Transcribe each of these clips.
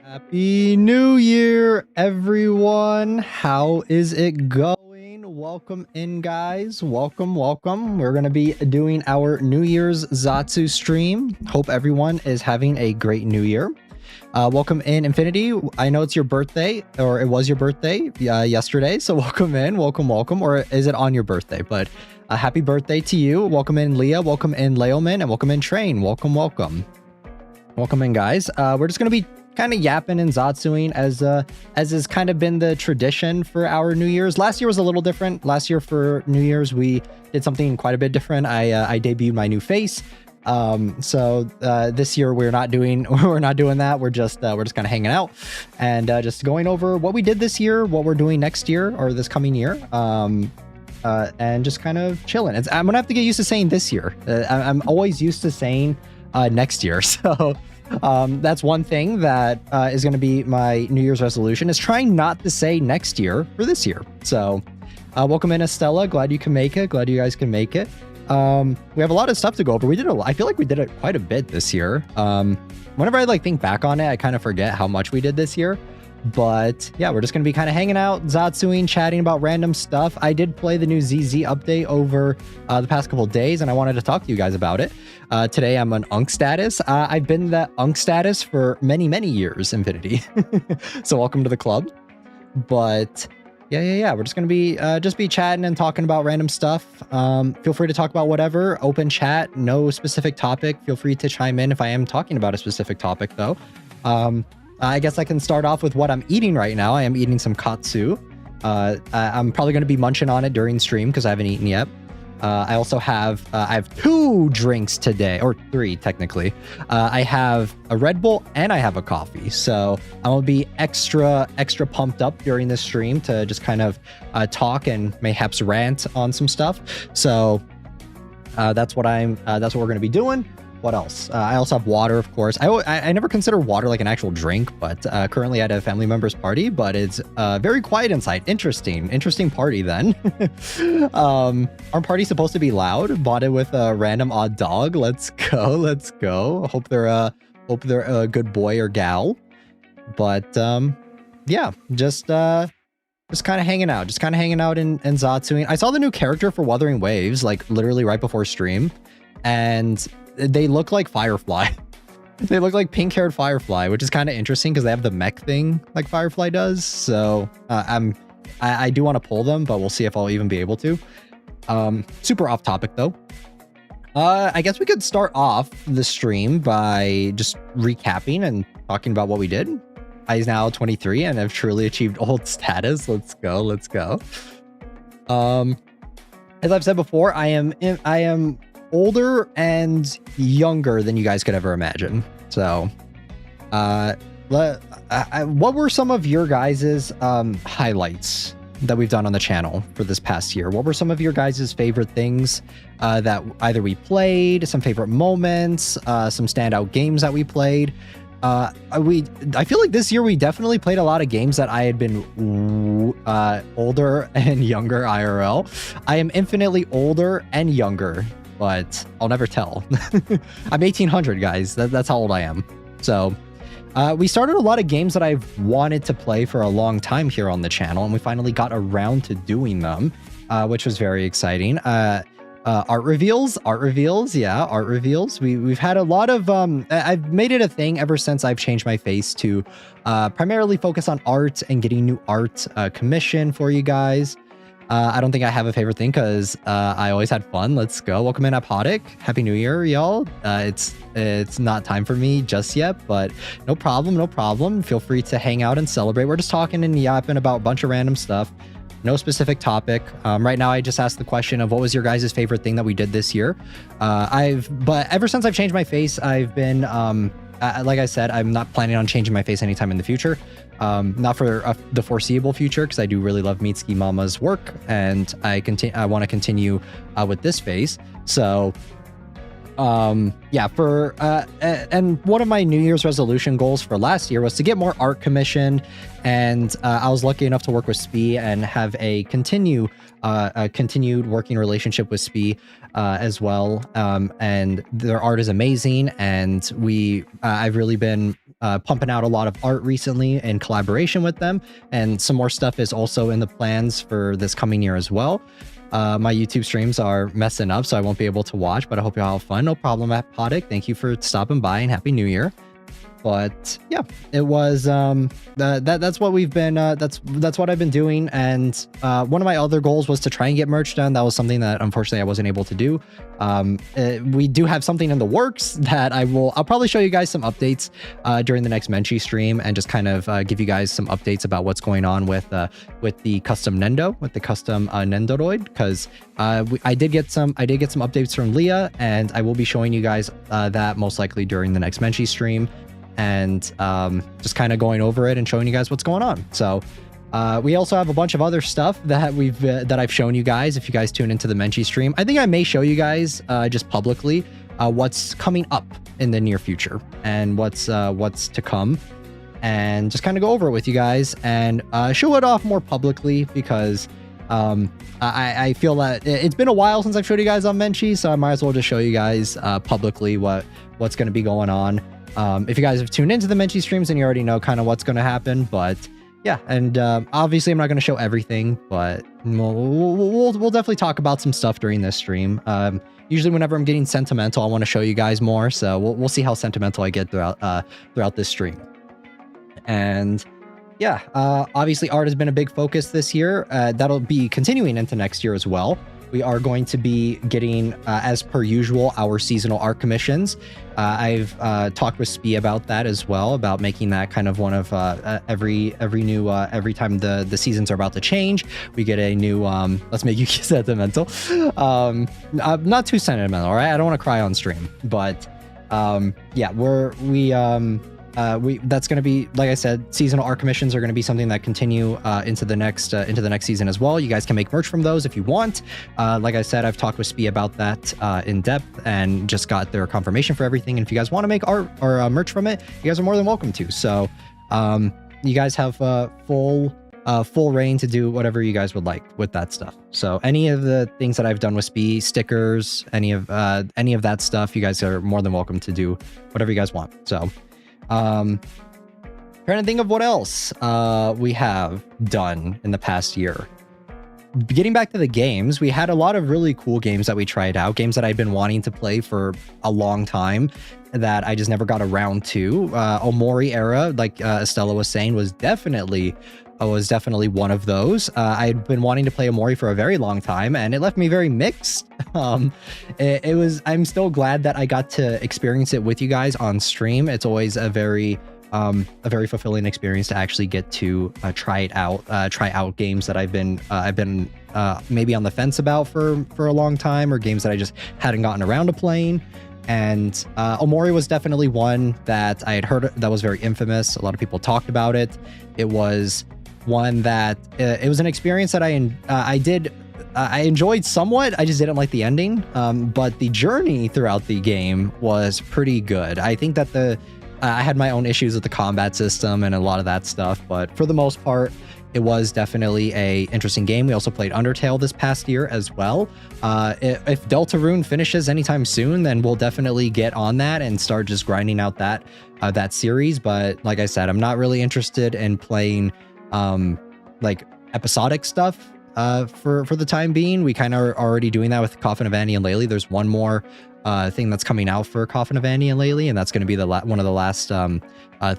Happy New Year, everyone. How is it going? Welcome in, guys. Welcome. We're going to be doing our New Year's Zatsu stream. Hope everyone is having a great New Year. Welcome in, Infinity. I know it's your birthday, or it was your birthday yesterday, so welcome in. Welcome. Or is it on your birthday? But happy birthday to you. Welcome in, Leah. Welcome in, Leoman. And welcome in, Train. Welcome in, guys. We're just going to be kind of yapping and zatsuing as has kind of been the tradition for our New Year's. Last year was a little different. Last year for New Year's, we did something quite a bit different. I debuted my new face. So this year we're not doing that. We're just kind of hanging out and just going over what we did this year, what we're doing next year or this coming year. And just kind of chilling. I'm gonna have to get used to saying this year. I'm always used to saying next year. So that's one thing that is going to be my New Year's resolution, is trying not to say next year for this year. So welcome in, Estella. Glad you can make it. Glad you guys can make it. We have a lot of stuff to go over. I feel like we did it quite a bit this year. Whenever I like think back on it, I kind of forget how much we did this year. But yeah, we're just going to be kind of hanging out, zatsuing, chatting about random stuff. I did play the new ZZ update over the past couple of days, and I wanted to talk to you guys about it. Today, I'm on Unk status. I've been that Unk status for many, many years, Infinity. So welcome to the club. But yeah. We're just going to be chatting and talking about random stuff. Feel free to talk about whatever. Open chat, no specific topic. Feel free to chime in if I am talking about a specific topic, though. I guess I can start off with what I'm eating right now. I am eating some katsu. I'm probably going to be munching on it during stream because I haven't eaten yet. I also have, I have 2 drinks today, or 3 technically. I have a Red Bull and I have a coffee. So I'm going to be extra pumped up during this stream to just kind of talk and mayhaps rant on some stuff. So that's what we're going to be doing. What else? I also have water, of course. I never consider water like an actual drink, but currently at a family member's party, but it's very quiet inside. Interesting party then. Our party's supposed to be loud. Bought it with a random odd dog. Let's go. Hope they're a good boy or gal. But yeah, just kind of hanging out. And zatsuing. I saw the new character for Wuthering Waves, like literally right before stream, and they look like Firefly. They look like pink-haired Firefly, which is kind of interesting because they have the mech thing like Firefly does. So I do want to pull them, but we'll see if I'll even be able to. Super off topic though. I guess we could start off the stream by just recapping and talking about what we did. I'm now 23 and I've truly achieved old status. Let's go. As I've said before, I am older and younger than you guys could ever imagine. So what were some of your guys's highlights that we've done on the channel for this past year? What were some of your guys's favorite things that either we played, some favorite moments, some standout games that we played? I feel like this year we definitely played a lot of games that I had been older and younger IRL. I am infinitely older and younger, but I'll never tell. I'm 1800, guys. That's how old I am. So we started a lot of games that I've wanted to play for a long time here on the channel, and we finally got around to doing them, which was very exciting. Art reveals. Yeah, art reveals. We've had a lot of, I've made it a thing ever since I've changed my face to primarily focus on art and getting new art commission for you guys. I don't think I have a favorite thing because I always had fun. Let's go. Welcome in, Apodic. Happy New Year, y'all. It's not time for me just yet, but no problem. Feel free to hang out and celebrate. We're just talking and yapping about a bunch of random stuff. No specific topic. Right now, I just asked the question of what was your guys' favorite thing that we did this year. But ever since I've changed my face, I've been, like I said, I'm not planning on changing my face anytime in the future. Not for the foreseeable future, because I do really love Mitsuki Mama's work, and I want to continue with this face. So yeah, and one of my New Year's resolution goals for last year was to get more art commissioned, and I was lucky enough to work with Spee and have a continued working relationship with Spee as well. And their art is amazing, and I've really been pumping out a lot of art recently in collaboration with them, and some more stuff is also in the plans for this coming year as well. My YouTube streams are messing up, so I won't be able to watch, but I hope you all have fun. No problem, Apodic. Thank you for stopping by, and Happy New Year. but yeah, it was that's what we've been that's what I've been doing. And one of my other goals was to try and get merch done. That was something that unfortunately I wasn't able to do. We do have something in the works that I'll probably show you guys some updates during the next Menchi stream, and just kind of give you guys some updates about what's going on with the custom Nendo, with the custom Nendoroid, because I did get some updates from Leah, and I will be showing you guys that most likely during the next Menchi stream, and just kind of going over it and showing you guys what's going on. So we also have a bunch of other stuff that I've shown you guys. If you guys tune into the Menchi stream, I think I may show you guys just publicly what's coming up in the near future and what's to come, and just kind of go over it with you guys and show it off more publicly, because I feel that it's been a while since I've showed you guys on Menchi, so I might as well just show you guys publicly what's going to be going on. If you guys have tuned into the Menchi streams, then you already know kind of what's going to happen. But yeah, and obviously I'm not going to show everything, but we'll definitely talk about some stuff during this stream. Usually whenever I'm getting sentimental, I want to show you guys more, so we'll see how sentimental I get throughout this stream. And yeah, obviously art has been a big focus this year. That'll be continuing into next year as well. We are going to be getting, as per usual, our seasonal art commissions. I've talked with Spee about that as well, about making that kind of one of every time the seasons are about to change, we get a new let's make you sentimental. Not too sentimental, all right? I don't want to cry on stream, but yeah, that's going to be, like I said, seasonal art commissions are going to be something that continue into the next season as well. You guys can make merch from those if you want. Like I said, I've talked with Spee about that in depth and just got their confirmation for everything. And if you guys want to make art or merch from it, you guys are more than welcome to. So you guys have full reign to do whatever you guys would like with that stuff. So any of the things that I've done with Spee, stickers, any of that stuff, you guys are more than welcome to do whatever you guys want. So trying to think of what else we have done in the past year. Getting back to the games, we had a lot of really cool games that we tried out, games that I'd been wanting to play for a long time that I just never got around to. Omori era, like Estella was saying, was definitely one of those. I'd been wanting to play Omori for a very long time, and it left me very mixed. I'm still glad that I got to experience it with you guys on stream. It's always a very fulfilling experience to actually get to try out games that I've been maybe on the fence about for a long time, or games that I just hadn't gotten around to playing. And Omori was definitely one that I had heard that was very infamous. A lot of people talked about it. It was one that it was an experience that I enjoyed somewhat. I just didn't like the ending, but the journey throughout the game was pretty good. I think that I had my own issues with the combat system and a lot of that stuff, but for the most part, it was definitely a interesting game. We also played Undertale this past year as well. If Deltarune finishes anytime soon, then we'll definitely get on that and start just grinding out that series. But like I said, I'm not really interested in playing like episodic stuff for the time being. We kind of are already doing that with Coffin of Annie and Laylee. There's one more thing that's coming out for Coffin of Annie and Laylee, and that's going to be one of the last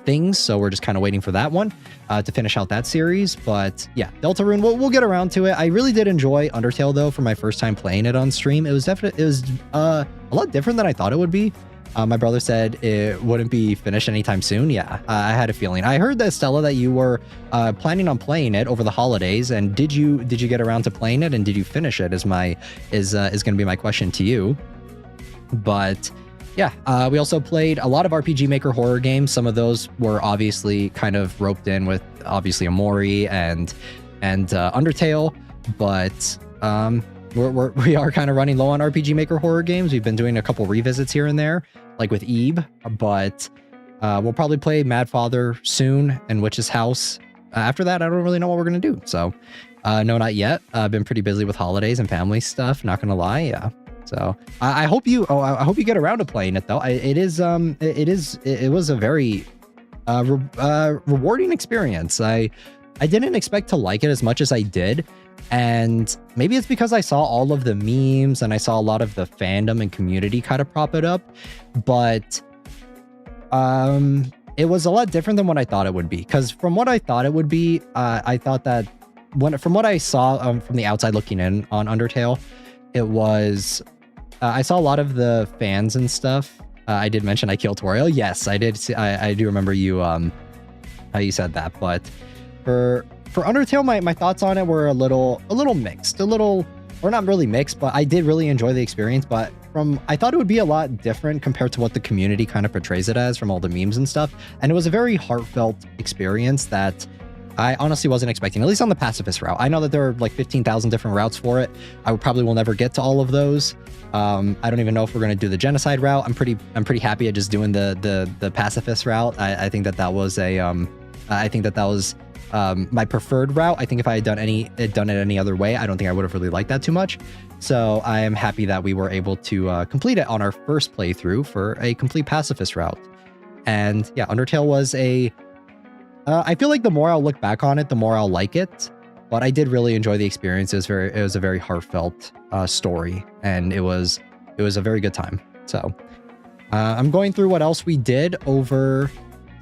things. So we're just kind of waiting for that one to finish out that series. But yeah, Deltarune, we'll get around to it. I really did enjoy Undertale though for my first time playing it on stream. It was a lot different than I thought it would be. My brother said it wouldn't be finished anytime soon. Yeah, I had a feeling. I heard that, Stella, that you were planning on playing it over the holidays. And did you get around to playing it, and did you finish it? Is going to be my question to you. But yeah, we also played a lot of RPG Maker horror games. Some of those were obviously kind of roped in with obviously Omori and Undertale, but we are kind of running low on RPG Maker horror games. We've been doing a couple revisits here and there, like with Eve, but we'll probably play Mad Father soon and Witch's House. After that, I don't really know what we're gonna do. So no, not yet. I've been pretty busy with holidays and family stuff, not gonna lie. Yeah. So I hope you get around to playing it though. It was a very rewarding experience. I didn't expect to like it as much as I did. And maybe it's because I saw all of the memes and I saw a lot of the fandom and community kind of prop it up. But it was a lot different than what I thought it would be. Because from what I thought it would be, I thought that from what I saw from the outside looking in on Undertale, it was I saw a lot of the fans and stuff. I did mention I killed Toriel. Yes, I did. I do remember you how you said that. But for Undertale, my thoughts on it were a little mixed, or not really mixed, but I did really enjoy the experience. But I thought it would be a lot different compared to what the community kind of portrays it as from all the memes and stuff. And it was a very heartfelt experience that I honestly wasn't expecting, at least on the pacifist route. I know that there are like 15,000 different routes for it. I probably will never get to all of those. I don't even know if we're going to do the genocide route. I'm pretty happy at just doing the pacifist route. I think that was my preferred route. I think if I had done it any other way, I don't think I would have really liked that too much. So I am happy that we were able to complete it on our first playthrough for a complete pacifist route. And yeah, Undertale was I feel like the more I'll look back on it, the more I'll like it. But I did really enjoy the experience. It was a very heartfelt story, and it was a very good time. So I'm going through what else we did over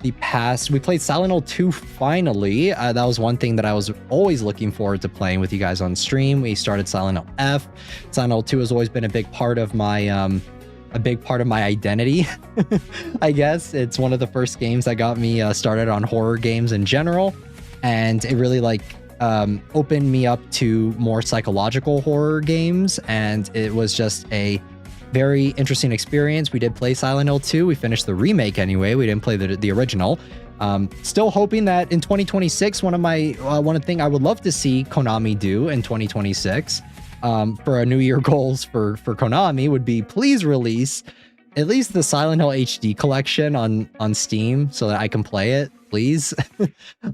the past. We played Silent Hill 2 finally. That was one thing that I was always looking forward to playing with you guys on stream. We started Silent Hill F. Silent Hill 2 has always been a big part of my identity. I guess it's one of the first games that got me started on horror games in general, and it really opened me up to more psychological horror games, and it was just a very interesting experience. We did play Silent Hill 2. We finished the remake anyway. We didn't play the original. Still hoping that in 2026, one thing I would love to see Konami do in 2026 for a New Year goals for Konami would be please release at least the Silent Hill HD collection on Steam so that I can play it, please.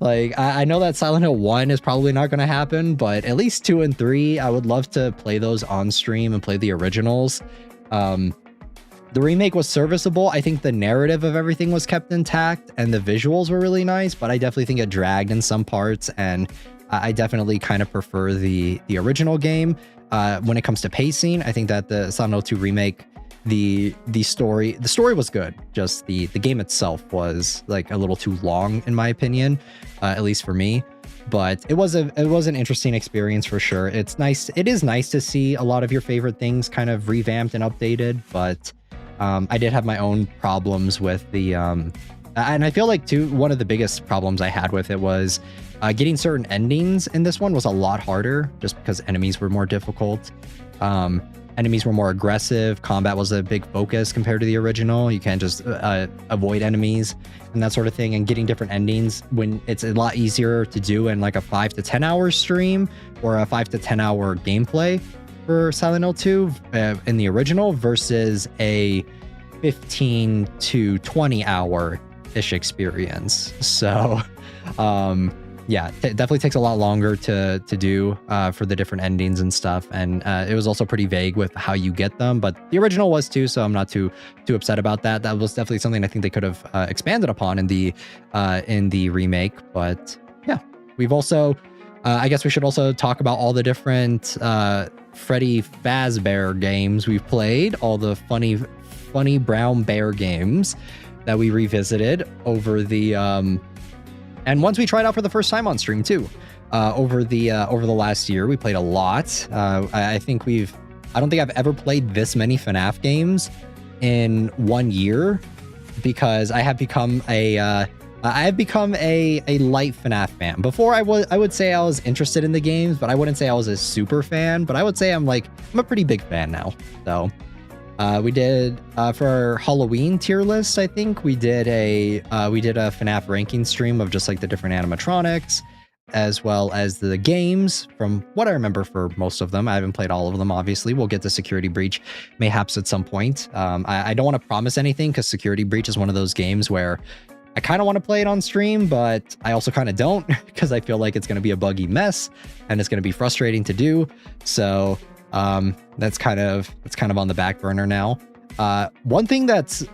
Like, I know that Silent Hill 1 is probably not going to happen, but at least 2 and 3, I would love to play those on stream and play the originals. The remake was serviceable. I think the narrative of everything was kept intact and the visuals were really nice, but I definitely think it dragged in some parts, and I definitely kind of prefer the original game. When it comes to pacing, I think that the Silent Hill 2 remake, the story was good. Just the game itself was like a little too long in my opinion, at least for me. But it was an interesting experience for sure. It is nice to see a lot of your favorite things kind of revamped and updated, but I did have my own problems with the and I feel like too, one of the biggest problems I had with it was getting certain endings in this one was a lot harder just because enemies were more difficult. Enemies were more aggressive. Combat was a big focus compared to the original. You can't just avoid enemies and that sort of thing. And getting different endings when it's a lot easier to do in like a 5 to 10 hour stream or a 5 to 10 hour gameplay for Silent Hill 2 in the original versus a 15 to 20 hour-ish experience. So yeah, it definitely takes a lot longer to do for the different endings and stuff, and it was also pretty vague with how you get them, but the original was too, so I'm not too upset about that. That was definitely something I think they could have expanded upon in the remake. But yeah, we've also I guess we should also talk about all the different Freddy Fazbear games we've played, all the funny brown bear games that we revisited over the and once we tried out for the first time on stream too. Over the last year, we played a lot. I don't think I've ever played this many FNAF games in 1 year, because I have become a light FNAF fan. Before I would say I was interested in the games, but I wouldn't say I was a super fan, but I would say I'm a pretty big fan now. So we did for our Halloween tier list, I think we did a FNAF ranking stream of just like the different animatronics as well as the games, from what I remember for most of them. I haven't played all of them, obviously. We'll get to Security Breach mayhaps at some point. I don't want to promise anything, because Security Breach is one of those games where I kind of want to play it on stream, but I also kind of don't, because I feel like it's going to be a buggy mess and it's going to be frustrating to do. So that's kind of on the back burner now. One thing that's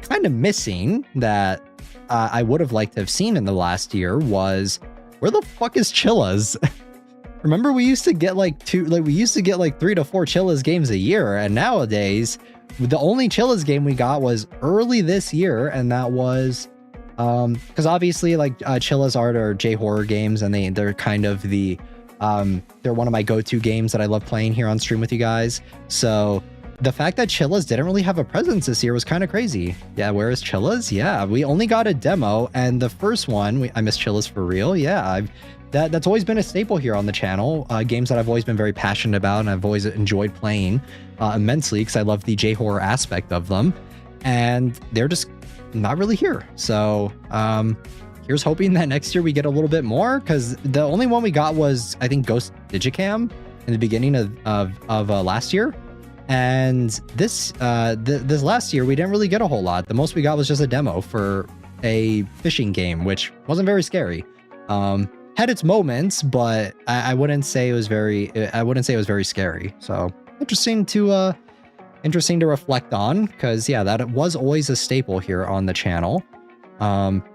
kind of missing that I would have liked to have seen in the last year was, where the fuck is Chilla's? Remember, we used to get like 3 to 4 Chilla's games a year, and nowadays the only Chilla's game we got was early this year, and that was Because obviously, like Chilla's Art are J-horror games, and they're kind of the they're one of my go-to games that I love playing here on stream with you guys. So the fact that Chilla's didn't really have a presence this year was kind of crazy. Yeah, where is Chilla's? Yeah, we only got a demo, and the first one, I miss Chilla's for real. Yeah, that's always been a staple here on the channel. Games that I've always been very passionate about, and I've always enjoyed playing immensely because I love the J-horror aspect of them. And they're just not really here. So here's hoping that next year we get a little bit more, because the only one we got was, I think, Ghost Digicam in the beginning of last year. And this last year, we didn't really get a whole lot. The most we got was just a demo for a fishing game, which wasn't very scary. Had its moments, but I wouldn't say it was very. I wouldn't say it was very scary. So interesting to reflect on, because yeah, that was always a staple here on the channel.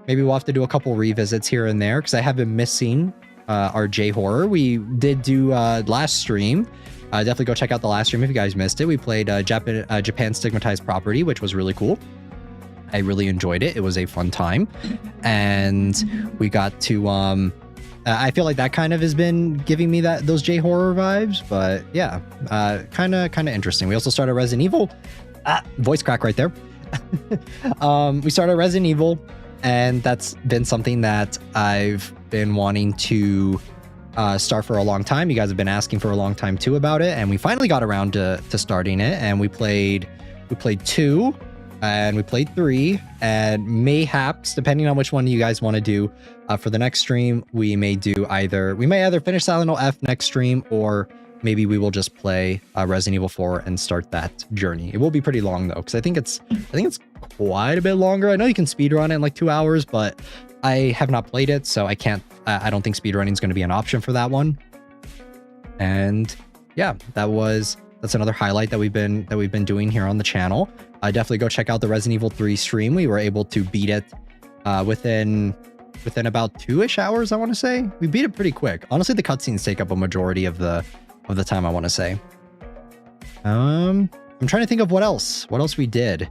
Maybe we'll have to do a couple revisits here and there, because I have been missing our J-horror. We did do last stream. Definitely go check out the last stream if you guys missed it. We played Japan Stigmatized Property, which was really cool. I really enjoyed it. It was a fun time. And we got to... I feel like that kind of has been giving me those J-horror vibes. But yeah, kind of interesting. We also started Resident Evil. Voice crack right there. We started Resident Evil, and that's been something that I've been wanting to... start for a long time. You guys have been asking for a long time too about it, and we finally got around to starting it, and we played 2 and we played 3, and mayhaps, depending on which one you guys want to do for the next stream, we may either finish Silent Hill F next stream, or maybe we will just play Resident Evil 4 and start that journey. It will be pretty long though, because I think it's quite a bit longer. I know you can speedrun it in like 2 hours, but I have not played it, so I can't. I don't think speedrunning is going to be an option for that one. And yeah, that's another highlight that we've been doing here on the channel. Definitely go check out the Resident Evil 3 stream. We were able to beat it within about 2-ish hours. I want to say we beat it pretty quick. Honestly, the cutscenes take up a majority of the time. I want to say. I'm trying to think of what else we did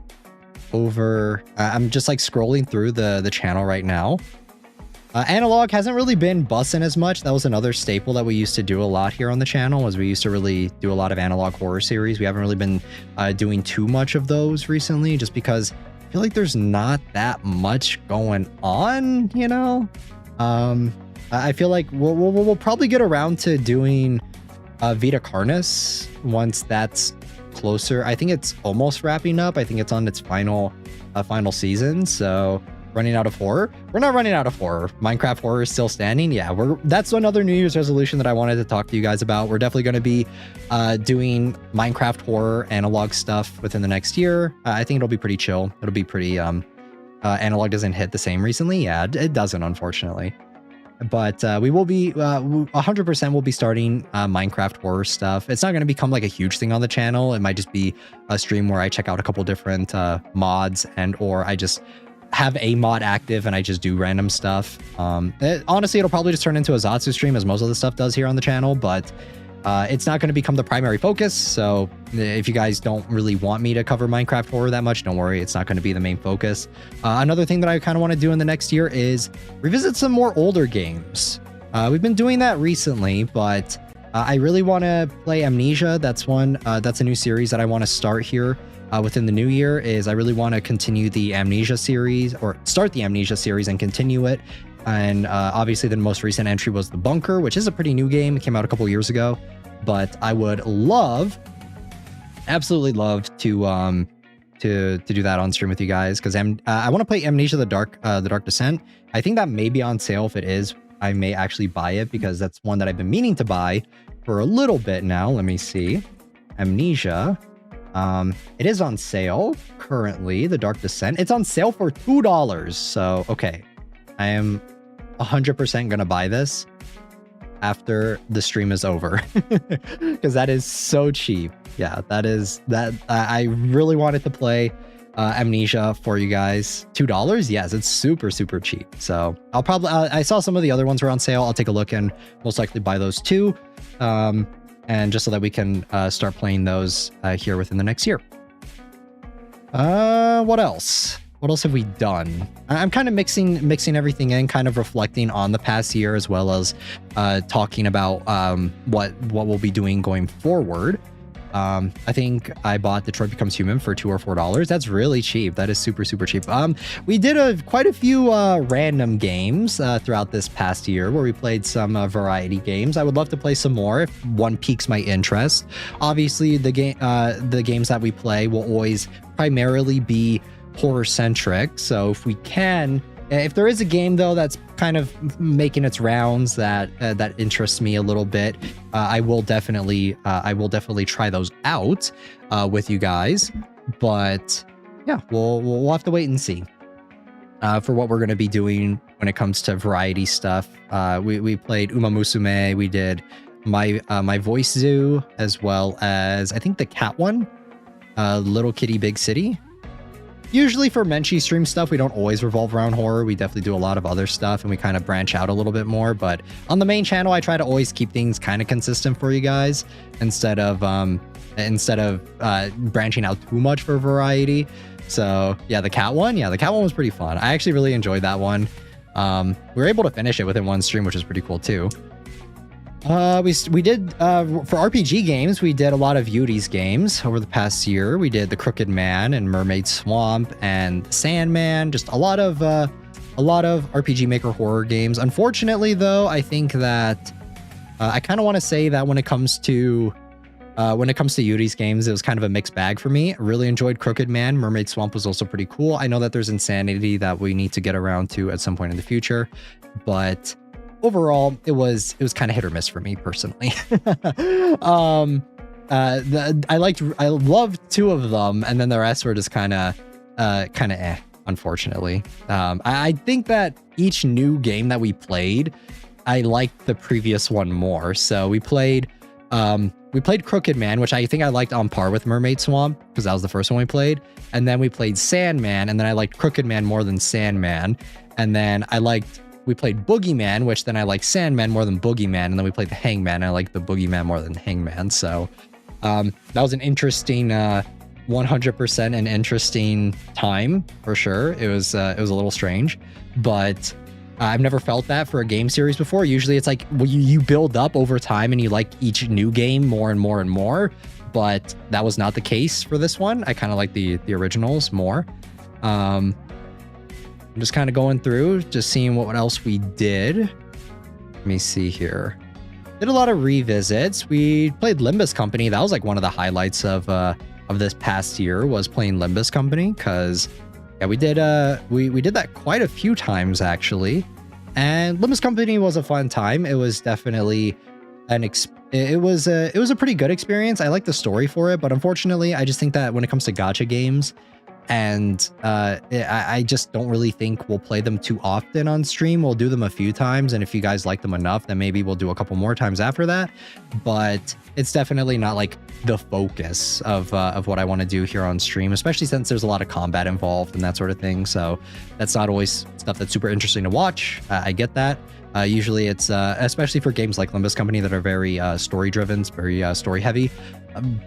over. I'm just like scrolling through the channel right now. Analog hasn't really been bussin' as much. That was another staple that we used to do a lot here on the channel, was we used to really do a lot of analog horror series. We haven't really been doing too much of those recently, just because I feel like there's not that much going on, you know? I feel like we'll probably get around to doing Vita Carnis once that's closer. I think it's almost wrapping up. I think it's on its final season, so... Running out of horror? We're not running out of horror. Minecraft horror is still standing. Yeah, that's another New Year's resolution that I wanted to talk to you guys about. We're definitely going to be doing Minecraft horror analog stuff within the next year. I think it'll be pretty chill. It'll be pretty... analog doesn't hit the same recently. Yeah, it doesn't, unfortunately. But we will be... 100% will be starting Minecraft horror stuff. It's not going to become like a huge thing on the channel. It might just be a stream where I check out a couple different mods, or I just... have a mod active and I just do random stuff. Honestly, it'll probably just turn into a Zatsu stream, as most of the stuff does here on the channel, but it's not going to become the primary focus. So if you guys don't really want me to cover Minecraft horror that much, don't worry, it's not going to be the main focus. Another thing that I kind of want to do in the next year is revisit some more older games. We've been doing that recently, but I really want to play Amnesia. That's a new series that I want to start here. Within the new year, is I really want to continue the Amnesia series, or start the Amnesia series and continue it. And obviously the most recent entry was The Bunker, which is a pretty new game. It came out a couple years ago, but I would absolutely love to do that on stream with you guys, because I want to play Amnesia the Dark Descent. I think that may be on sale. If it is, I may actually buy it, because that's one that I've been meaning to buy for a little bit now. Let me see. Amnesia. It is on sale currently, The Dark Descent. It's on sale for $2. So, okay. I am 100% gonna buy this after the stream is over, because that is so cheap. Yeah, I really wanted to play Amnesia for you guys. $2? Yes, it's super cheap. So I'll probably I saw some of the other ones were on sale. I'll take a look and most likely buy those too. And just so that we can start playing those here within the next year. What else? what else have we done? I'm kind of mixing everything in, kind of reflecting on the past year, as well as talking about what we'll be doing going forward. I think I bought Detroit Becomes Human for $2 or $4. That's really cheap. That is super cheap. We did quite a few random games throughout this past year where we played some variety games. I would love to play some more if one piques my interest. Obviously, the games that we play will always primarily be horror centric. So if we can, if there is a game though that's kind of making its rounds that interests me a little bit, I will definitely try those out with you guys. But yeah, we'll have to wait and see for what we're going to be doing when it comes to variety stuff. We played Uma Musume. We did my Voice Zoo, as well as I think the cat one, Little Kitty Big City. Usually for Menchi stream stuff, we don't always revolve around horror. We definitely do a lot of other stuff, and we kind of branch out a little bit more. But on the main channel, I try to always keep things kind of consistent for you guys instead of branching out too much for variety. So yeah, the cat one was pretty fun. I actually really enjoyed that one. We were able to finish it within one stream, which is pretty cool too. We did for RPG games, we did a lot of Yuri's games over the past year. We did The Crooked Man and Mermaid Swamp and Sandman, just a lot of RPG Maker horror games. Unfortunately, though, I think that I kind of want to say that when it comes to Yuri's games, it was kind of a mixed bag for me. I really enjoyed Crooked Man. Mermaid Swamp was also pretty cool. I know that there's Insanity that we need to get around to at some point in the future, but overall, it was kind of hit or miss for me personally. I loved two of them, and then the rest were just kind of unfortunately. I think that each new game that we played, I liked the previous one more. So we played Crooked Man, which I think I liked on par with Mermaid Swamp, because that was the first one we played. And then we played Sandman, and then I liked Crooked Man more than Sandman. And then we played Boogeyman, which then I like Sandman more than Boogeyman, and then we played the Hangman, and I like the Boogeyman more than Hangman. So that was an interesting 100% an interesting time for sure. It was a little strange, but I've never felt that for a game series before. Usually it's like you build up over time and you like each new game more and more and more, but that was not the case for this one. I kind of like the originals more. I'm just kind of going through, just seeing what else we did. Let me see here. Did a lot of revisits. We played Limbus Company. That was like one of the highlights of this past year, was playing Limbus Company, because yeah, we did that quite a few times actually. And Limbus Company was a fun time. It was definitely it was a pretty good experience. I like the story for it, but unfortunately, I just think that when it comes to gacha games, and I just don't really think we'll play them too often on stream. We'll do them a few times, and if you guys like them enough, then maybe we'll do a couple more times after that. But it's definitely not like the focus of what I want to do here on stream, especially since there's a lot of combat involved and that sort of thing. So that's not always stuff that's super interesting to watch. I get that. Usually it's, especially for games like Limbus Company that are very story-driven, very story-heavy,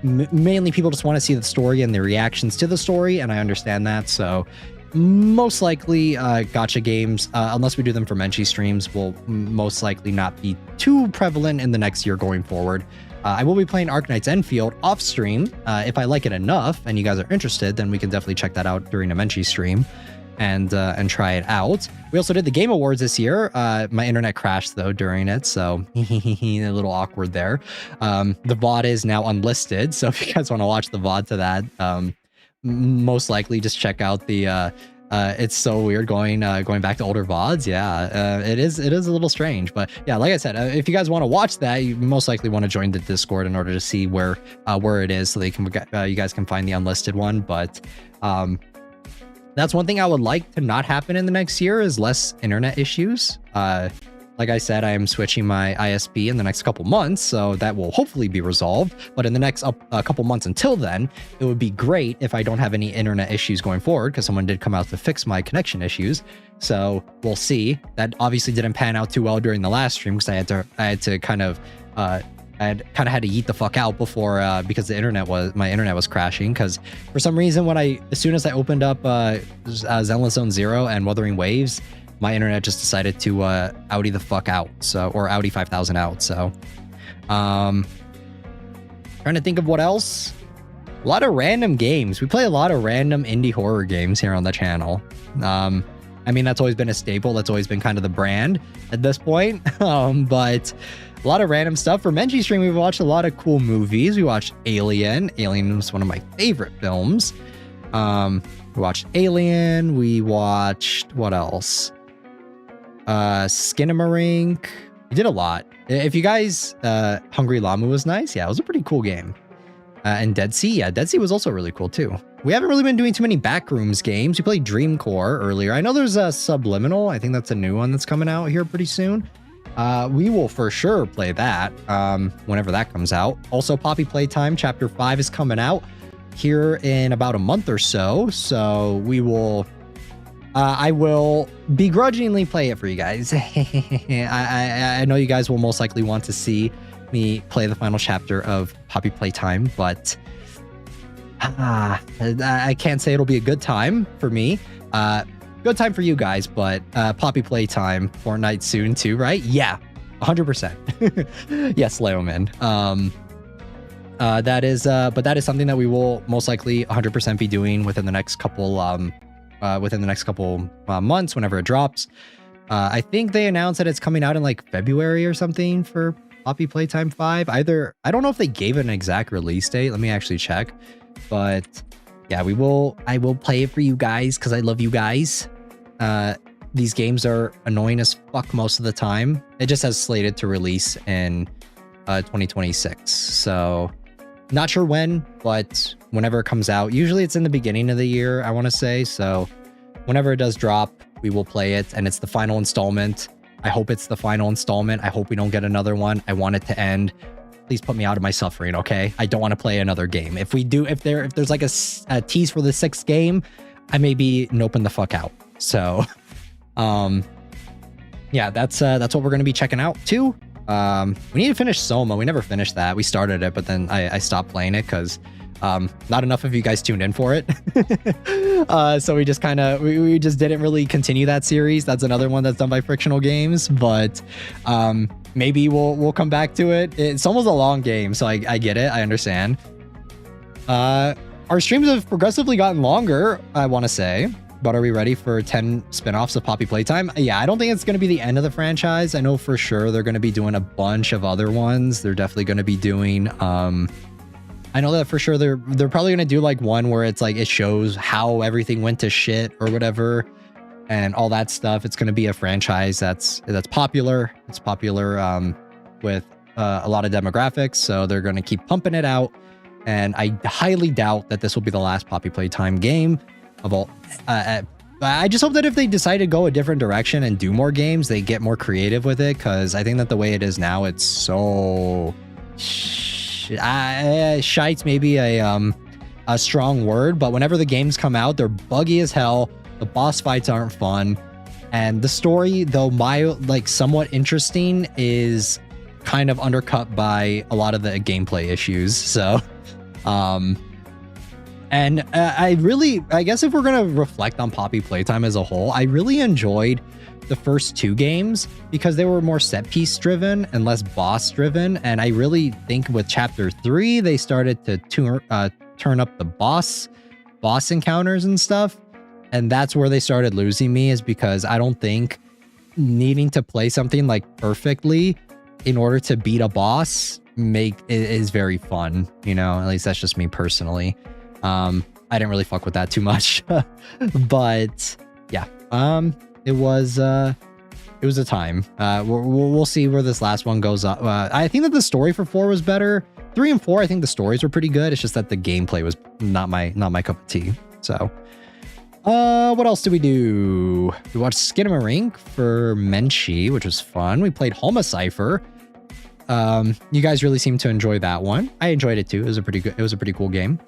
mainly people just want to see the story and the reactions to the story, and I understand that. So most likely gacha games, unless we do them for Menchi streams, will most likely not be too prevalent in the next year going forward. I will be playing Arknight's Enfield off stream. If I like it enough and you guys are interested, then we can definitely check that out during a Menchi stream and try it out. We also did the Game Awards this year. My internet crashed though during it, so a little awkward there. The VOD is now unlisted, so if you guys want to watch the VOD to that, most likely just check out the it's so weird going back to older VODs. Yeah, it is a little strange, but yeah, like I said, if you guys want to watch that, you most likely want to join the Discord in order to see where it is, so they can you guys can find the unlisted one. But that's one thing I would like to not happen in the next year, is less internet issues. Like I said, I am switching my ISP in the next couple months, so that will hopefully be resolved. But in the next couple months until then, it would be great if I don't have any internet issues going forward, because someone did come out to fix my connection issues. So we'll see. That obviously didn't pan out too well during the last stream, because I had to kind of I kind of had to yeet the fuck out before because my internet was crashing. Because for some reason, as soon as I opened up Zenless Zone Zero and Wuthering Waves, my internet just decided to outie the fuck out. So, or outie 5000 out. So, trying to think of what else. A lot of random games. We play a lot of random indie horror games here on the channel. I mean, that's always been a staple. That's always been kind of the brand at this point. But a lot of random stuff. For Menchi stream, we've watched a lot of cool movies. We watched Alien. Alien was one of my favorite films. We watched Alien. We watched, what else? Skinamarink. We did a lot. If you guys, Hungry Llama was nice. Yeah, it was a pretty cool game. And Dead Sea. Yeah, Dead Sea was also really cool too. We haven't really been doing too many Backrooms games. We played Dream Core earlier. I know there's a Subliminal. I think that's a new one that's coming out here pretty soon. We will for sure play that whenever that comes out. Also, Poppy Playtime Chapter 5 is coming out here in about a month or so. So we will... I will begrudgingly play it for you guys. I know you guys will most likely want to see me play the final chapter of Poppy Playtime, but I can't say it'll be a good time for me. Good time for you guys, but Poppy Playtime, Fortnite soon too, right? Yeah, 100%. Yes, Leoman. But that is something that we will most likely 100% be doing within the next couple months, whenever it drops. I think they announced that it's coming out in like February or something for Poppy Playtime 5. I don't know if they gave it an exact release date. Let me actually check. But yeah, I will play it for you guys because I love you guys. These games are annoying as fuck most of the time. It just has slated to release in 2026. So not sure when, but whenever it comes out. Usually it's in the beginning of the year, I want to say. So whenever it does drop, we will play it. And it's the final installment. I hope it's the final installment. I hope we don't get another one. I want it to end. Please put me out of my suffering, okay? I don't want to play another game. If there's like a tease for the 6th game, I may be noping the fuck out. So, yeah, that's what we're gonna be checking out too. We need to finish Soma. We never finished that. We started it, but then I stopped playing it because not enough of you guys tuned in for it. So we just we just didn't really continue that series. That's another one that's done by Frictional Games, but maybe we'll come back to it. It's almost a long game, so I get it. I understand. Our streams have progressively gotten longer, I want to say. But are we ready for 10 spin-offs of Poppy Playtime? Yeah, I don't think it's going to be the end of the franchise. I know for sure they're going to be doing a bunch of other ones. They're definitely going to be doing... I know that for sure they're probably going to do like one where it's like it shows how everything went to shit or whatever and all that stuff. It's going to be a franchise that's popular. It's popular with a lot of demographics, so they're going to keep pumping it out. And I highly doubt that this will be the last Poppy Playtime game of all. I just hope that if they decide to go a different direction and do more games, they get more creative with it, because I think that the way it is now, it's so shite's maybe a strong word, but whenever the games come out, they're buggy as hell. The boss fights aren't fun, and the story, though somewhat interesting, is kind of undercut by a lot of the gameplay issues. So and I guess if we're gonna reflect on Poppy Playtime as a whole, I really enjoyed the first 2 games because they were more set piece driven and less boss driven. And I really think with chapter 3, they started to turn up the boss encounters and stuff. And that's where they started losing me, is because I don't think needing to play something like perfectly in order to beat a boss is very fun. You know, at least that's just me personally. I didn't really fuck with that too much, but yeah, it was a time. We'll see where this last one goes up. I think that the story for 4 was better. 3 and 4, I think the stories were pretty good. It's just that the gameplay was not my cup of tea. So, what else did we do? We watched Skinamarink for Menchi, which was fun. We played Homocipher. You guys really seemed to enjoy that one. I enjoyed it too. It was a pretty cool game.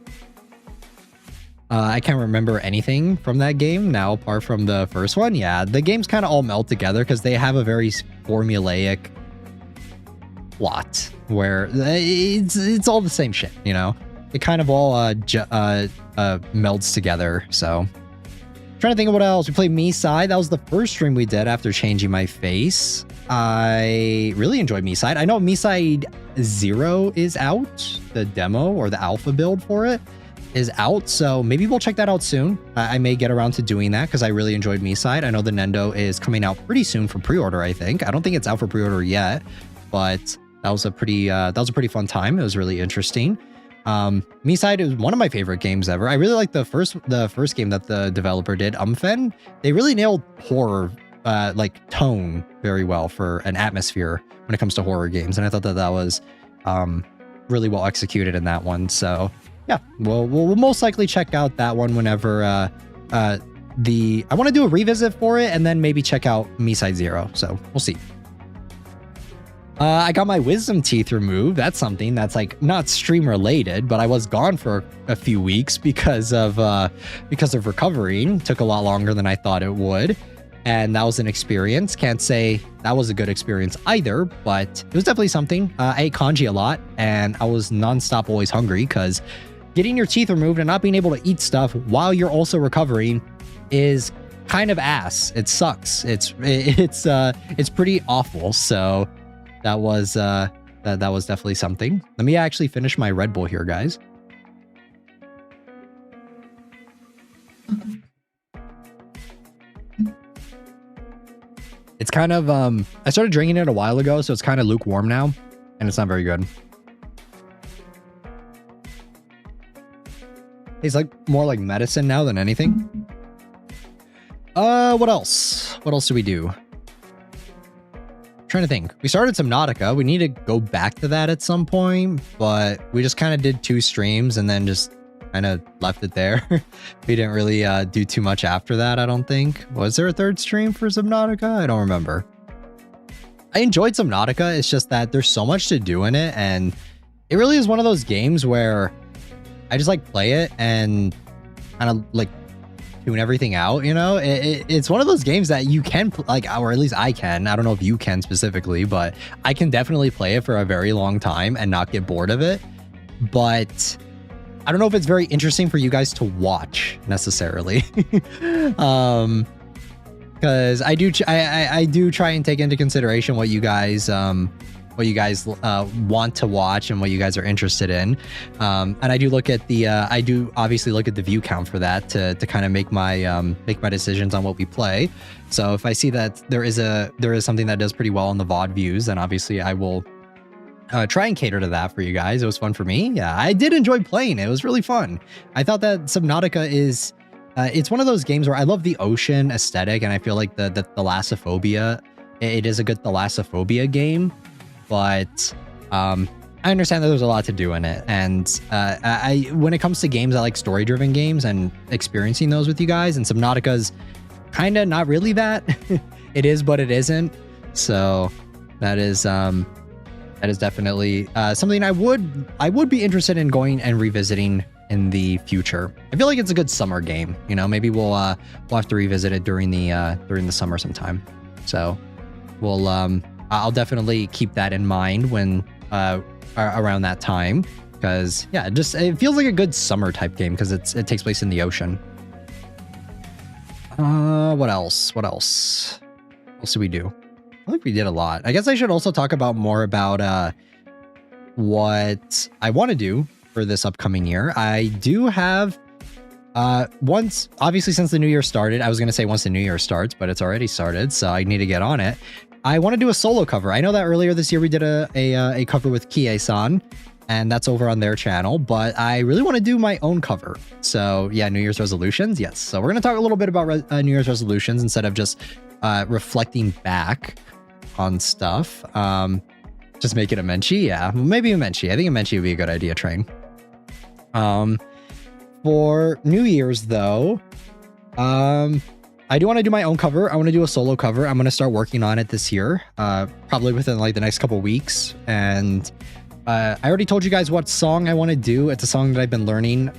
I can't remember anything from that game now apart from the first one. Yeah, the games kind of all melt together because they have a very formulaic plot where it's all the same shit, you know? It kind of all melds together, so... Trying to think of what else. We played Misai. That was the first stream we did after changing my face. I really enjoyed Misai. I know Misai 0 is out. The demo or the alpha build for it is out. So maybe we'll check that out soon. I may get around to doing that because I really enjoyed Misai. I know the Nendo is coming out pretty soon for pre-order, I think. I don't think it's out for pre-order yet, but that was a pretty fun time. It was really interesting. Misai is one of my favorite games ever. I really like the first game that the developer did, Umfen. They really nailed horror, like tone very well for an atmosphere when it comes to horror games. And I thought that that was, really well executed in that one. So yeah, we'll most likely check out that one whenever, I want to do a revisit for it and then maybe check out Misai 0. So we'll see. I got my wisdom teeth removed. That's something that's like not stream related, but I was gone for a few weeks because of recovering. Took a lot longer than I thought it would. And that was an experience. Can't say that was a good experience either, but it was definitely something. I ate kanji a lot and I was nonstop always hungry because getting your teeth removed and not being able to eat stuff while you're also recovering is kind of ass. It sucks. It's pretty awful. So that was definitely something. Let me actually finish my Red Bull here, guys. It's kind of I started drinking it a while ago, so it's kind of lukewarm now, and it's not very good. It's like more like medicine now than anything. What else? What else do we do? Trying to think. We started Subnautica. We need to go back to that at some point, but we just kind of did 2 streams and then just kind of left it there. We didn't really do too much after that, I don't think. Was there a 3rd stream for Subnautica? I don't remember. I enjoyed Subnautica. It's just that there's so much to do in it, and it really is one of those games where I just like play it and kind of like tune everything out, you know? It's one of those games that you can like, or at least I can. I don't know if you can specifically, but I can definitely play it for a very long time and not get bored of it. But I don't know if it's very interesting for you guys to watch necessarily. Because I do try and take into consideration what you guys want to watch and what you guys are interested in, and I do look at the I do obviously look at the view count for that to kind of make my decisions on what we play. So if I see that there is something that does pretty well on the VOD views, then obviously I will try and cater to that for you guys. It was fun for me. Yeah, I did enjoy playing. It was really fun. I thought that Subnautica is it's one of those games where I love the ocean aesthetic, and I feel like the thalassophobia, it is a good thalassophobia game. But I understand that there's a lot to do in it, and when it comes to games, I like story-driven games and experiencing those with you guys. And Subnautica's kind of not really that. It is, but it isn't. So that is definitely something I would be interested in going and revisiting in the future. I feel like it's a good summer game. You know, maybe we'll have to revisit it during the summer sometime. So we'll I'll definitely keep that in mind when around that time, because yeah, it feels like a good summer type game because it takes place in the ocean. What else? What else did we do? I think we did a lot. I guess I should also talk more about what I want to do for this upcoming year. I do have obviously since the new year started, I was going to say once the new year starts, but it's already started, so I need to get on it. I want to do a solo cover. I know that earlier this year we did a cover with Kie-san, and that's over on their channel, but I really want to do my own cover. So yeah, New Year's resolutions. Yes. So we're going to talk a little bit about New Year's resolutions instead of just reflecting back on stuff. Just make it a Menchie. Yeah, maybe a Menchie. I think a Menchie would be a good idea, Train. For New Year's though, I do want to do my own cover. I want to do a solo cover. I'm going to start working on it this year, probably within like the next couple weeks. And I already told you guys what song I want to do. It's a song that I've been learning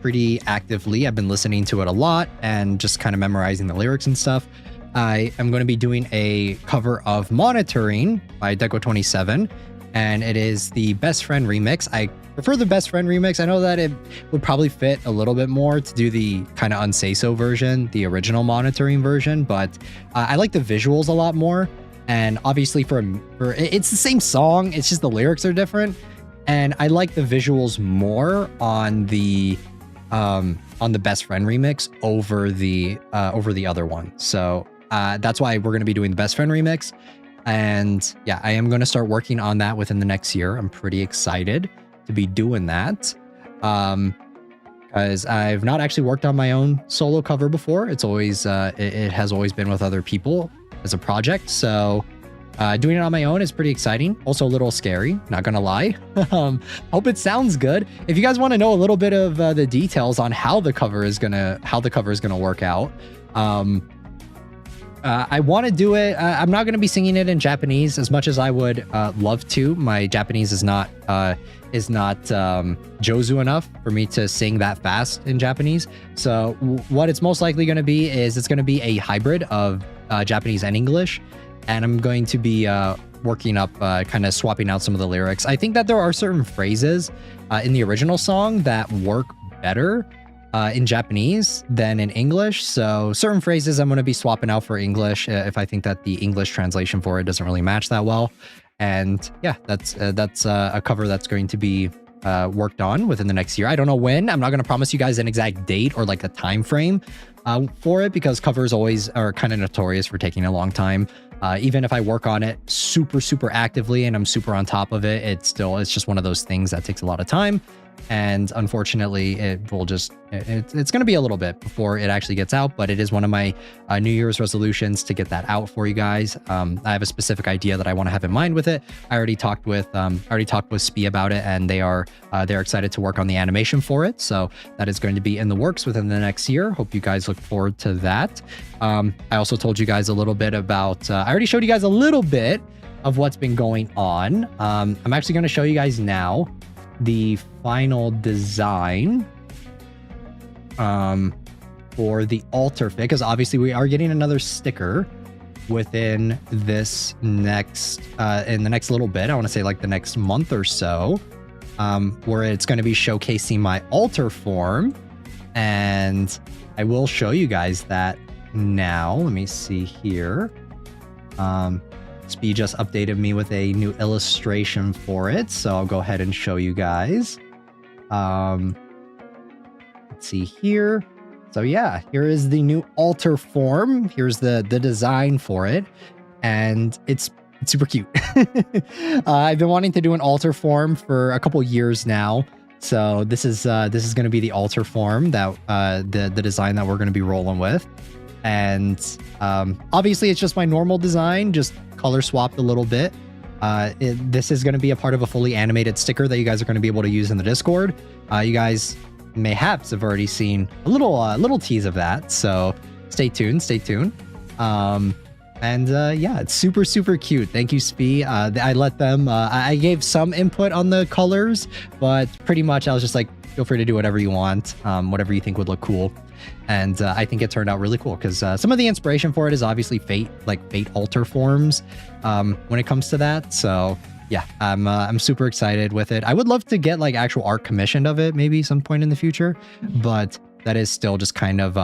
pretty actively. I've been listening to it a lot and just kind of memorizing the lyrics and stuff. I am going to be doing a cover of Monitoring by Deco27. and it is the Best Friend remix. I prefer the Best Friend remix. I know that it would probably fit a little bit more to do the kind of unsay-so version, the original monitoring version, but I like the visuals a lot more. And obviously for it's the same song, it's just the lyrics are different. And I like the visuals more on the Best Friend remix over the other one. So that's why we're going to be doing the Best Friend remix. And yeah, I am going to start working on that within the next year. I'm pretty excited to be doing that. Because I've not actually worked on my own solo cover before. It's always, it has always been with other people as a project. So doing it on my own is pretty exciting. Also a little scary, not gonna lie. Hope it sounds good. If you guys want to know a little bit of the details on how the cover is gonna work out, I want to do it. I'm not going to be singing it in Japanese as much as I would love to. My Japanese is not jozu enough for me to sing that fast in Japanese. So what it's most likely going to be is it's going to be a hybrid of Japanese and English. And I'm going to be working up, kind of swapping out some of the lyrics. I think that there are certain phrases in the original song that work better in Japanese than in English. So certain phrases I'm going to be swapping out for English if I think that the English translation for it doesn't really match that well. And yeah, that's a cover that's going to be worked on within the next year. I don't know when. I'm not going to promise you guys an exact date or like a time frame for it, because covers always are kind of notorious for taking a long time. Even if I work on it super actively and I'm super on top of it, it's just one of those things that takes a lot of time. And unfortunately, it will just, it's going to be a little bit before it actually gets out, but it is one of my New Year's resolutions to get that out for you guys. I have a specific idea that I want to have in mind with it. I already talked with Spee about it, and they're excited to work on the animation for it. So that is going to be in the works within the next year. Hope you guys look forward to that. I also told you guys a little bit about, I already showed you guys a little bit of what's been going on. I'm actually going to show you guys now the final design for the altar fit, because obviously we are getting another sticker within this next in the next little bit. I want to say like the next month or so, where it's going to be showcasing my altar form, and I will show you guys that now. Let me see here. Spee just updated me with a new illustration for it, so I'll go ahead and show you guys. Let's see here. So yeah, here is the new altar form. Here's the design for it, and it's super cute. I've been wanting to do an altar form for a couple years now, so this is going to be the altar form that the design that we're going to be rolling with. And obviously it's just my normal design, just color swapped a little bit. This is going to be a part of a fully animated sticker that you guys are going to be able to use in the Discord. You guys mayhaps have already seen a little tease of that, so stay tuned. Yeah, it's super cute. Thank you, Spee. I let them, I gave some input on the colors, but pretty much I was just like, feel free to do whatever you want, whatever you think would look cool. And I think it turned out really cool, because some of the inspiration for it is obviously fate altar forms when it comes to that. So yeah, I'm super excited with it. I would love to get like actual art commissioned of it maybe some point in the future, but that is still just kind of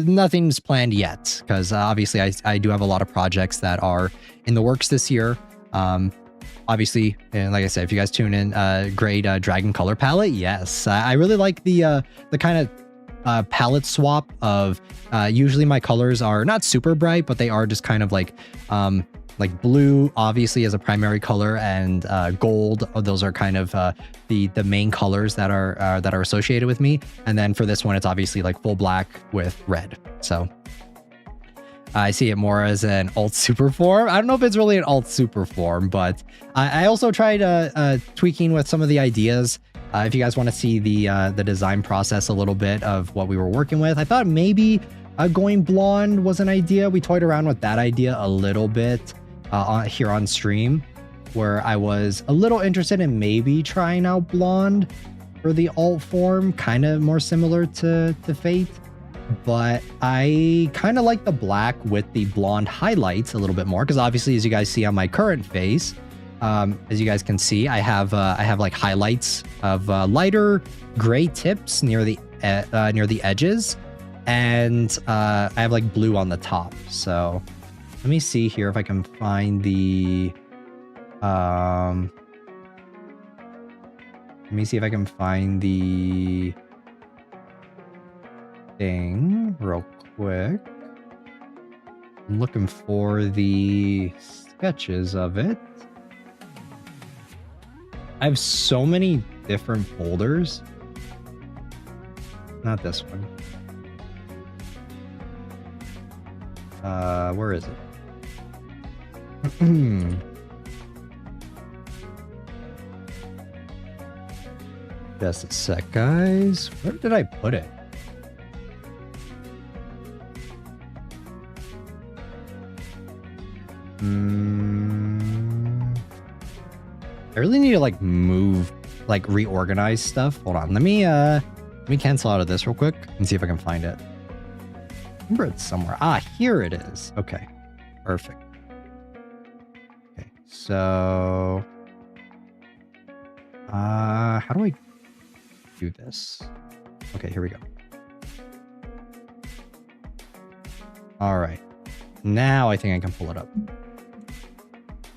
nothing's planned yet, because obviously I do have a lot of projects that are in the works this year. Obviously, and like I said, if you guys tune in, great dragon color palette. Yes, I really like the kind of palette swap of usually my colors are not super bright, but they are just kind of like blue, obviously, as a primary color, and gold. Those are kind of the main colors that are associated with me. And then for this one, it's obviously like full black with red. So I see it more as an alt super form. I don't know if it's really an alt super form, but I also tried tweaking with some of the ideas. If you guys want to see the design process a little bit of what we were working with, I thought maybe going blonde was an idea. We toyed around with that idea a little bit here on stream, where I was a little interested in maybe trying out blonde for the alt form, kind of more similar to Fate. but I kind of like the black with the blonde highlights a little bit more, because obviously, as you guys see on my current face, as you guys can see, I have like highlights of lighter gray tips near the edges, and I have like blue on the top. So let me see here if I can find the let me see if I can find the thing real quick. I'm looking for the sketches of it. I have so many different folders. Not this one. Where is it? Just a sec, guys. Where did I put it? I really need to like move, like reorganize stuff. Hold on. Let me cancel out of this real quick and see if I can find it. I remember it's somewhere. Ah, here it is. Okay. Perfect. Okay. So how do I do this? Okay, here we go. All right. Now I think I can pull it up.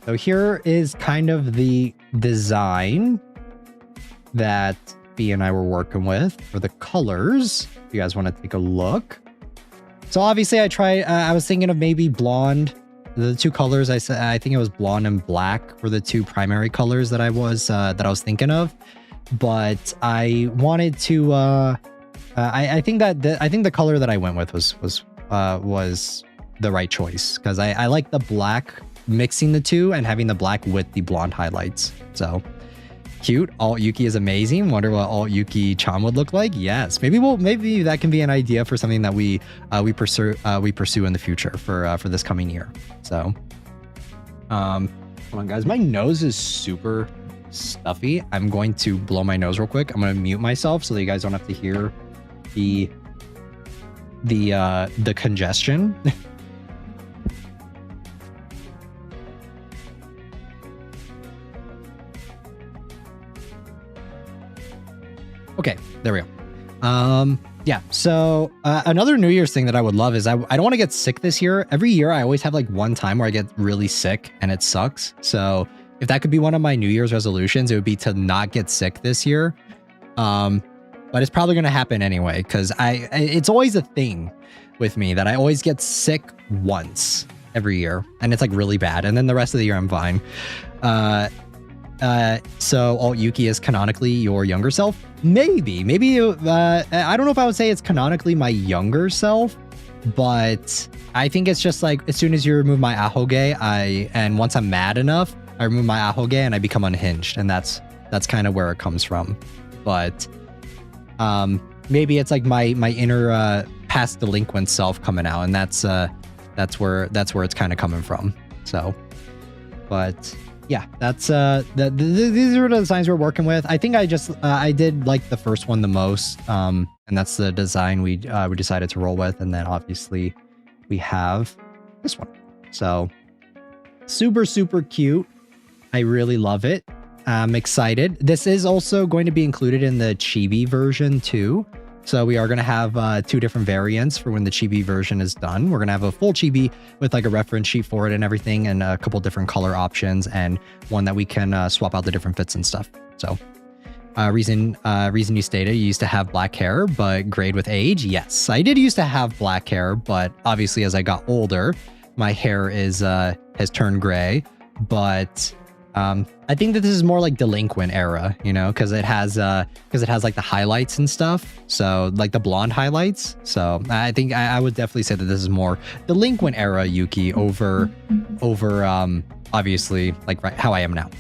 So here is kind of the design that B and I were working with for the colors. If you guys want to take a look. So obviously I was thinking of maybe blonde. The two colors I think it was blonde and black were the two primary colors that I was thinking of. But I wanted to I think the color that I went with was the right choice, because I like the black, mixing the two and having the black with the blonde highlights. So cute. Alt Yuki is amazing. Wonder what Alt Yuki Chan would look like. Yes, maybe that can be an idea for something that we pursue in the future for this coming year. So hold on, guys, my nose is super stuffy. I'm going to blow my nose real quick. I'm going to mute myself so that you guys don't have to hear the congestion. Okay, there we go. Yeah, so another New Year's thing that I would love is I don't want to get sick this year. Every year I always have like one time where I get really sick and it sucks. So if that could be one of my New Year's resolutions, it would be to not get sick this year. But it's probably going to happen anyway, because it's always a thing with me that I always get sick once every year, and it's like really bad. And then the rest of the year I'm fine. So Alt Yuki is canonically your younger self. Maybe, I don't know if I would say it's canonically my younger self, but I think it's just like, as soon as you remove my ahoge, and once I'm mad enough, I remove my ahoge and I become unhinged. And that's kind of where it comes from. But, maybe it's like my inner, past delinquent self coming out, and that's where it's kind of coming from. So, but yeah, that's these are the designs we're working with. I think I did like the first one the most, and that's the design we decided to roll with. And then obviously we have this one. So super cute. I really love it. I'm excited. This is also going to be included in the chibi version too. So we are going to have two different variants for when the chibi version is done. We're going to have a full chibi with like a reference sheet for it and everything, and a couple different color options, and one that we can swap out the different fits and stuff. So reason you stated you used to have black hair, but grayed with age. Yes, I did used to have black hair, but obviously as I got older, my hair has turned gray. But I think that this is more like delinquent era, you know, because it has like the highlights and stuff. So like the blonde highlights. So I think I would definitely say that this is more delinquent era Yuki over obviously like how I am now.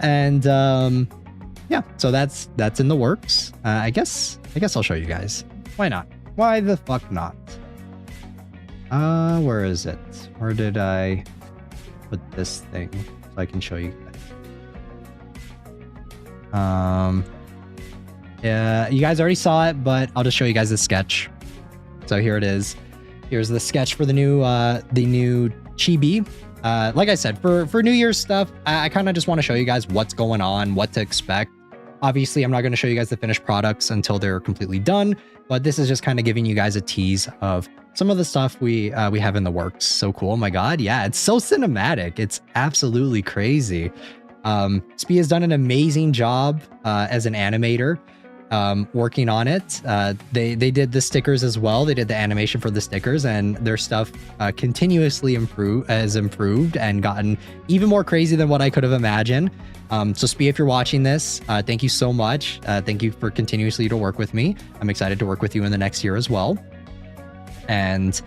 And yeah, so that's in the works. I guess I'll show you guys. Why not? Why the fuck not? Where is it? Where did I put this thing so I can show you guys? You guys already saw it, but I'll just show you guys the sketch. So here it is. Here's the sketch for the new chibi. Like I said, for New Year's stuff, I kind of just want to show you guys what's going on, what to expect. Obviously, I'm not going to show you guys the finished products until they're completely done, but this is just kind of giving you guys a tease of some of the stuff we have in the works. So cool. Oh my God. Yeah, it's so cinematic. It's absolutely crazy. Spee has done an amazing job as an animator. Working on it. They did the stickers as well. They did the animation for the stickers, and their stuff continuously has improved and gotten even more crazy than what I could have imagined. So Spee, if you're watching this, thank you so much. Thank you for continuously to work with me. I'm excited to work with you in the next year as well. And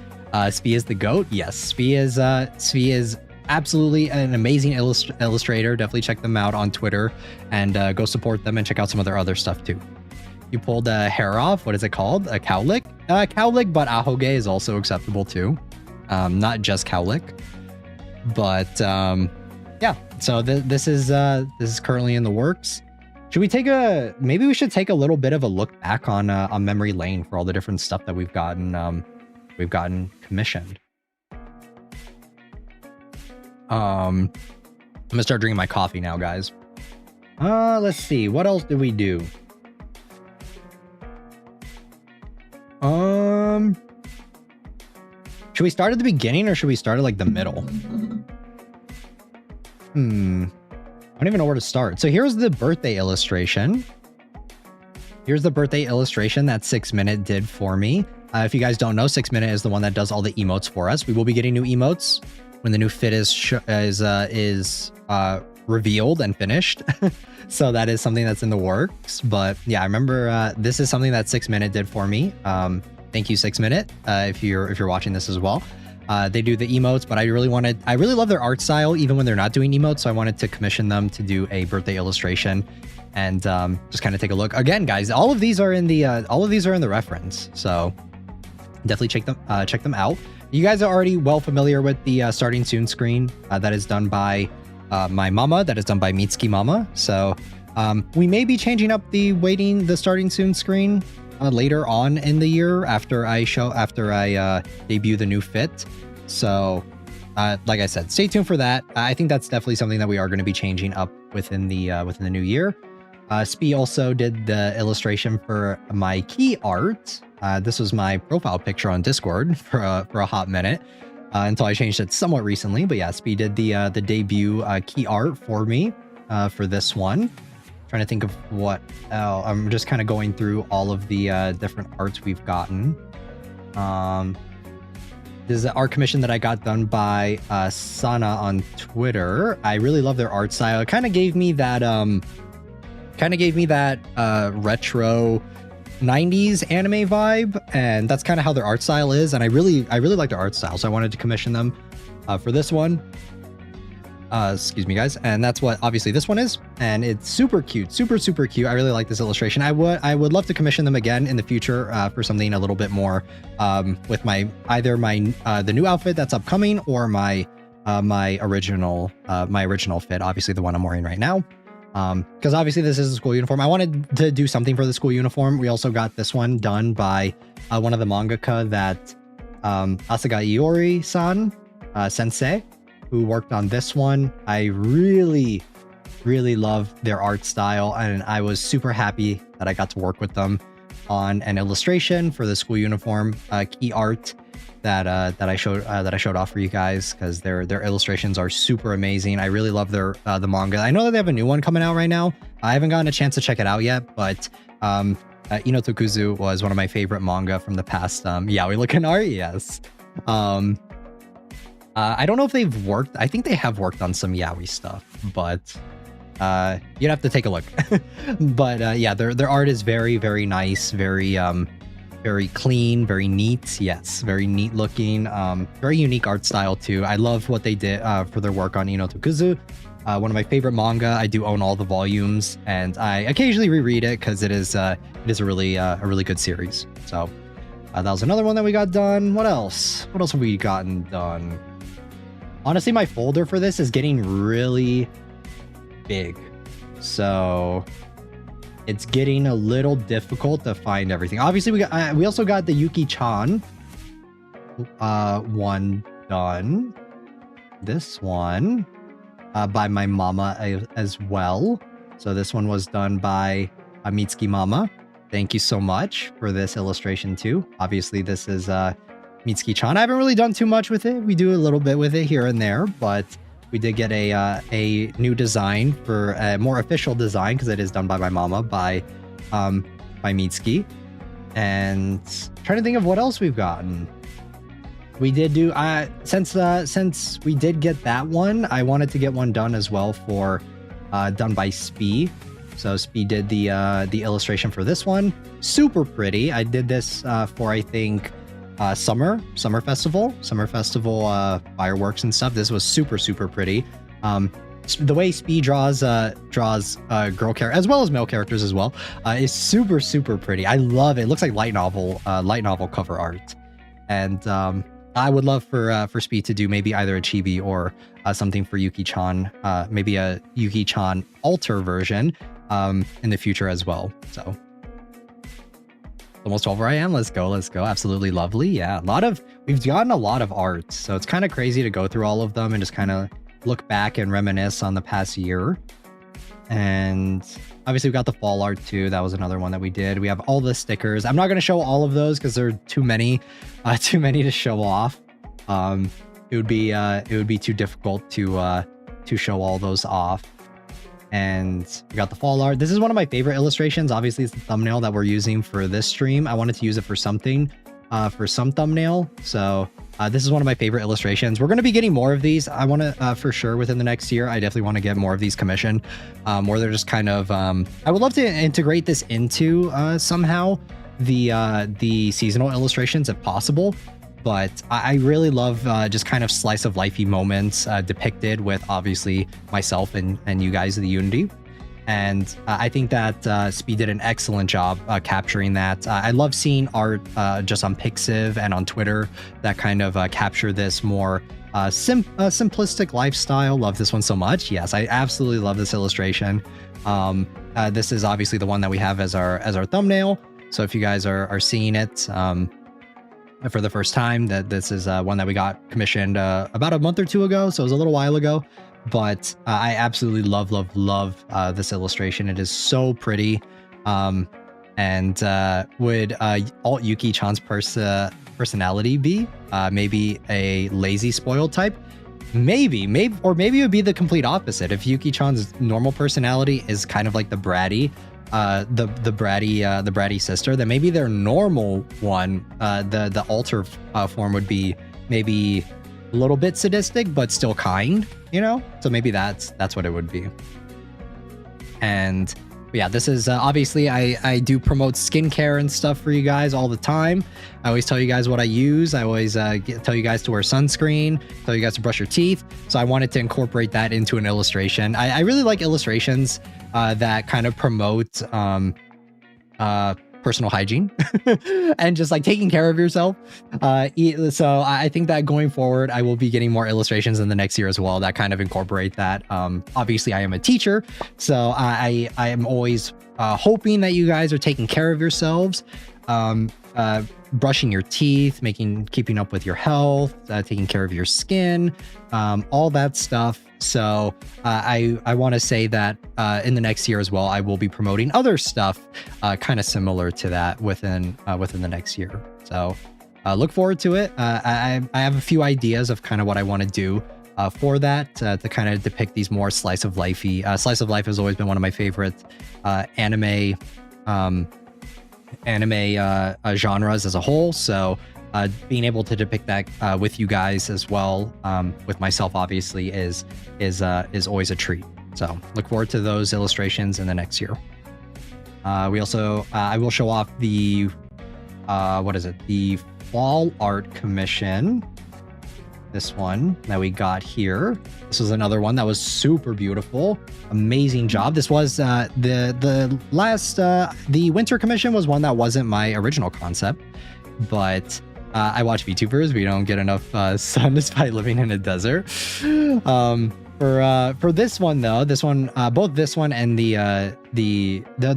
Spee is the GOAT. Yes, Spee is absolutely an amazing illustrator. Definitely check them out on Twitter and go support them and check out some of their other stuff too. You pulled a hair off. What is it called? A cowlick? Cowlick, but ahoge is also acceptable too. Not just cowlick. But yeah. So this is currently in the works. Should we maybe we should take a little bit of a look back on memory lane for all the different stuff that we've gotten commissioned. I'm gonna start drinking my coffee now, guys. Let's see. What else did we do? Should we start at the beginning or should we start at like the middle? I don't even know where to start. So here's the birthday illustration. Here's the birthday illustration that 6 Minute did for me. If you guys don't know, 6 Minute is the one that does all the emotes for us. We will be getting new emotes when the new fit is revealed and finished. So that is something that's in the works. But yeah, I remember this is something that 6 Minute did for me. Thank you, 6 Minute, if you're watching this as well. They do the emotes, but I really love their art style even when they're not doing emotes. So I wanted to commission them to do a birthday illustration and just kind of take a look. Again, guys, all of these are in the reference. So definitely check them out. You guys are already well familiar with the starting soon screen that is done by my mama, that is done by Mitsuki Mama. So we may be changing up the starting soon screen later on in the year after I debut the new fit. So like I said, stay tuned for that. I think that's definitely something that we are going to be changing up within the new year. Spee also did the illustration for my key art. This was my profile picture on Discord for a hot minute until I changed it somewhat recently. But yeah, Spee did the debut key art for me for this one. Trying to think of what I'm just kind of going through all of the different arts we've gotten. This is an art commission that I got done by Sana on Twitter. I really love their art style. It kind of gave me that retro 90s anime vibe, and that's kind of how their art style is, and I really like their art style, so I wanted to commission them for this one. Excuse me, guys. And that's what obviously this one is, and it's super cute, super cute. I really like this illustration. I would love to commission them again in the future for something a little bit more with either the new outfit that's upcoming or my original fit, obviously the one I'm wearing right now. Because obviously this is a school uniform. I wanted to do something for the school uniform. We also got this one done by one of the mangaka that Asaga Iori-san, sensei, who worked on this one. I really love their art style, and I was super happy that I got to work with them on an illustration for the school uniform key art that I showed off for you guys, because their illustrations are super amazing. I really love the manga. I know that they have a new one coming out right now. I haven't gotten a chance to check it out yet, but Ino Tokuzu was one of my favorite manga from the past. Yaoi looking art, yes. I don't know if they've worked. I think they have worked on some yaoi stuff, but you'd have to take a look. But yeah, their art is very nice, very clean, very neat. Yes, very neat looking. Very unique art style too. I love what they did for their work on Ino Tokuzu. One of my favorite manga. I do own all the volumes, and I occasionally reread it because it is a really good series. So that was another one that we got done. What else? What else have we gotten done? Honestly, my folder for this is getting really big. So it's getting a little difficult to find everything. Obviously, we also got the Yuki-chan one done. This one by my mama as well. So this one was done by Mitsuki Mama. Thank you so much for this illustration too. Obviously, this is Mitsuki-chan. I haven't really done too much with it. We do a little bit with it here and there, but we did get a new design for a more official design because it is done by my mama by Mitsuki. And trying to think of what else we've gotten. We did do since we did get that one, I wanted to get one done as well for done by Spee. So Spee did the illustration for this one. Super pretty. I did this for I think summer festival fireworks and stuff. This was super pretty. The way Spee draws girl character as well as male characters as well is super pretty. I love it. It looks like light novel cover art. And I would love for Spee to do maybe either a chibi or something for Yuki-chan, maybe a Yuki-chan alter version in the future as well. So almost 12 where I am. Let's go. Absolutely lovely. Yeah, we've gotten a lot of art, so it's kind of crazy to go through all of them and just kind of look back and reminisce on the past year. And obviously we got the fall art too. That was another one that we did. We have all the stickers. I'm not going to show all of those because there are too many to show off. It would be too difficult to show all those off. And we got the fall art. This is one of my favorite illustrations. Obviously, it's the thumbnail that we're using for this stream. I wanted to use it for something, for some thumbnail. So this is one of my favorite illustrations. We're going to be getting more of these. I want to, for sure, within the next year. I definitely want to get more of these commissioned. Where they're just kind of, I would love to integrate this into somehow the seasonal illustrations if possible. But I really love just kind of slice of lifey moments depicted with obviously myself and you guys of the Unity. And I think that Spee did an excellent job capturing that. I love seeing art just on Pixiv and on Twitter that kind of capture this more simplistic lifestyle. Love this one so much. Yes, I absolutely love this illustration. This is obviously the one that we have as our thumbnail. So if you guys are seeing it for the first time, that this is one that we got commissioned about a month or two ago, so it was a little while ago. But I absolutely love this illustration. It is so pretty. And would alt Yuki-chan's personality be maybe a lazy spoiled type? Maybe it would be the complete opposite. If Yuki-chan's normal personality is kind of like the bratty the bratty sister, then maybe their normal one, the alter form would be maybe a little bit sadistic but still kind, you know? So maybe that's what it would be. And yeah, this is obviously I do promote skincare and stuff for you guys all the time. I always tell you guys what I use. I always tell you guys to wear sunscreen, tell you guys to brush your teeth. So I wanted to incorporate that into an illustration. I really like illustrations that kind of promote personal hygiene and just like taking care of yourself. So I think that going forward, I will be getting more illustrations in the next year as well that kind of incorporate that. Obviously, I am a teacher, so I am always hoping that you guys are taking care of yourselves, brushing your teeth, keeping up with your health, taking care of your skin, all that stuff. So I want to say that in the next year as well, I will be promoting other stuff kind of similar to that within the next year. So look forward to it. I have a few ideas of kind of what I want to do for that to kind of depict these more slice of lifey. Slice of life has always been one of my favorite anime genres as a whole. So being able to depict that with you guys as well, with myself obviously is always a treat. So look forward to those illustrations in the next year. We also I will show off the the fall art commission. This one that we got here. This was another one that was super beautiful. Amazing job. This was the last the winter commission was one that wasn't my original concept, but I watch VTubers. We don't get enough sun despite living in a desert. For this one though, this one, both this one and the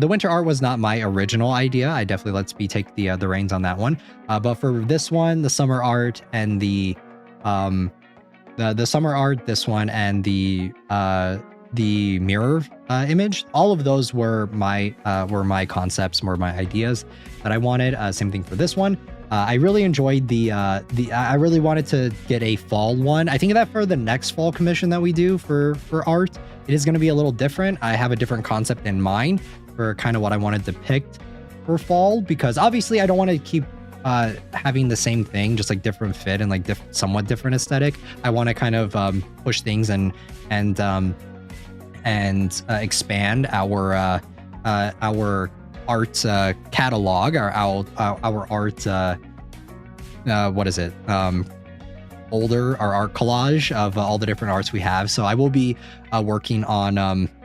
winter art was not my original idea. I definitely let Speed take the reins on that one. But for this one, the summer art and the summer art, this one, and the mirror image, all of those were my concepts, were my ideas that I wanted. Same thing for this one. I really enjoyed I really wanted to get a fall one. I think that for the next fall commission that we do for art, it is going to be a little different. I have a different concept in mind for kind of what I wanted to depict for fall, because obviously I don't want to keep having the same thing, just like different fit and like somewhat different aesthetic. I want to kind of push things and expand our art catalog, our art what is it, our art collage of all the different arts we have. So I will be working on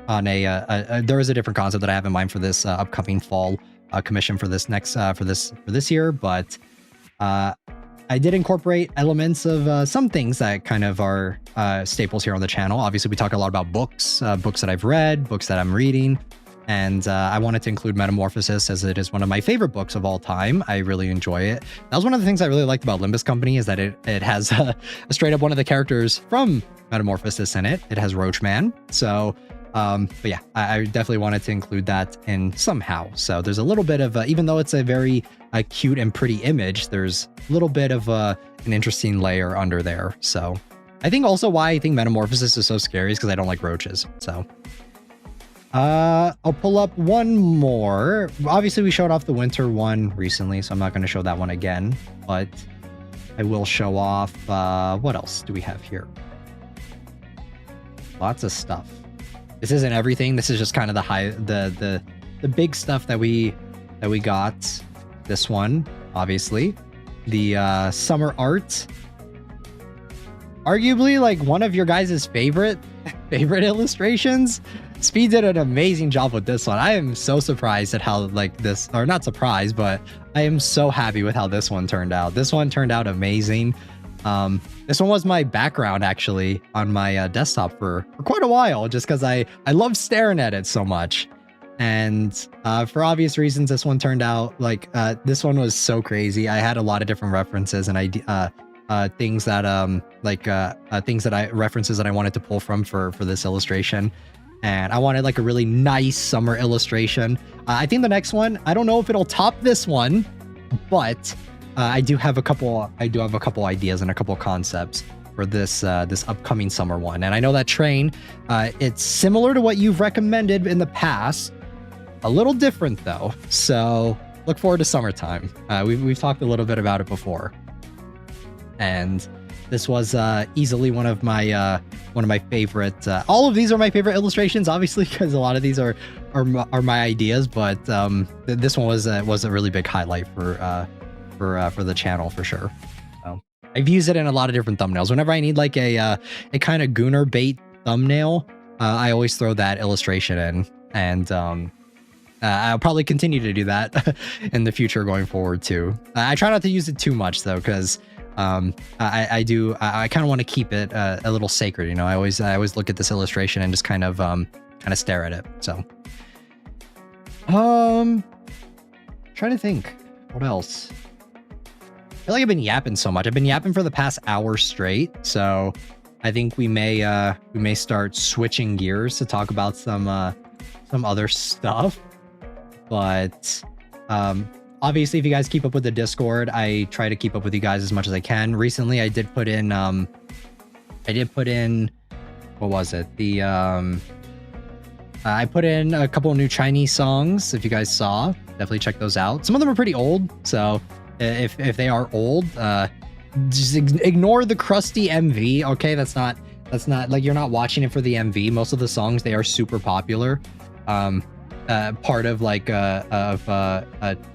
there is a different concept that I have in mind for this upcoming fall commission for this next for this year, but I did incorporate elements of some things that kind of are staples here on the channel. Obviously, we talk a lot about books that I've read, books that I'm reading, and I wanted to include Metamorphosis as it is one of my favorite books of all time. I really enjoy it. That was one of the things I really liked about Limbus Company, is that it has a straight up one of the characters from Metamorphosis in it. It has Roachman. So, but yeah, I definitely wanted to include that in somehow. So there's a little bit of, even though it's a very cute and pretty image, there's a little bit of an interesting layer under there. So I think also why I think Metamorphosis is so scary is because I don't like roaches. So I'll pull up one more. Obviously, we showed off the winter one recently, so I'm not going to show that one again, but I will show off, what else do we have here? Lots of stuff. This isn't everything. This is just kind of the big stuff that we got. This one, obviously, the summer art. Arguably, like one of your guys' favorite illustrations. Speed did an amazing job with this one. I am so surprised at how like this, or not surprised, but I am so happy with how this one turned out. This one turned out amazing. This one was my background actually on my desktop for quite a while, just because I love staring at it so much. And for obvious reasons, this one turned out like this one was so crazy. I had a lot of different references and references that I wanted to pull from for this illustration. And I wanted like a really nice summer illustration. I think the next one, I don't know if it'll top this one, but I do have a couple ideas and a couple concepts for this upcoming summer one. And I know that train, it's similar to what you've recommended in the past, a little different though. So look forward to summertime. We've talked a little bit about it before, and this was easily one of my favorite. All of these are my favorite illustrations, obviously, because a lot of these are my ideas. But this one was a really big highlight for the channel for sure. So I've used it in a lot of different thumbnails. Whenever I need like a kind of gooner bait thumbnail, I always throw that illustration in, and I'll probably continue to do that in the future going forward too. I try not to use it too much though, because I kind of want to keep it a little sacred, you know. I always look at this illustration and just kind of stare at it. So trying to think what else. I feel like I've been yapping so much. I've been yapping for the past hour straight, so I think we may start switching gears to talk about some other stuff. But obviously, if you guys keep up with the Discord, I try to keep up with you guys as much as I can. Recently, I did put in, what was it? I put in a couple of new Chinese songs. If you guys saw, definitely check those out. Some of them are pretty old, so if they are old, just ignore the crusty MV. Okay, that's not like you're not watching it for the MV. Most of the songs, they are super popular. Part of like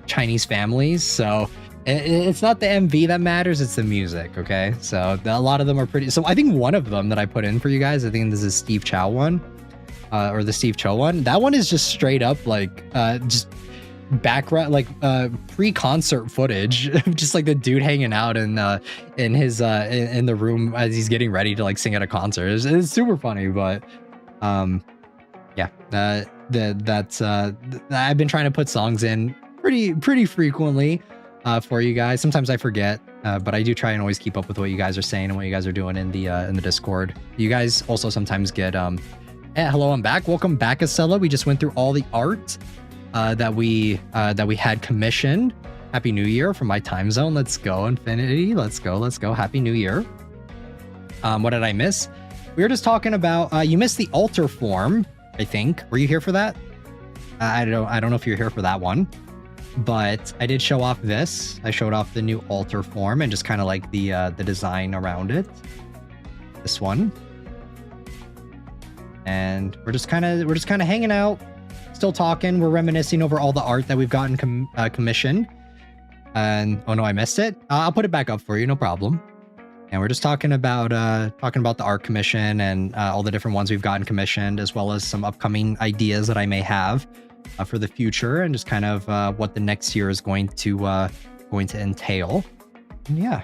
Chinese families, so it's not the MV that matters, it's the music. Okay, so a lot of them are pretty. So I think one of them that I put in for you guys, I think this is Steve Chow one, or the Steve Cho one. That one is just straight up like just background, like pre-concert footage of just like the dude hanging out in his in the room as he's getting ready to like sing at a concert. It's super funny, but yeah, that's I've been trying to put songs in pretty frequently for you guys. Sometimes I forget, but I do try and always keep up with what you guys are saying and what you guys are doing in the Discord. You guys also sometimes get hello, I'm back. Welcome back, Acela. We just went through all the art that we had commissioned. Happy New Year from my time zone. Let's go, Infinity. Let's go. Happy New Year. What did I miss? We were just talking about you missed the altar form, I think. Were you here for that? I don't know if you're here for that one, but I did show off this. I showed off the new altar form and just kind of like the design around it. This one. And we're just kind of hanging out, still talking. We're reminiscing over all the art that we've gotten commissioned. And oh no, I missed it. I'll put it back up for you, no problem. And we're just talking about the art commission and all the different ones we've gotten commissioned, as well as some upcoming ideas that I may have for the future, and just kind of what the next year is going to entail. And yeah.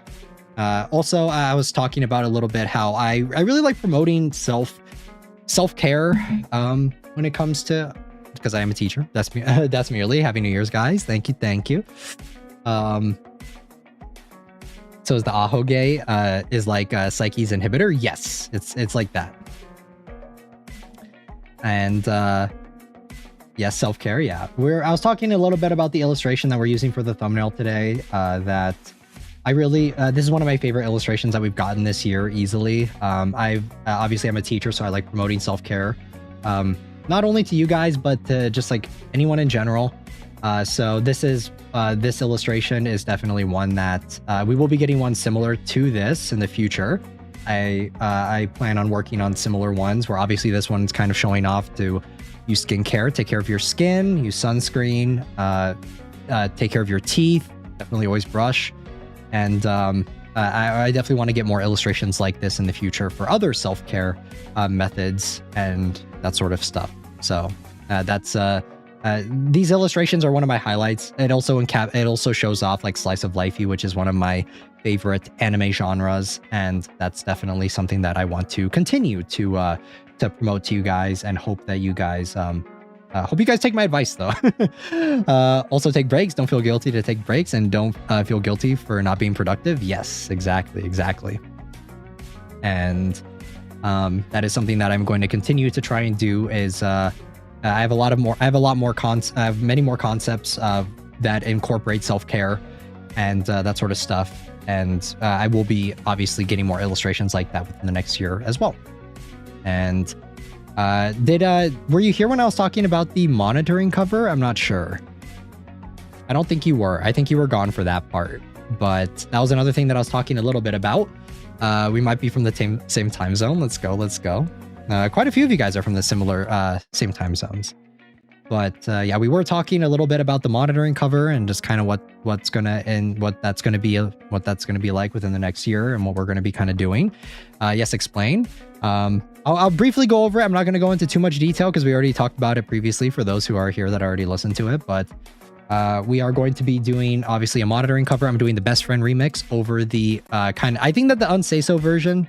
Also, I was talking about a little bit how I really like promoting self-care when it comes to, because I am a teacher. That's me. That's merely. Happy New Year's, guys. Thank you. So is the ahoge is like Psyche's inhibitor? Yes, it's like that. And yeah, self-care. Yeah, I was talking a little bit about the illustration that we're using for the thumbnail today. That I really this is one of my favorite illustrations that we've gotten this year easily. Obviously I'm a teacher, so I like promoting self-care, not only to you guys but to just like anyone in general. So this illustration is definitely one that we will be getting one similar to this in the future. I plan on working on similar ones where obviously this one's kind of showing off to use skincare, take care of your skin, use sunscreen, take care of your teeth, definitely always brush. And I definitely want to get more illustrations like this in the future for other self-care methods and that sort of stuff. So that's these illustrations are one of my highlights. It also shows off like slice of lifey, which is one of my favorite anime genres, and that's definitely something that I want to continue to promote to you guys, and hope that you guys hope you guys take my advice though. Also take breaks. Don't feel guilty to take breaks, and don't feel guilty for not being productive. Yes, exactly. And that is something that I'm going to continue to try and do. Is I have many more concepts that incorporate self-care and that sort of stuff. And I will be obviously getting more illustrations like that within the next year as well. And were you here when I was talking about the monitoring cover? I'm not sure. I don't think you were. I think you were gone for that part. But that was another thing that I was talking a little bit about. We might be from the same time zone. Let's go. Quite a few of you guys are from the similar same time zones. But yeah, we were talking a little bit about the monitoring cover and just kind of what that's gonna be like within the next year, and what we're gonna be kind of doing. Yes, explain. I'll briefly go over it. I'm not gonna go into too much detail because we already talked about it previously for those who are here that already listened to it. But we are going to be doing obviously a monitoring cover. I'm doing the best friend remix over the I think that the Unsay So version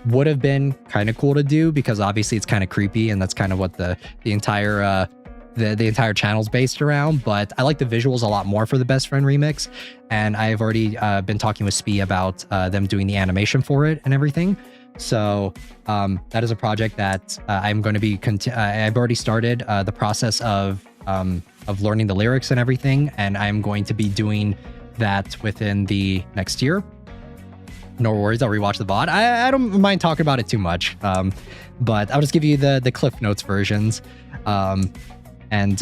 would have been kind of cool to do, because obviously it's kind of creepy, and that's kind of what the entire channel's based around. But I like the visuals a lot more for the best friend remix, and I've already been talking with Spee about them doing the animation for it and everything. So that is a project that I'm going to be I've already started the process of learning the lyrics and everything, and I'm going to be doing that within the next year. No worries, I'll rewatch the VOD. I don't mind talking about it too much, but I'll just give you the Cliff Notes versions. And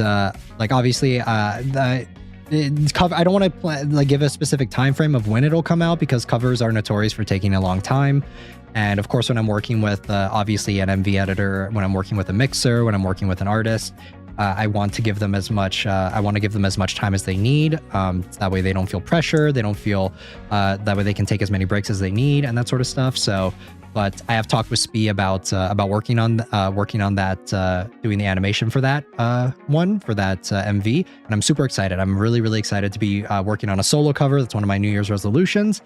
like obviously, I don't want to give a specific time frame of when it'll come out, because covers are notorious for taking a long time. And of course, when I'm working with obviously an MV editor, when I'm working with a mixer, when I'm working with an artist, I want to give them as much time as they need. That way they don't feel pressure. They don't feel that way they can take as many breaks as they need and that sort of stuff. So, but I have talked with Spee about working on that, doing the animation for that MV, and I'm super excited. I'm really excited to be working on a solo cover. That's one of my New Year's resolutions,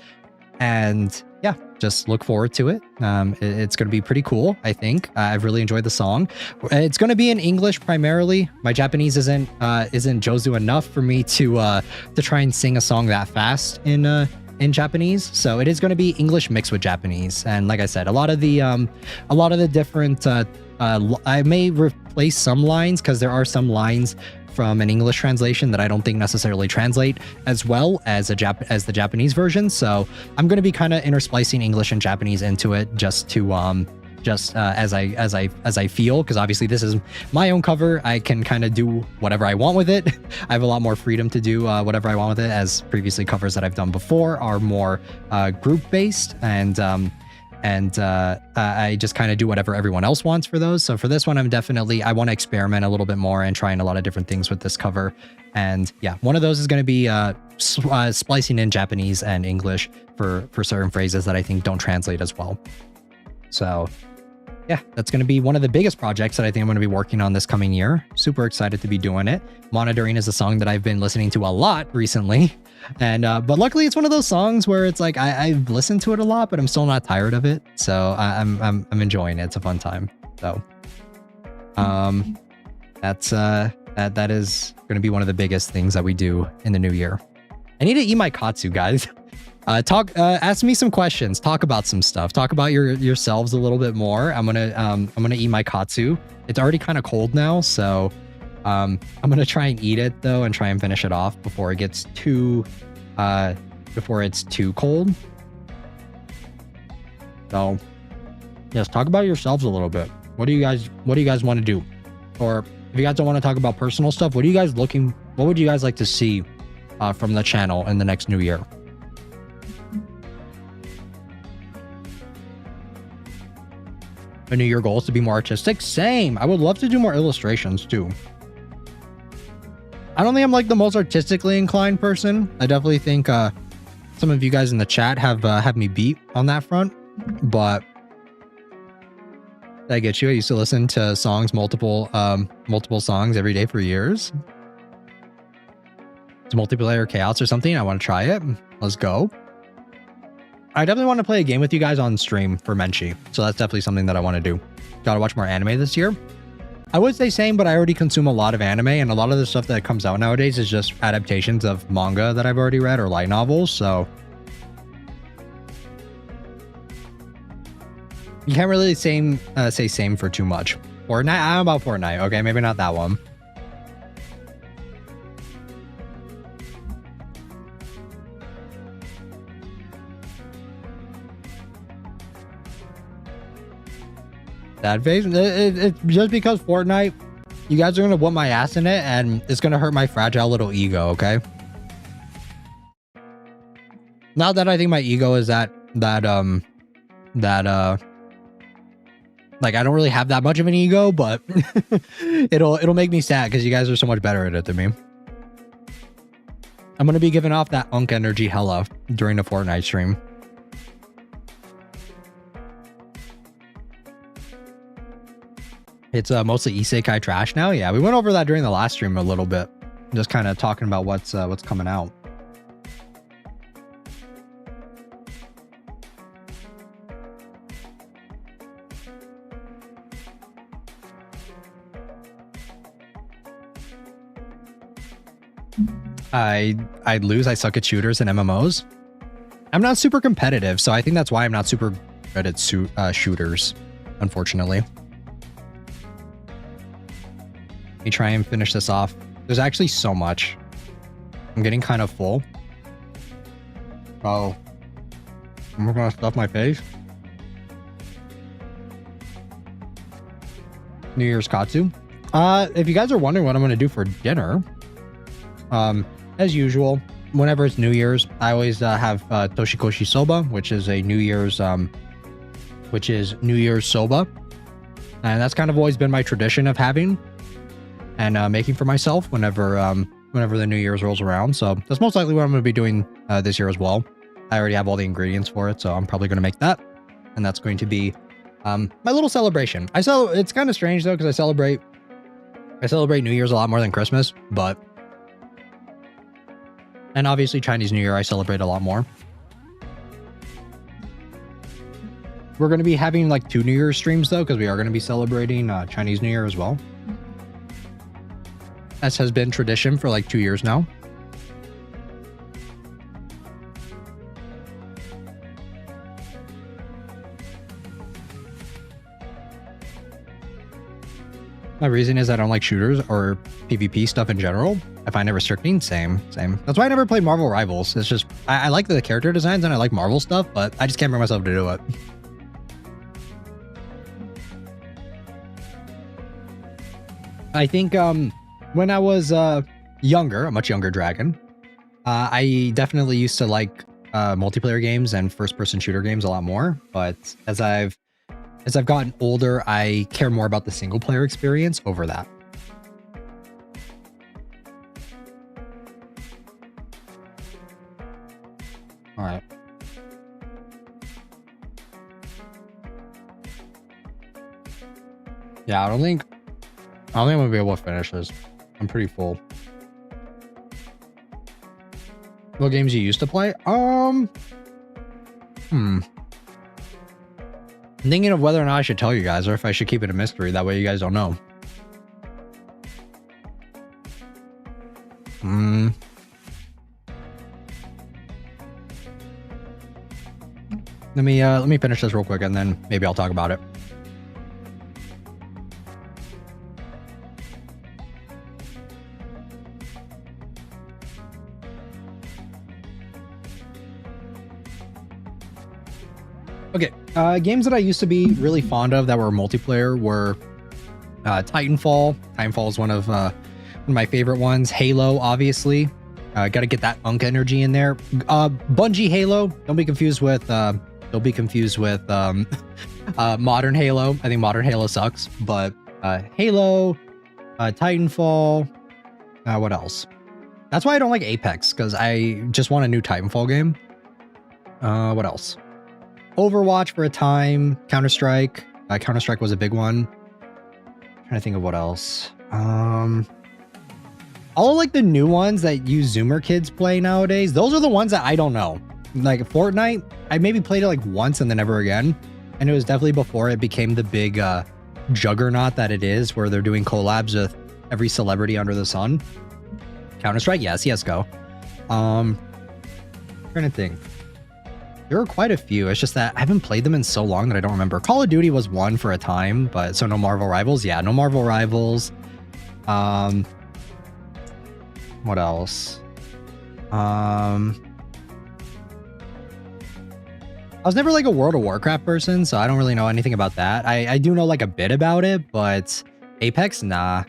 and yeah, just look forward to it. It's going to be pretty cool, I think. I've really enjoyed the song. It's going to be in English primarily. My Japanese isn't Jozu enough for me to try and sing a song that fast in Japanese. So it is going to be English mixed with Japanese. And like I said, a lot of the different I may replace some lines, because there are some lines from an English translation that I don't think necessarily translate as well as the Japanese version. So I'm going to be kind of intersplicing English and Japanese into it, just to as I feel, because obviously this is my own cover. I can kind of do whatever I want with it. I have a lot more freedom to do whatever I want with it, as previously covers that I've done before are more group based, and I just kind of do whatever everyone else wants for those. So for this one, I want to experiment a little bit more and trying a lot of different things with this cover. And yeah, one of those is going to be splicing in Japanese and English for certain phrases that I think don't translate as well. So yeah, that's going to be one of the biggest projects that I think I'm going to be working on this coming year. Super excited to be doing it. Monitoring is a song that I've been listening to a lot recently. And but luckily it's one of those songs where it's like I've listened to it a lot, but I'm still not tired of it. So I'm enjoying it. It's a fun time. So that's that is going to be one of the biggest things that we do in the new year. I need to eat my katsu, guys. Ask me some questions, talk about some stuff, talk about yourselves a little bit more. I'm gonna eat my katsu. It's already kind of cold now, so I'm gonna try and eat it though, and try and finish it off before it gets too cold. So yes, talk about yourselves a little bit. What do you guys want to do? Or if you guys don't want to talk about personal stuff, what would you guys like to see from the channel in the next new year? A new year goal is to be more artistic. Same. I would love to do more illustrations too. I don't think I'm like the most artistically inclined person. I definitely think some of you guys in the chat have me beat on that front, but I get you. I used to listen to songs, multiple songs every day for years. It's multiplayer chaos or something. I want to try it. Let's go. I definitely want to play a game with you guys on stream for Menchi. So that's definitely something that I want to do. Gotta watch more anime this year. I would say same, but I already consume a lot of anime, and a lot of the stuff that comes out nowadays is just adaptations of manga that I've already read or light novels. So you can't really say same for too much. Fortnite, I'm about Fortnite. Okay, maybe not that one. That phase, it's just because Fortnite, you guys are gonna whoop my ass in it, and it's gonna hurt my fragile little ego. Okay. Not that I think my ego is like I don't really have that much of an ego, but it'll make me sad because you guys are so much better at it than me. I'm gonna be giving off that unk energy hella during the Fortnite stream. It's mostly isekai trash now. Yeah, we went over that during the last stream a little bit, just kind of talking about what's coming out. I'd lose. I suck at shooters and MMOs. I'm not super competitive, so I think that's why I'm not super good at shooters, unfortunately. Let me try and finish this off. There's actually so much. I'm getting kind of full. Oh, I'm gonna stuff my face. New Year's katsu. If you guys are wondering what I'm gonna do for dinner, as usual, whenever it's New Year's, I always have toshikoshi soba, which is a New Year's soba, and that's kind of always been my tradition of having. and making for myself whenever the New Year's rolls around. So that's most likely what I'm going to be doing this year as well. I already have all the ingredients for it, so I'm probably going to make that, and that's going to be my little celebration. It's kind of strange though, because I celebrate New Year's a lot more than Christmas, and obviously Chinese New Year I celebrate a lot more. We're going to be having like 2 New Year's streams though, because we are going to be celebrating Chinese New Year as well. As has been tradition for like 2 years now. My reason is I don't like shooters or PvP stuff in general. I find it restricting. Same. That's why I never played Marvel Rivals. It's just, I like the character designs and I like Marvel stuff, but I just can't bring myself to do it. I think when I was younger, a much younger dragon, I definitely used to like multiplayer games and first-person shooter games a lot more. But as I've gotten older, I care more about the single-player experience over that. All right. Yeah, I don't think I'm gonna be able to finish this. I'm pretty full. What games you used to play? I'm thinking of whether or not I should tell you guys, or if I should keep it a mystery. That way you guys don't know. Let me finish this real quick, and then maybe I'll talk about it. Okay, games that I used to be really fond of that were multiplayer were Titanfall. Titanfall is one of my favorite ones. Halo, obviously. Got to get that Unk energy in there. Bungie Halo. Don't be confused with modern Halo. I think modern Halo sucks, but Halo, Titanfall. What else? That's why I don't like Apex, because I just want a new Titanfall game. What else? Overwatch for a time. Counter-Strike. Counter-Strike was a big one. Trying to think of what else. All like the new ones that you Zoomer kids play nowadays, those are the ones that I don't know. Like Fortnite, I maybe played it like once and then never again. And it was definitely before it became the big juggernaut that it is, where they're doing collabs with every celebrity under the sun. Counter-Strike, yeah, CSGO. Trying to think. There were quite a few. It's just that I haven't played them in so long that I don't remember. Call of Duty was one for a time, but so no Marvel Rivals. Yeah, no Marvel Rivals. What else? I was never like a World of Warcraft person, so I don't really know anything about that. I do know like a bit about it, but Apex, nah.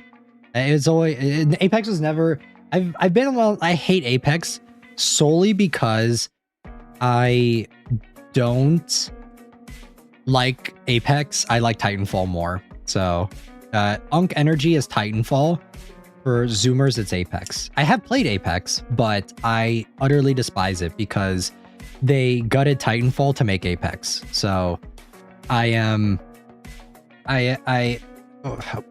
It's always Apex was never. I've been alone. I hate Apex solely because I don't like Apex. I like Titanfall more. So, Unk Energy is Titanfall. For Zoomers, it's Apex. I have played Apex, but I utterly despise it because they gutted Titanfall to make Apex. So,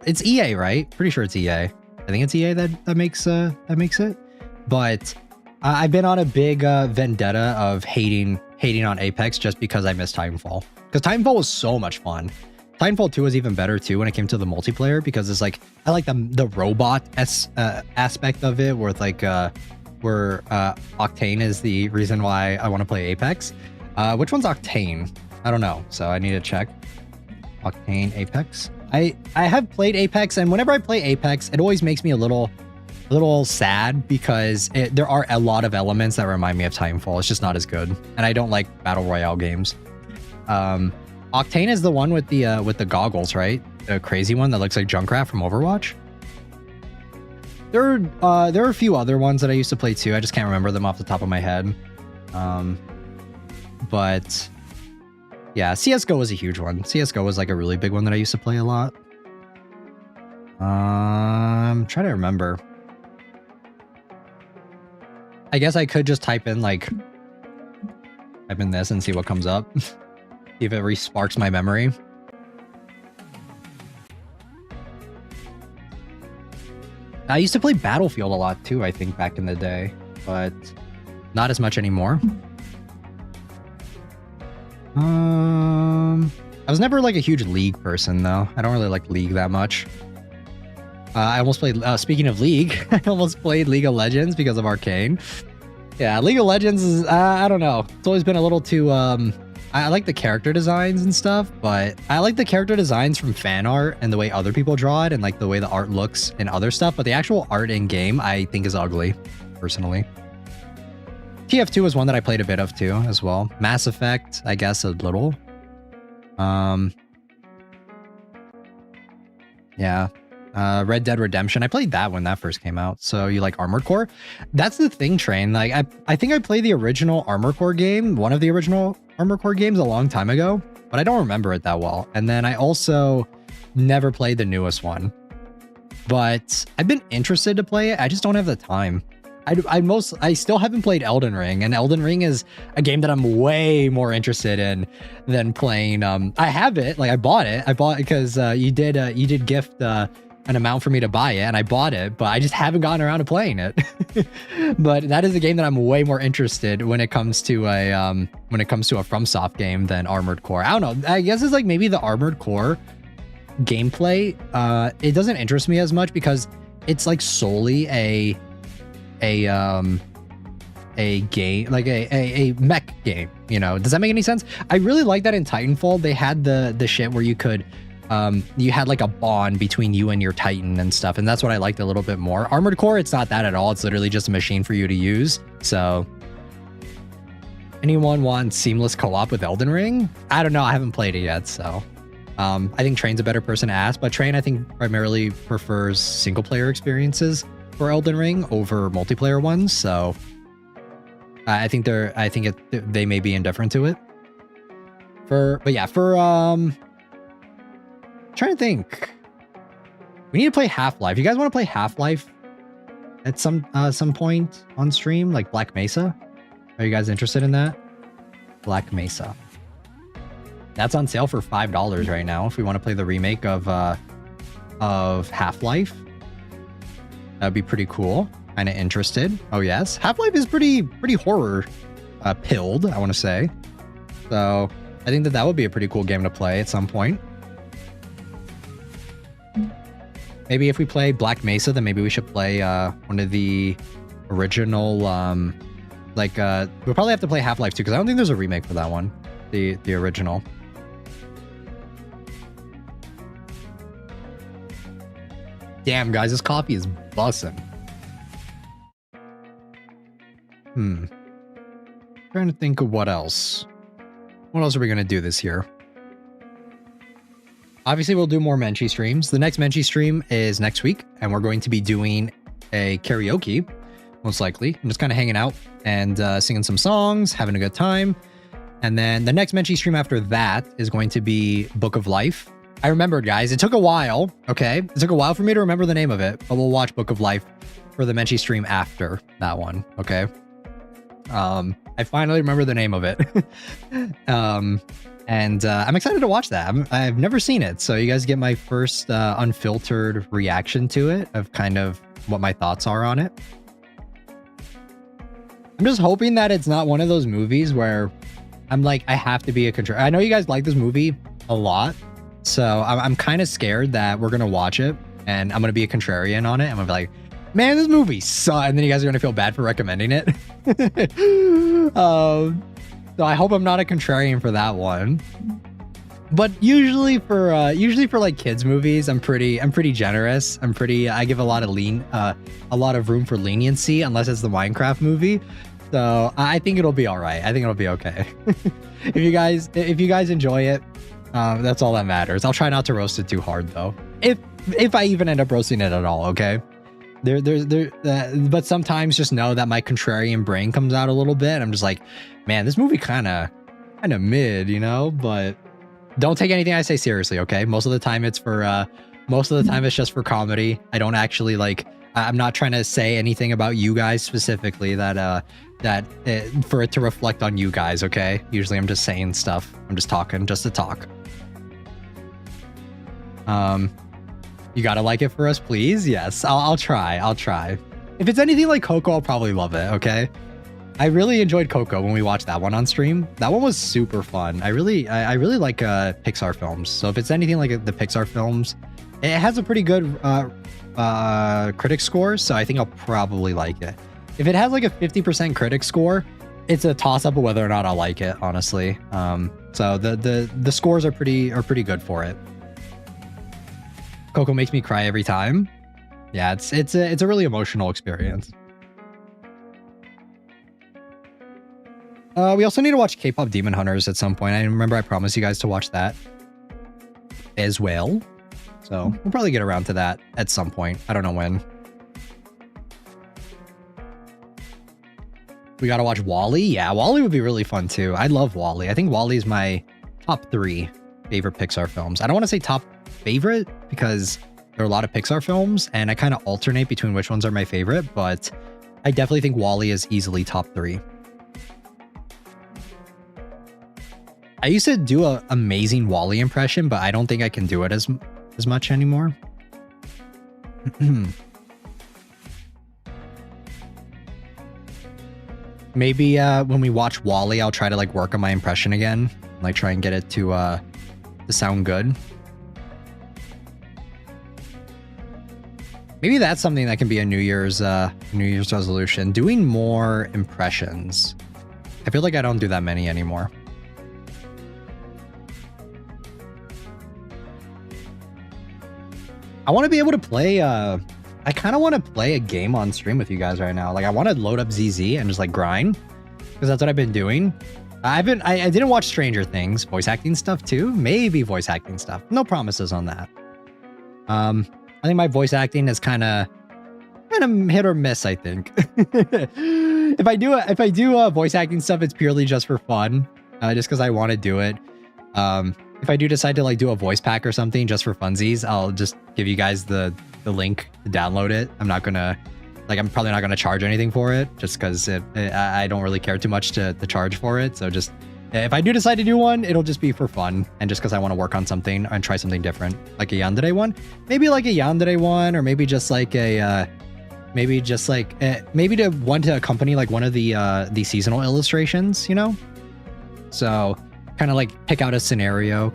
it's EA, right? Pretty sure it's EA. I think it's EA that makes it. But I've been on a big vendetta of hating on Apex just because I miss Titanfall. Because Titanfall was so much fun. Titanfall 2 was even better too when it came to the multiplayer, because it's like I like the robot aspect of it, where it's like where Octane is the reason why I want to play Apex. Which one's Octane? I don't know, so I need to check. Octane, Apex. I have played Apex, and whenever I play Apex, it always makes me a little sad because there are a lot of elements that remind me of Titanfall. It's just not as good, and I don't like battle royale games. Octane is the one with the goggles, right? The crazy one that looks like Junkrat from Overwatch. There are a few other ones that I used to play too. I just can't remember them off the top of my head. But yeah, CSGO was a huge one. CSGO was like a really big one that I used to play a lot. Trying to remember. I guess I could just type in this and see what comes up. See if it re-sparks my memory. I used to play Battlefield a lot too, I think, back in the day, but not as much anymore. I was never like a huge League person though. I don't really like League that much. I almost played, speaking of League, I almost played League of Legends because of Arcane. Yeah, League of Legends is, I don't know. It's always been a little too, I like the character designs and stuff, but I like the character designs from fan art and the way other people draw it and like the way the art looks and other stuff. But the actual art in game, I think is ugly, personally. TF2 is one that I played a bit of too, as well. Mass Effect, I guess a little. Yeah. Red Dead Redemption. I played that when that first came out. So you like Armored Core? That's the thing, Train. Like I think I played the original Armored Core game, one of the original Armored Core games a long time ago, but I don't remember it that well. And then I also never played the newest one. But I've been interested to play it. I just don't have the time. I still haven't played Elden Ring, and Elden Ring is a game that I'm way more interested in than playing. I have it, like I bought it because you did gift an amount for me to buy it, and I bought it, but I just haven't gotten around to playing it. But that is a game that I'm way more interested when it comes to a FromSoft game than Armored Core. I don't know. I guess it's like maybe the Armored Core gameplay. It doesn't interest me as much because it's like solely a game, like a mech game, you know? Does that make any sense? I really like that in Titanfall they had the shit where you could you had like a bond between you and your Titan and stuff, and that's what I liked a little bit more. Armored Core, it's not that at all. It's literally just a machine for you to use. So anyone want seamless co-op with Elden Ring? I don't know, I haven't played it yet, so I think Train's a better person to ask, but Train I think primarily prefers single player experiences for Elden Ring over multiplayer ones, so I think they may be indifferent to it. Trying to think. We need to play Half-Life. You guys want to play Half-Life at some point on stream, like Black Mesa? Are you guys interested in that? Black Mesa. That's on sale for $5 right now if we want to play the remake of Half-Life. That'd be pretty cool. Kind of interested. Oh yes, Half-Life is pretty horror pilled, I want to say. So I think that would be a pretty cool game to play at some point. Maybe if we play Black Mesa, then maybe we should play one of the original we'll probably have to play Half-Life 2 because I don't think there's a remake for that one. The original. Damn, guys, this coffee is bussin'. Trying to think of what else. What else are we going to do this year? Obviously, we'll do more Menchie streams. The next Menchie stream is next week, and we're going to be doing a karaoke, most likely. I'm just kind of hanging out and singing some songs, having a good time. And then the next Menchie stream after that is going to be Book of Life. I remembered, guys. It took a while, okay? It took a while for me to remember the name of it, but we'll watch Book of Life for the Menchie stream after that one, okay? I finally remember the name of it. I'm excited to watch that. I've never seen it, so you guys get my first unfiltered reaction to it of kind of what my thoughts are on it. I'm just hoping that it's not one of those movies where I'm like, I have to be a contrarian. I know you guys like this movie a lot, so I'm kind of scared that we're going to watch it and I'm going to be a contrarian on it. I'm going to be like, man, this movie sucks. And then you guys are going to feel bad for recommending it. So I hope I'm not a contrarian for that one. But usually for like kids movies, I'm pretty generous. I give a lot of room for leniency unless it's the Minecraft movie. So I think it'll be all right. I think it'll be okay. If you guys enjoy it, that's all that matters. I'll try not to roast it too hard though. If I even end up roasting it at all, okay? But sometimes just know that my contrarian brain comes out a little bit. I'm just like, man, this movie kind of mid, you know, but don't take anything I say seriously. Okay. Most of the time it's for Most of the time it's just for comedy. I don't actually like, I'm not trying to say anything about you guys specifically for it to reflect on you guys, okay? Usually I'm just saying stuff. I'm just talking just to talk. You gotta like it for us, please? Yes, I'll try. If it's anything like Coco, I'll probably love it, okay? I really enjoyed Coco when we watched that one on stream. That one was super fun. I really like Pixar films. So if it's anything like the Pixar films, it has a pretty good critic score, so I think I'll probably like it. If it has like a 50% critic score, it's a toss-up of whether or not I'll like it, honestly. So the scores are pretty good for it. Coco makes me cry every time. Yeah, it's a really emotional experience. We also need to watch K-pop Demon Hunters at some point. I remember I promised you guys to watch that as well. So we'll probably get around to that at some point. I don't know when. We gotta watch WALL-E. Yeah, WALL-E would be really fun too. I love WALL-E. I think WALL-E is my top 3 favorite Pixar films. I don't want to say top favorite because there are a lot of Pixar films and I kind of alternate between which ones are my favorite, but I definitely think WALL-E is easily top 3. I used to do an amazing WALL-E impression, but I don't think I can do it as much anymore. Maybe when we watch WALL-E, I'll try to like work on my impression again, like try and get it to sound good. Maybe that's something that can be a New Year's resolution. Doing more impressions. I feel like I don't do that many anymore. I want to be able to play, I kind of want to play a game on stream with you guys right now. Like I want to load up ZZ and just like grind because that's what I've been doing. I didn't watch Stranger Things, voice acting stuff too. Maybe voice acting stuff. No promises on that. I think my voice acting is kind of hit or miss, I think. If I do voice acting stuff, it's purely just for fun, just because I want to do it. If I do decide to like do a voice pack or something just for funsies, I'll just give you guys the link to download it. I'm probably not gonna charge anything for it just because I don't really care too much to charge for it. So just if I do decide to do one, it'll just be for fun and just because I want to work on something and try something different, like a yandere one. Maybe like a yandere one, or maybe just like a maybe to one to accompany like one of the seasonal illustrations, you know. So kind of like pick out a scenario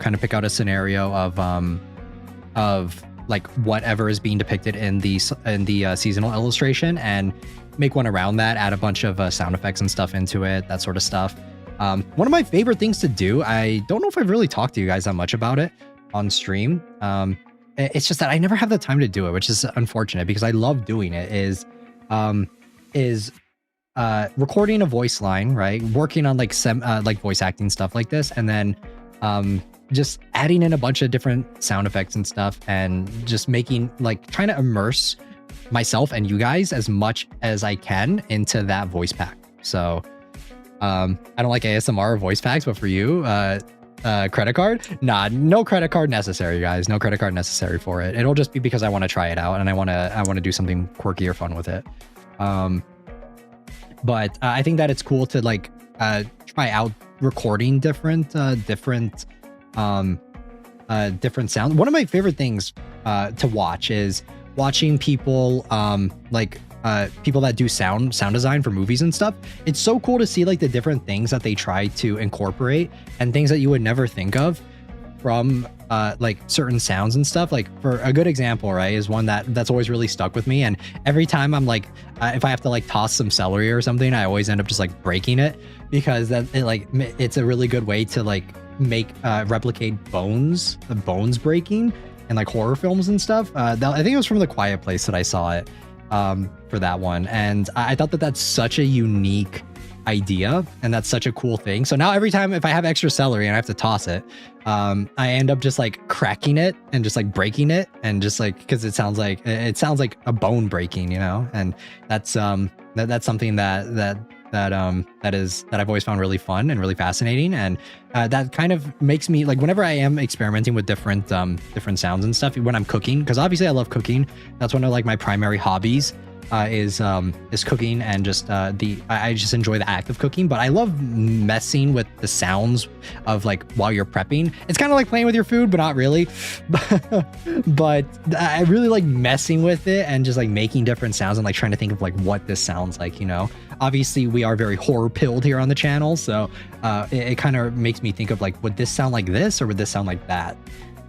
of like whatever is being depicted in the seasonal illustration and make one around that, add a bunch of sound effects and stuff into it, that sort of stuff. One of my favorite things to do, I don't know if I've really talked to you guys that much about it on stream. It's just that I never have the time to do it, which is unfortunate because I love doing it, is recording a voice line, right? Working on like voice acting stuff like this, and then just adding in a bunch of different sound effects and stuff, and just making like trying to immerse myself and you guys as much as I can into that voice pack. So I don't like ASMR voice packs, but for you, credit card? Nah, no credit card necessary, guys. No credit card necessary for it. It'll just be because I want to try it out and I want to do something quirky or fun with it. But I think that it's cool to like try out recording different sounds. One of my favorite things to watch is watching people people that do sound design for movies and stuff. It's so cool to see like the different things that they try to incorporate and things that you would never think of from like certain sounds and stuff. Like for a good example, right, is one that's always really stuck with me. And every time I'm like, if I have to like toss some celery or something, I always end up just like breaking it because it's a really good way to like make replicate bones breaking and like horror films and stuff. I think it was from The Quiet Place that I saw it for that one, and I thought that that's such a unique idea and that's such a cool thing. So now every time if I have extra celery and I have to toss it, I end up just like cracking it and just like breaking it, and just like because it sounds like a bone breaking, you know. And that's something that that I've always found really fun and really fascinating, and that kind of makes me like, whenever I am experimenting with different sounds and stuff when I'm cooking, because obviously I love cooking. That's one of like my primary hobbies. Is cooking, and just I just enjoy the act of cooking, but I love messing with the sounds of like while you're prepping. It's kind of like playing with your food, but not really. But I really like messing with it and just like making different sounds and like trying to think of like what this sounds like, you know. Obviously we are very horror pilled here on the channel, so it kind of makes me think of like, would this sound like this or would this sound like that,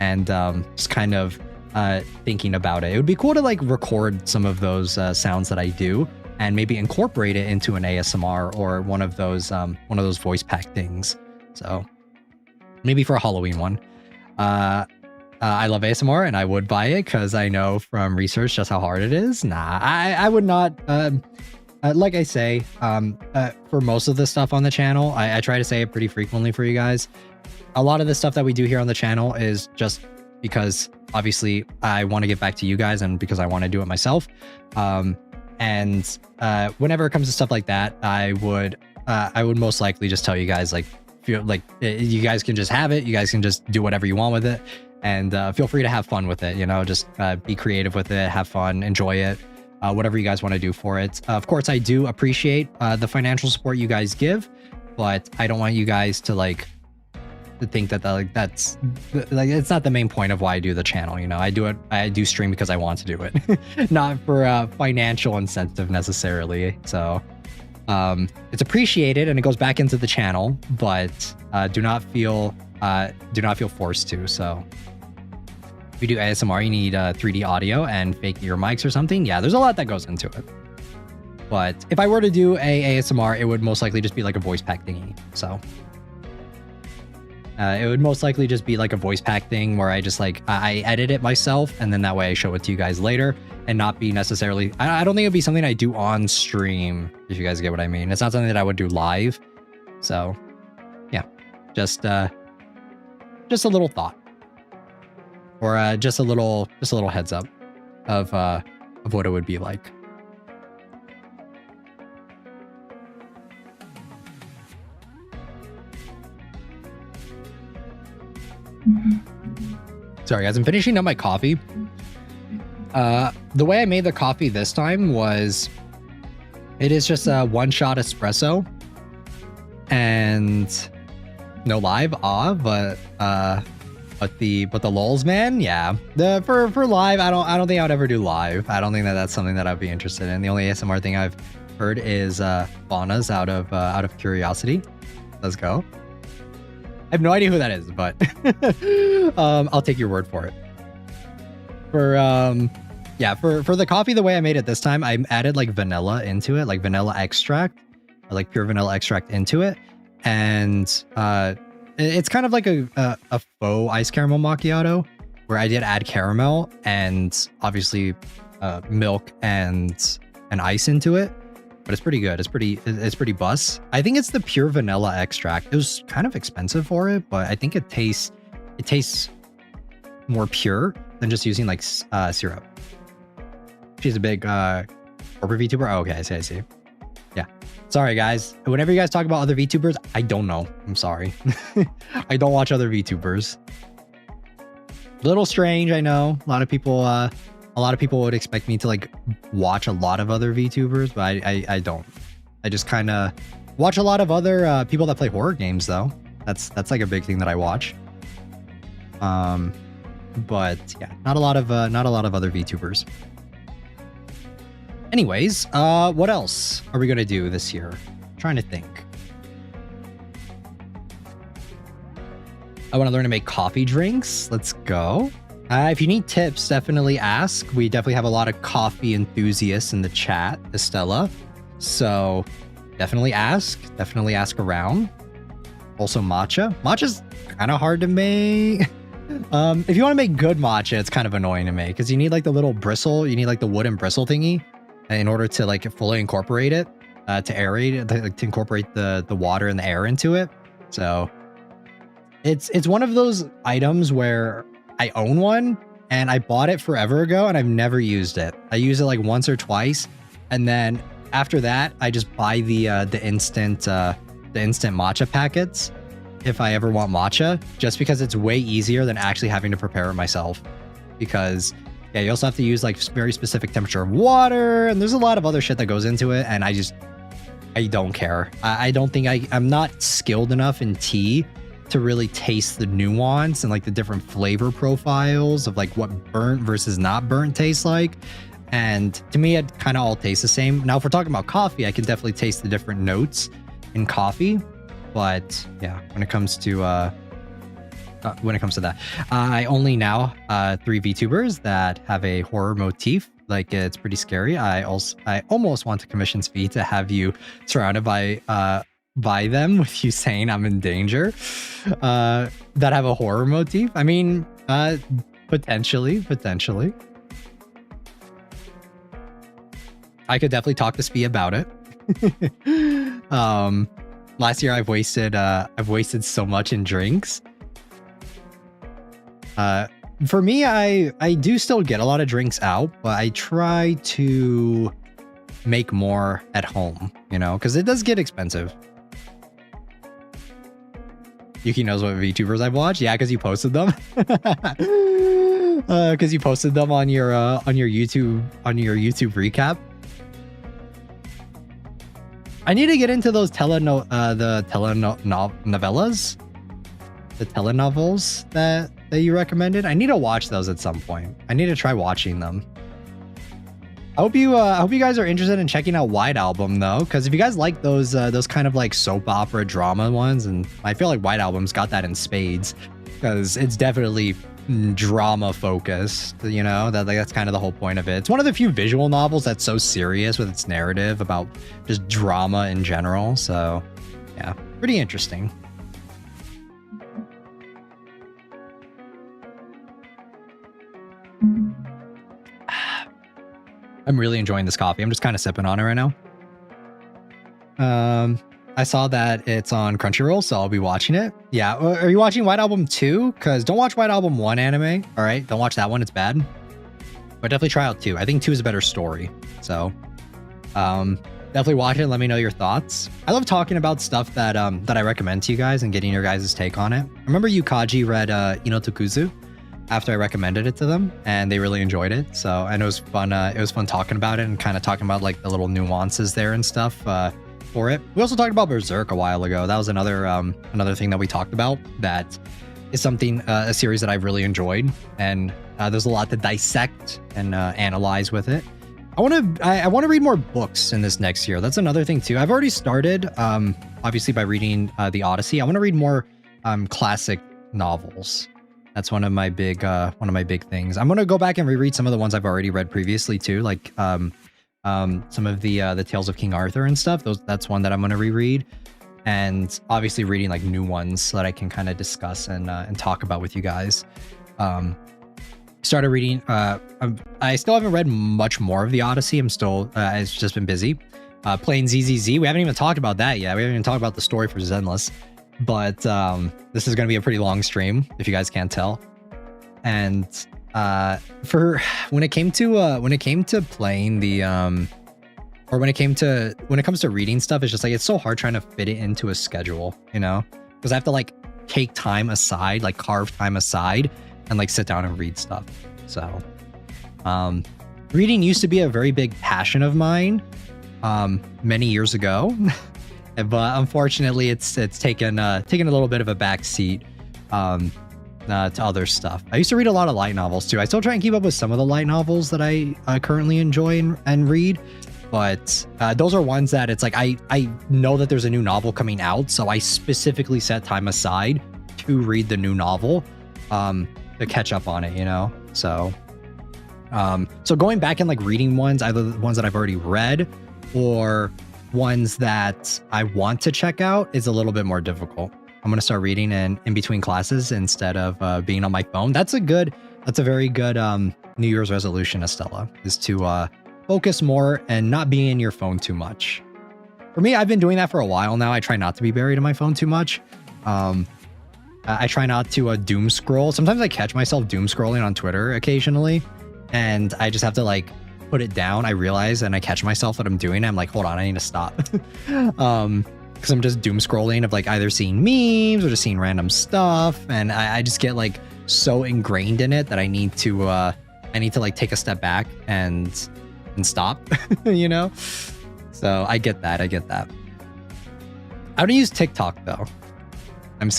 and just kind of thinking about it. It would be cool to like record some of those sounds that I do and maybe incorporate it into an ASMR or one of those voice pack things. So maybe for a Halloween one. I love ASMR and I would buy it because I know from research just how hard it is. Nah, I would not. Like I say, for most of the stuff on the channel, I try to say it pretty frequently for you guys. A lot of the stuff that we do here on the channel is just because obviously I want to get back to you guys and because I want to do it myself. And whenever it comes to stuff like that, I would most likely just tell you guys, like, feel like you guys can just have it. You guys can just do whatever you want with it, and feel free to have fun with it. You know, just be creative with it, have fun, enjoy it, whatever you guys want to do for it. Of course, I do appreciate the financial support you guys give, but I don't want you guys to like to think that that's like, it's not the main point of why I do the channel. You know, I do stream because I want to do it, not for financial incentive necessarily. So it's appreciated and it goes back into the channel, but do not feel forced to. So if you do ASMR, you need 3D audio and fake ear mics or something. Yeah, there's a lot that goes into it. But if I were to do a ASMR, it would most likely just be like a voice pack thingy. So it would most likely just be like a voice pack thing where I just like, I edit it myself, and then that way I show it to you guys later, and not be necessarily, I don't think it'd be something I do on stream, if you guys get what I mean. It's not something that I would do live. So yeah, just a little thought, or just a little heads up of what it would be like. Sorry guys, I'm finishing up my coffee. The way I made the coffee this time was, it is just a one-shot espresso and no live, but the lulz, man, yeah. For live, I don't think I would ever do live. I don't think that's something that I'd be interested in. The only ASMR thing I've heard is Fauna's out of curiosity. Let's go. I have no idea who that is, but I'll take your word for it. For the coffee, the way I made it this time, I added like vanilla into it, like vanilla extract, like pure vanilla extract into it. And it's kind of like a faux ice caramel macchiato, where I did add caramel and obviously milk and ice into it. But it's pretty good. It's pretty bus. I think it's the pure vanilla extract. It was kind of expensive for it, but I think it tastes more pure than just using like syrup. She's a big corporate VTuber. Oh, okay, I see. Yeah. Sorry guys. Whenever you guys talk about other VTubers, I don't know. I'm sorry. I don't watch other VTubers. Little strange, I know. A lot of people would expect me to like watch a lot of other VTubers, but I don't. I just kind of watch a lot of other people that play horror games though. That's like a big thing that I watch. But yeah, not a lot of other VTubers. Anyways, what else are we gonna do this year? I'm trying to think. I want to learn to make coffee drinks. Let's go. If you need tips, definitely ask. We definitely have a lot of coffee enthusiasts in the chat, Estella. So definitely ask around. Also matcha. Matcha's kind of hard to make. If you want to make good matcha, it's kind of annoying to make because you need like the little bristle. You need like the wooden bristle thingy in order to like fully incorporate it, to aerate it, to incorporate the water and the air into it. So it's one of those items where I own one and I bought it forever ago and I've never used it. I used it like once or twice, and then after that, I just buy the instant matcha packets if I ever want matcha, just because it's way easier than actually having to prepare it myself. Because yeah, you also have to use like very specific temperature of water, and there's a lot of other shit that goes into it, and I don't care. I don't think I'm not skilled enough in tea to really taste the nuance and like the different flavor profiles of like what burnt versus not burnt tastes like. And to me, it kind of all tastes the same. Now, if we're talking about coffee, I can definitely taste the different notes in coffee. But yeah, when it comes to that, I only now 3 VTubers that have a horror motif. Like, it's pretty scary. I almost want to commission Svi to have you surrounded by them with you saying I'm in danger, that have a horror motif. I mean, potentially. I could definitely talk to Svi about it. Last year I've wasted so much in drinks. For me, I do still get a lot of drinks out, but I try to make more at home, you know, because it does get expensive. Yuki knows what VTubers I've watched. Yeah, because you posted them. Because you posted them on your YouTube recap. I need to get into those telenovelas, the telenovels that you recommended. I need to watch those at some point. I need to try watching them. I hope you guys are interested in checking out White Album though, because if you guys like those kind of like soap opera drama ones, and I feel like White Album's got that in spades, because it's definitely drama focused, you know, that's kind of the whole point of it. It's one of the few visual novels that's so serious with its narrative about just drama in general. So yeah, pretty interesting. I'm really enjoying this coffee. I'm just kind of sipping on it right now. I saw that it's on Crunchyroll, so I'll be watching it. Yeah, are you watching White Album 2? Because don't watch White Album 1 anime, all right? Don't watch that one, it's bad. But definitely try out 2. I think 2 is a better story. So, definitely watch it and let me know your thoughts. I love talking about stuff that I recommend to you guys and getting your guys' take on it. I remember Yukaji read Inotokuzu after I recommended it to them, and they really enjoyed it. So, and it was fun. It was fun talking about it and kind of talking about like the little nuances there and stuff. For it. We also talked about Berserk a while ago. That was another thing that we talked about. That is something, a series that I've really enjoyed, and there's a lot to dissect and analyze with it. I want to read more books in this next year. That's another thing too. I've already started, obviously, by reading the Odyssey. I want to read more classic novels. That's one of my big things. I'm gonna go back and reread some of the ones I've already read previously too, like some of the Tales of King Arthur and stuff. That's one that I'm going to reread, and obviously reading like new ones so that I can kind of discuss and talk about with you guys. Started reading. I still haven't read much more of the Odyssey. I'm still it's just been busy playing ZZZ. We haven't even talked about that yet. We haven't even talked about the story for Zenless, but this is going to be a pretty long stream if you guys can't tell. And for when it came to playing the or when it comes to reading stuff, it's just like it's so hard trying to fit it into a schedule, you know, because I have to like take time aside, like carve time aside, and like sit down and read stuff. So reading used to be a very big passion of mine many years ago, but unfortunately it's taken a little bit of a backseat to other stuff. I used to read a lot of light novels too. I still try and keep up with some of the light novels that I currently enjoy and read, but those are ones that it's like I know that there's a new novel coming out, so I specifically set time aside to read the new novel to catch up on it, you know. So going back and like reading ones, either the ones that I've already read or ones that I want to check out, is a little bit more difficult. I'm going to start reading in between classes instead of being on my phone. That's a very good New Year's resolution, Estella, is to focus more and not be in your phone too much. For me, I've been doing that for a while now. I try not to be buried in my phone too much. I try not to doom scroll. Sometimes I catch myself doom scrolling on Twitter occasionally, and I just have to like put it down, I realize and I catch myself that I'm doing it. I'm like, hold on, I need to stop. Because I'm just doom scrolling of like either seeing memes or just seeing random stuff, and I just get like so ingrained in it that I need to like take a step back and stop, you know? So I get that. I don't use TikTok though. I'm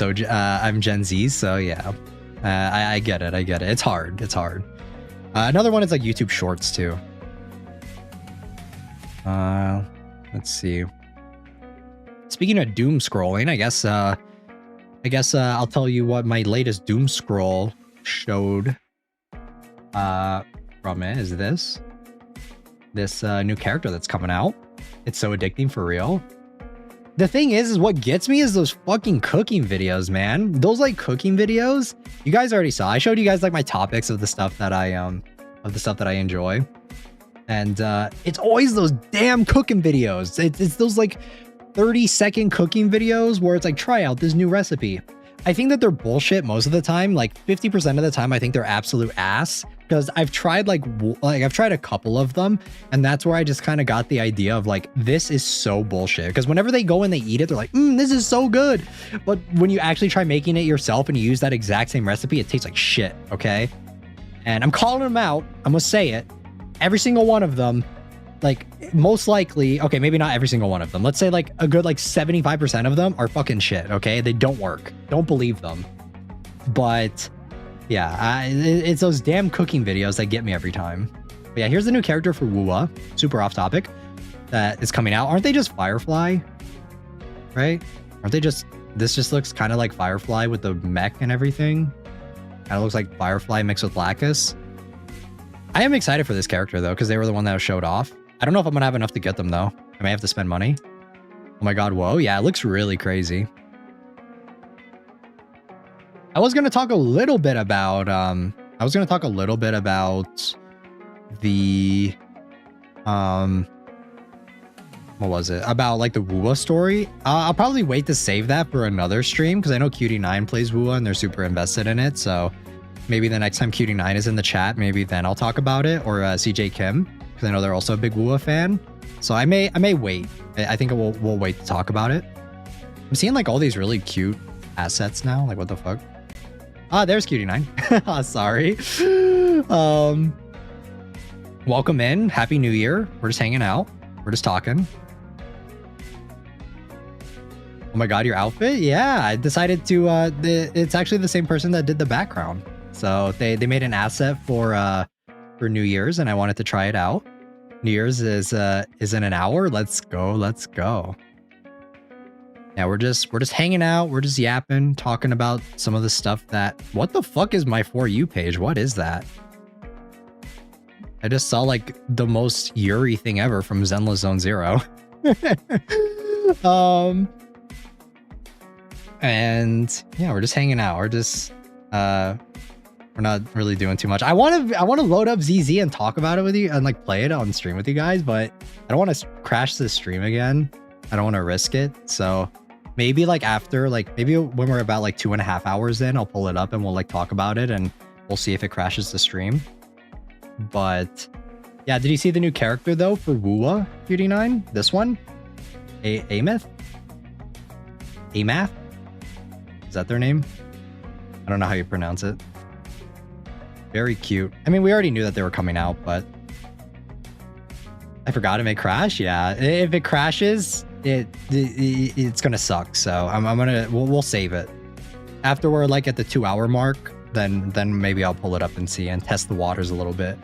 Gen Z, so yeah. I get it. It's hard. Another one is like YouTube Shorts too. Let's see. Speaking of doom scrolling, I guess I'll tell you what my latest doom scroll showed from it is this new character that's coming out. It's so addicting for real. The thing is what gets me is those fucking cooking videos, man. Those like cooking videos, you guys already saw. I showed you guys like my topics of the stuff that I enjoy. And it's always those damn cooking videos. It's those like 30-second cooking videos where it's like, try out this new recipe. I think that they're bullshit most of the time. Like 50% of the time, I think they're absolute ass, because I've tried I've tried a couple of them, and that's where I just kind of got the idea of like, this is so bullshit. Because whenever they go and they eat it, they're like, this is so good. But when you actually try making it yourself and you use that exact same recipe, it tastes like shit, okay? And I'm calling them out. I'm gonna say it. Every single one of them, like most likely, okay, maybe not every single one of them. Let's say like a good like 75% of them are fucking shit, okay? They don't work. Don't believe them. But yeah, it's those damn cooking videos that get me every time. But yeah, here's the new character for Wuwa. Super off topic. That is coming out. Aren't they just Firefly? Right? Aren't they just... This just looks kind of like Firefly with the mech and everything. Kind of looks like Firefly mixed with Lacus. I am excited for this character though, because they were the one that was showed off. I don't know if I'm gonna have enough to get them though. I may have to spend money. Oh my god, whoa. Yeah, it looks really crazy. I was gonna talk a little bit about the what was it? About like the Wuwa story. I'll probably wait to save that for another stream, because I know Cutie9 plays Wuwa and they're super invested in it, so maybe the next time Cutie9 is in the chat, maybe then I'll talk about it, or CJ Kim, because I know they're also a big Wuwa fan. So I may wait. I think we'll wait to talk about it. I'm seeing like all these really cute assets now. Like what the fuck? Ah, there's Cutie9. Sorry. Welcome in. Happy New Year. We're just hanging out. We're just talking. Oh my god, your outfit? Yeah, I decided to it's actually the same person that did the background. So they made an asset for New Year's, and I wanted to try it out. New Year's is in an hour. Let's go. Yeah, we're just hanging out, we're just yapping, talking about some of the stuff that... What the fuck is my For You page? What is that? I just saw like the most Yuri thing ever from Zenless Zone Zero. And yeah, we're just hanging out. We're just we're not really doing too much. I want to load up ZZ and talk about it with you and like play it on stream with you guys, but I don't want to crash the stream again. I don't want to risk it. So maybe like after, like maybe when we're about like 2.5 hours in, I'll pull it up and we'll like talk about it and we'll see if it crashes the stream. But yeah, did you see the new character though for Wuwa Cutie9? This one? Amath? Amath? Is that their name? I don't know how you pronounce it. Very cute. I mean, we already knew that they were coming out, but I forgot it may crash. Yeah, if it crashes, it's gonna suck. So we'll save it. After we're like at the 2-hour mark, then maybe I'll pull it up and see and test the waters a little bit.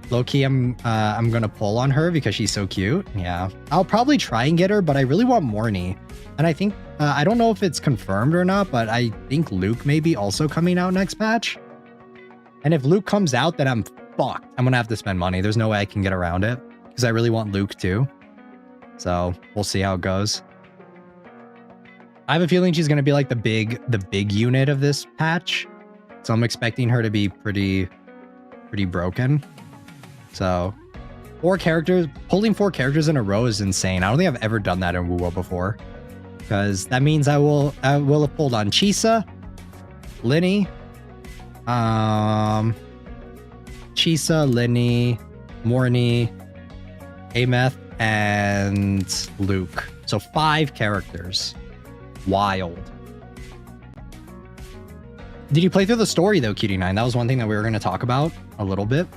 Low key, I'm gonna pull on her because she's so cute. Yeah, I'll probably try and get her, but I really want Morny, and I think I don't know if it's confirmed or not, but I think Luke may be also coming out next patch. And if Luke comes out, then I'm fucked. I'm gonna have to spend money. There's no way I can get around it because I really want Luke too. So we'll see how it goes. I have a feeling she's gonna be like the big unit of this patch, so I'm expecting her to be pretty broken. So 4 characters, pulling 4 characters in a row is insane. I don't think I've ever done that in Wuwa before, because that means I will have pulled on Chisa, Linny, Chisa, Linny, Morny, Ameth, and Luke. So 5 characters. Wild. Did you play through the story though, Cutie9? That was one thing that we were going to talk about a little bit,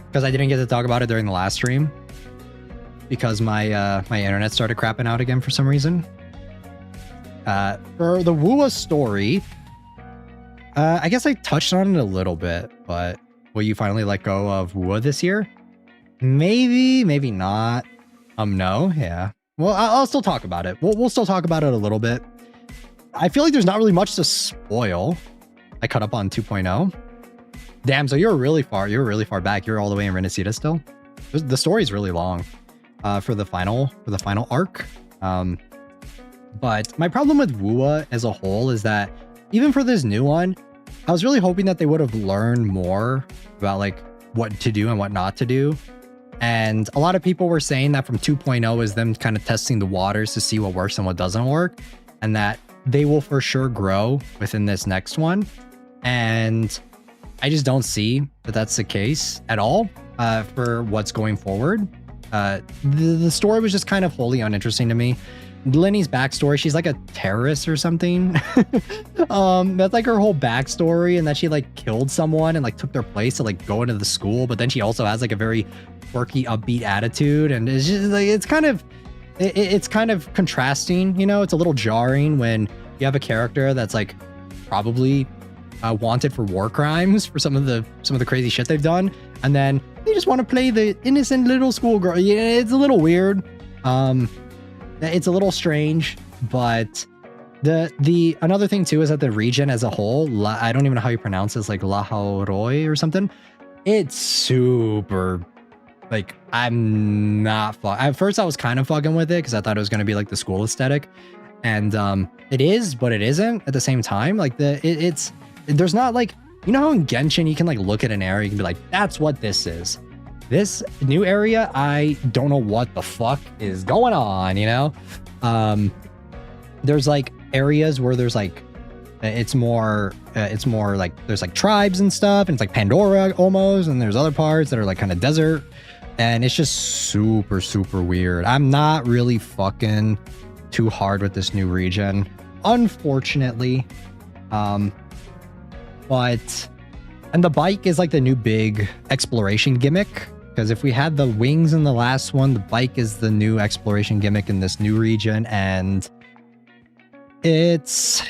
because I didn't get to talk about it during the last stream because my my internet started crapping out again for some reason. For the Wua story, I guess I touched on it a little bit, but will you finally let go of Wua this year? Maybe, maybe not. No, yeah. Well, I'll still talk about it. We'll still talk about it a little bit. I feel like there's not really much to spoil. I cut up on 2.0. Damn, so you're really far back. You're all the way in Renacida still. The story's really long for the final arc. But my problem with Wua as a whole is that even for this new one, I was really hoping that they would have learned more about like what to do and what not to do. And a lot of people were saying that from 2.0 is them kind of testing the waters to see what works and what doesn't work, and that they will for sure grow within this next one. And I just don't see that that's the case at all for what's going forward. The story was just kind of wholly uninteresting to me. Lenny's backstory, she's like a terrorist or something. That's like her whole backstory, and that she like killed someone and like took their place to like go into the school, but then she also has like a very quirky, upbeat attitude, and it's just like it's kind of contrasting, you know. It's a little jarring when you have a character that's like probably wanted for war crimes for some of the crazy shit they've done, and then they just want to play the innocent little schoolgirl. Yeah, it's a little weird. It's a little strange, but the another thing too is that the region as a whole, I don't even know how you pronounce this, like Lahauroi or something. It's super, like, I'm not at first I was kind of fucking with it because I thought it was going to be like the school aesthetic, and it is, but it isn't at the same time. Like it's there's not like, you know how in Genshin you can like look at an area, you can be like, that's what this is. This new area, I don't know what the fuck is going on, you know? There's like areas where there's like, it's more like there's like tribes and stuff, and it's like Pandora almost, and there's other parts that are like kind of desert, and it's just super, super weird. I'm not really fucking too hard with this new region, unfortunately. But, and the bike is like the new big exploration gimmick. Because if we had the wings in the last one, the bike is the new exploration gimmick in this new region. And it's,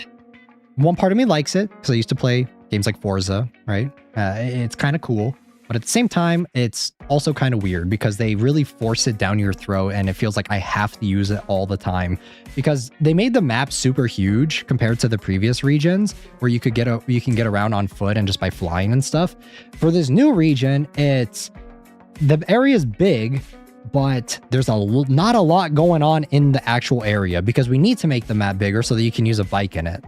one part of me likes it because I used to play games like Forza, right? It's kind of cool. But at the same time, it's also kind of weird because they really force it down your throat, and it feels like I have to use it all the time because they made the map super huge compared to the previous regions where you can get around on foot and just by flying and stuff. For this new region, the area is big, but there's not a lot going on in the actual area because we need to make the map bigger so that you can use a bike in it.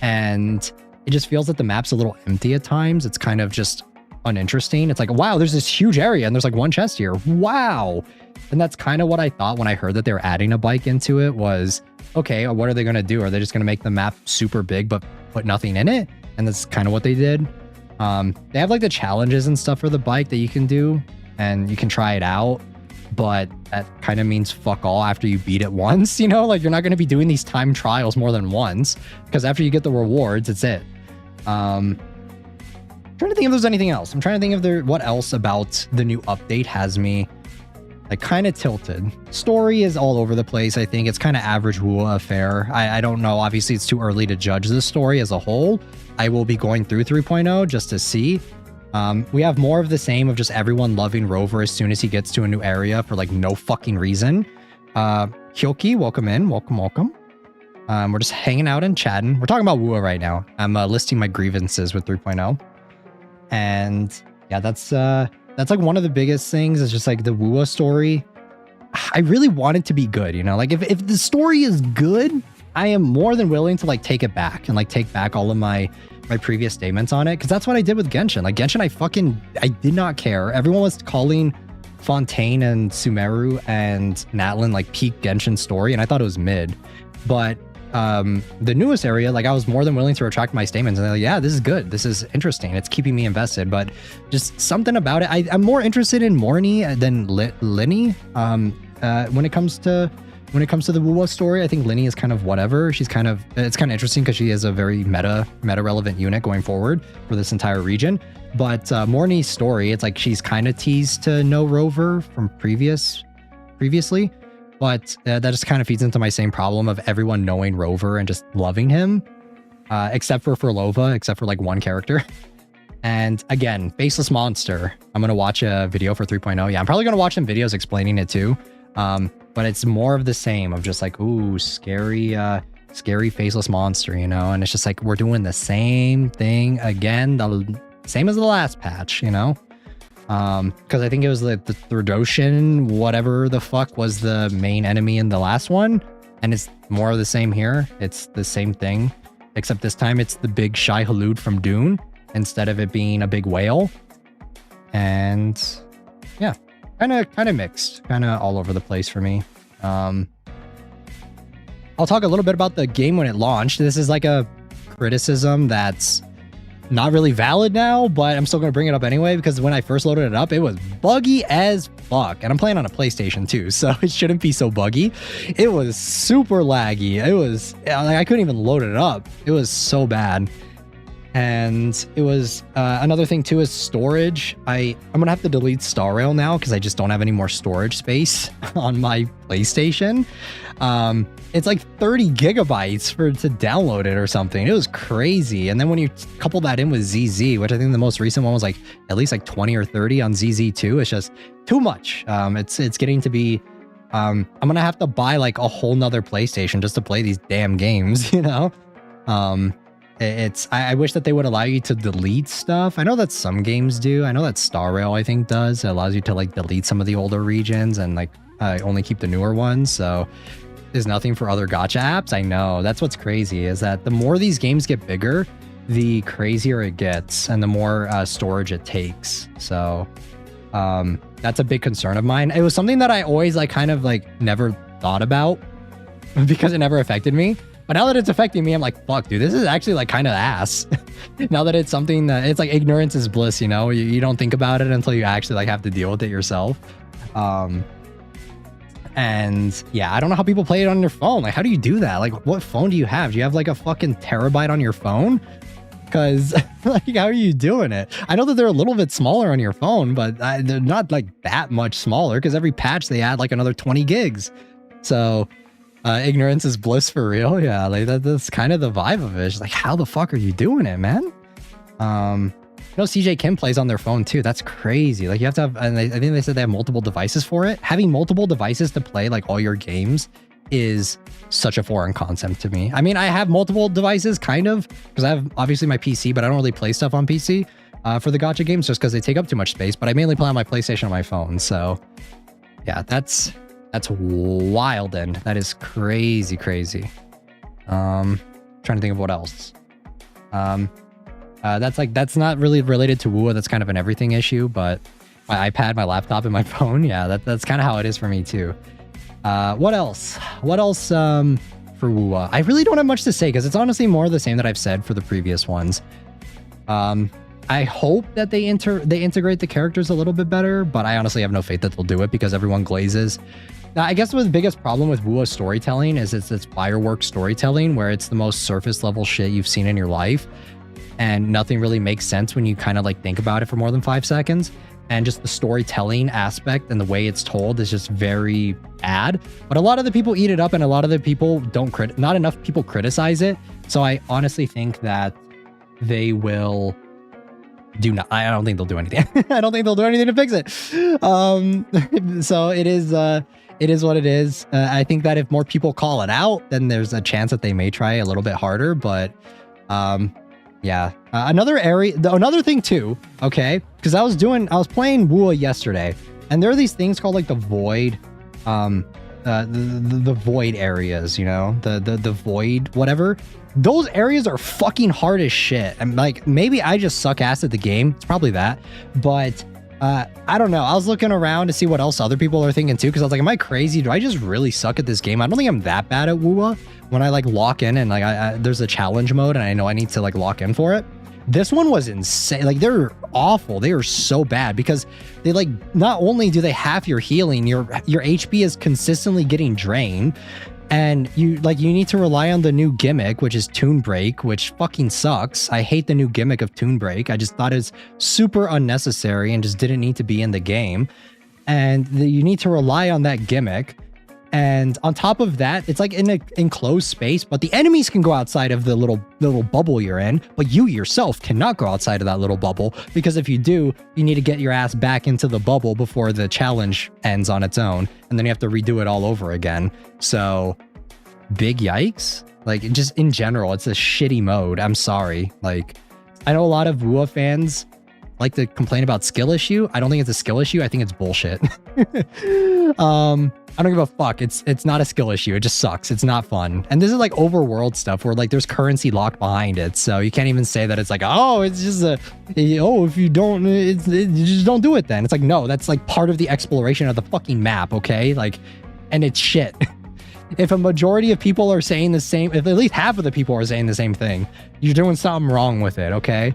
And it just feels that the map's a little empty at times. It's kind of just uninteresting. It's like, wow, there's this huge area and there's like one chest here. Wow. And that's kind of what I thought when I heard that they were adding a bike into it was, okay, what are they going to do? Are they just going to make the map super big but put nothing in it? And that's kind of what they did. They have like the challenges and stuff for the bike that you can do, and you can try it out, but that kind of means fuck all after you beat it once, you know? Like, you're not going to be doing these time trials more than once, because after you get the rewards, it's it. Trying to think if there's anything else. I'm trying to think of what else about the new update has me like kind of tilted. Story is all over the place. I think it's kind of average Wua affair. I don't know. Obviously, it's too early to judge the story as a whole. I will be going through 3.0 just to see. We have more of the same of just everyone loving Rover as soon as he gets to a new area for like no fucking reason. Hyoki, welcome in. Welcome. We're just hanging out and chatting. We're talking about Wua right now. I'm listing my grievances with 3.0. And yeah, that's like one of the biggest things is just like the Wua story. I really want it to be good, you know? Like if the story is good, I am more than willing to like take it back and like take back all of my previous statements on it, because that's what I did with Genshin. Like Genshin, I did not care. Everyone was calling Fontaine and Sumeru and Natlin like peak Genshin story, and I thought it was mid. But the newest area, like I was more than willing to retract my statements and they're like, yeah, this is good, this is interesting, it's keeping me invested. But just something about it, I'm more interested in Morny than Linny. When it comes to the Wuwa story, I think Linny is kind of whatever. It's kind of interesting because she is a very meta relevant unit going forward for this entire region. But Morny's story, it's like she's kind of teased to know Rover from previously. But that just kind of feeds into my same problem of everyone knowing Rover and just loving him, except for Lova, except for like one character. And again, Faceless Monster. I'm going to watch a video for 3.0. Yeah, I'm probably going to watch some videos explaining it too. But it's more of the same of just like, ooh, scary Faceless Monster, you know? And it's just like, we're doing the same thing again, the same as the last patch, you know? Because I think it was the Thradoshan, whatever the fuck was the main enemy in the last one, and it's more of the same here. It's the same thing, except this time it's the big Shai Halud from Dune instead of it being a big whale. And yeah, kind of mixed, kind of all over the place for me. I'll talk a little bit about the game when it launched. This is like a criticism that's not really valid now, but I'm still going to bring it up anyway, because when I first loaded it up, it was buggy as fuck. And I'm playing on a PlayStation too, so it shouldn't be so buggy. It was super laggy. It was like I couldn't even load it up. It was so bad. And it was another thing too is storage. I'm gonna have to delete Star Rail now because I just don't have any more storage space on my PlayStation. It's like 30 gigabytes to download it or something. It was crazy. And then when you couple that in with ZZ, which I think the most recent one was like at least like 20 or 30 on ZZ2, it's just too much. It's getting to be, I'm gonna have to buy like a whole nother PlayStation just to play these damn games, you know? I wish that they would allow you to delete stuff. I know that some games do. I know that Star Rail, I think, does. It allows you to like delete some of the older regions and like only keep the newer ones. So there's nothing for other gacha apps. I know. That's what's crazy is that the more these games get bigger, the crazier it gets and the more storage it takes. So that's a big concern of mine. It was something that I always like kind of like never thought about because it never affected me. But now that it's affecting me, I'm like, fuck, dude, this is actually like kind of ass. Now that it's something that it's like ignorance is bliss, you know, you don't think about it until you actually like have to deal with it yourself. And yeah, I don't know how people play it on their phone. Like, how do you do that? Like, what phone do you have? Do you have like a fucking terabyte on your phone? Because like, how are you doing it? I know that they're a little bit smaller on your phone, but they're not like that much smaller because every patch they add like another 20 gigs. So ignorance is bliss for real. Yeah, like that's kind of the vibe of it. It's like, how the fuck are you doing it, man? You know, CJ Kim plays on their phone too. That's crazy. Like you have to have, and I think they said they have multiple devices for it. Having multiple devices to play like all your games is such a foreign concept to me. I mean, I have multiple devices kind of because I have obviously my PC, but I don't really play stuff on PC for the gacha games just because they take up too much space. But I mainly play on my PlayStation on my phone. So yeah, that's wild, and that is crazy. Trying to think of what else. That's not really related to WUA. That's kind of an everything issue, but my iPad, my laptop, and my phone, yeah, that's kind of how it is for me too. What else for WUA? I really don't have much to say because it's honestly more of the same that I've said for the previous ones. I hope that they integrate the characters a little bit better, but I honestly have no faith that they'll do it because everyone glazes. Now, I guess the biggest problem with WUA storytelling is it's fireworks storytelling where it's the most surface level shit you've seen in your life. And nothing really makes sense when you kind of like think about it for more than 5 seconds. And just the storytelling aspect and the way it's told is just very bad. But a lot of the people eat it up and a lot of the people not enough people criticize it. So I honestly think that they will I don't think they'll do anything. I don't think they'll do anything to fix it. So it is what it is. I think that if more people call it out, then there's a chance that they may try a little bit harder. But yeah, another thing too, okay, because I was playing WUA yesterday, and there are these things called like the void, the void areas, you know, the void, whatever. Those areas are fucking hard as shit. And like, maybe I just suck ass at the game. It's probably that, but I don't know. I was looking around to see what else other people are thinking too, because I was like, am I crazy? Do I just really suck at this game? I don't think I'm that bad at WUA. When I like lock in and like there's a challenge mode and I know I need to like lock in for it. This one was insane. Like they're awful. They are so bad because they like not only do they half your healing, your HP is consistently getting drained. And you need to rely on the new gimmick, which is Toon Break, which fucking sucks. I hate the new gimmick of Toon Break. I just thought it's super unnecessary and just didn't need to be in the game. And you need to rely on that gimmick. And on top of that, it's like in an enclosed space, but the enemies can go outside of the little bubble you're in, but you yourself cannot go outside of that little bubble, because if you do, you need to get your ass back into the bubble before the challenge ends on its own, and then you have to redo it all over again. So, big yikes. Like, just in general, it's a shitty mode. I'm sorry. Like, I know a lot of WUA fans like to complain about skill issue. I don't think it's a skill issue. I think it's bullshit. I don't give a fuck. It's not a skill issue. It just sucks. It's not fun. And this is like overworld stuff where like there's currency locked behind it. So you can't even say that it's like, oh, it's just if you don't, you just don't do it then. It's like, no, that's like part of the exploration of the fucking map. Okay. Like, and it's shit. If a majority of people are saying the same, if at least half of the people are saying the same thing, you're doing something wrong with it. Okay.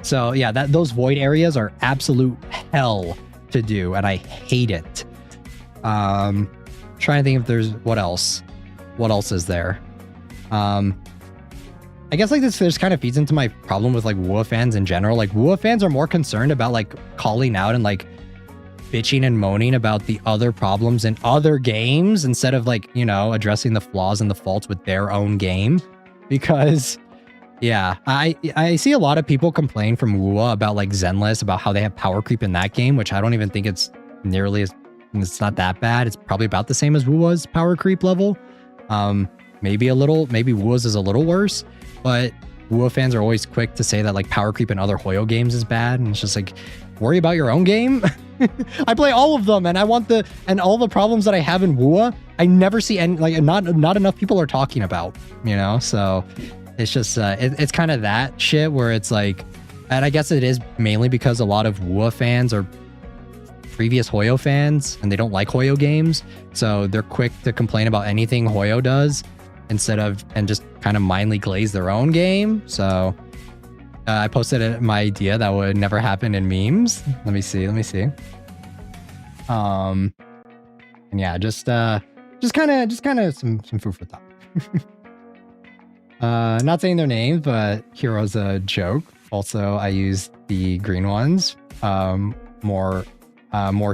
So yeah, those void areas are absolute hell to do, and I hate it. Trying to think if there's what else is there. I guess like this kind of feeds into my problem with like WUA fans in general. Like WUA fans are more concerned about like calling out and like bitching and moaning about the other problems in other games instead of like, you know, addressing the flaws and the faults with their own game. Because yeah, I see a lot of people complain from WUA about like Zenless, about how they have power creep in that game, which I don't even think it's nearly as, it's not that bad. It's probably about the same as WUA's power creep level. Maybe WUA's is a little worse, but WUA fans are always quick to say that like power creep in other Hoyo games is bad. And it's just like, worry about your own game. I play all of them and I want all the problems that I have in WUA, I never see any, like not enough people are talking about, you know? So it's just, it's kind of that shit where it's like, and I guess it is mainly because a lot of WUA fans are previous Hoyo fans and they don't like Hoyo games. So they're quick to complain about anything Hoyo does and just kind of mindly glaze their own game. So I posted my idea that would never happen in memes. Let me see. And yeah, just kind of some food for thought. Not saying their names, but Hero's a joke. Also, I used the green ones. More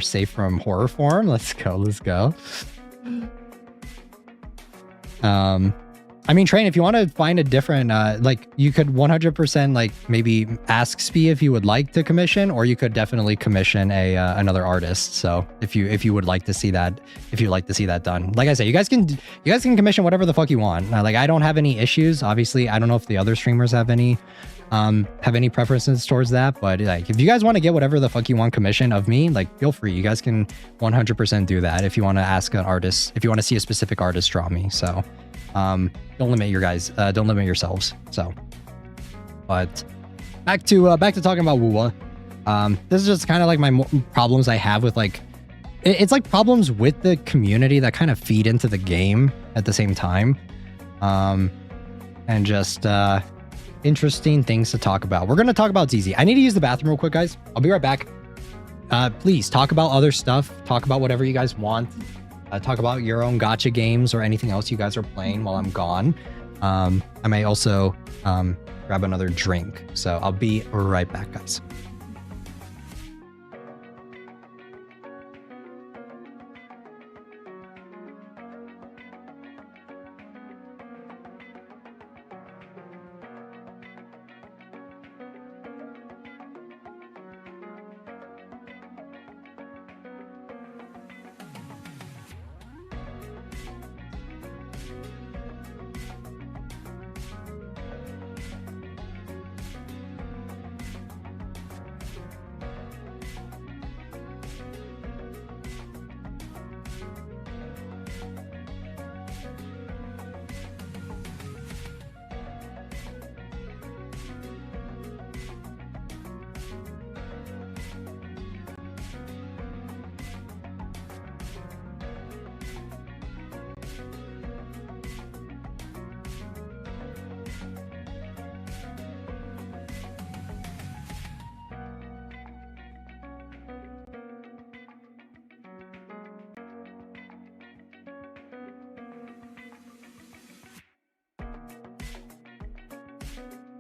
safe from horror form. Let's go. I mean, Train, if you want to find a different, like you could 100% like maybe ask Spee if you would like to commission, or you could definitely commission another artist. So if you would like to see that, if you'd like to see that done, like I say, you guys can commission whatever the fuck you want. Like I don't have any issues. Obviously, I don't know if the other streamers have any preferences towards that, but like if you guys want to get whatever the fuck you want commission of me, like feel free. You guys can 100% do that if you want to ask an artist, if you want to see a specific artist draw me. So don't limit don't limit yourselves. So, but back to talking about WUA. This is just kind of like my problems I have with like, it's like problems with the community that kind of feed into the game at the same time. And just interesting things to talk about. We're going to talk about ZZ. I need to use the bathroom real quick, guys. I'll be right back. Please talk about other stuff. Talk about whatever you guys want. Talk about your own gacha games or anything else you guys are playing while I'm gone. I may also grab another drink. So I'll be right back, guys.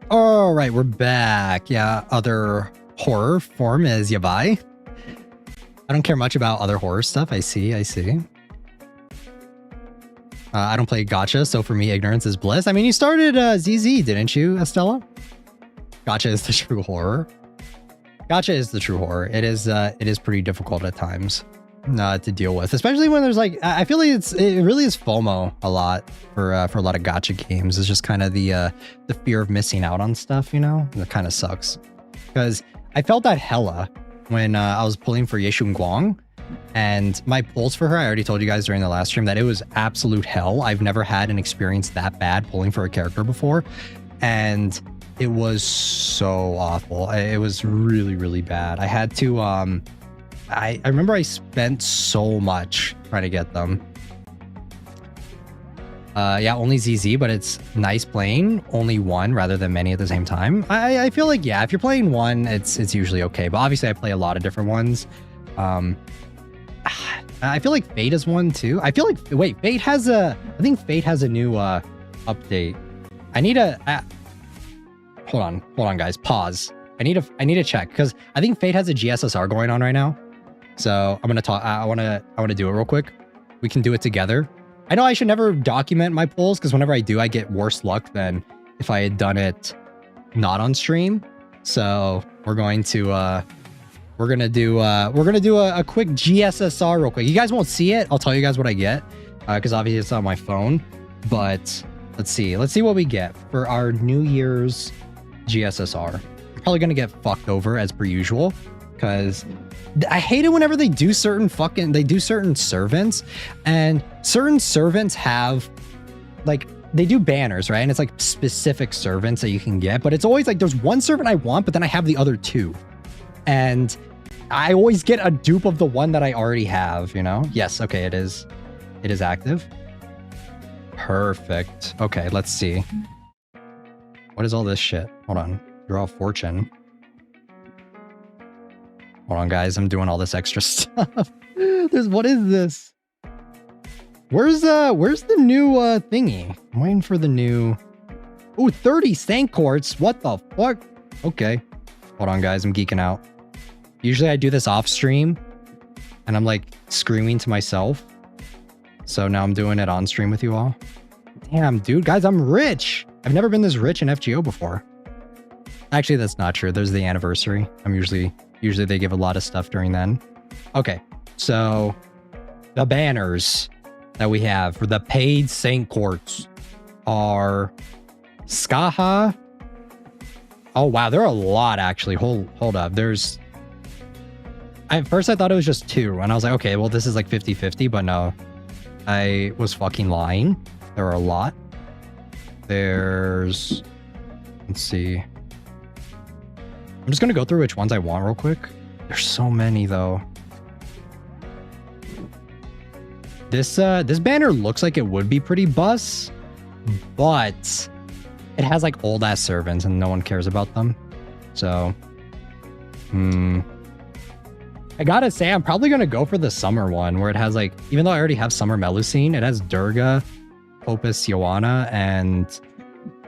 All right, we're back. Yeah, other horror form is yabai. I don't care much about other horror stuff. I see. I don't play gacha, so for me, ignorance is bliss. I mean, you started ZZ, didn't you, Estella? Gacha is the true horror. Gacha is the true horror. It is pretty difficult at times to deal with, especially when there's like, I feel like it really is FOMO a lot for a lot of gacha games. It's just kind of the fear of missing out on stuff, you know? And it kind of sucks because I felt that hella when I was pulling for Yeshun Guang, and my pulls for her, I already told you guys during the last stream that it was absolute hell. I've never had an experience that bad pulling for a character before, and it was so awful. It was really, really bad. I had to, I remember I spent so much trying to get them. Yeah, only ZZ, but it's nice playing only one rather than many at the same time. I feel like, yeah, if you're playing one, it's usually okay. But obviously I play a lot of different ones. I feel like Fate is one too. I feel like, wait, Fate has I think Fate has a new update. I need a, hold on guys, pause. I need to check because I think Fate has a GSSR going on right now. So I'm gonna talk. I wanna do it real quick. We can do it together. I know I should never document my pulls because whenever I do, I get worse luck than if I had done it not on stream. So we're gonna do a quick GSSR real quick. You guys won't see it. I'll tell you guys what I get because obviously it's on my phone. But let's see what we get for our New Year's GSSR. I'm probably gonna get fucked over as per usual because I hate it whenever they do certain servants, and certain servants have like, they do banners, right? And it's like specific servants that you can get, but it's always like there's one servant I want, but then I have the other two. And I always get a dupe of the one that I already have, you know? Yes, okay, it is active. Perfect. Okay, let's see. What is all this shit? Hold on. Draw a fortune. Hold on, guys. I'm doing all this extra stuff. What is this? Where's the new thingy? I'm waiting for the new. Ooh, 30 stank quartz. What the fuck? Okay. Hold on, guys. I'm geeking out. Usually I do this off stream and I'm like screaming to myself. So now I'm doing it on stream with you all. Damn, dude, guys, I'm rich. I've never been this rich in FGO before. Actually, that's not true. There's the anniversary. I'm usually they give a lot of stuff during then. Okay, so the banners that we have for the paid Saint Quartz are Skaha. Oh wow, there are a lot actually. Hold up. There's, at first I thought it was just 2 and I was like, okay, well this is like 50-50, but no, I was fucking lying. There are a lot. There's, let's see. I'm just gonna go through which ones I want real quick. There's so many though. This banner looks like it would be pretty bus, but it has like old ass servants and no one cares about them. So, I gotta say, I'm probably gonna go for the summer one where it has like, even though I already have Summer Melusine, it has Durga, Opus Yoana, and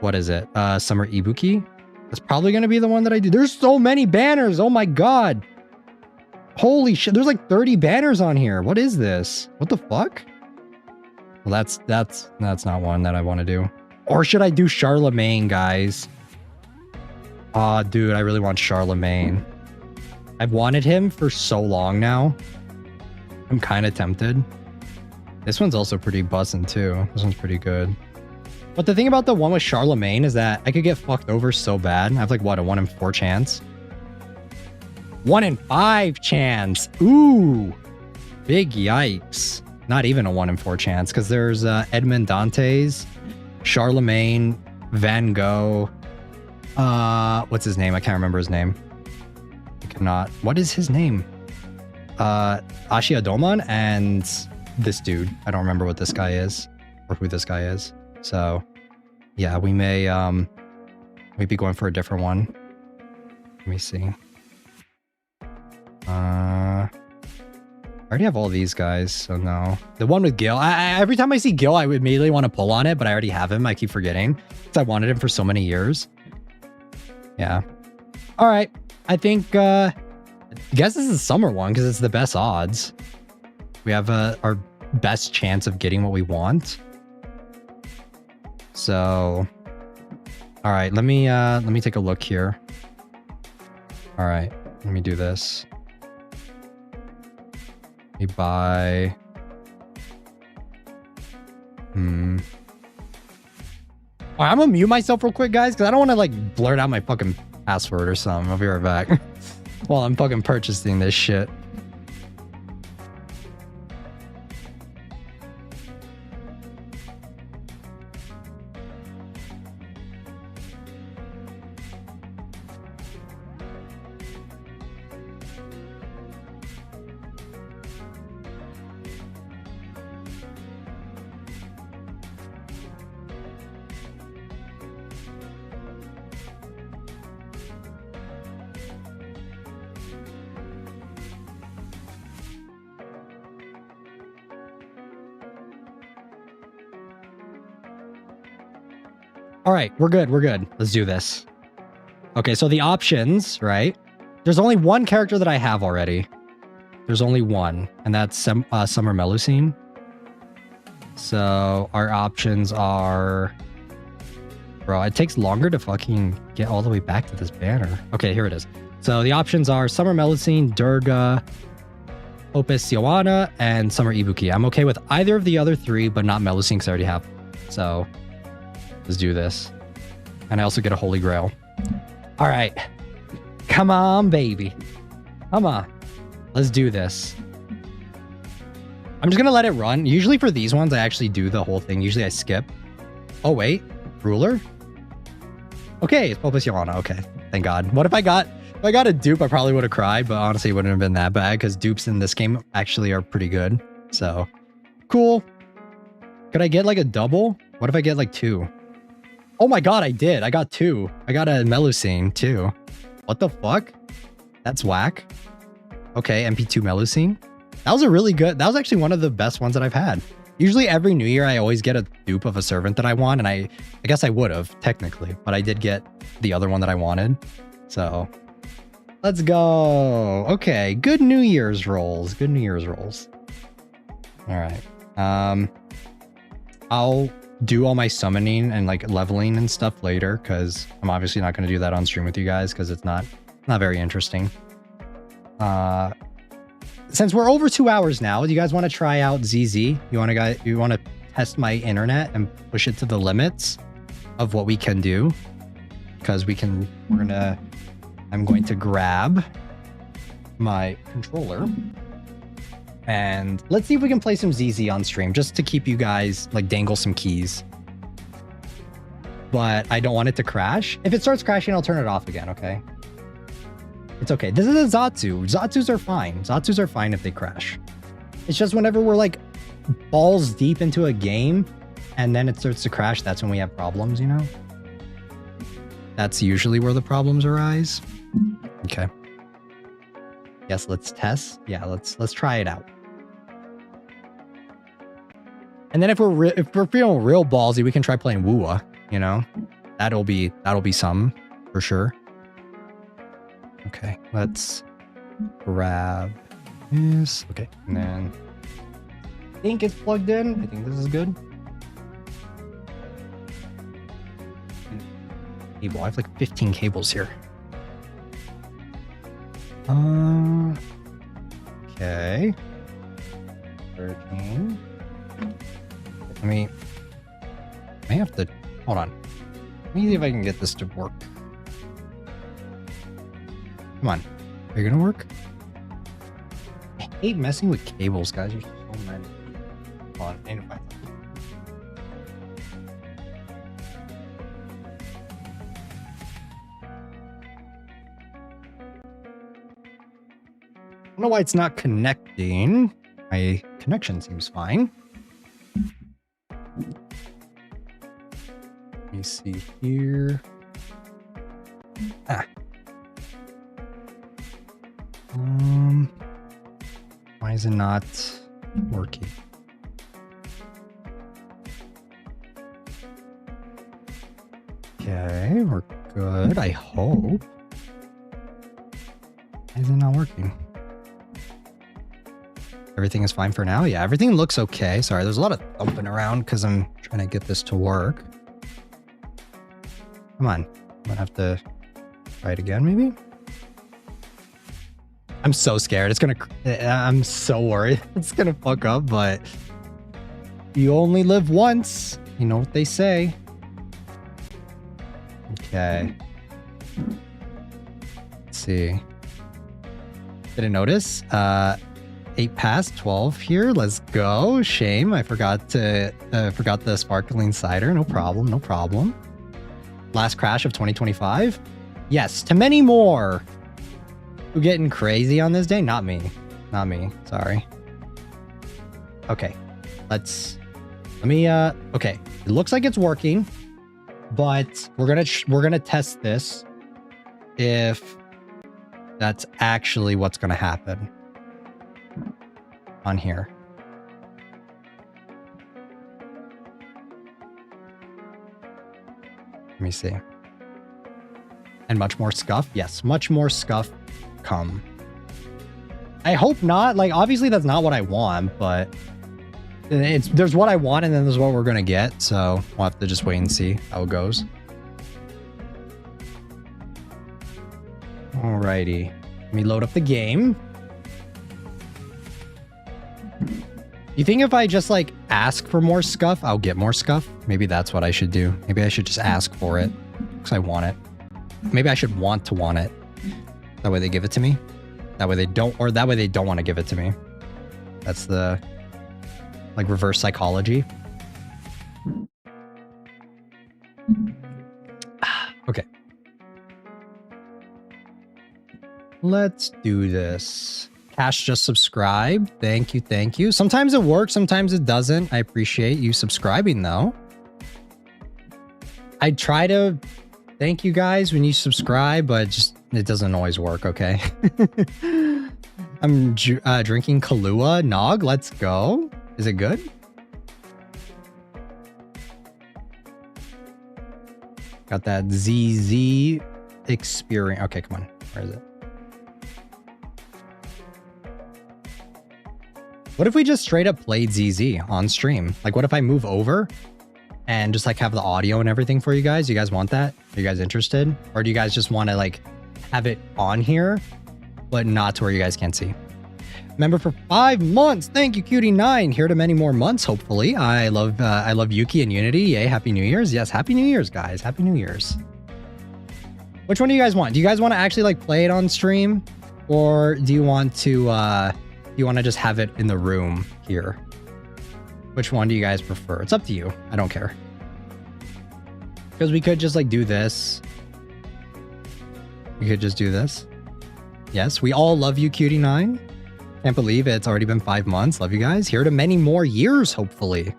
what is it? Summer Ibuki. That's probably gonna be the one that I do. There's so many banners. Oh my god. Holy shit. There's like 30 banners on here. What is this? What the fuck? Well, that's not one that I want to do. Or should I do Charlemagne, guys? Aw, dude, I really want Charlemagne. I've wanted him for so long now. I'm kind of tempted. This one's also pretty bussin' too. This one's pretty good. But the thing about the one with Charlemagne is that I could get fucked over so bad. I have like, what, a 1 in 4 chance? 1 in 5 chance. Ooh, big yikes. Not even a 1 in 4 chance because there's Edmond Dantes, Charlemagne, Van Gogh. What's his name? I can't remember his name. I cannot. What is his name? Ashia Doman and this dude. I don't remember what this guy is or who this guy is. So yeah, we may be going for a different one. Let me see. I already have all these guys, so no. The one with Gil, every time I see Gil, I would immediately want to pull on it, but I already have him. I keep forgetting because I wanted him for so many years. Yeah. All right. I think, I guess this is the summer one because it's the best odds. We have our best chance of getting what we want. So, all right, let me take a look here. All right, let me do this. Let me buy. All right, I'm gonna mute myself real quick, guys, because I don't want to like blurt out my fucking password or something. I'll be right back while I'm fucking purchasing this shit. All right, we're good. We're good. Let's do this. Okay, so the options, right? There's only one character that I have already. There's only one, and that's Summer Melusine. So our options are... Bro, it takes longer to fucking get all the way back to this banner. Okay, here it is. So the options are Summer Melusine, Durga, Opus Sioana, and Summer Ibuki. I'm okay with either of the other three, but not Melusine because I already have. So... let's do this. And I also get a Holy Grail. All right. Come on, baby. Come on. Let's do this. I'm just going to let it run. Usually for these ones, I actually do the whole thing. Usually I skip. Oh, wait. Ruler? Okay, it's Popasiana. Okay. Thank God. What if I got a dupe? I probably would have cried, but honestly, it wouldn't have been that bad because dupes in this game actually are pretty good. So, cool. Could I get like a double? What if I get like two? Oh my God, I did. I got two. I got a Melusine too. What the fuck? That's whack. Okay, MP2 Melusine. That was a really good... that was actually one of the best ones that I've had. Usually every new year, I always get a dupe of a servant that I want, and I guess I would have, technically, but I did get the other one that I wanted. So, let's go. Okay, good New Year's rolls. Good New Year's rolls. All right. I'll do all my summoning and like leveling and stuff later because I'm obviously not going to do that on stream with you guys because it's not very interesting. Since we're over 2 hours now, do you guys want to try out ZZ? You want to test my internet and push it to the limits of what we can do? Because I'm going to grab my controller and let's see if we can play some ZZ on stream just to keep you guys like dangle some keys. But I don't want it to crash. If it starts crashing, I'll turn it off again, okay? It's okay. This is a Zatsu. Zatsus are fine. Zatsus are fine if they crash. It's just whenever we're like balls deep into a game and then it starts to crash, that's when we have problems, you know? That's usually where the problems arise. Okay. Yes, let's test. Yeah, let's try it out. And then if we're feeling real ballsy, we can try playing Wua, you know? That'll be some for sure. Okay, let's grab this. Okay, and then I think it's plugged in. I think this is good. Cable. I have like 15 cables here. Okay. 13. I may have to hold on. Let me see if I can get this to work. Come on. Are you gonna work? I hate messing with cables, guys. You're so mad. Hold on. I need to find something. I don't know why it's not connecting. My connection seems fine. Let me see here. Why is it not working? Okay, we're good, I hope. Why is it not working? Everything is fine for now? Yeah, everything looks okay. Sorry, there's a lot of thumping around because I'm trying to get this to work. Come on. I'm gonna have to try it again, maybe? I'm so scared. I'm so worried. It's gonna fuck up, but you only live once. You know what they say. Okay. Let's see. Didn't notice. 8 past 12 here. Let's go. Shame. I forgot the sparkling cider. No problem. No problem. Last crash of 2025. Yes, to many more. Who getting crazy on this day? Not me. Not me. Sorry. Okay. Let me okay. It looks like it's working, but we're gonna test this if that's actually what's gonna happen on here. Let me see. And much more scuff? Yes, much more scuff come. I hope not. Like, obviously that's not what I want, but there's what I want and then there's what we're gonna get, so we'll have to just wait and see how it goes. Alrighty. Let me load up the game. You think if I just like ask for more scuff, I'll get more scuff? Maybe that's what I should do. Maybe I should just ask for it because I want it. Maybe I should want it. That way they give it to me. That way they don't, or that way they don't want to give it to me. That's the like reverse psychology. Okay. Let's do this. Cash just subscribed. Thank you, thank you. Sometimes it works, sometimes it doesn't. I appreciate you subscribing though. I try to thank you guys when you subscribe, but just it doesn't always work, okay? I'm drinking Kahlua. Nog, let's go. Is it good? Got that ZZ experience. Okay, come on. Where is it? What if we just straight up played ZZ on stream? Like, what if I move over and just like have the audio and everything for you guys? You guys want that? Are you guys interested? Or do you guys just want to like have it on here, but not to where you guys can't see? Member for 5 months. Thank you, Cutie9. Here to many more months, hopefully. I love Yuki and Unity. Yay, Happy New Year's. Yes, Happy New Year's, guys. Happy New Year's. Which one do you guys want? Do you guys want to actually like play it on stream? Or do you want to just have it in the room here? Which one do you guys prefer? It's up to you. I don't care. Because we could just like do this. We could just do this. Yes, we all love you, Cutie9. Can't believe it's already been 5 months. Love you guys. Here to many more years, hopefully.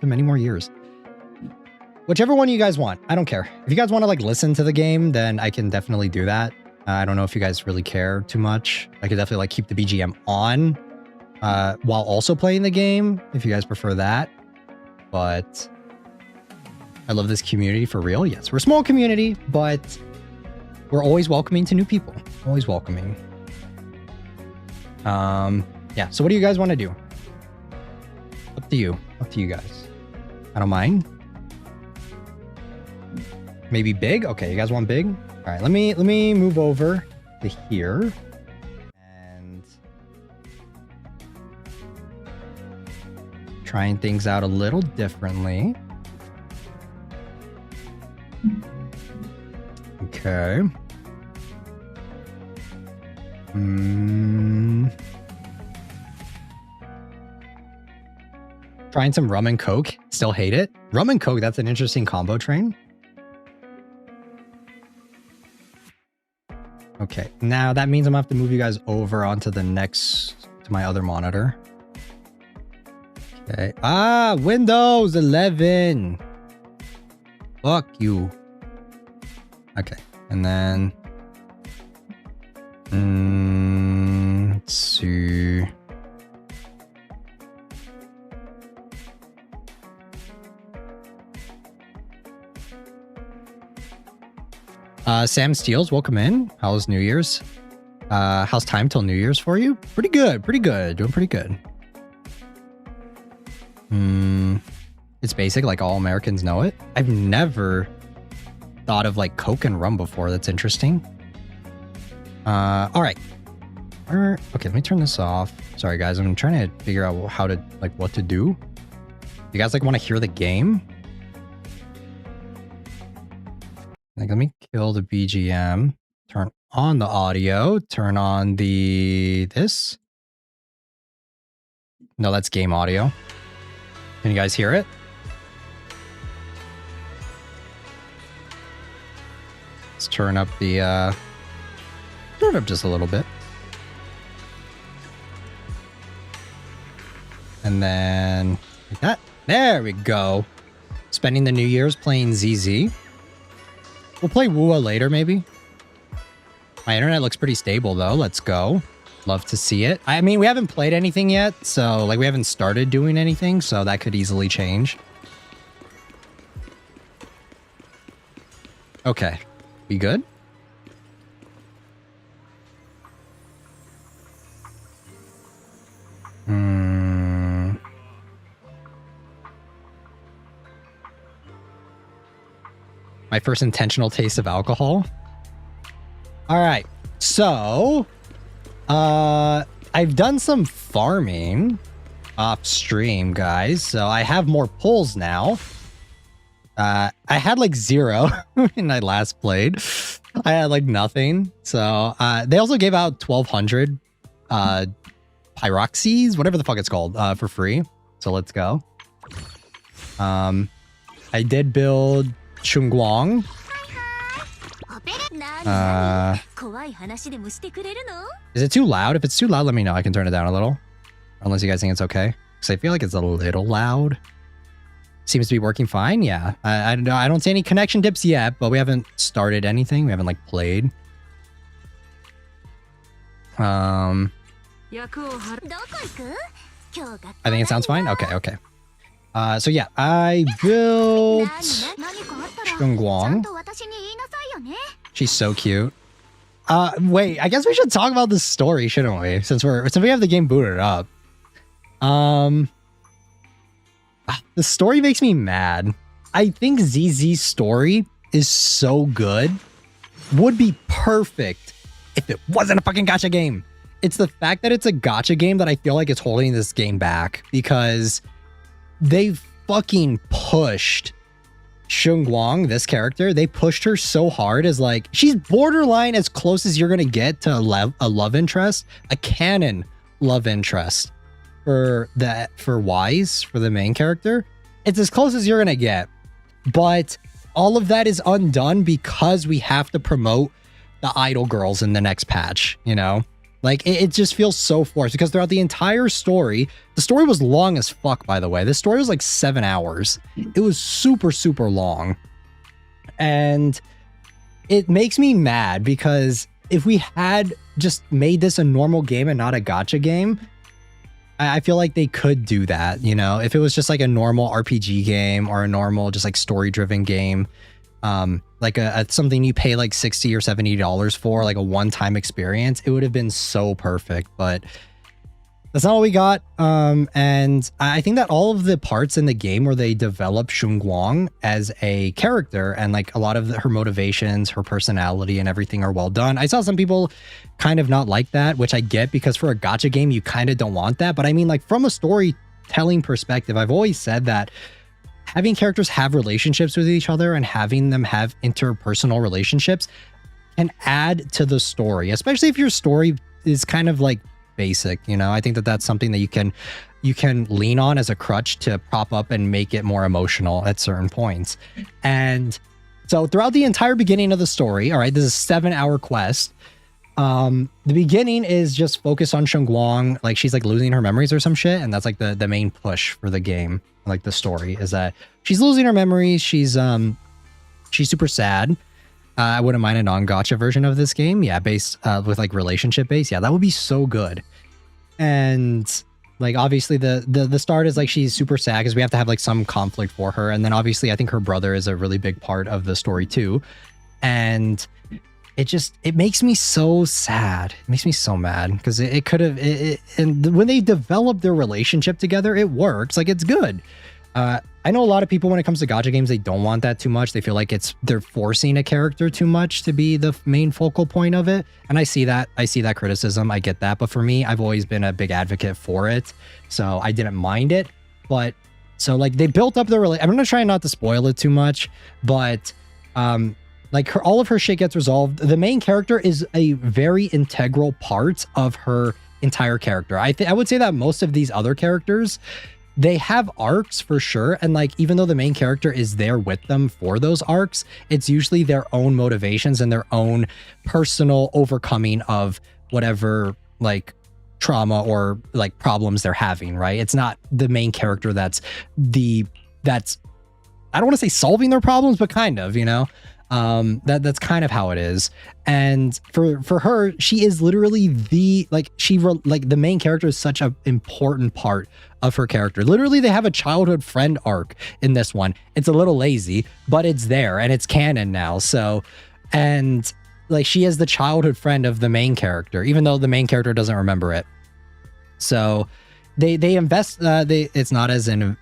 To many more years. Whichever one you guys want. I don't care. If you guys want to like listen to the game, then I can definitely do that. I don't know if you guys really care too much. I could definitely like keep the BGM on while also playing the game, if you guys prefer that. But I love this community for real. Yes, we're a small community, but we're always welcoming to new people. Always welcoming. Yeah, so what do you guys want to do? Up to you. Up to you guys. I don't mind. Maybe big? Okay, you guys want big? All right, let me move over to here. And trying things out a little differently. Okay. Trying some rum and coke. Still hate it. Rum and coke, that's an interesting combo train. Okay, now that means I'm gonna have to move you guys over onto the next, to my other monitor. Okay. Ah, Windows 11. Fuck you. Okay, and then let's see. Sam Steels, welcome in. How's New Year's? How's time till New Year's for you? Pretty good, doing pretty good. It's basic, like all Americans know it. I've never thought of like Coke and rum before. That's interesting. All right. Okay, let me turn this off. Sorry guys, I'm trying to figure out how to, like, what to do. You guys like want to hear the game? Like, let me kill the BGM, turn on the audio, turn on this. No, that's game audio. Can you guys hear it? Let's turn up the, turn it up just a little bit. And then like that. There we go. Spending the New Year's playing ZZ. We'll play Wua later, maybe. My internet looks pretty stable, though. Let's go. Love to see it. I mean, we haven't played anything yet, so, like, we haven't started doing anything, so that could easily change. Okay. We good? My first intentional taste of alcohol. All right. So, I've done some farming off stream, guys. So I have more pulls now. I had like 0 when I last played. I had like nothing. So, they also gave out 1,200 pyroxes, whatever the fuck it's called, for free. So let's go. I did build Shunguang. Is it too loud? If it's too loud, let me know. I can turn it down a little. Unless you guys think it's okay. Because I feel like it's a little loud. Seems to be working fine. Yeah. I don't see any connection dips yet, but we haven't started anything. We haven't like played. I think it sounds fine. Okay. So yeah, I built Shunguang. She's so cute. Wait, I guess we should talk about the story, shouldn't we? Since we have the game booted up. The story makes me mad. I think ZZ's story is so good. Would be perfect if it wasn't a fucking gacha game. It's the fact that it's a gacha game that I feel like is holding this game back, because they fucking pushed Shunguang, this character. They pushed her so hard as like, she's borderline as close as you're going to get to a love interest, a canon love interest for Wise, for the main character. It's as close as you're going to get. But all of that is undone because we have to promote the idol girls in the next patch, you know? Like, it just feels so forced, because throughout the entire story, the story was long as fuck, by the way. This story was like 7 hours. It was super, super long. And it makes me mad, because if we had just made this a normal game and not a gacha game, I feel like they could do that, you know? If it was just like a normal RPG game or a normal just like story-driven game, like something you pay like $60 or $70 for, like a one-time experience, it would have been so perfect. But that's not what we got. And I think that all of the parts in the game where they develop Shunguang as a character, and like a lot of her motivations, her personality and everything are well done. I saw some people kind of not like that, which I get, because for a gacha game, you kind of don't want that. But I mean, like, from a storytelling perspective, I've always said that having characters have relationships with each other and having them have interpersonal relationships can add to the story, especially if your story is kind of like basic, you know? I think that that's something that you can lean on as a crutch to prop up and make it more emotional at certain points. And so throughout the entire beginning of the story, all right, this is a 7-hour quest. The beginning is just focused on Shunguang, like she's like losing her memories or some shit, and that's like the main push for the game. Like, the story is that she's losing her memories. She's super sad. I wouldn't mind a non-gacha version of this game. Yeah, based with like relationship based. Yeah, that would be so good. And like, obviously the start is like she's super sad because we have to have like some conflict for her. And then obviously I think her brother is a really big part of the story too. And it makes me so sad. It makes me so mad because it could have, and when they develop their relationship together, it works. Like, it's good. I know a lot of people, when it comes to gacha games, they don't want that too much. They feel like they're forcing a character too much to be the main focal point of it. And I see that criticism. I get that. But for me, I've always been a big advocate for it. So I didn't mind it. But so like they built up their relationship. I'm going to try not to spoil it too much, but like all of her shit gets resolved. The main character is a very integral part of her entire character. I would say that most of these other characters, they have arcs for sure. And like, even though the main character is there with them for those arcs, it's usually their own motivations and their own personal overcoming of whatever like trauma or like problems they're having, right? It's not the main character that's I don't want to say solving their problems, but kind of, you know? That's kind of how it is. And for her, she is literally the main character is such an important part of her character. Literally, they have a childhood friend arc in this one. It's a little lazy, but it's there and it's canon now. So, and like, she is the childhood friend of the main character, even though the main character doesn't remember it. So they invest, it's not as an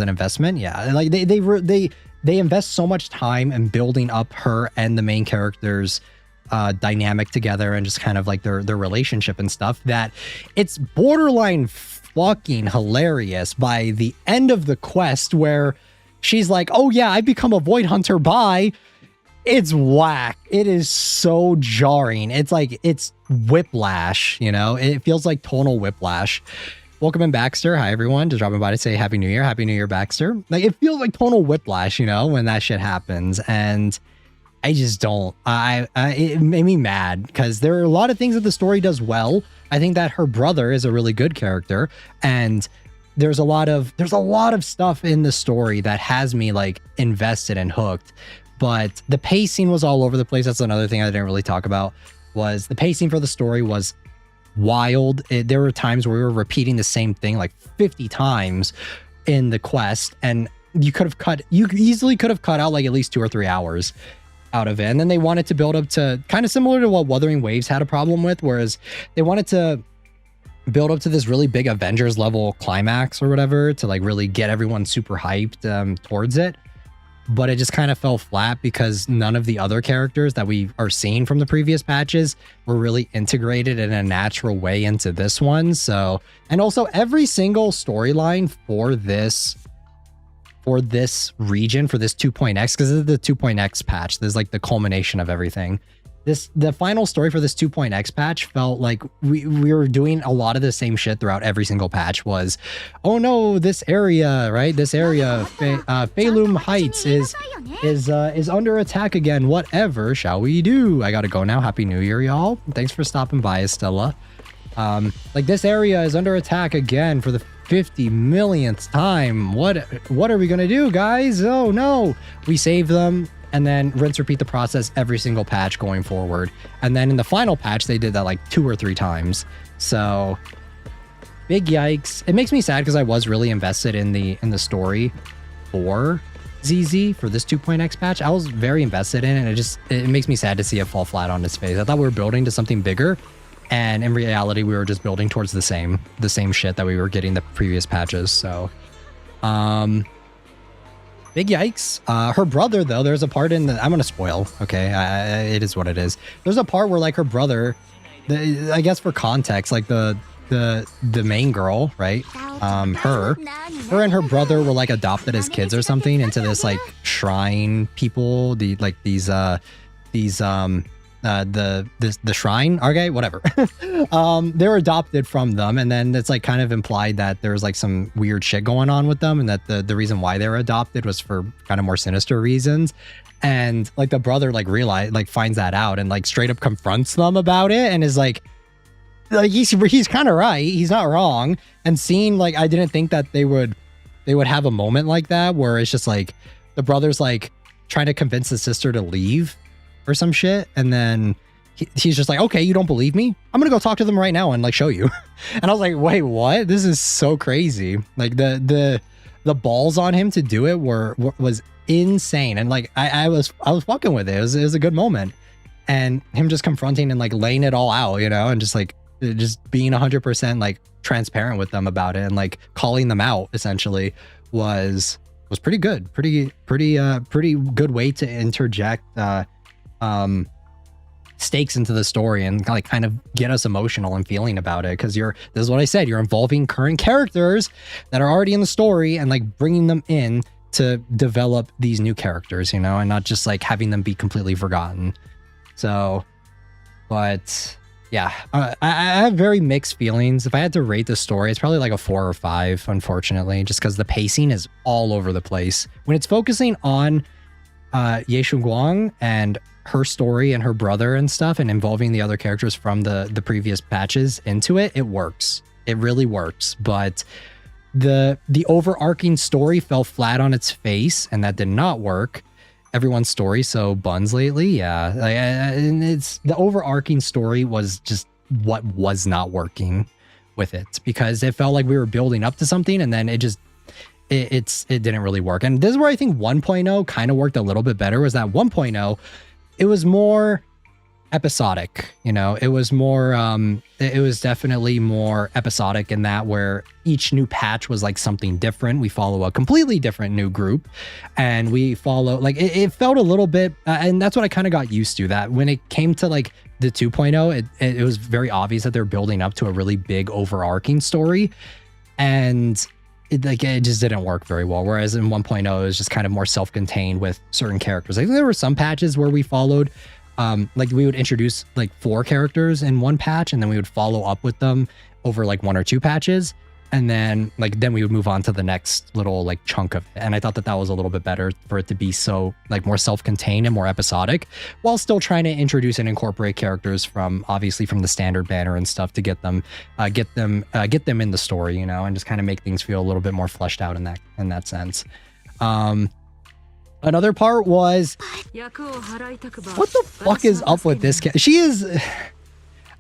investment. Yeah. Like they invest so much time in building up her and the main character's dynamic together and just kind of like their relationship and stuff that it's borderline fucking hilarious by the end of the quest where she's like, oh yeah, I become a void hunter. Bye. It's whack. It is so jarring. It's like, it's whiplash, you know? It feels like tonal whiplash. Welcome in, Baxter. Hi, everyone. Just dropping by to say Happy New Year. Happy New Year, Baxter. Like, it feels like tonal whiplash, you know, when that shit happens. And I just don't. It made me mad because there are a lot of things that the story does well. I think that her brother is a really good character. And there's a lot of stuff in the story that has me, like, invested and hooked. But the pacing was all over the place. That's another thing I didn't really talk about, was the pacing for the story was wild. There were times where we were repeating the same thing like 50 times in the quest, and you easily could have cut out like at least 2 or 3 hours out of it. And then they wanted to build up to kind of similar to what Wuthering Waves had a problem with, whereas they wanted to build up to this really big Avengers level climax or whatever to like really get everyone super hyped towards it. But it just kind of fell flat because none of the other characters that we are seeing from the previous patches were really integrated in a natural way into this one. So, and also every single storyline for this region, for this 2.x, because this is the 2.x patch, this is like the culmination of everything. The final story for this 2.x patch felt like we were doing a lot of the same shit throughout every single patch. Was, oh no, this area, right? This area, Phalum Heights is under attack again. Whatever shall we do? I gotta go now. Happy New Year, y'all. Thanks for stopping by, Estella. Like, this area is under attack again for the 50 millionth time. What are we gonna do, guys? Oh no, we save them. And then rinse, repeat the process every single patch going forward. And then in the final patch, they did that like 2 or 3 times. So big yikes. It makes me sad because I was really invested in the story for ZZ for this 2.x patch. I was very invested in it, and it makes me sad to see it fall flat on its face. I thought we were building to something bigger, and in reality, we were just building towards the same shit that we were getting the previous patches. So, big yikes. Her brother, though, there's a part in I'm gonna spoil. Okay, it is what it is. There's a part where like her brother, I guess for context, like the main girl, right? Her and her brother were like adopted as kids or something into this like shrine people. The shrine, okay, whatever. They're adopted from them, and then it's like kind of implied that there's like some weird shit going on with them, and that the reason why they were adopted was for kind of more sinister reasons. And like the brother like finds that out and like straight up confronts them about it, and is like he's kind of right, he's not wrong. And seeing like, I didn't think that they would have a moment like that where it's just like the brother's like trying to convince his sister to leave or some shit, and then he's just like, okay, you don't believe me? I'm gonna go talk to them right now and like show you. And I was like, wait, what? This is so crazy. Like the balls on him to do it was insane. And like I was fucking with it. It was a good moment. And him just confronting and like laying it all out, you know, and just being 100% like transparent with them about it and like calling them out essentially was pretty good. Pretty good way to interject stakes into the story and like kind of get us emotional and feeling about it, because this is what I said, you're involving current characters that are already in the story and like bringing them in to develop these new characters, you know, and not just like having them be completely forgotten. So, but yeah, I have very mixed feelings. If I had to rate the story, it's probably like a 4 or 5, unfortunately, just because the pacing is all over the place. When it's focusing on Ye Guang and her story and her brother and stuff and involving the other characters from the previous patches into it, it works. It really works. But the overarching story fell flat on its face, and that did not work. Everyone's story so buns lately, yeah. And it's the overarching story was just what was not working with it, because it felt like we were building up to something and then it didn't really work. And this is where I think 1.0 kind of worked a little bit better, was that 1.0, it was more episodic, you know, it was more it was definitely more episodic in that, where each new patch was like something different. We follow a completely different new group, and we follow like it felt a little bit and that's what I kind of got used to, that when it came to like the 2.0, it was very obvious that they're building up to a really big overarching story, and it just didn't work very well. Whereas in 1.0 it was just kind of more self-contained with certain characters. I think there were some patches where we followed like we would introduce like 4 characters in one patch, and then we would follow up with them over like 1 or 2 patches, and then we would move on to the next little like chunk of it. And I thought that was a little bit better for it to be so like more self-contained and more episodic, while still trying to introduce and incorporate characters from obviously from the standard banner and stuff to get them in the story, you know, and just kind of make things feel a little bit more fleshed out in that sense. Another part was, what the fuck is up with this cat?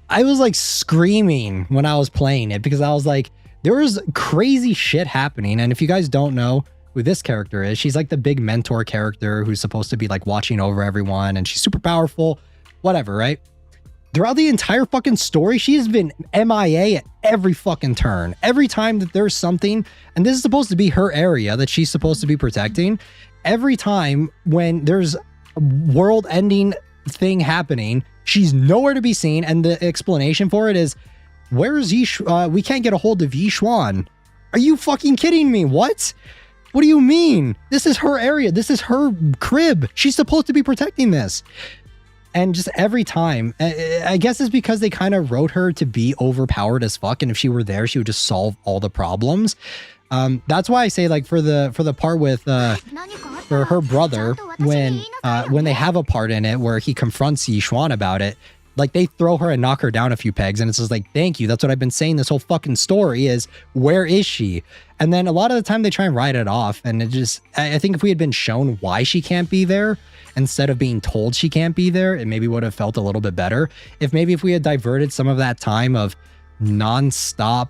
I was like screaming when I was playing it, because I was like, there was crazy shit happening. And if you guys don't know who this character is, she's like the big mentor character who's supposed to be like watching over everyone, and she's super powerful, whatever, right? Throughout the entire fucking story, she has been MIA at every fucking turn. Every time that there's something, and this is supposed to be her area that she's supposed to be protecting, every time when there's a world-ending thing happening, she's nowhere to be seen, and the explanation for it is, where is we can't get a hold of Yishuan. Are you fucking kidding me? What do you mean? This is her area. This is her crib. She's supposed to be protecting this. And just every time, I guess it's because they kind of wrote her to be overpowered as fuck, and if she were there, she would just solve all the problems. That's why I say, like, for the part with for her brother, when they have a part in it where he confronts Yishuan about it, like, they throw her and knock her down a few pegs, and it's just like, thank you. That's what I've been saying this whole fucking story is, where is she? And then a lot of the time they try and write it off, and it just, I think if we had been shown why she can't be there instead of being told she can't be there, it maybe would have felt a little bit better. If we had diverted some of that time of non-stop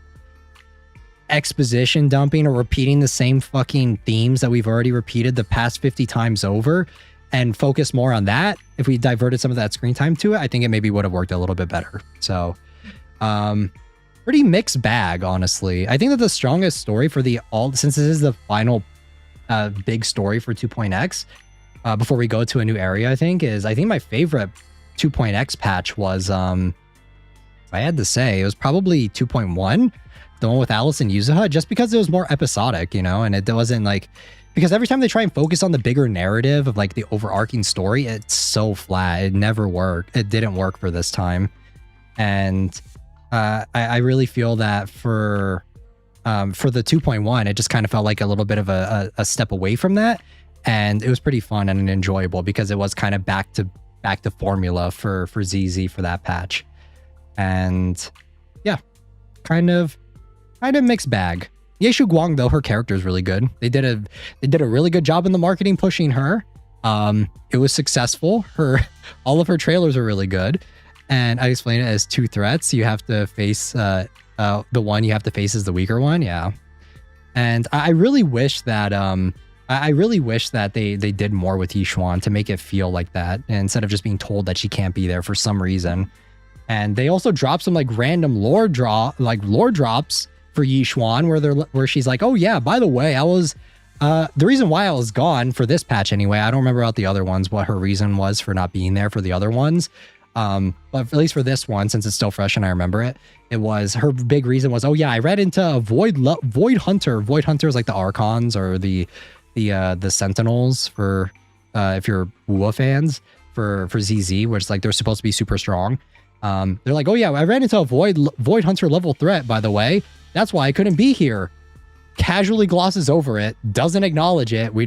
exposition dumping or repeating the same fucking themes that we've already repeated the past 50 times over, and focus more on that, if we diverted some of that screen time to it, I think it maybe would have worked a little bit better. So, pretty mixed bag, honestly. I think that the strongest story for since this is the final big story for 2.x, before we go to a new area, I think my favorite 2.x patch was, if I had to say, it was probably 2.1, the one with Alice and Yuzuha, just because it was more episodic, you know, and it wasn't like, because every time they try and focus on the bigger narrative of like the overarching story, it's so flat. It never worked. It didn't work for this time. And I really feel that for the 2.1, it just kind of felt like a little bit of a step away from that. And it was pretty fun and enjoyable because it was kind of back to formula for ZZ for that patch. And yeah, kind of mixed bag. Yeshu Guang, though, her character is really good. They did a really good job in the marketing pushing her. It was successful. All of her trailers are really good. And I explained it as 2 threats. You have to face the one you have to face is the weaker one. Yeah. And I really wish that I really wish that they did more with Yishuan to make it feel like that, instead of just being told that she can't be there for some reason. And they also dropped some like random lore drops for Yishuan where she's like, oh yeah, by the way, I was the reason why I was gone for this patch anyway. I don't remember about the other ones, what her reason was for not being there for the other ones. But at least for this one, since it's still fresh and I remember it, it was her big reason was, oh yeah, I read into a Void Hunter. Void Hunter is like the Archons or the Sentinels for if you're WoW fans for ZZ, which like they're supposed to be super strong. They're like, oh yeah, I ran into a Void Hunter level threat, by the way. That's why I couldn't be here. Casually glosses over it, doesn't acknowledge it. We're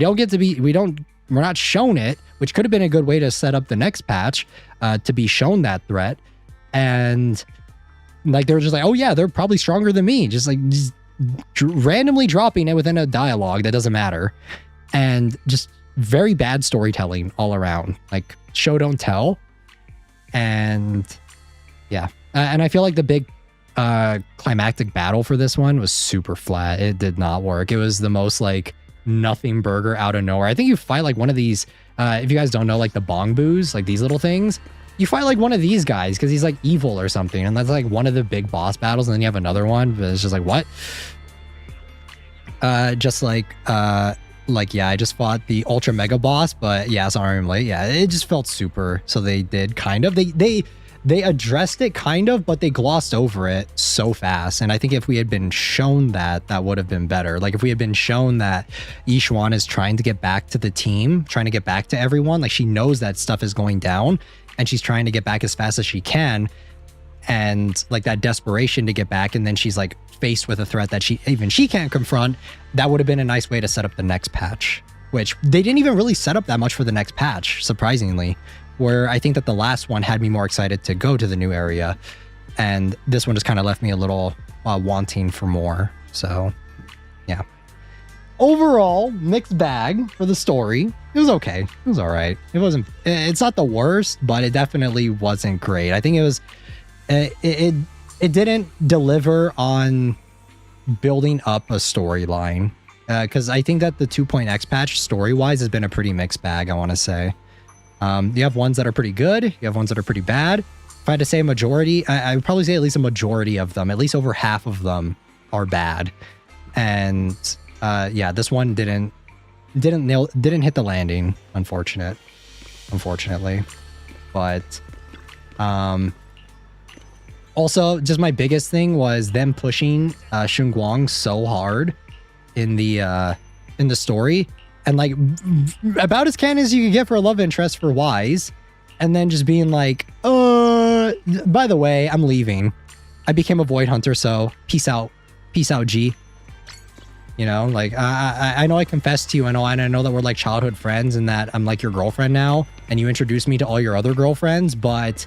not shown it, which could have been a good way to set up the next patch to be shown that threat. And like, they're just like, oh yeah, they're probably stronger than me. Just randomly dropping it within a dialogue that doesn't matter. And just very bad storytelling all around, like show don't tell. And yeah, and I feel like the big climactic battle for this one was super flat. It did not work. It was the most like nothing burger out of nowhere. I think you fight like one of these, if you guys don't know, like the bong boos, like these little things, you fight like one of these guys because he's like evil or something, and that's like one of the big boss battles, and then you have another one, but it's just like, what? Yeah, I just fought the ultra mega boss, but yeah, sorry I'm late. Yeah, it just felt super. So they did kind of, they addressed it kind of, but they glossed over it so fast. And I think if we had been shown that, that would have been better. Like if we had been shown that Yishuan is trying to get back to the team, trying to get back to everyone, like she knows that stuff is going down and she's trying to get back as fast as she can. And like that desperation to get back. And then she's like faced with a threat that she can't confront. That would have been a nice way to set up the next patch, which they didn't even really set up that much for the next patch, surprisingly. Where I think that the last one had me more excited to go to the new area, and this one just kind of left me a little wanting for more. So yeah, overall mixed bag for the story. It was okay, it was all right. It's not the worst, but it definitely wasn't great. I think it was it didn't deliver on building up a storyline, because I think that the 2.x patch story-wise has been a pretty mixed bag, I want to say. You have ones that are pretty good, you have ones that are pretty bad. If I had to say a majority, I would probably say at least a majority of them, at least over half of them are bad. And yeah, this one didn't hit the landing, unfortunately. But also, just my biggest thing was them pushing Xunguang so hard in the story. And like about as canon as you could get for a love interest for Wise, and then just being like, by the way, I'm leaving. I became a Void Hunter, so peace out, G. You know, like I know I confessed to you, I know that we're like childhood friends, and that I'm like your girlfriend now, and you introduced me to all your other girlfriends, but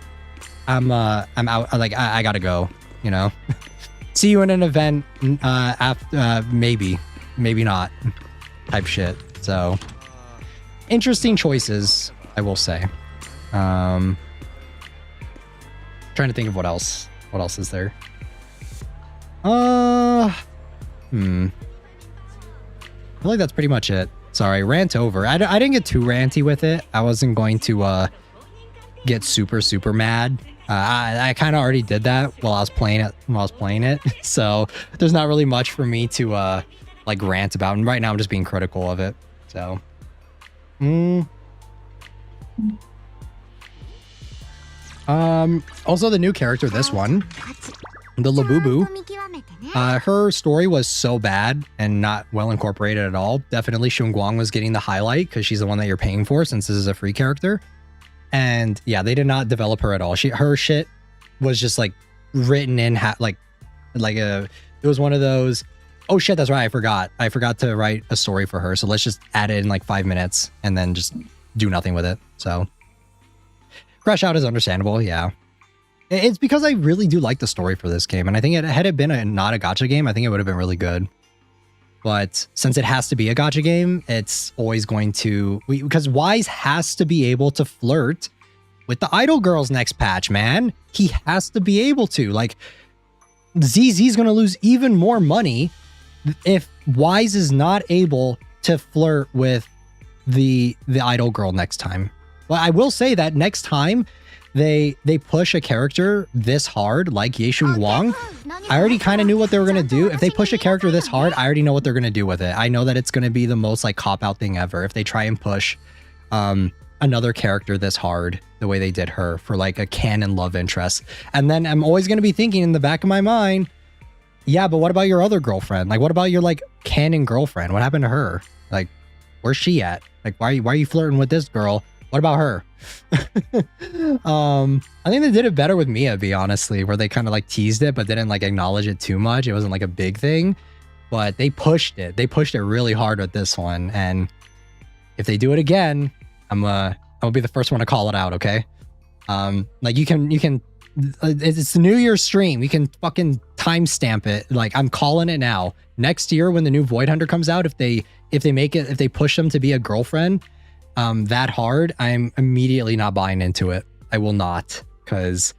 I'm out. Like I gotta go. You know, see you in an event after, maybe not, type shit. So, interesting choices, I will say. Trying to think of what else. What else is there? I feel like that's pretty much it. Sorry, rant over. I didn't get too ranty with it. I wasn't going to get super mad. I kind of already did that while I was playing it. So there's not really much for me to like rant about. And right now I'm just being critical of it. So, also the new character, this one, the Labubu, her story was so bad and not well incorporated at all. Definitely Xunguang was getting the highlight because she's the one that you're paying for, since this is a free character. And yeah, they did not develop her at all. Her shit was just like written in it was one of those, oh shit, that's right, I forgot to write a story for her, so let's just add it in like 5 minutes and then just do nothing with it. So crash out is understandable. Yeah, it's because I really do like the story for this game, and I think had it been not a gacha game, I think it would have been really good. But since it has to be a gacha game, it's always going to, because Wise has to be able to flirt with the idol girls next patch, man. He has to be able to. Like, ZZ's going to lose even more money if Wise is not able to flirt with the idol girl next time. Well, I will say that next time they push a character this hard, like Yeshun Wang, I already kind of knew what they were going to do. If they push a character this hard, I already know what they're going to do with it. I know that it's going to be the most like cop-out thing ever if they try and push another character this hard the way they did her for like a canon love interest. And then I'm always going to be thinking in the back of my mind, yeah, but what about your other girlfriend? Like, what about your like canon girlfriend? What happened to her? Like, where's she at? Like, why are you flirting with this girl? What about her? I think they did it better with Mia, honestly, where they kind of like teased it, but didn't like acknowledge it too much. It wasn't like a big thing, but they pushed it. They pushed it really hard with this one. And if they do it again, I'm gonna be the first one to call it out. Okay. Like you can, it's the New Year's stream. You can fucking timestamp it. Like I'm calling it now. Next year when the new Void Hunter comes out, if they push them to be a girlfriend, that hard, I'm immediately not buying into it. I will not, because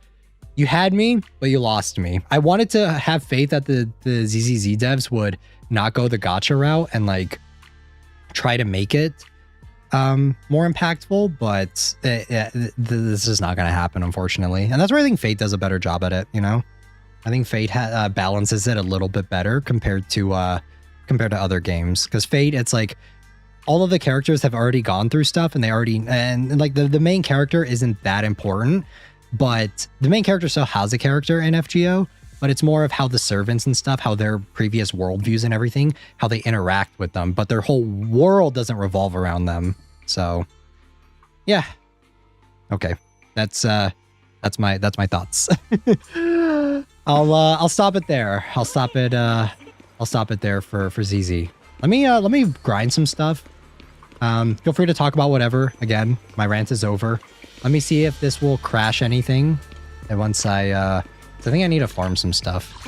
you had me, but you lost me. I wanted to have faith that the ZZZ devs would not go the gacha route and like try to make it more impactful, but this is not going to happen, unfortunately. And that's where I think Fate does a better job at it. You know, I think Fate balances it a little bit better compared to other games, because Fate, it's like all of the characters have already gone through stuff and like the main character isn't that important, but the main character still has a character in FGO, but it's more of how the servants and stuff, how their previous worldviews and everything, how they interact with them, but their whole world doesn't revolve around them. So yeah. Okay. That's my thoughts. I'll stop it there. I'll stop it there for ZZ. Let me grind some stuff. Feel free to talk about whatever. Again, my rant is over. Let me see if this will crash anything. And once I think I need to farm some stuff.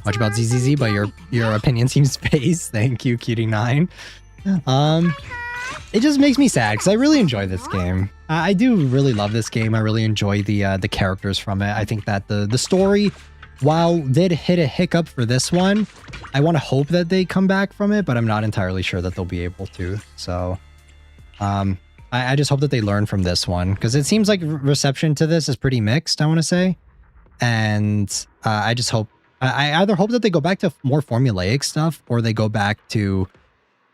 Much about ZZZ, but your opinion seems space. Thank you, Cutie9. It just makes me sad because I really enjoy this game. I do really love this game. I really enjoy the characters from it. I think that the story, while did hit a hiccup for this one, I want to hope that they come back from it, but I'm not entirely sure that they'll be able to. So I just hope that they learn from this one, because it seems like reception to this is pretty mixed, I want to say. And I just hope, I either hope that they go back to more formulaic stuff, or they go back to,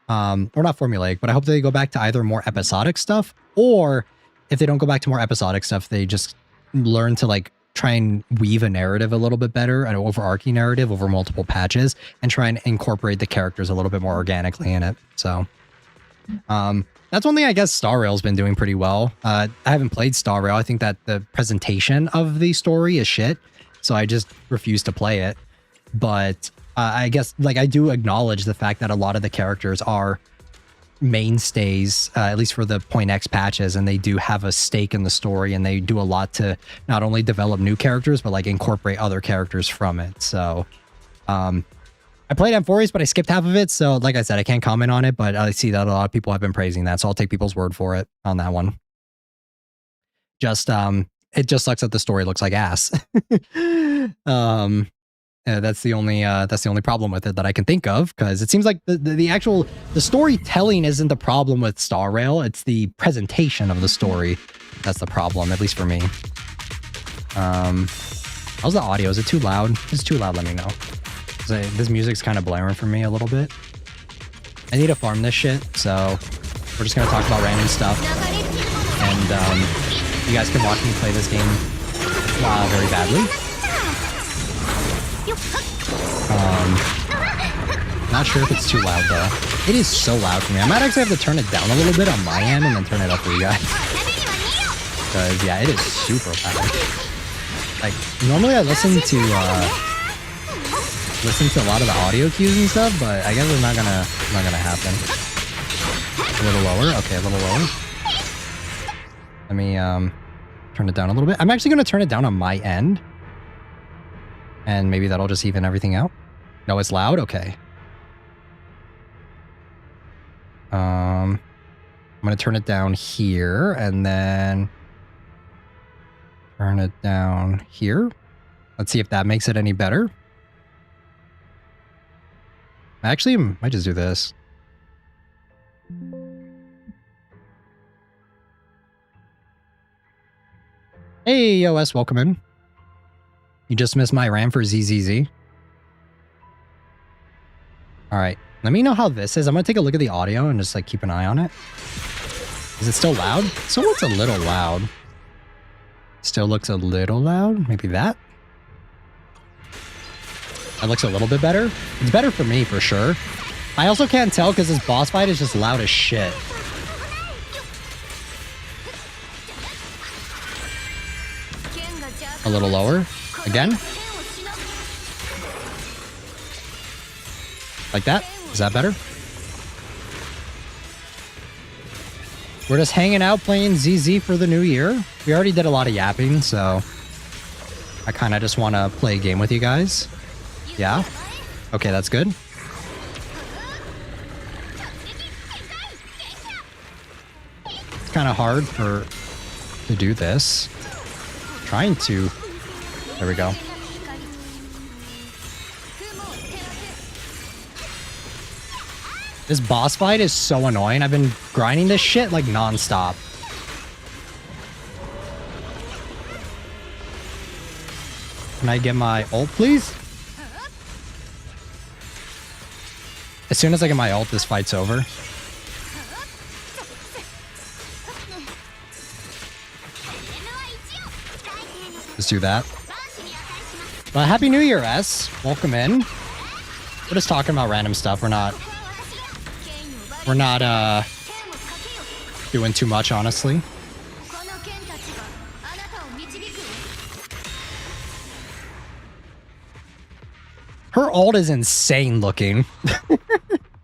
or not formulaic, but I hope they go back to either more episodic stuff, or if they don't go back to more episodic stuff, they just learn to like try and weave a narrative a little bit better, an overarching narrative over multiple patches, and try and incorporate the characters a little bit more organically in it. So that's one thing I guess Star Rail's been doing pretty well. I haven't played Star Rail. I think that the presentation of the story is shit, so I just refuse to play it. But I guess like I do acknowledge the fact that a lot of the characters are mainstays, at least for the Point X patches, and they do have a stake in the story, and they do a lot to not only develop new characters, but like incorporate other characters from it. So I played Amphoreus, but I skipped half of it, so like I said, I can't comment on it, but I see that a lot of people have been praising that, so I'll take people's word for it on that one. Just it just sucks that the story looks like ass. That's the only problem with it that I can think of, because it seems like the storytelling isn't the problem with Star Rail, it's the presentation of the story that's the problem, at least for me. How's the audio? Is it too loud? If it's too loud, let me know. This music's kind of blaring for me a little bit. I need to farm this shit, so we're just gonna talk about random stuff, and you guys can watch me play this game very badly. Not sure if it's too loud though. It is so loud for me. I might actually have to turn it down a little bit on my end and then turn it up for you guys. Because yeah, it is super loud. Like normally I listen to a lot of the audio cues and stuff, but I guess it's not gonna happen. A little lower. Okay, a little lower. Let me turn it down a little bit. I'm actually gonna turn it down on my end. And maybe that'll just even everything out. No, it's loud? Okay. I'm going to turn it down here and then turn it down here. Let's see if that makes it any better. Actually, I might just do this. Hey, OS, welcome in. You just missed my rant for ZZZ. All right, let me know how this is. I'm gonna take a look at the audio and just like keep an eye on it. Is it still loud? Still looks a little loud. Still looks a little loud. Maybe that. That looks a little bit better. It's better for me for sure. I also can't tell because this boss fight is just loud as shit. A little lower. Again. Like that? Is that better? We're just hanging out playing ZZ for the new year. We already did a lot of yapping, so I kind of just want to play a game with you guys. Yeah? Okay, that's good. It's kind of hard to do this. Trying to. There we go. This boss fight is so annoying. I've been grinding this shit like non-stop. Can I get my ult, please? As soon as I get my ult, this fight's over. Just do that. Happy New Year, S. Welcome in. We're just talking about random stuff. We're not doing too much, honestly. Her ult is insane looking.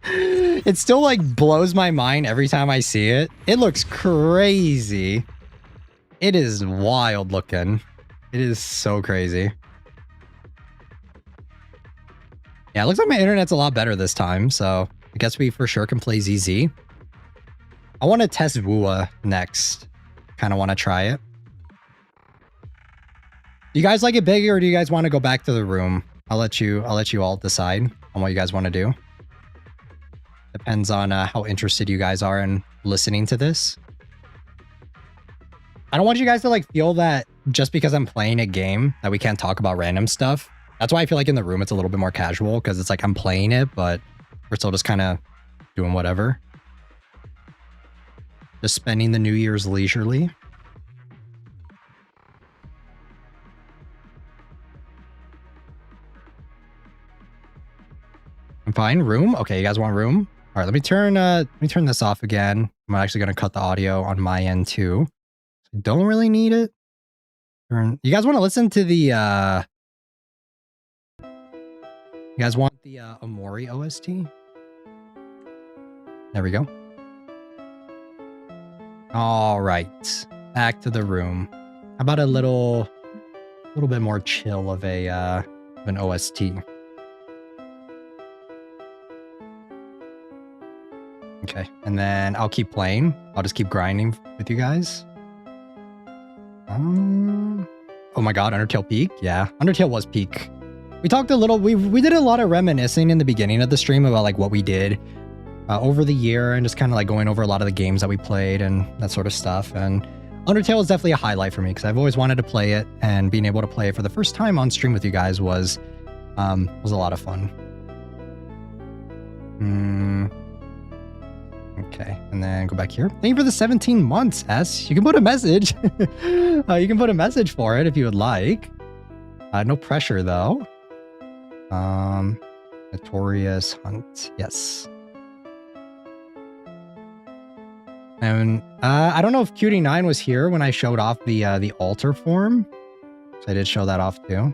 It still like blows my mind every time I see it. It looks crazy. It is wild looking. It is so crazy. Yeah, it looks like my internet's a lot better this time, so I guess we for sure can play ZZ. I want to test Wua next. Kind of want to try it. Do you guys like it big or do you guys want to go back to the room? I'll let you all decide on what you guys want to do. Depends on how interested you guys are in listening to this. I don't want you guys to like feel that just because I'm playing a game that we can't talk about random stuff. That's why I feel like in the room it's a little bit more casual because it's like I'm playing it, but we're still just kind of doing whatever. Just spending the New Year's leisurely. I'm fine. Room? Okay, you guys want room? All right, let me turn this off again. I'm actually going to cut the audio on my end too. Don't really need it. You guys want to listen to the you guys want the Omori OST? There we go. All right, back to the room. How about a little bit more chill of an OST? Okay, and then I'll keep playing. I'll just keep grinding with you guys. Oh my god, Undertale peak? Yeah, Undertale was peak. We talked a little, we did a lot of reminiscing in the beginning of the stream about like what we did over the year and just kind of like going over a lot of the games that we played and that sort of stuff. And Undertale is definitely a highlight for me because I've always wanted to play it, and being able to play it for the first time on stream with you guys was a lot of fun. Okay, and then go back here. Thank you for the 17 months, S. You can put a message. You can put a message for it if you would like. No pressure, though. Notorious Hunt. Yes. And I don't know if QD9 was here when I showed off the altar form. So I did show that off, too.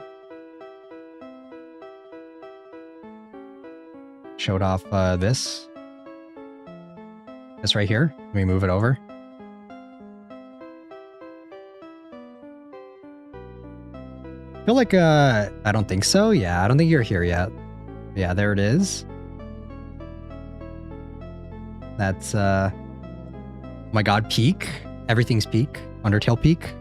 Showed off this. This right here. Let me move it over. I feel like, I don't think so. Yeah, I don't think you're here yet. Yeah, there it is. That's, oh my god, peak. Everything's peak. Undertale peak.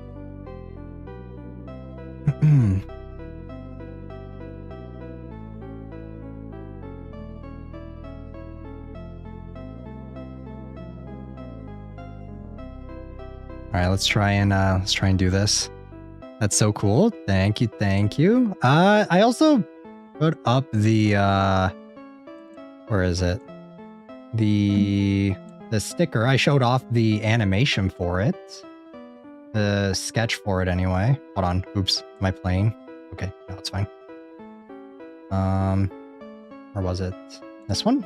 All right, let's try and do this. That's so cool. Thank you, thank you. I also put up the where is it? The sticker. I showed off the animation for it. The sketch for it anyway. Hold on. Oops. Am I playing? Okay, no, it's fine. Where was it? This one?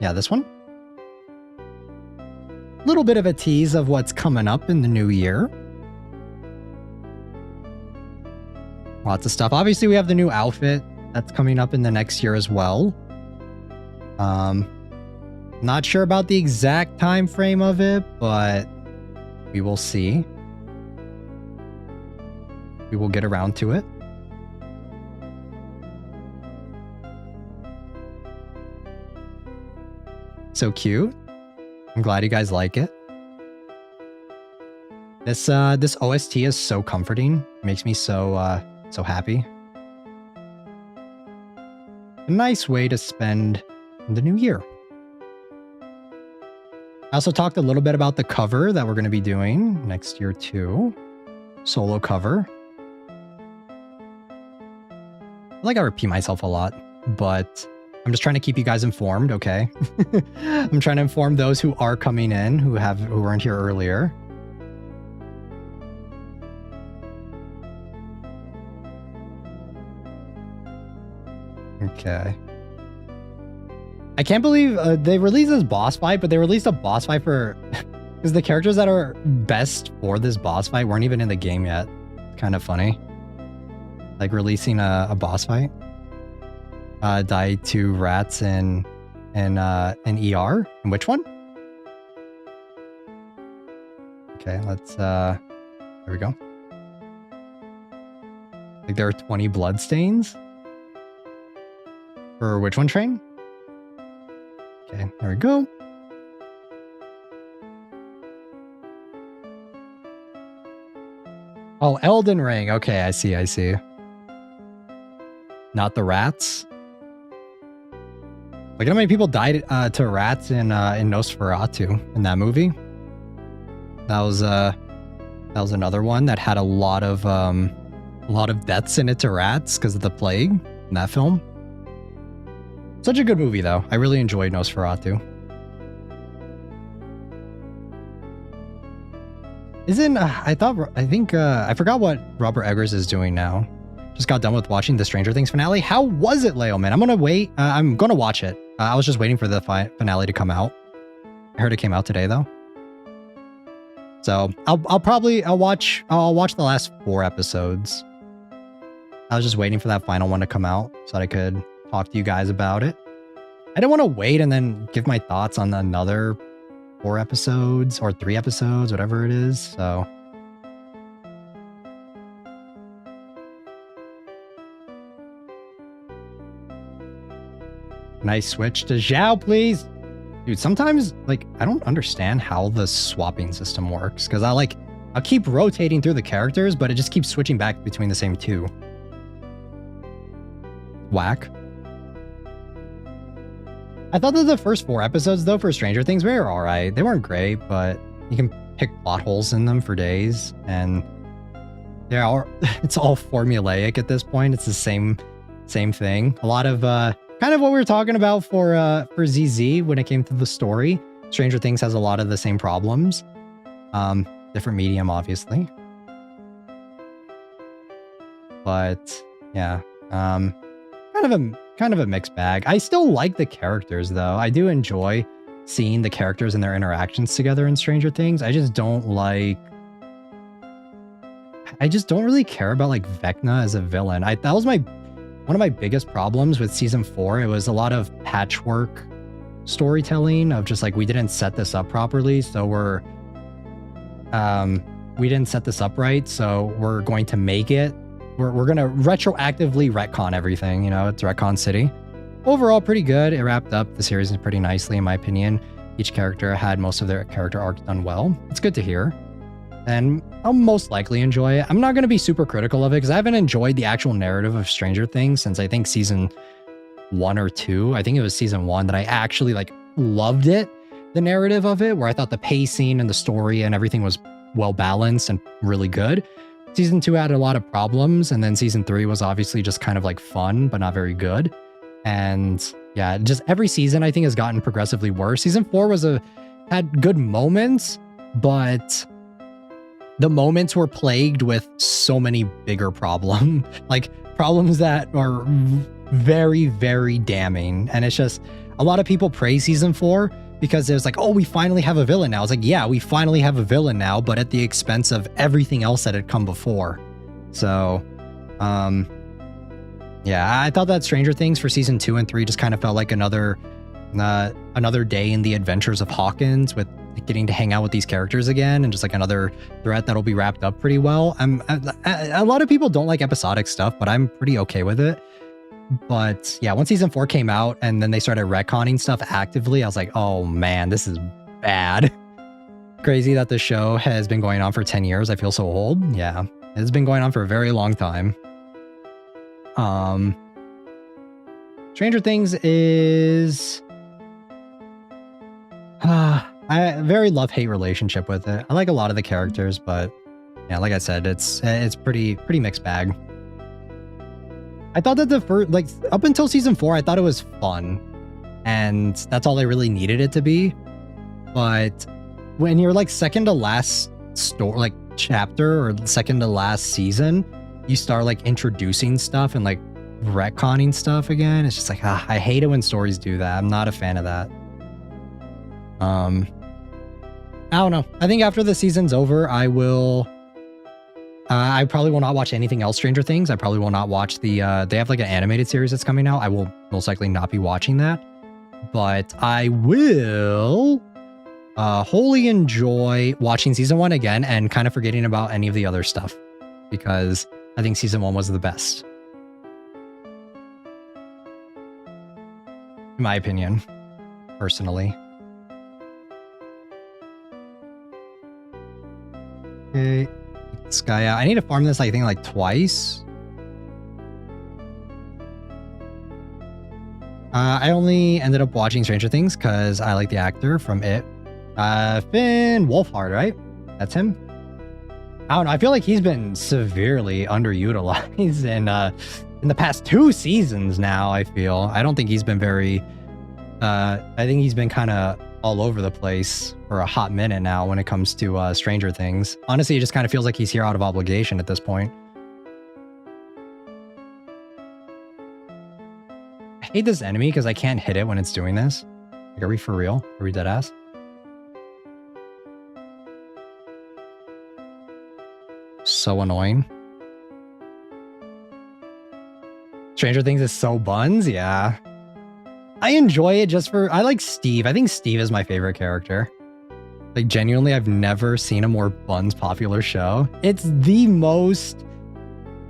Yeah, this one. A little bit of a tease of what's coming up in the new year. Lots of stuff. Obviously, we have the new outfit that's coming up in the next year as well. Not sure about the exact time frame of it, but we will see. We will get around to it. So cute. I'm glad you guys like it. This OST is so comforting. It makes me so so happy. A nice way to spend the new year. I also talked a little bit about the cover that we're going to be doing next year too. Solo cover. I feel like I repeat myself a lot, but I'm just trying to keep you guys informed, okay? I'm trying to inform those who are coming in, who weren't here earlier. Okay. I can't believe they released this boss fight, but they released a boss fight for... Because the characters that are best for this boss fight weren't even in the game yet. It's kind of funny. Like releasing a boss fight. Died to rats in ER. And which one? Okay, let's there we go. Like there are 20 bloodstains. For which one, Train? Okay, there we go. Oh, Elden Ring. Okay, I see, I see. Not the rats. Look at how many people died to rats in Nosferatu in that movie. That was another one that had a lot of deaths in it to rats because of the plague in that film. Such a good movie though. I really enjoyed Nosferatu. I forgot what Robert Eggers is doing now. Just got done with watching the Stranger Things finale. How was it, Leo, man? I'm gonna wait. I'm gonna watch it. I was just waiting for the finale to come out. I heard it came out today, though. So I'll watch the last 4 episodes. I was just waiting for that final one to come out so that I could talk to you guys about it. I didn't want to wait and then give my thoughts on another 4 episodes or 3 episodes, whatever it is. So. Nice switch to Zhao, please. Dude, sometimes, like, I don't understand how the swapping system works. Because I'll keep rotating through the characters, but it just keeps switching back between the same 2. Whack. I thought that the first 4 episodes, though, for Stranger Things were alright. They weren't great, but you can pick plot holes in them for days. And it's all formulaic at this point. It's the same thing. A lot of... kind of what we were talking about for ZZ when it came to the story. Stranger Things has a lot of the same problems. Different medium, obviously. But yeah, kind of a mixed bag. I still like the characters though. I do enjoy seeing the characters and their interactions together in Stranger Things. I just don't really care about like Vecna as a villain. That was one of my biggest problems with season 4. It was a lot of patchwork storytelling of just like, we didn't set this up properly. So we didn't set this up right. So we're going to make it, we're going to retroactively retcon everything. You know, it's retcon city. Overall, pretty good. It wrapped up the series pretty nicely, in my opinion. Each character had most of their character arcs done well. It's good to hear. And I'll most likely enjoy it. I'm not going to be super critical of it because I haven't enjoyed the actual narrative of Stranger Things since I think season 1 or 2. I think it was season 1 that I actually like loved it, the narrative of it, where I thought the pacing and the story and everything was well balanced and really good. Season 2 had a lot of problems, and then season 3 was obviously just kind of like fun, but not very good. And yeah, just every season I think has gotten progressively worse. Season 4 had good moments, but the moments were plagued with so many bigger problems, like problems that are very, very damning. And it's just, a lot of people praise season 4 because it was like, oh, we finally have a villain now. It's like, yeah, we finally have a villain now, but at the expense of everything else that had come before. So, yeah, I thought that Stranger Things for season 2 and 3 just kind of felt like another day in the adventures of Hawkins, with getting to hang out with these characters again, and just like another threat that'll be wrapped up pretty well. A lot of people don't like episodic stuff, but I'm pretty okay with it. But yeah, once season 4 came out and then they started retconning stuff actively, I was like, oh man, this is bad. Crazy that the show has been going on for 10 years. I feel so old. Yeah, it's been going on for a very long time. Stranger Things is... I very love-hate relationship with it. I like a lot of the characters, but yeah, like I said, it's pretty mixed bag. I thought that the first, like, up until season 4, I thought it was fun, and that's all I really needed it to be. But when you're like second to last chapter, or second to last season, you start like introducing stuff and like retconning stuff again. It's just like, I hate it when stories do that. I'm not a fan of that. I don't know. I think after the season's over, I probably will not watch anything else Stranger Things. I probably will not watch they have like an animated series that's coming out. I will most likely not be watching that. But I will wholly enjoy watching season 1 again and kind of forgetting about any of the other stuff, because I think season 1 was the best. In my opinion, personally. Okay. This guy out. I need to farm this, I think, like twice. I only ended up watching Stranger Things because I like the actor from It. Finn Wolfhard, right? That's him. I don't know. I feel like he's been severely underutilized in the past 2 seasons now, I feel. I don't think he's been very... I think he's been kind of all over the place for a hot minute now when it comes to Stranger Things. Honestly, it just kind of feels like he's here out of obligation at this point. I hate this enemy because I can't hit it when it's doing this. Like, are we for real? Are we dead ass? So annoying. Stranger Things is so buns, yeah. I enjoy it just for... I like Steve. I think Steve is my favorite character. Like, genuinely, I've never seen a more buns popular show. It's the most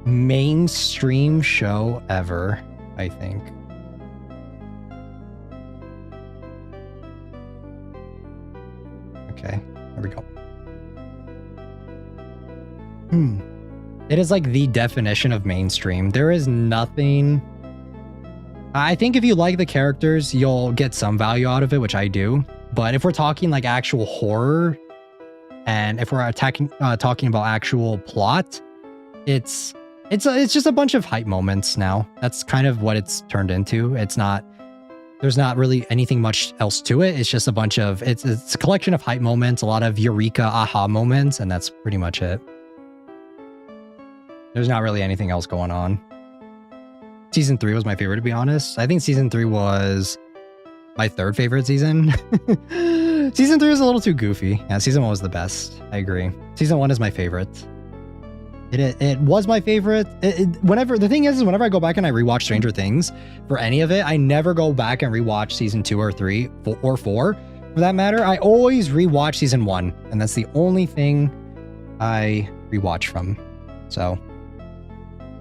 mainstream show ever, I think. Okay, there we go. It is like the definition of mainstream. There is nothing... I think if you like the characters, you'll get some value out of it, which I do. But if we're talking like actual horror, and if we're talking about actual plot, it's just a bunch of hype moments now. That's kind of what it's turned into. It's not... There's not really anything much else to it. It's just a bunch of... It's a collection of hype moments, a lot of eureka, aha moments, and that's pretty much it. There's not really anything else going on. Season 3 was my favorite, to be honest. I think season 3 was my 3rd favorite season. Season 3 was a little too goofy. Yeah, season 1 was the best. I agree. Season 1 is my favorite. It was my favorite. The thing is, whenever I go back and I rewatch Stranger Things, for any of it, I never go back and rewatch season 2 or 3 or 4, for that matter. I always rewatch season 1, and that's the only thing I rewatch from. So,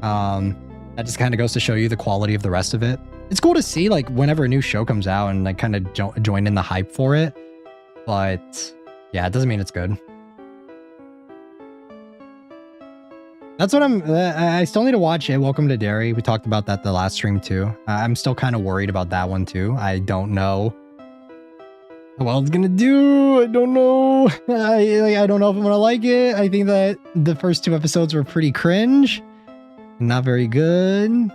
that just kind of goes to show you the quality of the rest of it. It's cool to see, like, whenever a new show comes out and like kind of join in the hype for it. But yeah, it doesn't mean it's good. That's what I still need to watch it. Welcome to Derry. We talked about that the last stream too. I'm still kind of worried about that one too. I don't know well it's gonna do. I don't know. I don't know if I'm gonna like it. I think that the first 2 episodes were pretty cringe, not very good,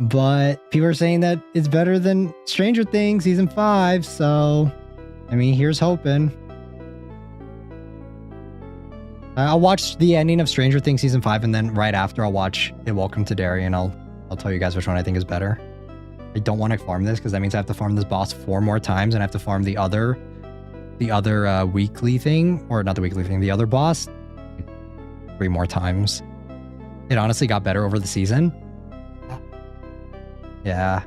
but people are saying that it's better than Stranger Things season 5, so I mean, here's hoping. I'll watch the ending of Stranger Things season 5, and then right after I'll watch Welcome to Derry, and I'll tell you guys which one I think is better. I don't want to farm this because that means I have to farm this boss 4 more times, and I have to farm the other weekly thing, or not the weekly thing, the other boss 3 more times. It honestly got better over the season. Yeah,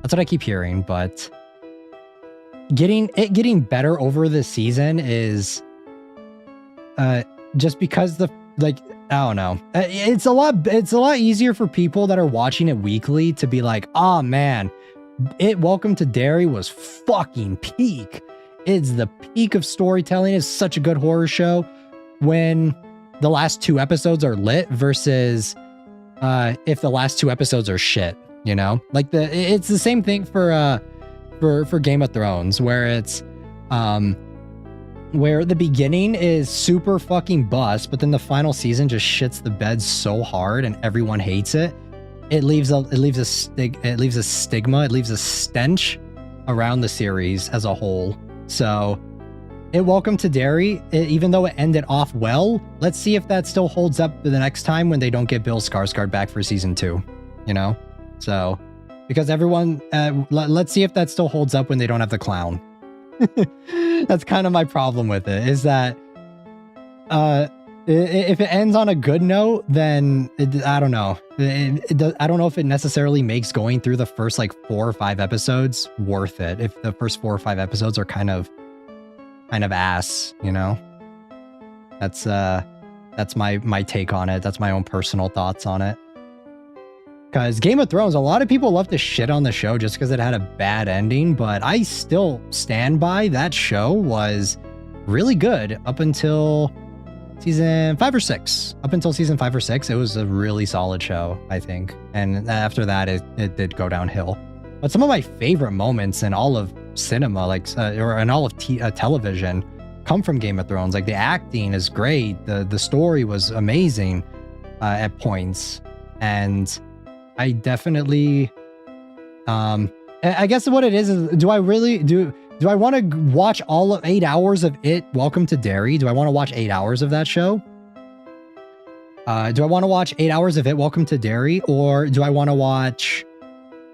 that's what I keep hearing, but getting better over the season is just because I don't know. It's a lot easier for people that are watching it weekly to be like, oh man, Welcome to Derry was fucking peak. It's the peak of storytelling. It's such a good horror show when the last 2 episodes are lit versus if the last 2 episodes are shit, you know? Like it's the same thing for Game of Thrones, where it's where the beginning is super fucking bust, but then the final season just shits the bed so hard and everyone hates it. It leaves a stigma, it leaves a stench around the series as a whole. So Welcome to Derry, even though it ended off well, let's see if that still holds up the next time when they don't get Bill Skarsgård back for season 2, you know? So, because everyone, let's see if that still holds up when they don't have the clown. That's kind of my problem with it, is that if it ends on a good note, then I don't know. I don't know if it necessarily makes going through the first like 4 or 5 episodes worth it. If the first 4 or 5 episodes are kind of ass, you know. That's my take on it. That's my own personal thoughts on it. Because Game of Thrones, a lot of people love to shit on the show just because it had a bad ending, but I still stand by that show was really good up until season 5 or 6. Up until season 5 or 6, it was a really solid show, I think. And after that, it did go downhill. But some of my favorite moments in all of cinema, or in all of television, come from Game of Thrones. Like the acting is great, the story was amazing at points, and I definitely, I guess what it is do I want to watch all of 8 hours of Welcome to Derry? Do I want to watch 8 hours of that show? Do I want to watch 8 hours of Welcome to Derry? Or do I want to watch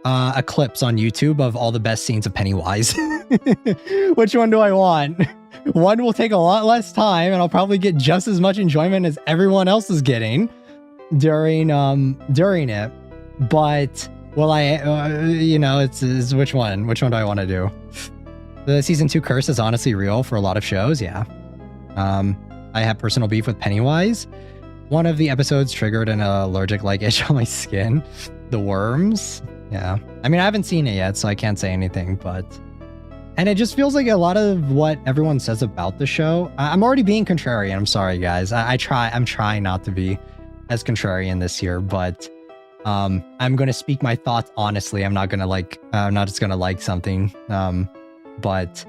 a clips on YouTube of all the best scenes of Pennywise? Which one do I want? One will take a lot less time and I'll probably get just as much enjoyment as everyone else is getting during it. But will I, it's which one do I want to do? The season 2 curse is honestly real for a lot of shows. Yeah. I have personal beef with Pennywise. One of the episodes triggered an allergic itch on my skin. The worms. Yeah. I mean, I haven't seen it yet, so I can't say anything, and it just feels like a lot of what everyone says about the show. I'm already being contrarian. I'm sorry, guys. I'm trying not to be as contrarian this year, but I'm going to speak my thoughts honestly. I'm not going to I'm not just going to like something. But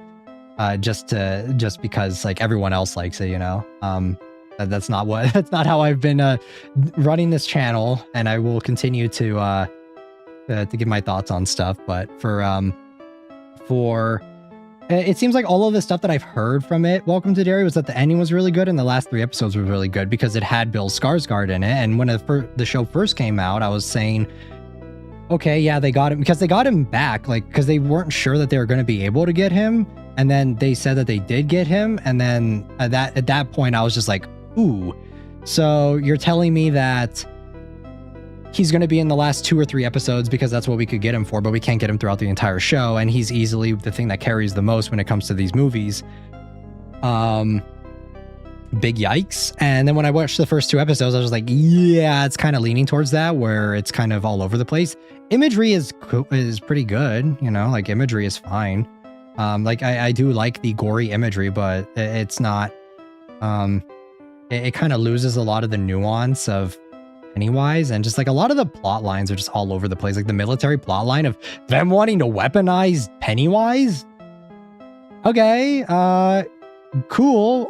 just because everyone else likes it, you know. That's not how I've been running this channel, and I will continue to give my thoughts on stuff. But for it seems like all of the stuff that I've heard from Welcome to Derry was that the ending was really good and the last 3 episodes were really good because it had Bill Skarsgård in it. And when the show first came out, I was saying, okay, yeah, they got him because they got him back, because they weren't sure that they were going to be able to get him, and then they said that they did get him, and then at that point I was just like, ooh, so you're telling me that he's going to be in the last 2 or 3 episodes because that's what we could get him for, but we can't get him throughout the entire show, and he's easily the thing that carries the most when it comes to these movies. Big yikes. And then when I watched the first 2 episodes, I was like, yeah, it's kind of leaning towards that, where it's kind of all over the place. Imagery is pretty good, you know, imagery is fine. I do like the gory imagery, but it's not, it kind of loses a lot of the nuance of Pennywise, and just a lot of the plot lines are just all over the place. The military plot line of them wanting to weaponize Pennywise. Okay, cool.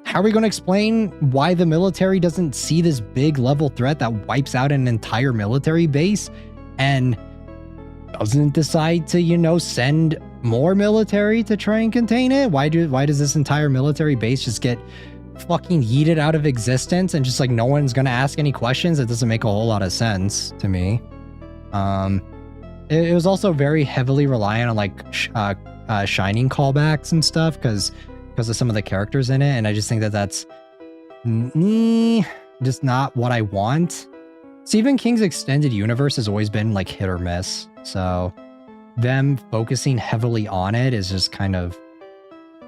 How are we going to explain why the military doesn't see this big level threat that wipes out an entire military base and doesn't decide to, you know, send more military to try and contain it? Why does this entire military base just get fucking yeeted out of existence and just like no one's going to ask any questions? It doesn't make a whole lot of sense to me. It was also very heavily reliant on like Shining callbacks and stuff because of some of the characters in it, and I just think that that's just not what I want. Stephen King's extended universe has always been like hit or miss, so them focusing heavily on it is just kind of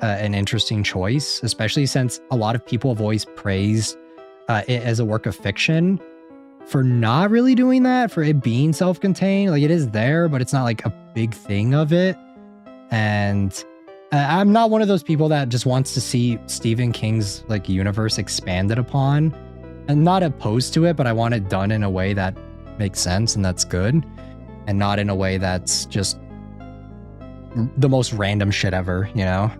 an interesting choice, especially since a lot of people have always praised it as a work of fiction for not really doing that, for it being self-contained. Like, it is there, but it's not like a big thing of it. And I'm not one of those people that just wants to see Stephen King's like universe expanded upon. I'm not opposed to it, but I want it done in a way that makes sense and that's good, and not in a way that's just the most random shit ever, you know?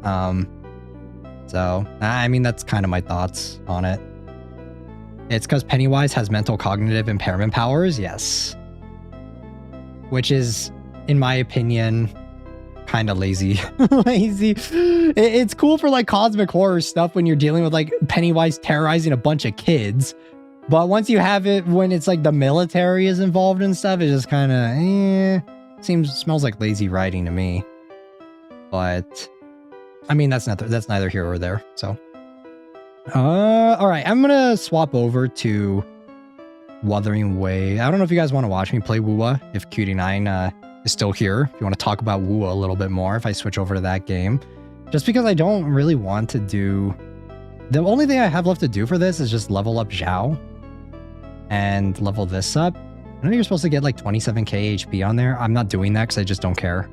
So, I mean, that's kind of my thoughts on it. It's because Pennywise has mental cognitive impairment powers, yes. Which is, in my opinion, kind of lazy. Lazy. It's cool for like cosmic horror stuff when you're dealing with like Pennywise terrorizing a bunch of kids. But once you have it when it's like the military is involved and stuff, it just kind of smells like lazy writing to me. But I mean, that's neither here or there. So all right, I'm gonna swap over to Wuthering Way. I don't know if you guys want to watch me play Wuwa, if Cutie9 is still here, if you want to talk about Wuwa a little bit more, if I switch over to that game. Just because I don't really want to do... The only thing I have left to do for this is just level up Zhao and level this up. I know you're supposed to get like 27k HP on there. I'm not doing that because I just don't care.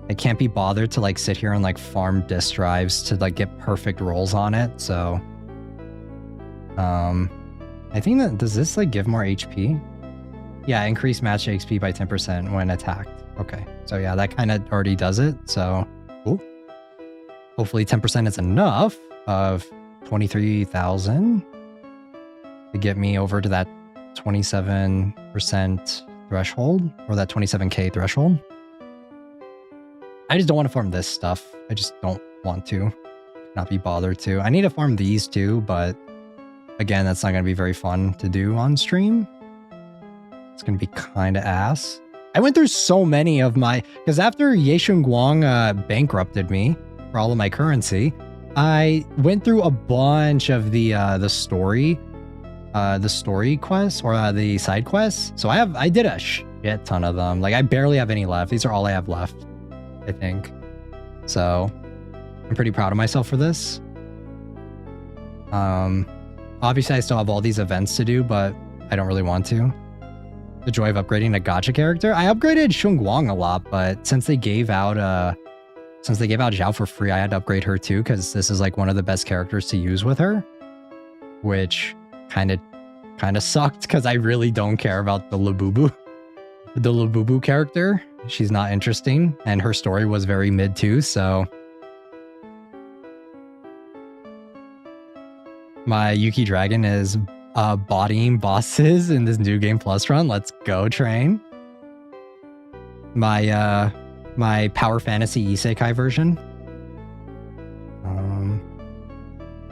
I can't be bothered to like sit here and like farm disk drives to like get perfect rolls on it. So I think that, does this like give more HP? Yeah, increase match XP by 10% when attacked. Okay, so yeah, that kind of already does it. So cool. Hopefully 10% is enough of 23,000 to get me over to that 27% threshold, or that 27k threshold. I just don't want to farm this stuff. I just don't want to. Not be bothered to. I need to farm these too, but again, that's not going to be very fun to do on stream. It's going to be kind of ass. I went through so many of my... Because after Ye Shunguang bankrupted me for all of my currency, I went through a bunch of the story quests, or the side quests. So I did a shit ton of them. Like, I barely have any left. These are all I have left, I think. So I'm pretty proud of myself for this. Obviously I still have all these events to do, but I don't really want to. The joy of upgrading a gacha character. I upgraded Shunguang a lot, but since they gave out Zhao for free, I had to upgrade her too, because this is like one of the best characters to use with her, which kind of sucked because I really don't care about the Labubu character. She's not interesting, and her story was very mid too, so my Yuki Dragon is bodying bosses in this new game plus run. Let's go, train. My Power Fantasy Isekai version.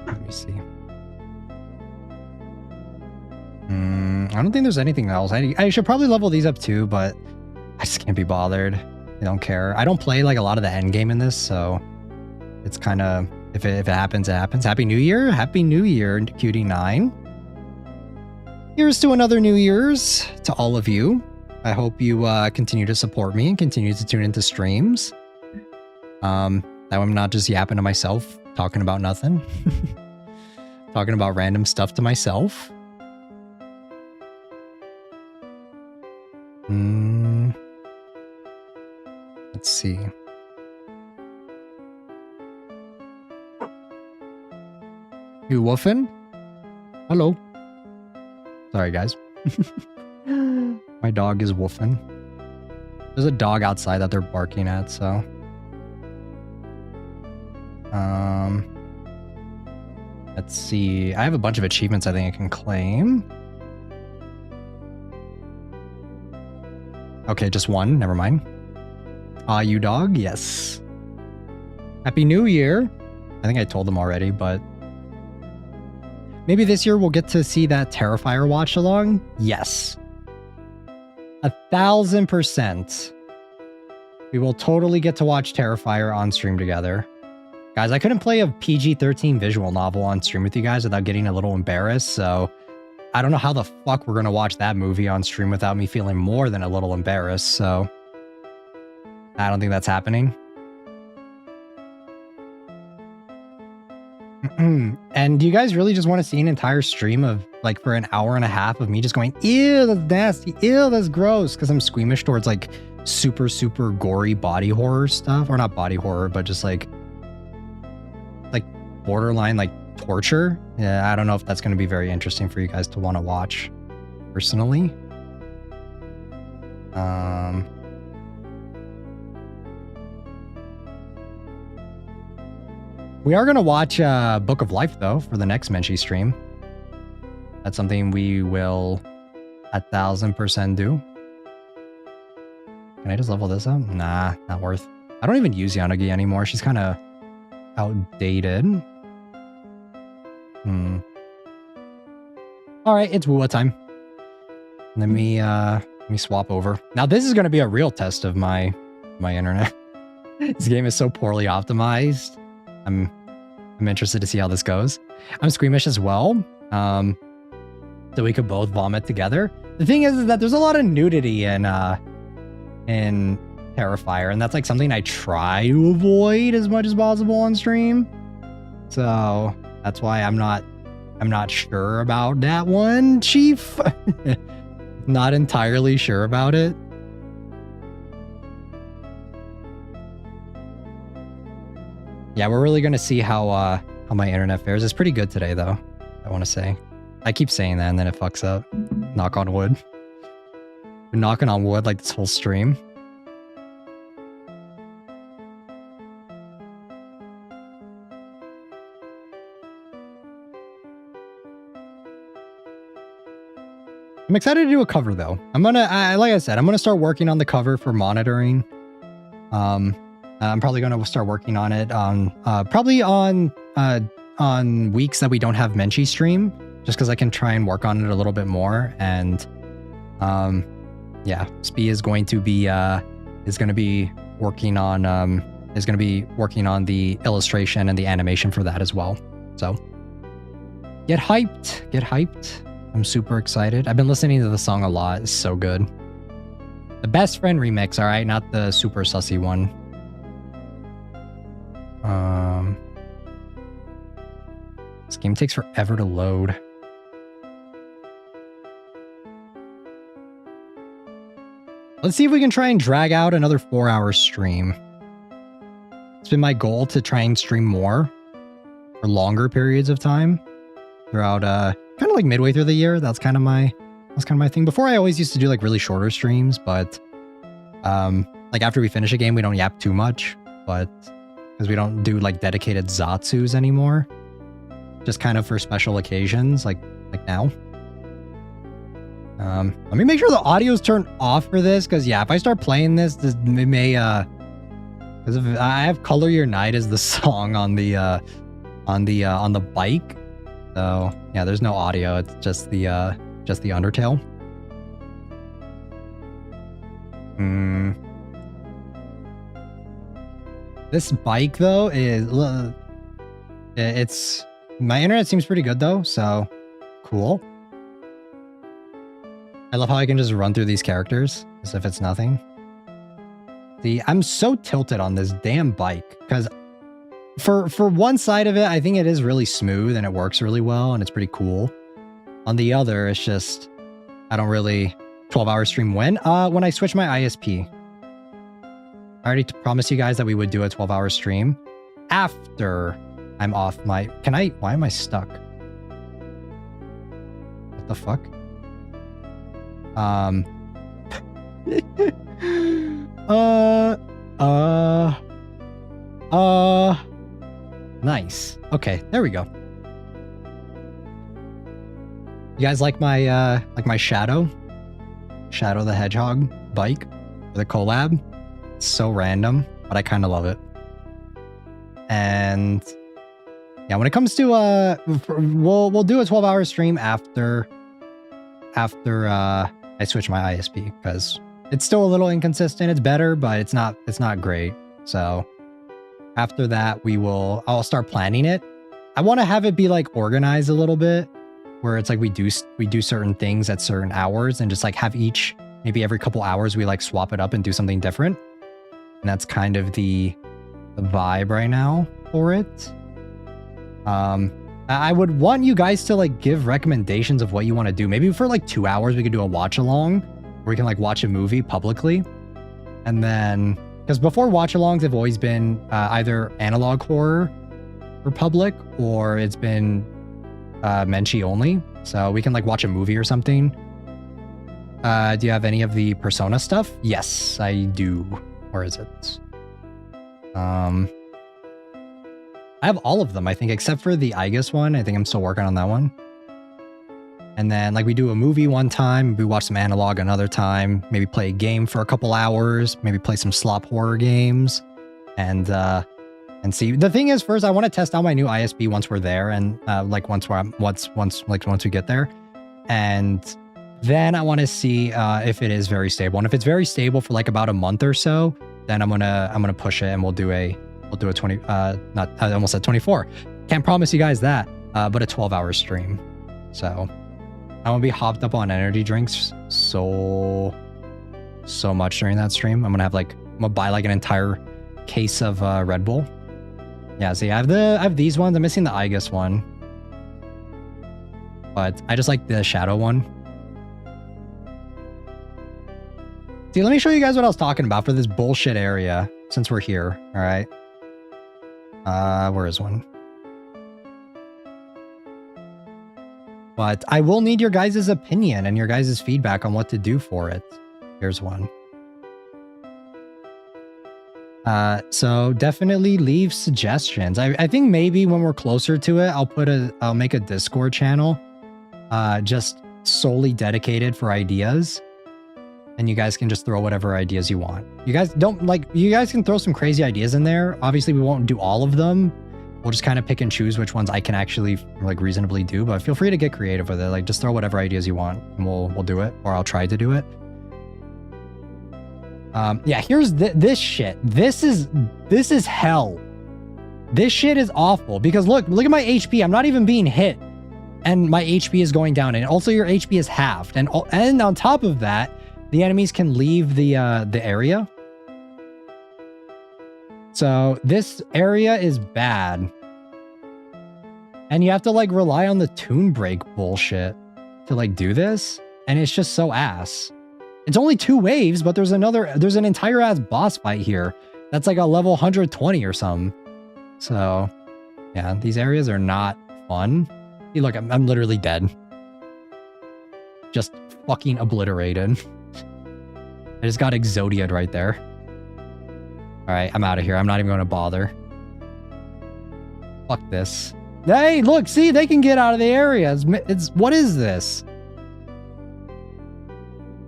Let me see. I don't think there's anything else. I should probably level these up too, but I just can't be bothered. I don't care. I don't play like a lot of the end game in this, so it's kind of, if it happens, it happens. Happy New Year. Happy New Year, Cutie9. Here's to another New Year's to all of you. I hope you continue to support me and continue to tune into streams. That I'm not just yapping to myself, talking about nothing. Talking about random stuff to myself. Let's see. You woofing? Hello. Sorry, guys. My dog is woofing. There's a dog outside that they're barking at, so Let's see. I have a bunch of achievements I think I can claim. Okay, just one. Never mind. You dog? Yes. Happy New Year. I think I told them already, but maybe this year we'll get to see that Terrifier watch along. Yes. 1000%. We will totally get to watch Terrifier on stream together. Guys, I couldn't play a PG-13 visual novel on stream with you guys without getting a little embarrassed, so I don't know how the fuck we're going to watch that movie on stream without me feeling more than a little embarrassed, so I don't think that's happening. And do you guys really just want to see an entire stream of, like, for an hour and a half of me just going, ew, that's nasty, ew, that's gross, because I'm squeamish towards, like, super, super gory body horror stuff? Or not body horror, but just, like borderline, like, torture? Yeah, I don't know if that's going to be very interesting for you guys to want to watch, personally. We are going to watch Book of Life, though, for the next Menchie stream. That's something we will 1000% do. Can I just level this up? Nah, not worth. I don't even use Yanagi anymore. She's kind of outdated. All right, it's Wua time. Let me swap over. Now this is going to be a real test of my internet. This game is so poorly optimized. I'm interested to see how this goes. I'm squeamish as well. So we could both vomit together. The thing is that there's a lot of nudity in Terrifier, and that's like something I try to avoid as much as possible on stream. So that's why I'm not sure about that one, Chief. Not entirely sure about it. Yeah, we're really gonna see how my internet fares. It's pretty good today, though, I want to say. I keep saying that and then it fucks up. Knock on wood. Been knocking on wood like this whole stream. I'm excited to do a cover, though. Like I said, I'm gonna start working on the cover for monitoring. I'm probably gonna start working on it on probably on weeks that we don't have Menchie stream, just because I can try and work on it a little bit more. And yeah, Spee is going to be working on the illustration and the animation for that as well. So get hyped. I'm super excited. I've been listening to the song a lot. It's so good. The Best Friend remix, all right, not the super sussy one. This game takes forever to load. Let's see if we can try and drag out another 4-hour stream. It's been my goal to try and stream more for longer periods of time throughout kind of like midway through the year. That's kind of my thing. Before I always used to do like really shorter streams, but like after we finish a game, we don't yap too much, but because we don't do like dedicated zatsus anymore, just kind of for special occasions like now. Let me make sure the audio's turned off for this, because yeah, if I start playing this it may because I have Color Your Night as the song on the bike. So yeah, there's no audio. It's just the Undertale. This bike though it's my internet seems pretty good though, so cool. I love how I can just run through these characters as if it's nothing. See, I'm so tilted on this damn bike because for one side of it, I think it is really smooth and it works really well and it's pretty cool. On the other, it's just, I don't really... 12-hour stream when I switch my ISP. I already promised you guys that we would do a 12-hour stream after I'm off my... Why am I stuck? What the fuck? Nice. Okay, there we go. You guys like my Shadow the Hedgehog bike for the collab? It's so random, but I kind of love it. And yeah, when it comes to we'll do a 12-hour stream after I switch my ISP, because it's still a little inconsistent. It's better, but it's not great. So after that, I'll start planning it. I want to have it be like organized a little bit, where it's like we do certain things at certain hours, and just like have maybe every couple hours we like swap it up and do something different. And that's kind of the vibe right now for it. I would want you guys to like give recommendations of what you want to do. Maybe for like 2 hours we could do a watch along, where we can like watch a movie publicly. And then, because before watch alongs have always been either analog horror for public, or it's been Menchi only. So we can like watch a movie or something. Do you have any of the Persona stuff? Yes, I do. Where is it? I have all of them, I think, except for the Aegis one. I think I'm still working on that one. And then like we do a movie one time, we watch some analog another time, maybe play a game for a couple hours, maybe play some slop horror games, and see. The thing is, first I want to test out my new ISP once we're there, and like once we get there, and then I want to see if it is very stable. And if it's very stable for like about a month or so, then I'm gonna push it, and we'll do a 20 I almost said 24. Can't promise you guys that, but a 12-hour stream. So I'm gonna be hopped up on energy drinks so much during that stream. I'm gonna buy like an entire case of Red Bull. Yeah, see, I have these ones. I'm missing the Aegis one, but I just like the Shadow one. See, let me show you guys what I was talking about for this bullshit area, since we're here. All right. Where is one? But I will need your guys' opinion and your guys' feedback on what to do for it. Here's one. So definitely leave suggestions. I think maybe when we're closer to it, I'll make a Discord channel, just solely dedicated for ideas. And you guys can just throw whatever ideas you want. You guys can throw some crazy ideas in there. Obviously, we won't do all of them. We'll just kind of pick and choose which ones I can actually like reasonably do. But feel free to get creative with it. Like, just throw whatever ideas you want, and we'll do it, or I'll try to do it. Yeah, here's this shit. This is hell. This shit is awful, because look at my HP. I'm not even being hit, and my HP is going down, and also your HP is halved, and on top of that, the enemies can leave the area. So this area is bad. And you have to like rely on the toon break bullshit to like do this. And it's just so ass. It's only 2 waves, but there's an entire ass boss fight here. That's like a level 120 or something. So yeah, these areas are not fun. See, look, I'm literally dead. Just fucking obliterated. I just got Exodia'd right there. All right, I'm out of here. I'm not even going to bother. Fuck this. Hey, look, see, they can get out of the area. What is this?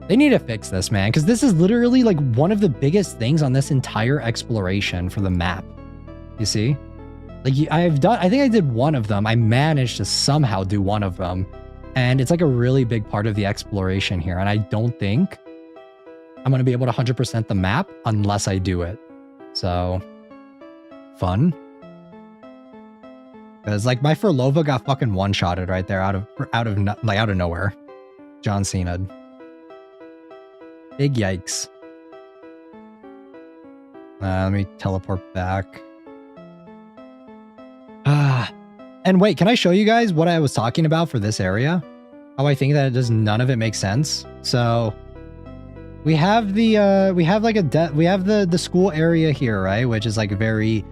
They need to fix this, man, because this is literally like one of the biggest things on this entire exploration for the map. You see? Like, I think I did one of them. I managed to somehow do one of them. And it's like a really big part of the exploration here. And I don't think I'm going to be able to 100% the map unless I do it. So, fun. Because like my Furlova got fucking one-shotted right there out of nowhere. John Cena. Big yikes. Let me teleport back. And wait, can I show you guys what I was talking about for this area? How I think that none of it makes sense. So we have the school area here, right? Which is like very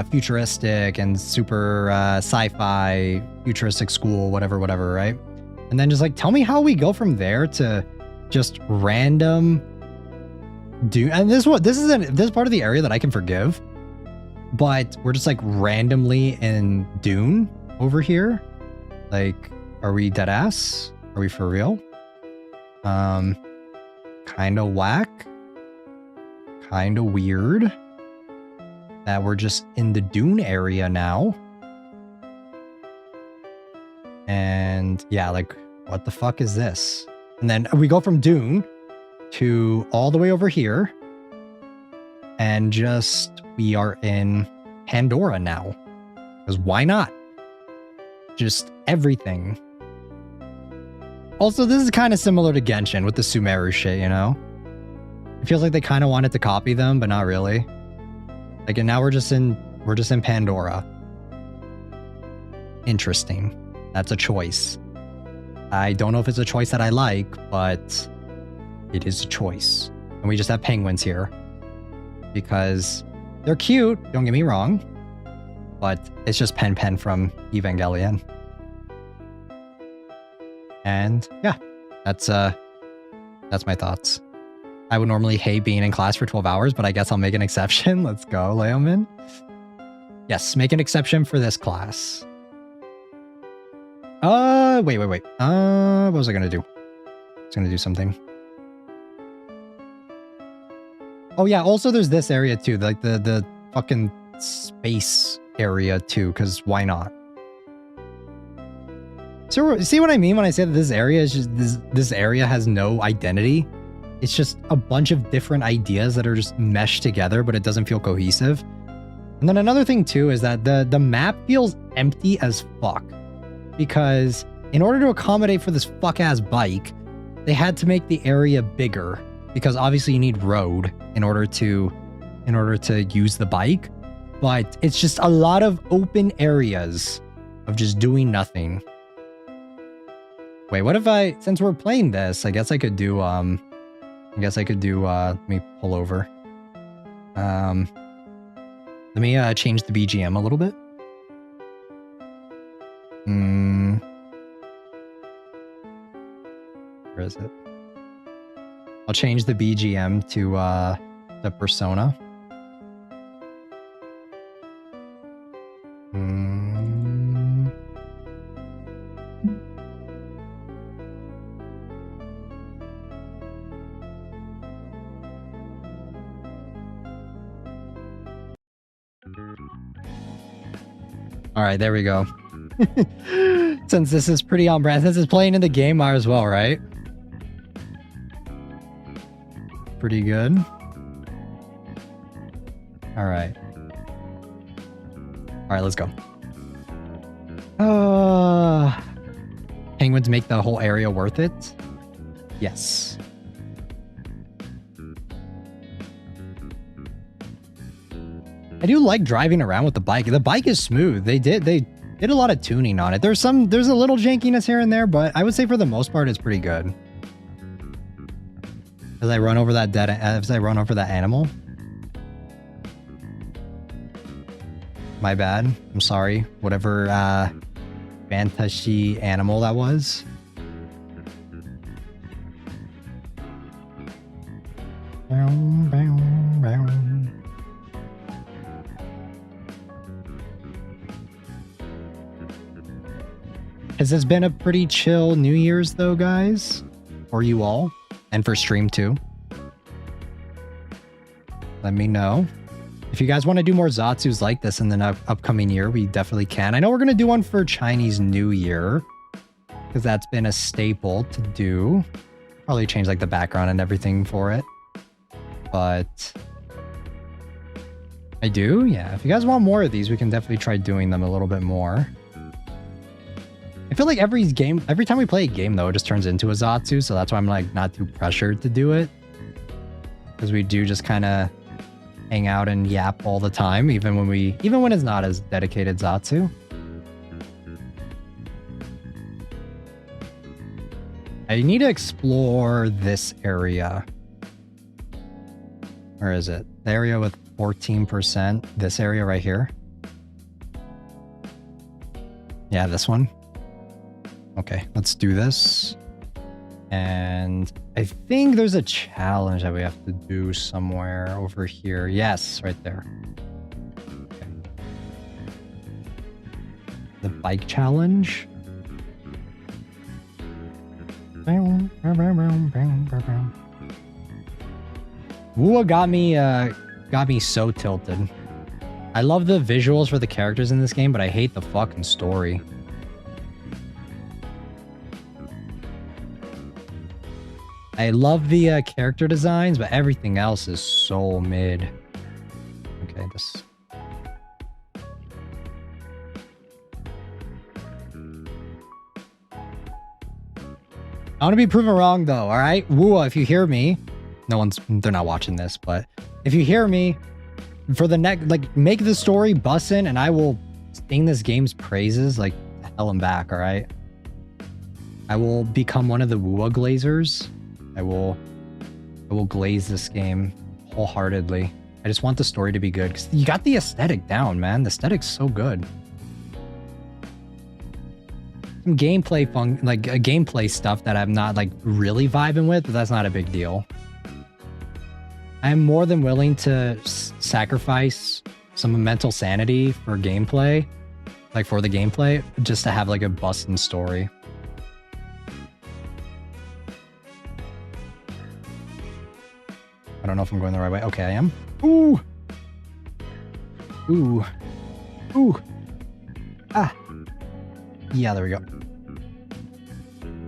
futuristic and super sci-fi futuristic school, whatever, right? And then just like tell me how we go from there to just random and this part of the area that I can forgive. but we're just like randomly in Dune over here. Like, are we dead ass? Are we for real? Kind of whack. Kind of weird that we're just in the Dune area now. And yeah, like, what the fuck is this? And then we go from Dune to all the way over here. And just, we are in Pandora now. Because why not? Just everything. Also, this is kind of similar to Genshin with the Sumeru shit, you know? It feels like they kind of wanted to copy them, but not really. Like, and now we're just in Pandora. Interesting. That's a choice. I don't know if it's a choice that I like, but it is a choice. And we just have penguins here. Because they're cute, don't get me wrong. But it's just Pen from Evangelion. And yeah, that's my thoughts. I would normally hate being in class for 12 hours, but I guess I'll make an exception. Let's go, Leoman. Yes, make an exception for this class. Wait. What was I gonna do? I was gonna do something. Oh yeah, also there's this area too, like the fucking space area too, because why not? So see what I mean when I say that this area is just this area has no identity? It's just a bunch of different ideas that are just meshed together, but it doesn't feel cohesive. And then another thing too is that the map feels empty as fuck. Because in order to accommodate for this fuck-ass bike, they had to make the area bigger. Because obviously you need road in order to use the bike. But it's just a lot of open areas of just doing nothing. Wait, what if since we're playing this, I guess I could do, let me pull over. Let me change the BGM a little bit. Where is it? I'll change the BGM to the Persona. All right, there we go. Since this is pretty on brand, since it's playing in the game, might as well, right? Pretty good. All right. All right, let's go. Penguins make the whole area worth it? Yes. I do like driving around with the bike. The bike is smooth. They did a lot of tuning on it. There's a little jankiness here and there, but I would say for the most part it's pretty good. As I run over that animal. My bad. I'm sorry. Whatever fantasy animal that was. Has this been a pretty chill New Year's though, guys? For you all? And for stream too? Let me know. If you guys want to do more Zatsus like this in the upcoming year, we definitely can. I know we're going to do one for Chinese New Year, because that's been a staple to do. Probably change like the background and everything for it. But I do? Yeah. If you guys want more of these, we can definitely try doing them a little bit more. I feel like every time we play a game though, it just turns into a Zatsu, so that's why I'm like not too pressured to do it. Because we do just kind of hang out and yap all the time, even when it's not as dedicated Zatsu. I need to explore this area. Where is it? The area with 14%. This area right here. Yeah, this one. Okay, let's do this. And I think there's a challenge that we have to do somewhere over here. Yes, right there. Okay. the bike challenge. Wua got me so tilted. I love the visuals for the characters in this game, but I hate the fucking story. I love the character designs, but everything else is so mid. Okay, this... I want to be proven wrong, though, all right? Wua, if you hear me... They're not watching this, but if you hear me, for the next... Like, make the story bussin', and I will sing this game's praises, like, hell and back, all right? I will become one of the Wua glazers. I will glaze this game wholeheartedly. I just want the story to be good because you got the aesthetic down, man. The aesthetic's so good. Some gameplay gameplay stuff that I'm not like really vibing with, but that's not a big deal. I'm more than willing to sacrifice some mental sanity for gameplay, like for the gameplay, just to have like a bustin' story. I don't know if I'm going the right way. Okay, I am. Ooh. Ooh. Ooh. Ah. Yeah, there we go.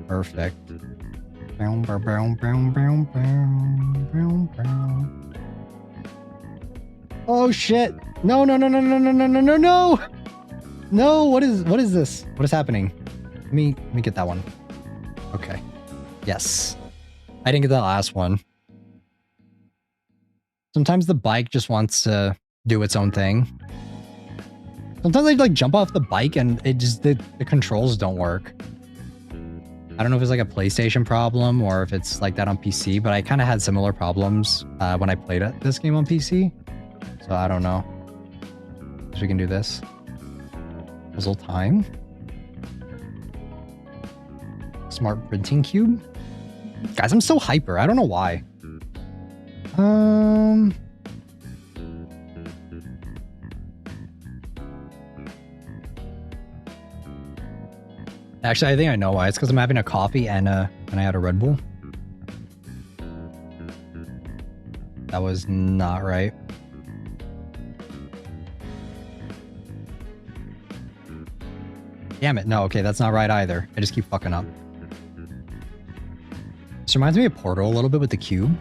Perfect. Oh shit. No, no, no, no, no, no, no, no, no, no. No, what is this? What is happening? Let me get that one. Okay. Yes. I didn't get that last one. Sometimes the bike just wants to do its own thing. Sometimes I like jump off the bike and it just the controls don't work. I don't know if it's like a PlayStation problem or if it's like that on PC, but I kind of had similar problems when I played this game on PC. So I don't know. So we can do this. Puzzle time. Smart printing cube. Guys, I'm so hyper. I don't know why. Actually, I think I know why. It's because I'm having a coffee and I had a Red Bull. That was not right. Damn it. No, okay, that's not right either. I just keep fucking up. This reminds me of Portal a little bit with the cube.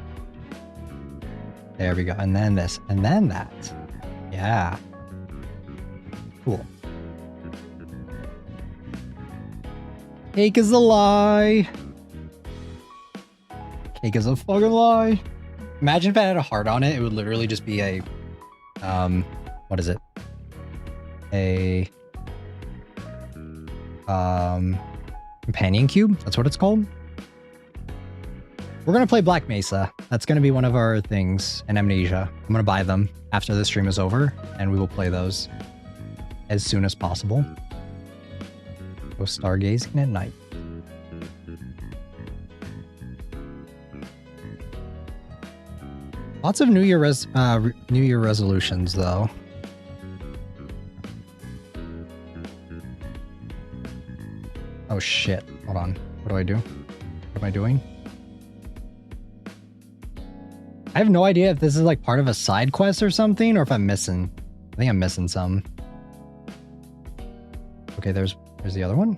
There we go. And then this. And then that. Yeah. Cool. Cake is a lie. Cake is a fucking lie. Imagine if I had a heart on it, it would literally just be a... what is it? A... companion cube? That's what it's called? We're going to play Black Mesa. That's going to be one of our things in Amnesia. I'm going to buy them after the stream is over, and we will play those as soon as possible. Go stargazing at night. Lots of New Year resolutions, though. Oh shit. Hold on. What do I do? What am I doing? I have no idea if this is like part of a side quest or something, or if I'm missing. I think I'm missing some. Okay, there's the other one.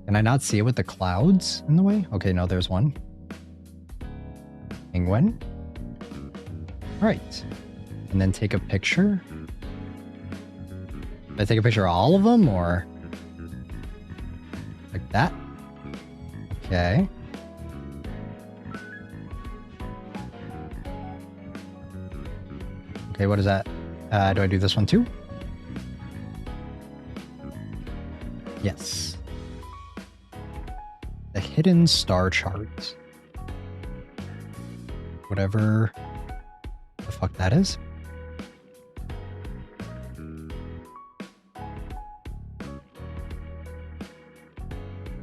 Can I not see it with the clouds in the way? Okay, no, there's one. Penguin. All right. And then take a picture. Did I take a picture of all of them, or like that? Okay. Okay, what is that? Do I do this one too? Yes. The hidden star chart. Whatever the fuck that is.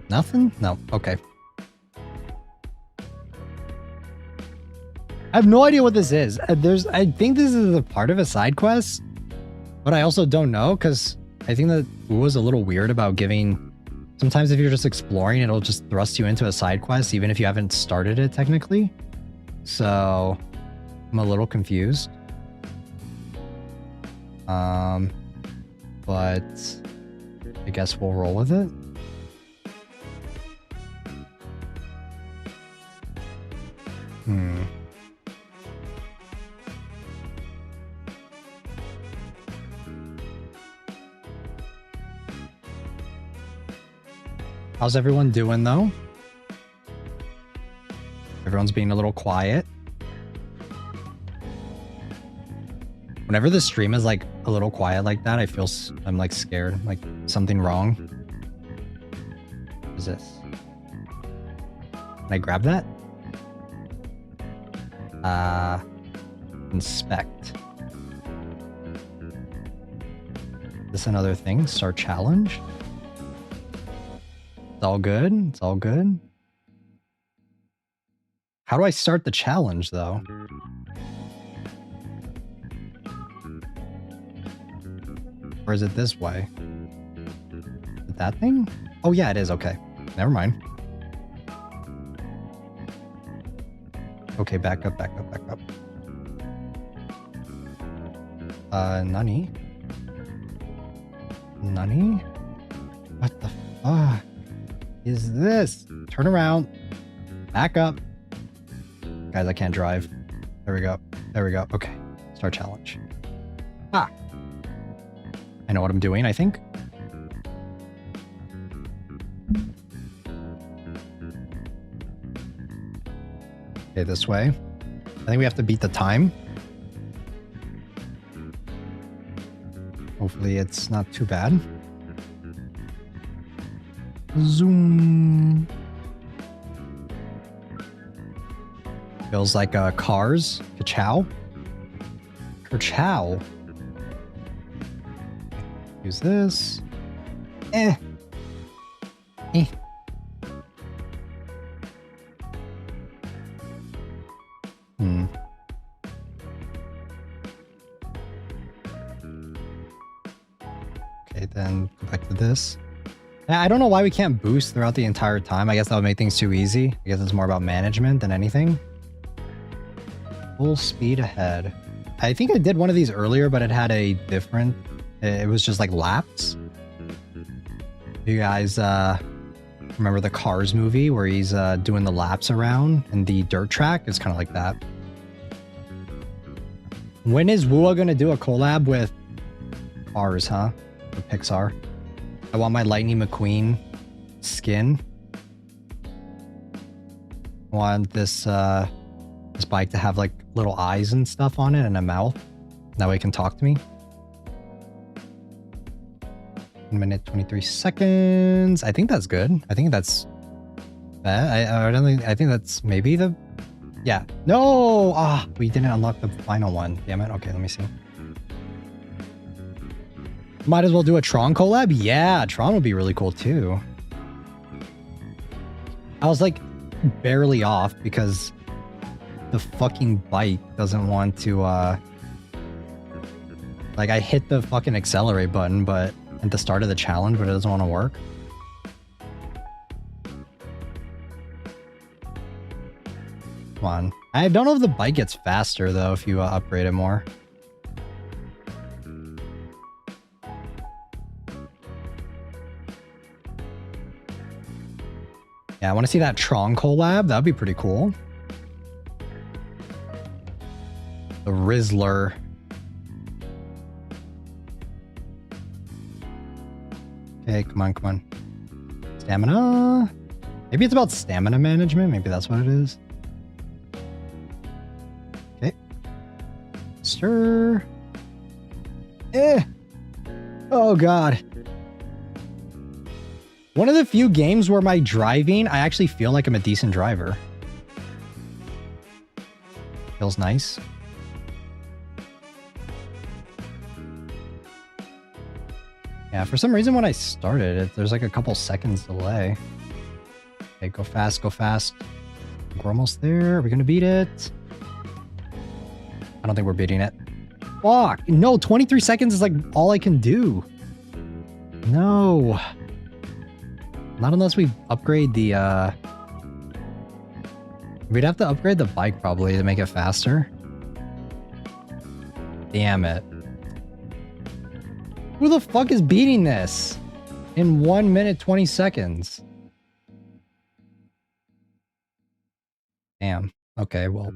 Nothing? No. Okay. I have no idea what this is. I think this is a part of a side quest. But I also don't know, because I think that Wu was a little weird about giving... Sometimes if you're just exploring, it'll just thrust you into a side quest, even if you haven't started it technically. So I'm a little confused. But I guess we'll roll with it. How's everyone doing though? Everyone's being a little quiet. Whenever the stream is like a little quiet like that, I feel I'm like scared, like something wrong. What is this? Can I grab that? Inspect. Is this another thing? Start challenge? It's all good. It's all good. How do I start the challenge though? Or is it this way? Is it that thing? Oh yeah, it is. Okay. Never mind. Okay, back up, back up, back up. Nani? Nani? What the fuck is this? Turn around. Back up. Guys, I can't drive. There we go. There we go. Okay. Start challenge. Ah. I know what I'm doing, I think. Okay, this way. I think we have to beat the time. Hopefully it's not too bad. Zoom. Feels like Cars. Ka-chow. Ka-chow. Use this. Eh. Eh. Okay, then go back to this. I don't know why we can't boost throughout the entire time. I guess that would make things too easy. I guess it's more about management than anything. Full speed ahead. I think I did one of these earlier, but it had a different... It was just like laps. You guys remember the Cars movie where he's doing the laps around and the dirt track? It's kind of like that. When is Wua gonna do a collab with Cars, huh? Or Pixar? I want my Lightning McQueen skin. I want this this bike to have like little eyes and stuff on it and a mouth. That way it can talk to me. 1 minute 23 seconds. I think that's good. I think that's I don't think I think that's maybe the yeah. No! Ah, we didn't unlock the final one. Damn it. Okay, let me see. Might as well do a Tron collab? Yeah, Tron would be really cool too. I was like barely off because the fucking bike doesn't want to like I hit the fucking accelerate button but at the start of the challenge, but it doesn't want to work. Come on. I don't know if the bike gets faster though if you upgrade it more. Yeah, I want to see that Tron collab. That would be pretty cool. The Rizzler. Okay, come on, come on. Stamina? Maybe it's about stamina management. Maybe that's what it is. Okay. Stir. Eh. Oh, God. One of the few games where my driving, I actually feel like I'm a decent driver. Feels nice. Yeah, for some reason when I started it, there's like a couple seconds delay. Okay, go fast, go fast. We're almost there. Are we gonna beat it? I don't think we're beating it. Fuck. No, 23 seconds is like all I can do. No. Not unless we upgrade the, we'd have to upgrade the bike probably to make it faster. Damn it. Who the fuck is beating this in 1 minute 20 seconds? Damn. Okay, well.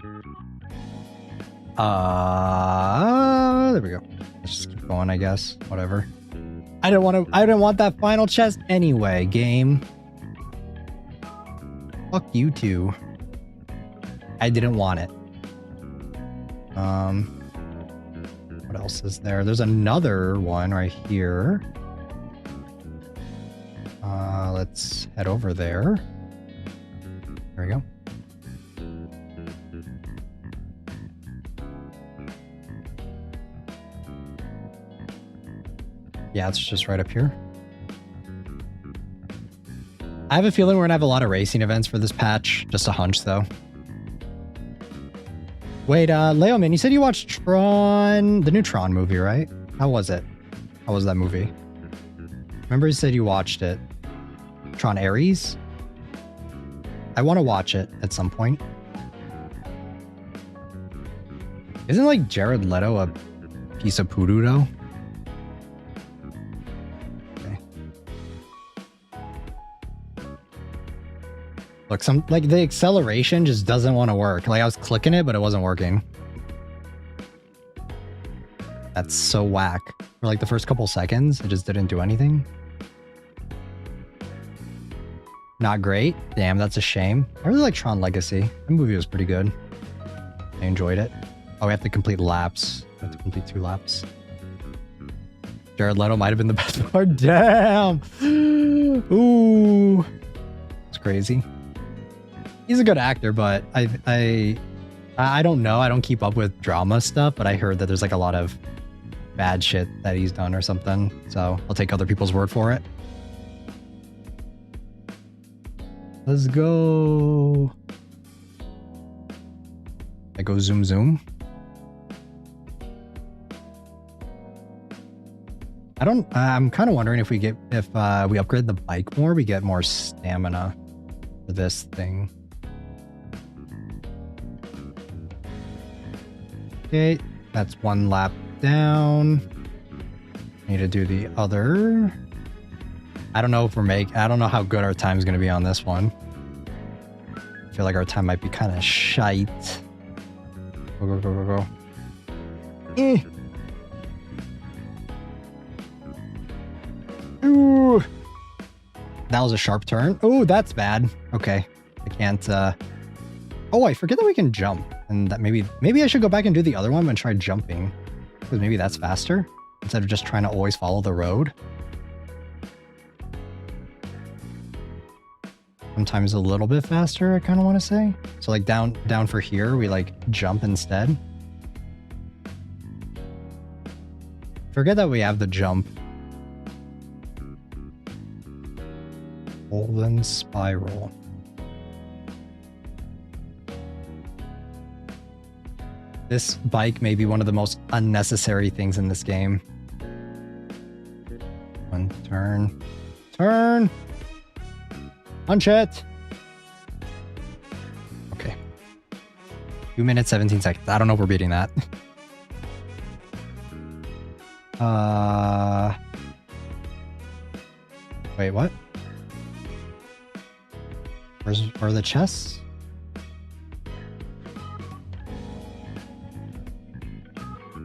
There we go. Let's just keep going, I guess. Whatever. I didn't want that final chest anyway, game. Fuck you two. I didn't want it. What else is there? There's another one right here. Let's head over there. There we go. Yeah, it's just right up here. I have a feeling we're gonna have a lot of racing events for this patch. Just a hunch, though. Wait, Leoman, you said you watched Tron, the new Tron movie, right? How was it? How was that movie? Remember you said you watched it. Tron Ares? I want to watch it at some point. Isn't like Jared Leto a piece of poodoo though? Look, like the acceleration just doesn't want to work. Like I was clicking it, but it wasn't working. That's so whack. For like the first couple seconds, it just didn't do anything. Not great. Damn, that's a shame. I really like Tron Legacy. The movie was pretty good. I enjoyed it. Oh, we have to complete laps. We have to complete 2 laps. Jared Leto might have been the best part. Damn. Ooh. It's crazy. He's a good actor, but I don't know. I don't keep up with drama stuff, but I heard that there's like a lot of bad shit that he's done or something. So I'll take other people's word for it. Let's go. I go zoom zoom. I'm kind of wondering if we upgrade the bike more, we get more stamina for this thing. Okay, that's 1 lap down. Need to do the other. I don't know if I don't know how good our time's gonna be on this one. I feel like our time might be kind of shite. Go, go, go, go, go. Ooh. That was a sharp turn. Oh, that's bad. Okay. I can't, Oh, I forget that we can jump. And that maybe I should go back and do the other one and try jumping. Because maybe that's faster. Instead of just trying to always follow the road. Sometimes a little bit faster, I kind of want to say. So like down for here, we like jump instead. Forget that we have the jump. Golden spiral. This bike may be one of the most unnecessary things in this game. One turn. Turn! Punch it! Okay. 2 minutes, 17 seconds. I don't know if we're beating that. Wait, what? Where are the chests?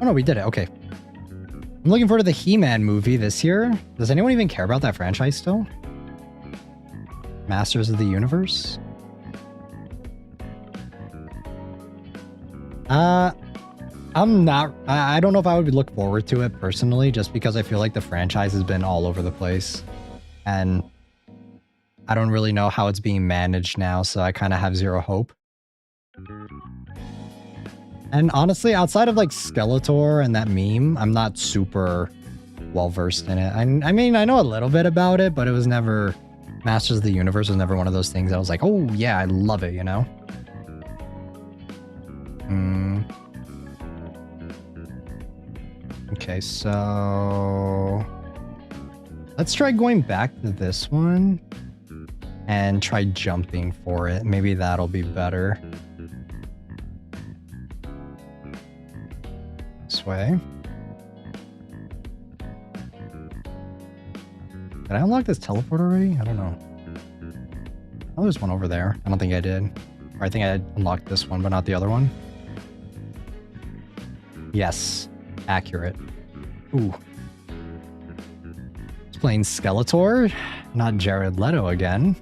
Oh no, we did it. Okay. I'm looking forward to the He-Man movie this year. Does anyone even care about that franchise still? Masters of the Universe? I'm not... I don't know if I would look forward to it personally, just because I feel like the franchise has been all over the place. And I don't really know how it's being managed now, so I kind of have zero hope. And honestly, outside of like Skeletor and that meme, I'm not super well versed in it. I mean, I know a little bit about it, but it was never... Masters of the Universe was never one of those things I was like, oh yeah, I love it, you know? Okay, so let's try going back to this one and try jumping for it. Maybe that'll be better. This way. Did I unlock this teleport already? I don't know. Oh, there's one over there. I don't think I did. Or I think I unlocked this one, but not the other one. Yes. Accurate. Ooh. It's playing Skeletor. Not Jared Leto again.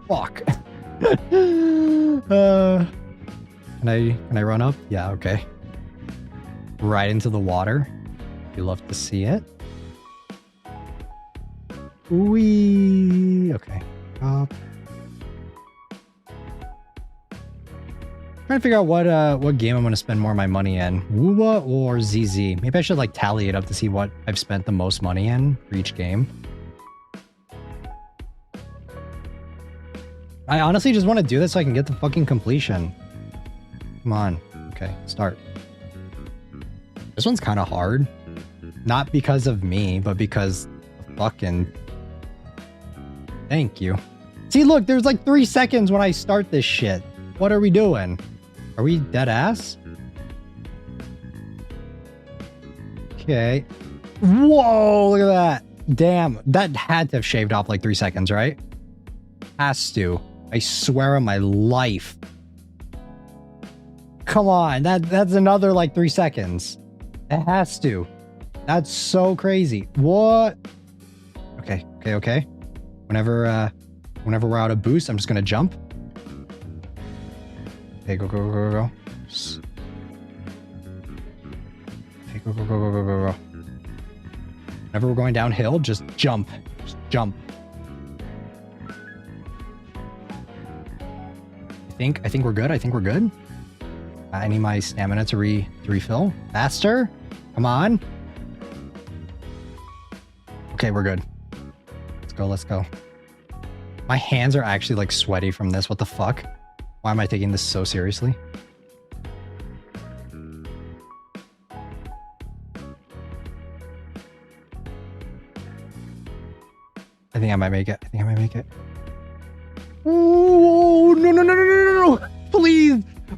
Fuck. Can I run up? Yeah, okay. Right into the water. You love to see it. Wee. Okay. Up. Trying to figure out what game I'm going to spend more of my money in. Woowa or ZZ. Maybe I should like tally it up to see what I've spent the most money in for each game. I honestly just want to do this so I can get the fucking completion. Come on. Okay, start. This one's kind of hard. Not because of me, but because of fucking... Thank you. See, look, there's like 3 seconds when I start this shit. What are we doing? Are we dead ass? Okay. Whoa, look at that. Damn, that had to have shaved off like 3 seconds, right? Has to. I swear on my life. Come on, that's another like 3 seconds. It has to. That's so crazy. What? Okay. Whenever we're out of boost, I'm just gonna jump. Okay, go. Okay, go. Whenever we're going downhill, just jump. Just jump. I think we're good. I need my stamina to refill. Faster. Come on. Okay, we're good. Let's go. My hands are actually like sweaty from this. What the fuck? Why am I taking this so seriously? I think I might make it. Oh, no.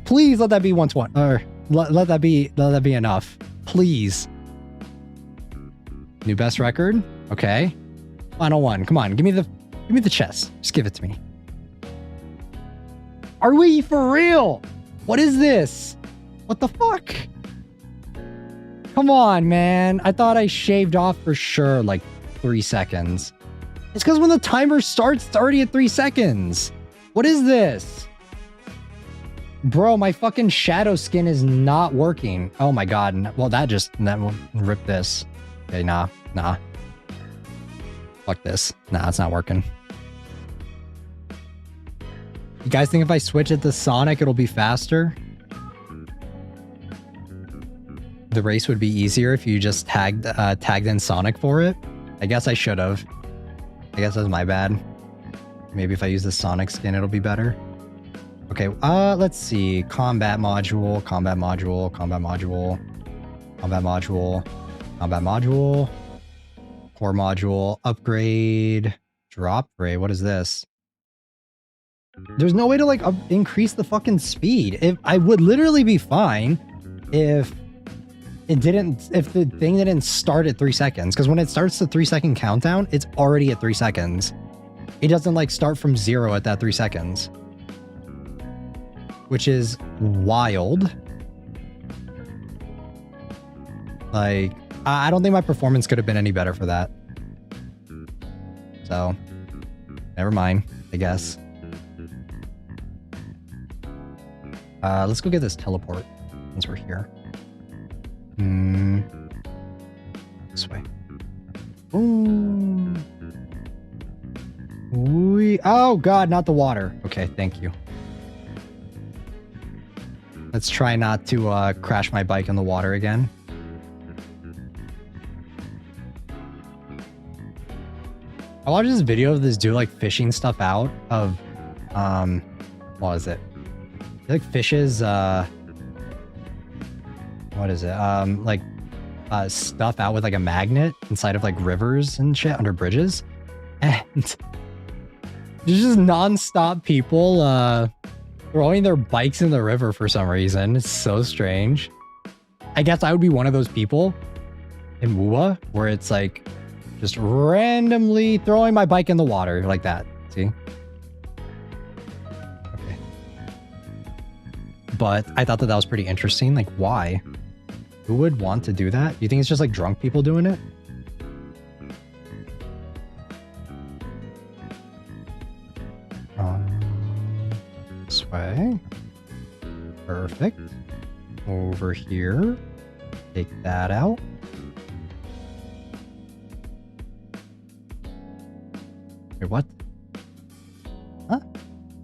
Please let that be 120. Or let that be enough. Please. New best record. Okay. Final one. Come on. Give me the chest. Just give it to me. Are we for real? What is this? What the fuck? Come on, man. I thought I shaved off for sure like 3 seconds. It's because when the timer starts, it's already at 3 seconds. What is this? Bro, my fucking shadow skin is not working. Oh my god. Well, that will rip this. Okay, nah. Fuck this. Nah, it's not working. You guys think if I switch it to Sonic, it'll be faster? The race would be easier if you just tagged in Sonic for it. I guess I should have. I guess that was my bad. Maybe if I use the Sonic skin, it'll be better. Okay, let's see. Combat module. Core module. Upgrade. Drop rate. What is this? There's no way to like increase the fucking speed. I would literally be fine if the thing didn't start at 3 seconds. Because when it starts the 3 second countdown, it's already at 3 seconds. It doesn't like start from 0 at that 3 seconds. Which is wild. Like, I don't think my performance could have been any better for that. So, never mind, I guess. Let's go get this teleport once we're here. This way. Ooh. Oh god, not the water. Okay, thank you. Let's try not to crash my bike in the water again. I watched this video of this dude like fishing stuff out of what was it? Like fishes what is it? Like stuff out with like a magnet inside of like rivers and shit under bridges. And there's just non-stop people throwing their bikes in the river for some reason. It's so strange. I guess I would be one of those people in WUA where it's like just randomly throwing my bike in the water like that. See? Okay. But I thought that that was pretty interesting. Like, why? Who would want to do that? You think it's just like drunk people doing it? This way. Perfect. Over here. Take that out. Wait, what? Huh?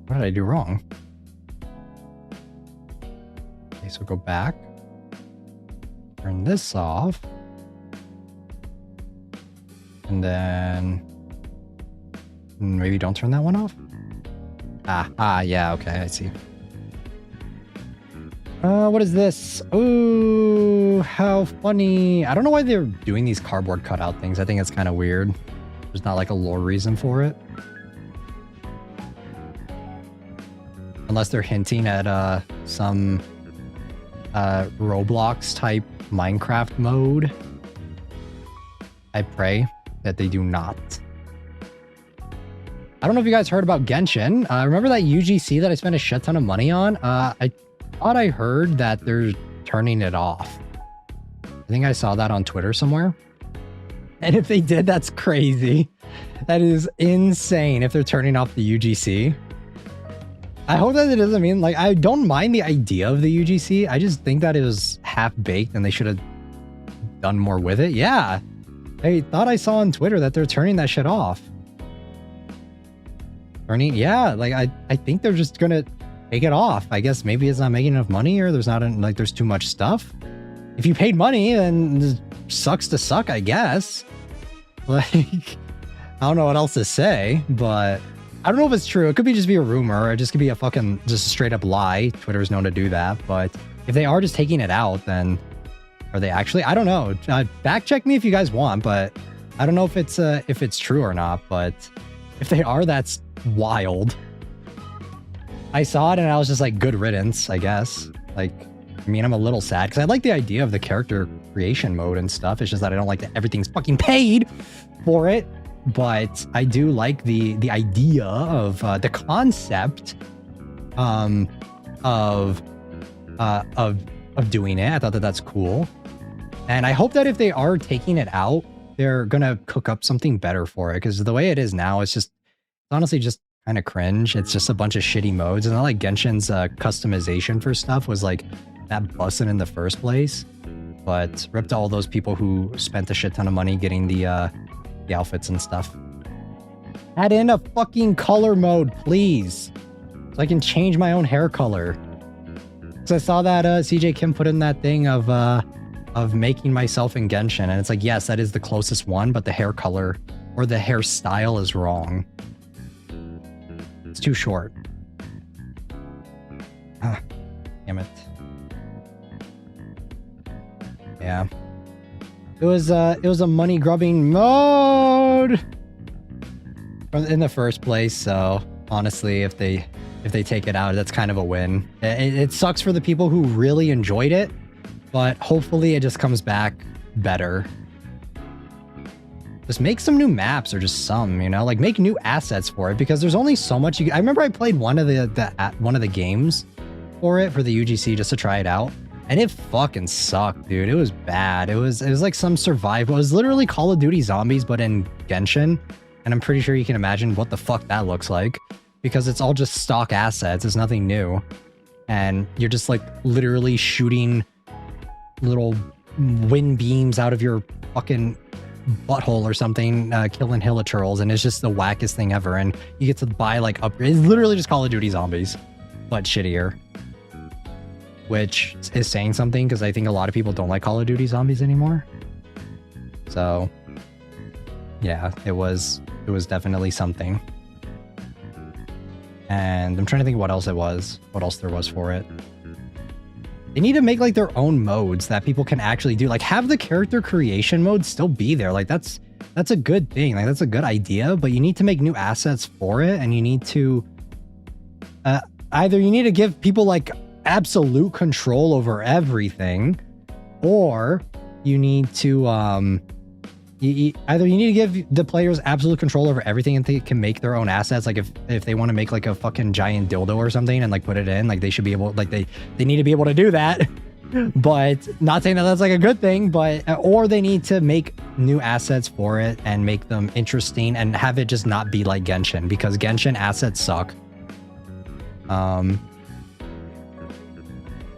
What did I do wrong? Okay, so go back. Turn this off. And then maybe don't turn that one off. Yeah, okay, I see. What is this? Ooh, how funny. I don't know why they're doing these cardboard cutout things. I think it's kind of weird. There's not like a lore reason for it. Unless they're hinting at some Roblox type Minecraft mode. I pray that they do not. I don't know if you guys heard about Genshin. Remember that UGC that I spent a shit ton of money on? I thought I heard that they're turning it off. I think I saw that on Twitter somewhere. And if they did, that's crazy. That is insane if they're turning off the UGC. I hope that it doesn't mean, like, I don't mind the idea of the UGC. I just think that it was half-baked and they should have done more with it. Yeah. I thought I saw on Twitter that they're turning that shit off. Yeah, like, I think they're just gonna take it off. I guess maybe it's not making enough money or there's not, like, there's too much stuff. If you paid money, then it sucks to suck, I guess. Like, I don't know what else to say, but I don't know if it's true. It could be just be a rumor, or it just could be a fucking just a straight up lie. Twitter's known to do that, but if they are just taking it out, then are they actually? I don't know. Fact check me if you guys want, but I don't know if it's true or not. But if they are, that's wild. I saw it and I was just like, good riddance, I guess. Like, I mean, I'm a little sad because I like the idea of the character creation mode and stuff. It's just that I don't like that everything's fucking paid for it. But I do like the idea of the concept of doing it. I thought that that's cool. And I hope that if they are taking it out, they're gonna cook up something better for it. Because the way it is now, it's just honestly just kind of cringe. It's just a bunch of shitty modes. And not like Genshin's customization for stuff was like that bussin' in the first place. But rip to all those people who spent a shit ton of money getting the outfits and stuff. Add in a fucking color mode, please. So I can change my own hair color. Because I saw that CJ Kim put in that thing of making myself in Genshin. And it's like, yes, that is the closest one, but the hair color or the hairstyle is wrong. It's too short. Ah, damn it. Yeah. It was a money grubbing mode in the first place. So honestly, if they take it out, that's kind of a win. It sucks for the people who really enjoyed it, but hopefully it just comes back better. Just make some new maps or just some, you know, like make new assets for it because there's only so much. I remember I played one of the games for it for the UGC just to try it out. And it fucking sucked, dude. It was bad. It was like some survival. It was literally Call of Duty Zombies, but in Genshin. And I'm pretty sure you can imagine what the fuck that looks like. Because it's all just stock assets. It's nothing new. And you're just like literally shooting little wind beams out of your fucking butthole or something, killing hilichurls. And it's just the wackest thing ever. And you get to buy like upgrades. It's literally just Call of Duty Zombies, but shittier. Which is saying something because I think a lot of people don't like Call of Duty Zombies anymore. So, yeah, it was definitely something. And I'm trying to think what else it was, what else there was for it. They need to make like their own modes that people can actually do. Like have the character creation mode still be there. Like that's a good thing. Like that's a good idea, but you need to make new assets for it, and you need to either you need to give people like absolute control over everything, or you need to either you need to give the players absolute control over everything and they can make their own assets. Like if they want to make like a fucking giant dildo or something and like put it in, like they should be able, like they need to be able to do that. But not saying that that's like a good thing, but or they need to make new assets for it and make them interesting and have it just not be like Genshin, because Genshin assets suck.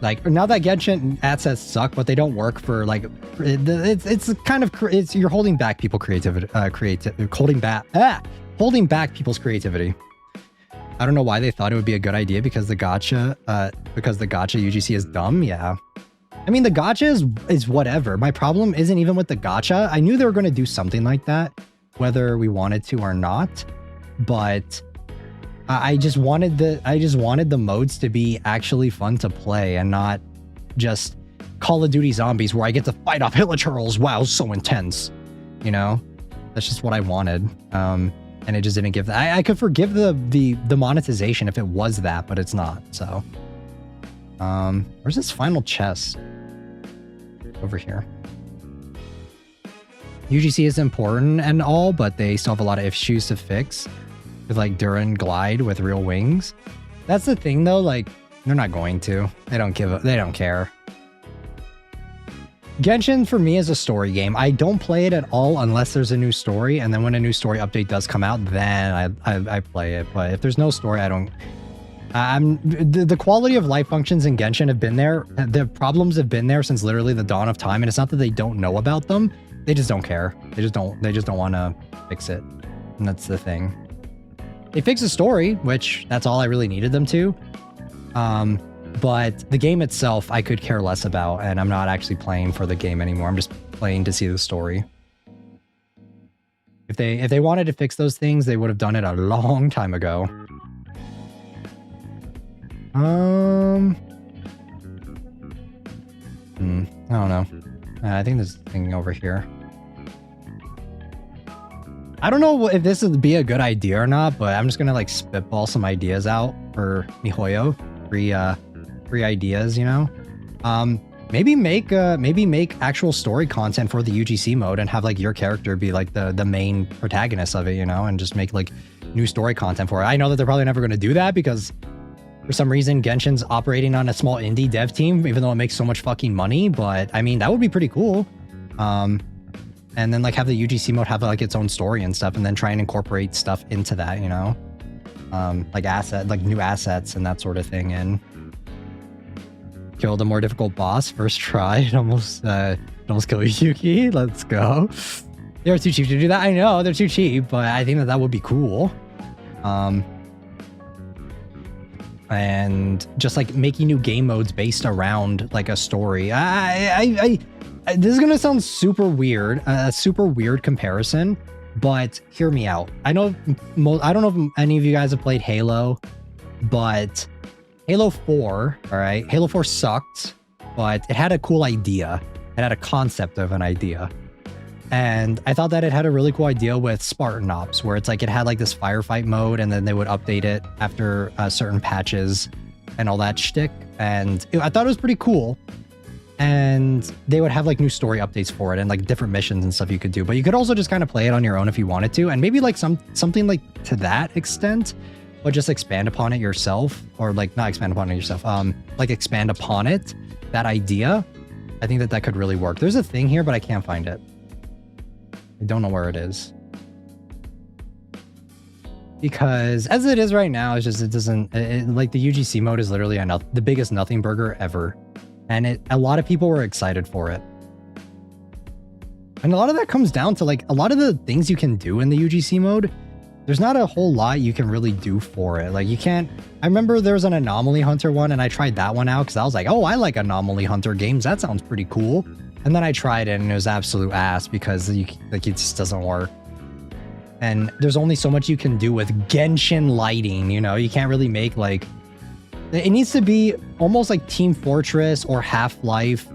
Like now that Genshin assets suck, but they don't work for like it's kind of you're holding back people creativity, holding back people's creativity. I don't know why they thought it would be a good idea because the gacha UGC is dumb. Yeah, I mean the gacha is whatever. My problem isn't even with the gacha. I knew they were going to do something like that, whether we wanted to or not, but I just wanted the modes to be actually fun to play and not just Call of Duty Zombies where I get to fight off Hitler Charles. Wow, so intense. You know, that's just what I wanted. And it just didn't give that. I could forgive the monetization if it was that, but it's not. So, where's this final chest? Over here. UGC is important and all, but they still have a lot of issues to fix. With like Duran Glide with real wings. That's the thing though, like they're not going to. They don't care. Genshin for me is a story game. I don't play it at all unless there's a new story, and then when a new story update does come out, then I play it. But if there's no story, I don't. The quality of life functions in Genshin have been there. The problems have been there since literally the dawn of time, and it's not that they don't know about them. They just don't care. They just don't want to fix it, and that's the thing. They fixed the story, which that's all I really needed them to. But the game itself, I could care less about, and I'm not actually playing for the game anymore. I'm just playing to see the story. If they wanted to fix those things, they would have done it a long time ago. I don't know. I think there's a thing over here. I don't know if this would be a good idea or not, but I'm just gonna like spitball some ideas out for Mihoyo. Free ideas, you know. Maybe make actual story content for the UGC mode and have like your character be like the main protagonist of it, you know, and just make like new story content for it. I know that they're probably never gonna do that because for some reason Genshin's operating on a small indie dev team, even though it makes so much fucking money. But I mean, that would be pretty cool. And then like have the UGC mode have like its own story and stuff, and then try and incorporate stuff into that, you know, like new assets and that sort of thing. And killed a more difficult boss first try. It almost killed Yuki. Let's go. They're too cheap to do that. I know they're too cheap, but I think that would be cool. And just like making new game modes based around like a story. This is gonna sound super weird, a super weird comparison, but hear me out. I don't know if any of you guys have played Halo, but Halo 4, all right, Halo 4 sucked, but it had a cool idea. It had a concept of an idea. And I thought that it had a really cool idea with Spartan Ops, where it's like it had like this firefight mode, and then they would update it after certain patches and all that shtick. And I thought it was pretty cool. And they would have like new story updates for it and like different missions and stuff you could do. But you could also just kind of play it on your own if you wanted to, and maybe like something like to that extent, but just expand upon it yourself, or like not expand upon it yourself, like expand upon it, that idea. I think that could really work. There's a thing here, but I can't find it. I don't know where it is. Because as it is right now, it's just, like the UGC mode is literally the biggest nothing burger ever. And a lot of people were excited for it. And a lot of that comes down to like a lot of the things you can do in the UGC mode. There's not a whole lot you can really do for it. Like you can't, I remember there was an Anomaly Hunter one, and I tried that one out because I was like, oh, I like Anomaly Hunter games. That sounds pretty cool. And then I tried it and it was absolute ass because it just doesn't work. And there's only so much you can do with Genshin lighting, you know? You can't really make like It needs to be almost like Team Fortress or Half-Life,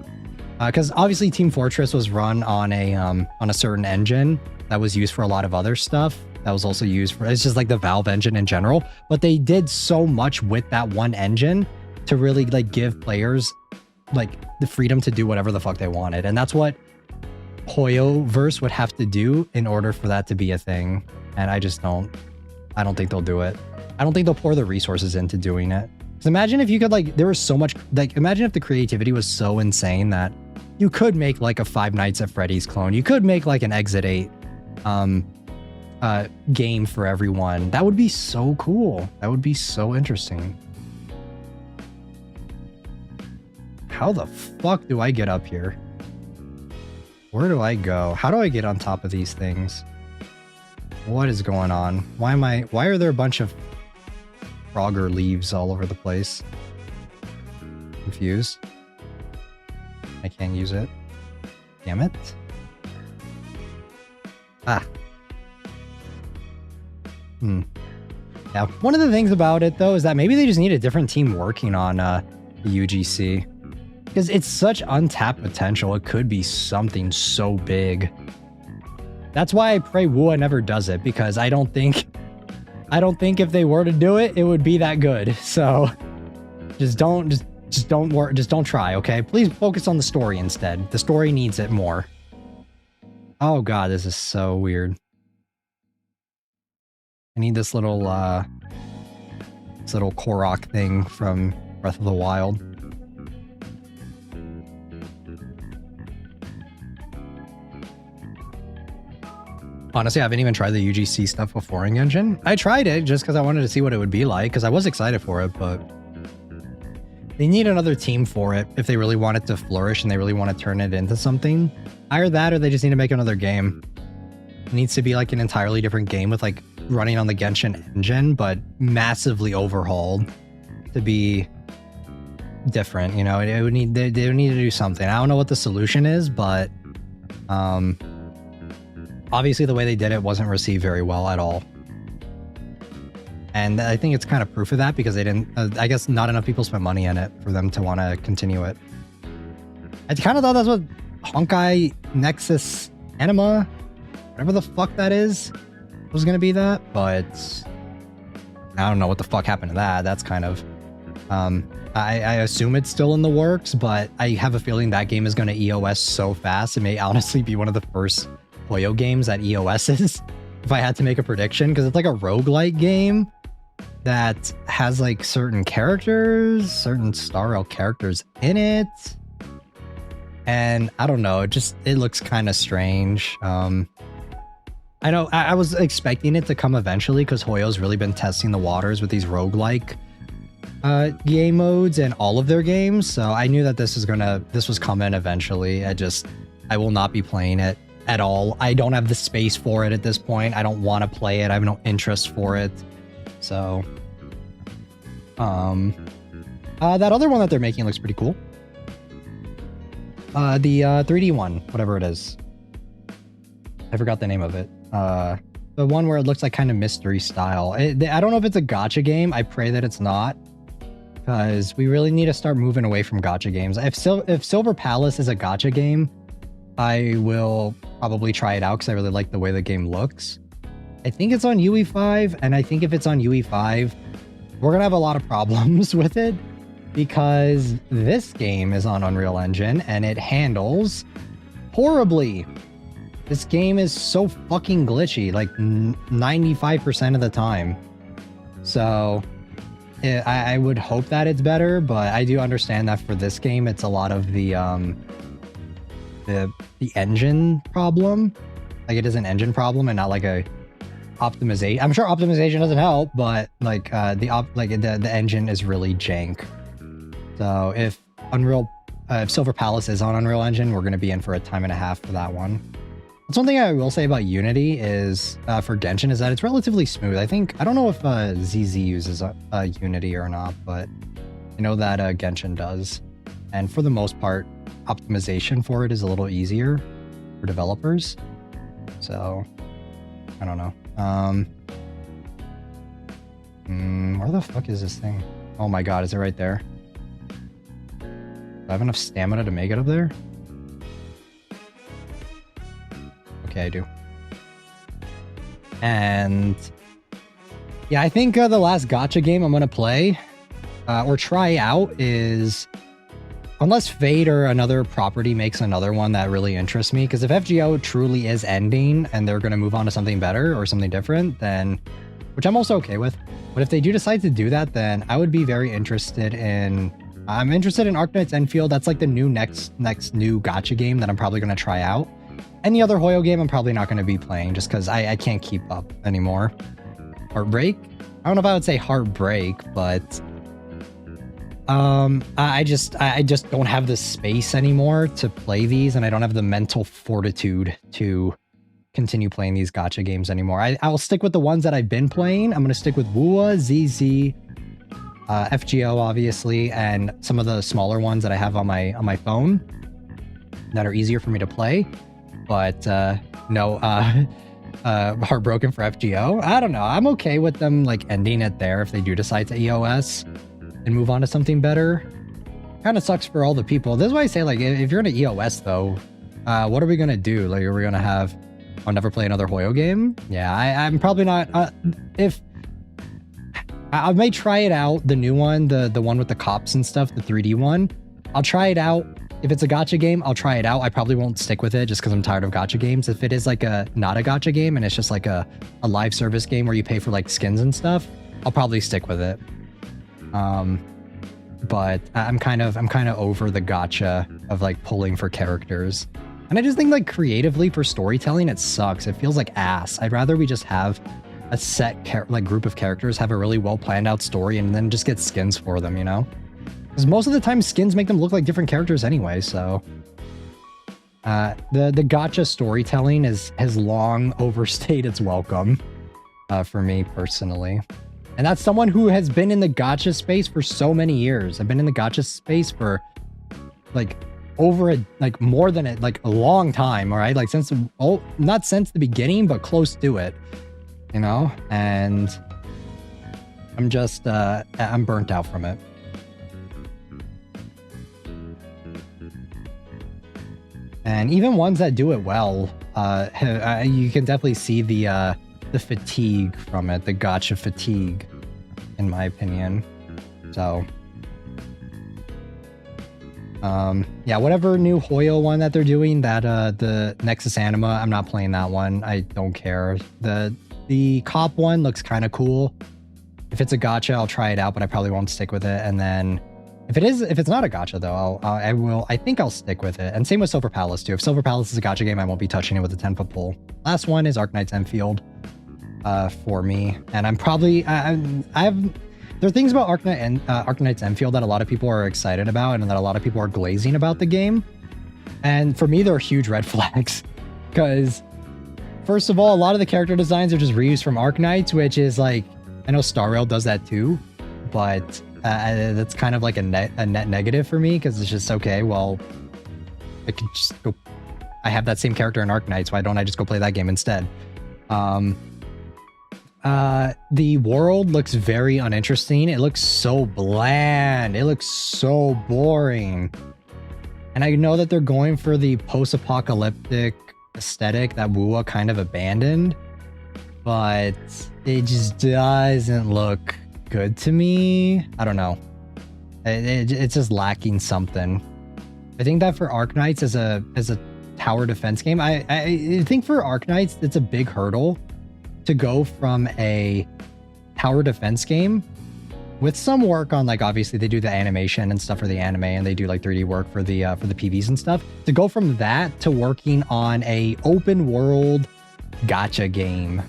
because obviously Team Fortress was run on a certain engine that was used for a lot of other stuff. That was also used for, it's just like the Valve engine in general, but they did so much with that one engine to really like give players like the freedom to do whatever the fuck they wanted. And that's what Hoyoverse would have to do in order for that to be a thing. And I don't think they'll do it. I don't think they'll pour the resources into doing it. Because imagine if you could like, there was so much, like imagine if the creativity was so insane that you could make like a Five Nights at Freddy's clone. You could make like an Exit 8 game for everyone. That would be so cool. That would be so interesting. How the fuck do I get up here? Where do I go? How do I get on top of these things? What is going on? Why are there a bunch of Frogger leaves all over the place? Confused. I can't use it. Damn it. Ah. Yeah, one of the things about it though is that maybe they just need a different team working on the UGC. Because it's such untapped potential. It could be something so big. That's why I pray Wua never does it, because I don't think if they were to do it, it would be that good. So just don't try, okay? Please focus on the story instead. The story needs it more. Oh god, this is so weird. I need this little Korok thing from Breath of the Wild. Honestly, I haven't even tried the UGC stuff before in Genshin. I tried it just because I wanted to see what it would be like, because I was excited for it, but they need another team for it if they really want it to flourish and they really want to turn it into something. Either that or they just need to make another game. It needs to be like an entirely different game with like running on the Genshin engine, but massively overhauled to be different, you know? They would need to do something. I don't know what the solution is, but obviously the way they did it wasn't received very well at all. And I think it's kind of proof of that because they didn't, I guess not enough people spent money in it for them to want to continue it. I kind of thought that's what Honkai Nexus Anima, whatever the fuck that is, was going to be that, but I don't know what the fuck happened to that. That's kind of, I assume it's still in the works, but I have a feeling that game is going to EOS so fast. It may honestly be one of the first Hoyo games that EOS's, if I had to make a prediction, because it's like a roguelike game that has like certain characters, certain Star Rail characters in it. And I don't know, it looks kind of strange. I know I was expecting it to come eventually because Hoyo's really been testing the waters with these roguelike game modes in all of their games. So I knew that this was coming eventually. I will not be playing it at all. I don't have the space for it at this point. I don't want to play it. I have no interest for it. So, that other one that they're making looks pretty cool. The 3D one, whatever it is. I forgot the name of it. The one where it looks like kind of mystery style. I don't know if it's a gacha game. I pray that it's not, because we really need to start moving away from gacha games. If Silver Palace is a gacha game, I will probably try it out because I really like the way the game looks. I think it's on UE5, and I think if it's on UE5, we're gonna have a lot of problems with it because this game is on Unreal Engine and it handles horribly. This game is so fucking glitchy, like 95% of the time. So I would hope that it's better, but I do understand that for this game, it's a lot of the engine problem. Like it is an engine problem and not like a optimization. I'm sure optimization doesn't help, but like the engine is really jank. So if Silver Palace is on Unreal Engine, we're going to be in for a time and a half for that one. That's one thing I will say about Unity is for Genshin is that it's relatively smooth. I don't know if ZZ uses Unity or not, but I know that Genshin does. And for the most part, optimization for it is a little easier for developers. So I don't know. Where the fuck is this thing? Oh my god, is it right there? Do I have enough stamina to make it up there? Okay, I do. And yeah, I think the last gacha game I'm gonna play or try out is, unless Fate or another property makes another one that really interests me, because if FGO truly is ending and they're gonna move on to something better or something different, then, which I'm also okay with, but if they do decide to do that, then I would be very interested in, I'm interested in Arknight's Enfield. That's like the new next new gacha game that I'm probably gonna try out. Any other Hoyo game I'm probably not going to be playing just because I can't keep up anymore. Heartbreak? I don't know if I would say heartbreak, but I just don't have the space anymore to play these, and I don't have the mental fortitude to continue playing these gacha games anymore. I'll stick with the ones that I've been playing. I'm going to stick with WUA, ZZ, FGO obviously, and some of the smaller ones that I have on my phone that are easier for me to play. But no, heartbroken for FGO. I don't know. I'm okay with them like ending it there if they do decide to EOS and move on to something better. Kind of sucks for all the people. This is why I say, like, if you're in an EOS though, what are we gonna do? Like, are we gonna have, I'll never play another Hoyo game? Yeah, I'm probably not. If I may try it out, the new one, the one with the cops and stuff, the 3D one. I'll try it out. If it's a gacha game, I'll try it out. I probably won't stick with it just because I'm tired of gacha games. If it is like not a gacha game and it's just like a live service game where you pay for like skins and stuff, I'll probably stick with it. But I'm kind of over the gacha of like pulling for characters. And I just think like creatively for storytelling, it sucks. It feels like ass. I'd rather we just have a set group of characters, have a really well planned out story, and then just get skins for them, you know? Because most of the time skins make them look like different characters anyway, so the gacha storytelling has long overstayed its welcome for me personally. And that's someone who has been in the gacha space for so many years. I've been in the gacha space for like more than a long time, all right? Like not since the beginning, but close to it, you know? And I'm just I'm burnt out from it. And even ones that do it well, you can definitely see the fatigue from it, the gacha fatigue, in my opinion. So, yeah, whatever new Hoyo one that they're doing, that the Nexus Anima, I'm not playing that one. I don't care. The cop one looks kind of cool. If it's a gacha, I'll try it out, but I probably won't stick with it. And then if it's not a gacha though, I think I'll stick with it. And same with Silver Palace too. If Silver Palace is a gacha game, I won't be touching it with a 10-foot pole. Last one is Arknight's Enfield for me. And I'm probably, there are things about Arknight's Enfield that a lot of people are excited about and that a lot of people are glazing about the game. And for me, there are huge red flags. Because first of all, a lot of the character designs are just reused from Arknights, which is like, I know Star Rail does that too, but that's kind of like a net negative for me, because it's just, okay, well, I could just go, I have that same character in Arknights, why don't I just go play that game instead? The world looks very uninteresting. It looks so bland. It looks so boring. And I know that they're going for the post-apocalyptic aesthetic that WUA kind of abandoned, but it just doesn't look good to me. I don't know. It's just lacking something. I think that for Arknights as a tower defense game, I think for Arknights it's a big hurdle to go from a tower defense game with some work on, like, obviously they do the animation and stuff for the anime, and they do like 3D work for the PVs and stuff, to go from that to working on a open world gacha game.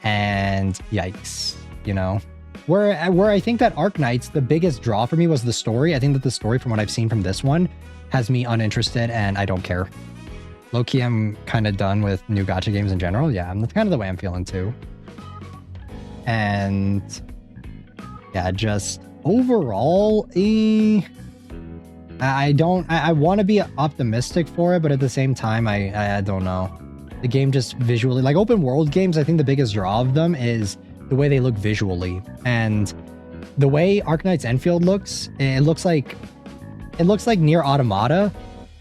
And yikes, you know, where I think that Arknights, the biggest draw for me was the story. I think that the story, from what I've seen from this one, has me uninterested, and I don't care. Low-key, I'm kind of done with new gacha games in general. Yeah, that's kind of the way I'm feeling too. And yeah, just overall, I want to be optimistic for it, but at the same time, I don't know. The game just visually, like open world games, I think the biggest draw of them is the way they look visually. And the way Arknight's Enfield looks, it looks like Nier Automata,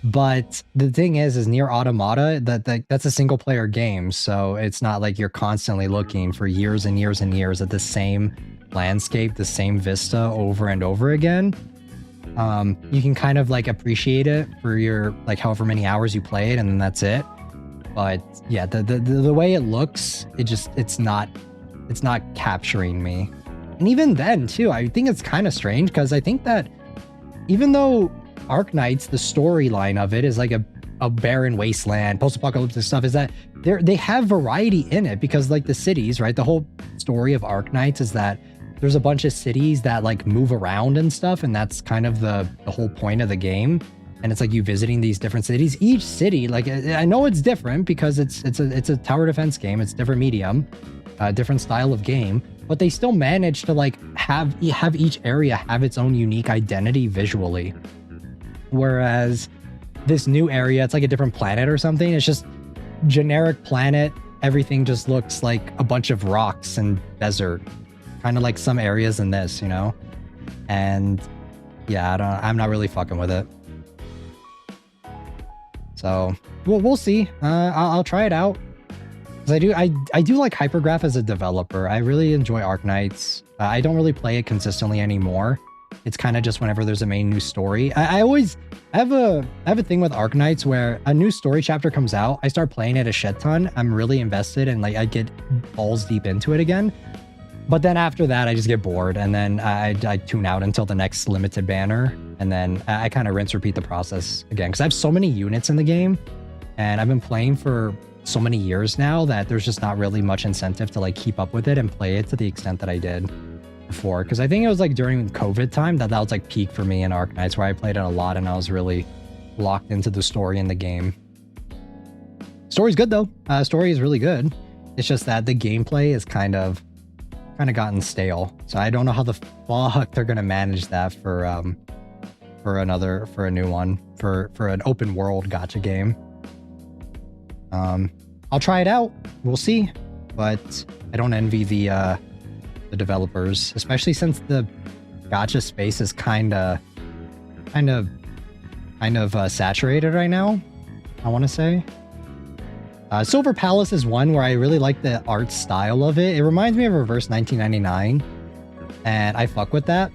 but the thing is Nier Automata, that's a single player game, so it's not like you're constantly looking for years and years and years at the same landscape, the same vista over and over again. You can kind of like appreciate it for your like however many hours you play it, and then that's it. But yeah, the way it looks, it's not capturing me. And even then too, I think it's kind of strange, because I think that even though Arknights, the storyline of it is like a barren wasteland, post-apocalyptic stuff, is that they have variety in it, because like the cities, right? The whole story of Arknights is that there's a bunch of cities that like move around and stuff, and that's kind of the whole point of the game. And it's like you visiting these different cities. Each city, like I know it's different because it's a tower defense game. It's different medium, different style of game, but they still manage to like have each area have its own unique identity visually. Whereas this new area, it's like a different planet or something. It's just generic planet. Everything just looks like a bunch of rocks and desert, kind of like some areas in this, you know? And yeah, I'm not really fucking with it. So we'll see. I'll try it out. I do like Hypergraph as a developer. I really enjoy Arknights. I don't really play it consistently anymore. It's kind of just whenever there's a main new story. I have a thing with Arknights where a new story chapter comes out, I start playing it a shit ton. I'm really invested and like I get balls deep into it again. But then after that, I just get bored, and then I tune out until the next limited banner, and then I kind of rinse repeat the process again, because I have so many units in the game, and I've been playing for so many years now that there's just not really much incentive to like keep up with it and play it to the extent that I did before. Because I think it was like during COVID time that was like peak for me in Arknights, where I played it a lot and I was really locked into the story in the game. Story's good though. Story is really good. It's just that the gameplay is kind of gotten stale. So I don't know how the fuck they're gonna manage that for a new one, for an open world gacha game. I'll try it out. We'll see, but I don't envy the developers, especially since the gacha space is kind of saturated right now, I want to say. Silver Palace is one where I really like the art style of it. It reminds me of Reverse 1999, and I fuck with that.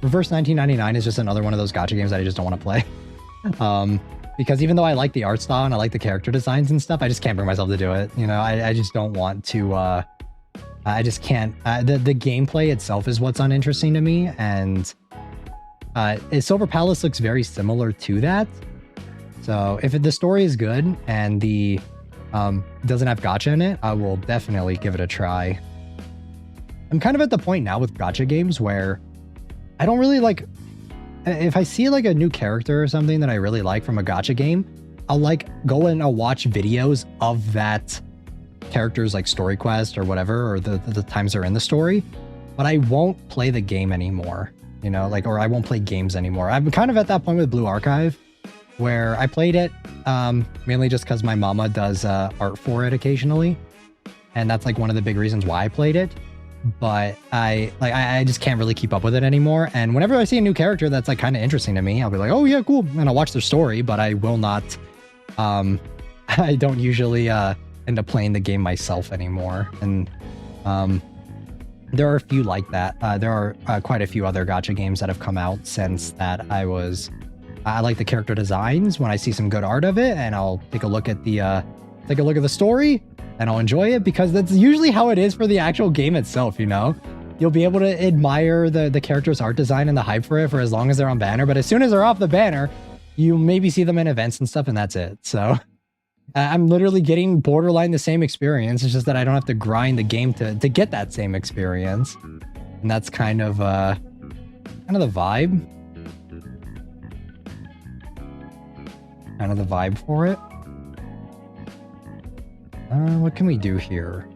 Reverse 1999 is just another one of those gacha games that I just don't want to play. Because even though I like the art style and I like the character designs and stuff, I just can't bring myself to do it. You know, I just don't want to. I just can't. The gameplay itself is what's uninteresting to me, and Silver Palace looks very similar to that. So if the story is good and the doesn't have gacha in it, I will definitely give it a try. I'm kind of at the point now with gacha games where I don't really like, if I see like a new character or something that I really like from a gacha game, I'll like go and I'll watch videos of that character's like story quest or whatever, or the times they're in the story, but I won't play the game anymore, you know, like, or I won't play games anymore. I'm kind of at that point with Blue Archive, where I played it mainly just because my mama does art for it occasionally, and that's like one of the big reasons why I played it. But I just can't really keep up with it anymore. And whenever I see a new character that's like kind of interesting to me, I'll be like, oh yeah, cool, and I'll watch their story. But I will not. I don't usually end up playing the game myself anymore. And there are a few like that. There are quite a few other gacha games that have come out since that. I like the character designs when I see some good art of it, and I'll take a look at the story, and I'll enjoy it, because that's usually how it is for the actual game itself, you know? You'll be able to admire the character's art design and the hype for it for as long as they're on banner, but as soon as they're off the banner, you maybe see them in events and stuff, and that's it. So I'm literally getting borderline the same experience. It's just that I don't have to grind the game to get that same experience. And that's kind of the vibe. Kind of the vibe for it. What can we do here?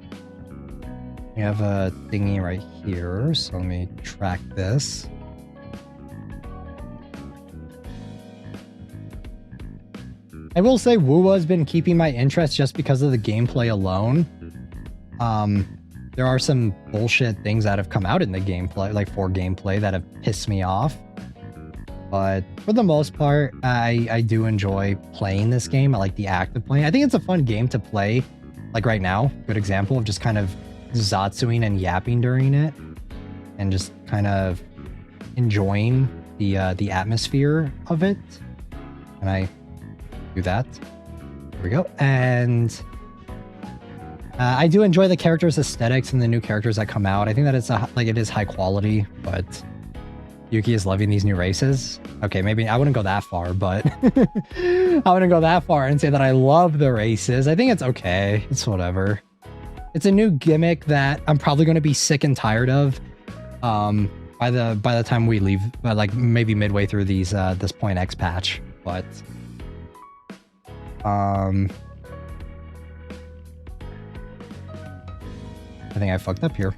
We have a thingy right here, so let me track this. I will say WUWA's been keeping my interest just because of the gameplay alone. there are some bullshit things that have come out in the gameplay, like for gameplay, that have pissed me off. But for the most part, I do enjoy playing this game. I like the act of playing. I think it's a fun game to play. Like right now, good example of just kind of zatsuing and yapping during it, and just kind of enjoying the atmosphere of it. And I do that. There we go. And I do enjoy the characters' aesthetics and the new characters that come out. I think that it's it is high quality, but Yuki is loving these new races. Okay, maybe I wouldn't go that far, but I wouldn't go that far and say that I love the races. I think it's okay. It's whatever. It's a new gimmick that I'm probably going to be sick and tired of by the time we leave, like maybe midway through these this Point X patch. But I think I fucked up here.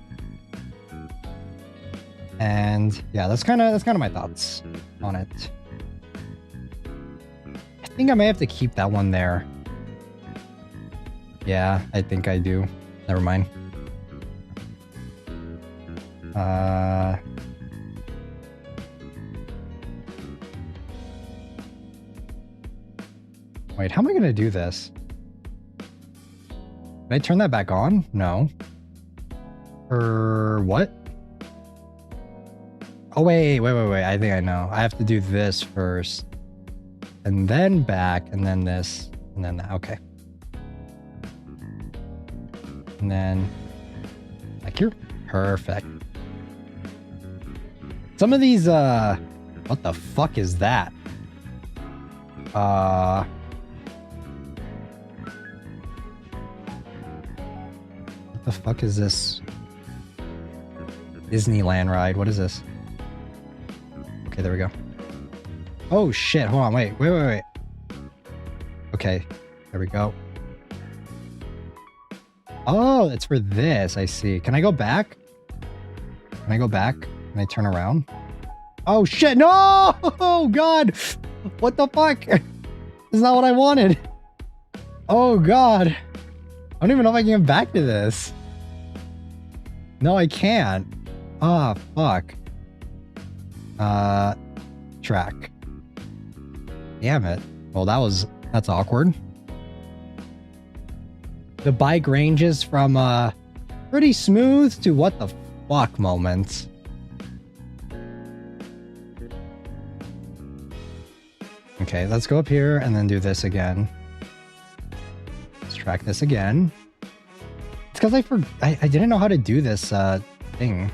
And yeah, that's kind of my thoughts on it. I think I may have to keep that one there. Yeah, I think I do. Never mind. Wait, how am I gonna do this? Did I turn that back on? No. Or what? Oh, wait. I think I know. I have to do this first. And then back, and then this, and then that. Okay. And then back here. Perfect. Some of these, what the fuck is that? What the fuck is this? Disneyland ride. What is this? Okay, there we go. Oh shit, hold on, wait. Okay, there we go. Oh, it's for this, I see. Can I go back? Can I go back? Can I turn around? Oh shit, no! Oh god! What the fuck? This is not what I wanted. Oh god. I don't even know if I can get back to this. No, I can't. Ah, fuck. Track. Damn it. Well, that's awkward. The bike ranges from, pretty smooth to what the fuck moments. Okay, let's go up here and then do this again. Let's track this again. It's because I didn't know how to do this, thing.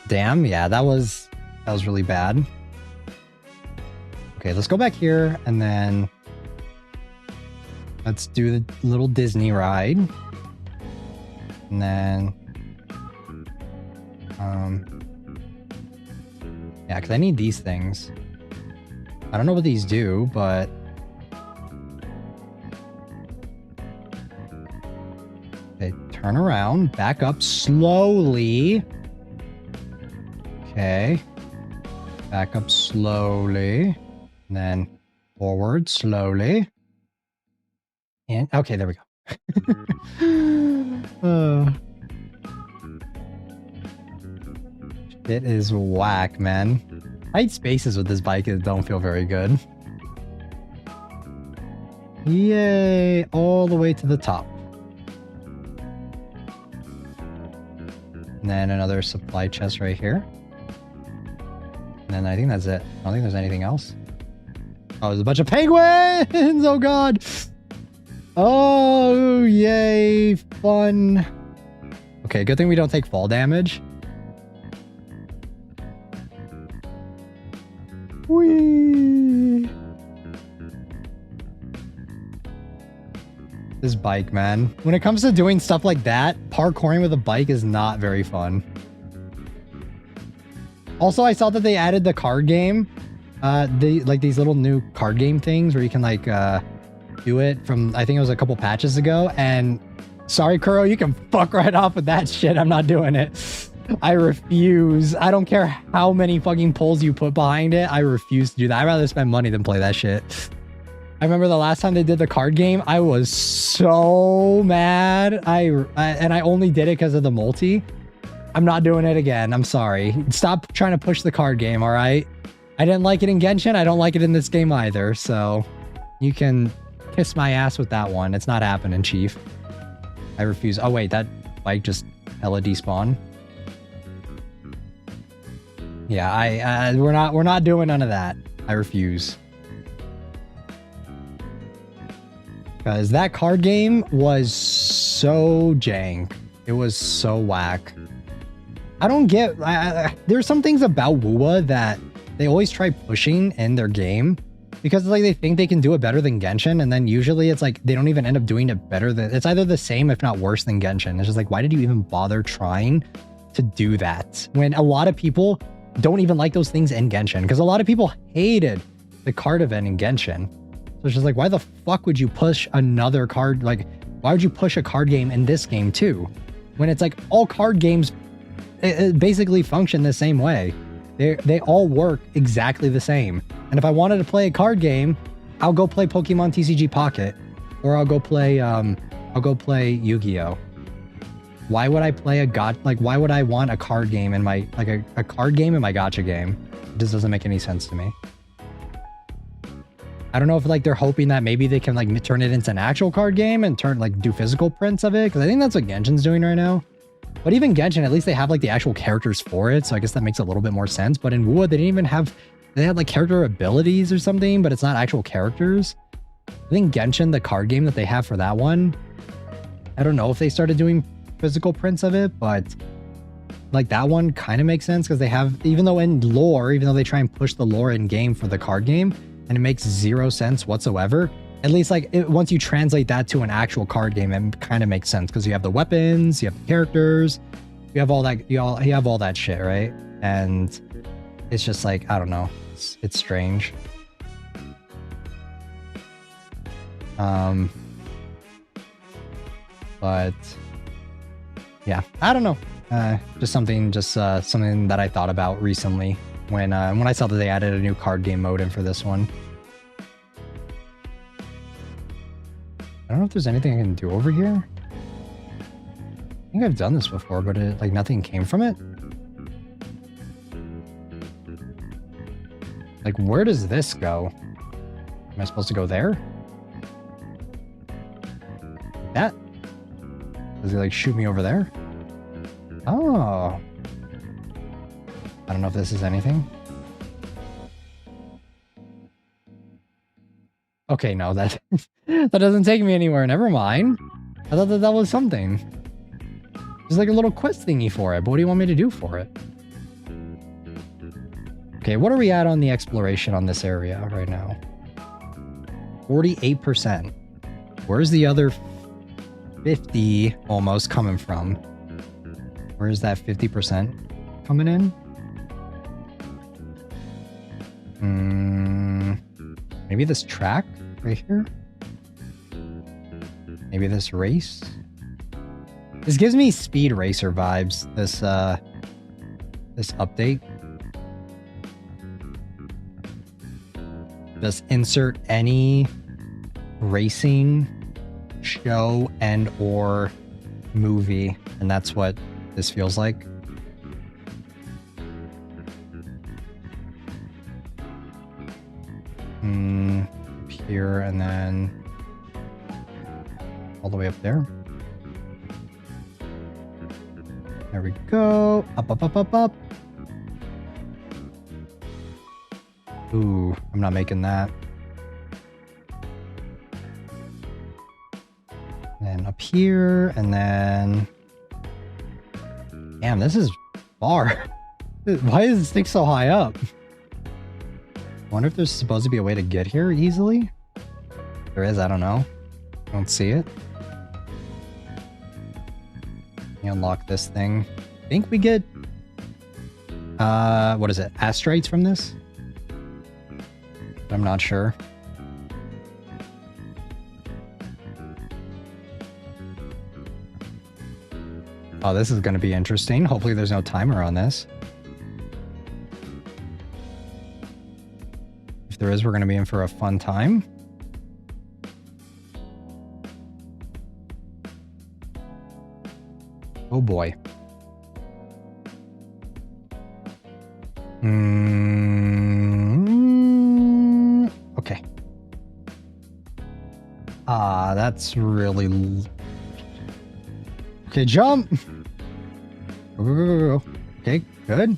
Damn, yeah, that was really bad. Okay, let's go back here and then let's do the little Disney ride. And then yeah, because I need these things. I don't know what these do, but okay, turn around, back up slowly. Okay. Back up slowly. And then forward slowly. And okay, there we go. It is whack, man. Tight spaces with this bike don't feel very good. Yay! All the way to the top. And then another supply chest right here. And then I think that's it. I don't think there's anything else. Oh, there's a bunch of penguins! Oh god! Oh, yay! Fun! Okay, good thing we don't take fall damage. Whee! This bike, man. When it comes to doing stuff like that, parkouring with a bike is not very fun. Also, I saw that they added the card game. These little new card game things where you can do it from, I think it was a couple patches ago. And sorry, Kuro, you can fuck right off with that shit. I'm not doing it. I refuse. I don't care how many fucking polls you put behind it. I refuse to do that. I'd rather spend money than play that shit. I remember the last time they did the card game, I was so mad. And I only did it because of the multi. I'm not doing it again. I'm sorry. Stop trying to push the card game, all right? I didn't like it in Genshin. I don't like it in this game either. So you can kiss my ass with that one. It's not happening, Chief. I refuse. Oh, wait, that bike just hella despawn. Yeah, we're not doing none of that. I refuse. Because that card game was so jank. It was so whack. I don't get... there's some things about WUA that they always try pushing in their game. Because like they think they can do it better than Genshin. And then usually it's like they don't even end up doing it better than... It's either the same, if not worse than Genshin. It's just like, why did you even bother trying to do that? When a lot of people don't even like those things in Genshin. Because a lot of people hated the card event in Genshin. So it's just like, why the fuck would you push another card? Like, why would you push a card game in this game too? When it's like all card games it basically function the same way. They all work exactly the same. And if I wanted to play a card game, I'll go play Pokemon TCG Pocket, or I'll go play Yu-Gi-Oh. Why would I play why would I want a card game in my a card game in my gacha game? It just doesn't make any sense to me. I don't know if like they're hoping that maybe they can like turn it into an actual card game and do physical prints of it, because I think that's what Genshin's doing right now. But even Genshin, at least they have like the actual characters for it, so I guess that makes a little bit more sense. But in WUA, they didn't even have... They had like character abilities or something, but it's not actual characters. I think Genshin, the card game that they have for that one, I don't know if they started doing physical prints of it, but like that one kind of makes sense because they have, even though they try and push the lore in game for the card game, and it makes zero sense whatsoever. At least like once you translate that to an actual card game, it kind of makes sense because you have the weapons, you have the characters, you have all that, you have all that shit, right? And it's just like, I don't know, it's strange. But yeah, I don't know. Just something that I thought about recently when I saw that they added a new card game mode in for this one. I don't know if there's anything I can do over here. I think I've done this before, but like nothing came from it. Like, where does this go? Am I supposed to go there? That? Does he like shoot me over there? Oh. I don't know if this is anything. Okay, no, that doesn't take me anywhere. Never mind. I thought that was something. There's like a little quest thingy for it, but what do you want me to do for it? Okay, what are we at on the exploration on this area right now? 48%. Where's the other 50 almost coming from? Where's that 50% coming in? Maybe this track right here? Maybe this race? This gives me Speed Racer vibes, this update. Just insert any racing show and or movie, and that's what this feels like. Here and then all the way up there. There we go. Up, up, up, up, up. Ooh, I'm not making that. And up here, and then... Damn, this is far. Why is this thing so high up? I wonder if there's supposed to be a way to get here easily? If there is, I don't know. I don't see it. You unlock this thing. I think we get... what is it? Astrites from this? I'm not sure. Oh, this is going to be interesting. Hopefully there's no timer on this. If there is, we're going to be in for a fun time. Oh boy. Okay. Ah, that's really... Okay, jump! Go, go, go, go, go. Okay, good.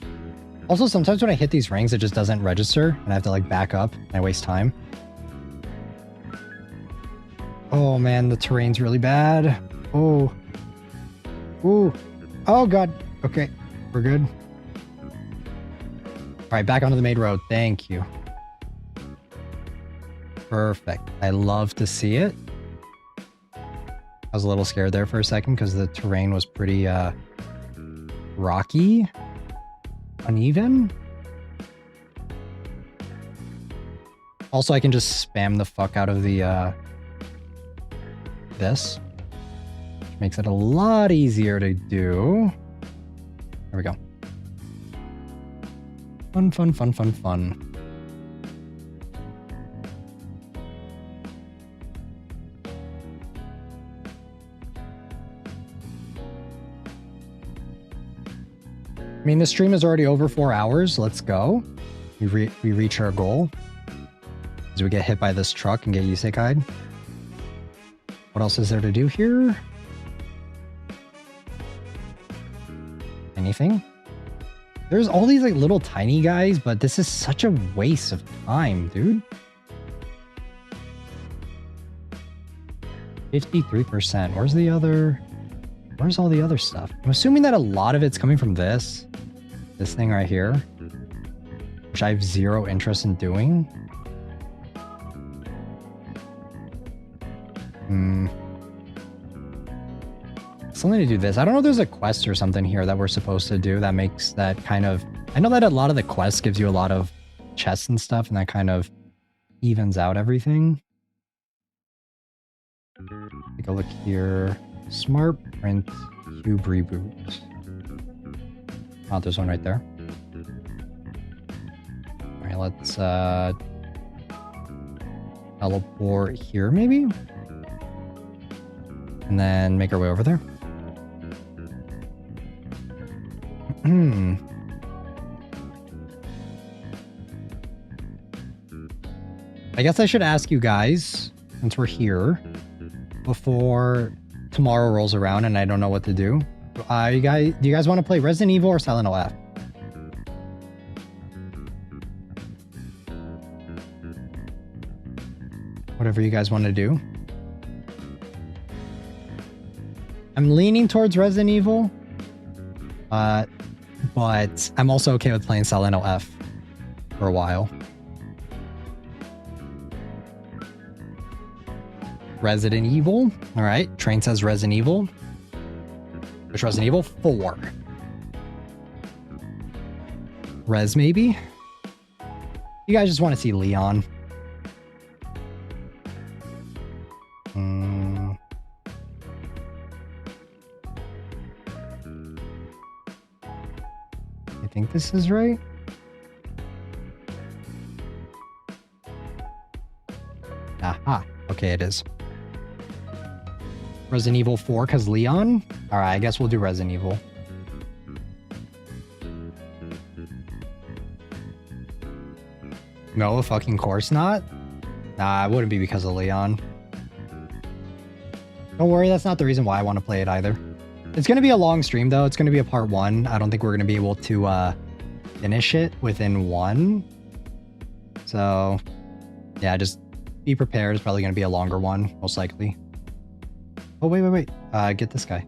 Also, sometimes when I hit these rings, it just doesn't register, and I have to, like, back up, and I waste time. Oh, man, the terrain's really bad. Oh. Ooh. Oh, God. Okay, we're good. All right, back onto the main road. Thank you. Perfect. I love to see it. I was a little scared there for a second because the terrain was pretty rocky, uneven. Also, I can just spam the fuck out of the this, which makes it a lot easier to do. There we go. Fun, fun, fun, fun, fun. I mean, the stream is already over 4 hours. Let's go. We reach our goal. As we get hit by this truck and get isekai'd. What else is there to do here? Anything? There's all these like little tiny guys, but this is such a waste of time, dude. 53%. Where's the other... Where's all the other stuff? I'm assuming that a lot of it's coming from this thing right here, which I have zero interest in doing. Something to do this. I don't know if there's a quest or something here that we're supposed to do that makes that kind of... I know that a lot of the quests gives you a lot of chests and stuff, and that kind of evens out everything. Take a look here. Smart print cube reboot. Oh, there's one right there. All right, let's teleport here maybe, and then make our way over there. I guess I should ask you guys, since we're here, before tomorrow rolls around and I don't know what to do. Do you guys want to play Resident Evil or Silent Hill? Whatever you guys want to do. I'm leaning towards Resident Evil. But I'm also okay with playing Silent Hill F for a while. Resident Evil. All right. Train says Resident Evil. Which Resident Evil? 4. Res, maybe? You guys just want to see Leon. I think this is right. Aha. Okay, it is. Resident Evil 4 because Leon? Alright, I guess we'll do Resident Evil. No, fucking course not. Nah, it wouldn't be because of Leon. Don't worry, that's not the reason why I want to play it either. It's going to be a long stream though. It's going to be a part 1. I don't think we're going to be able to finish it within 1. So, yeah, just be prepared. It's probably going to be a longer one, most likely. Oh, wait. Get this guy.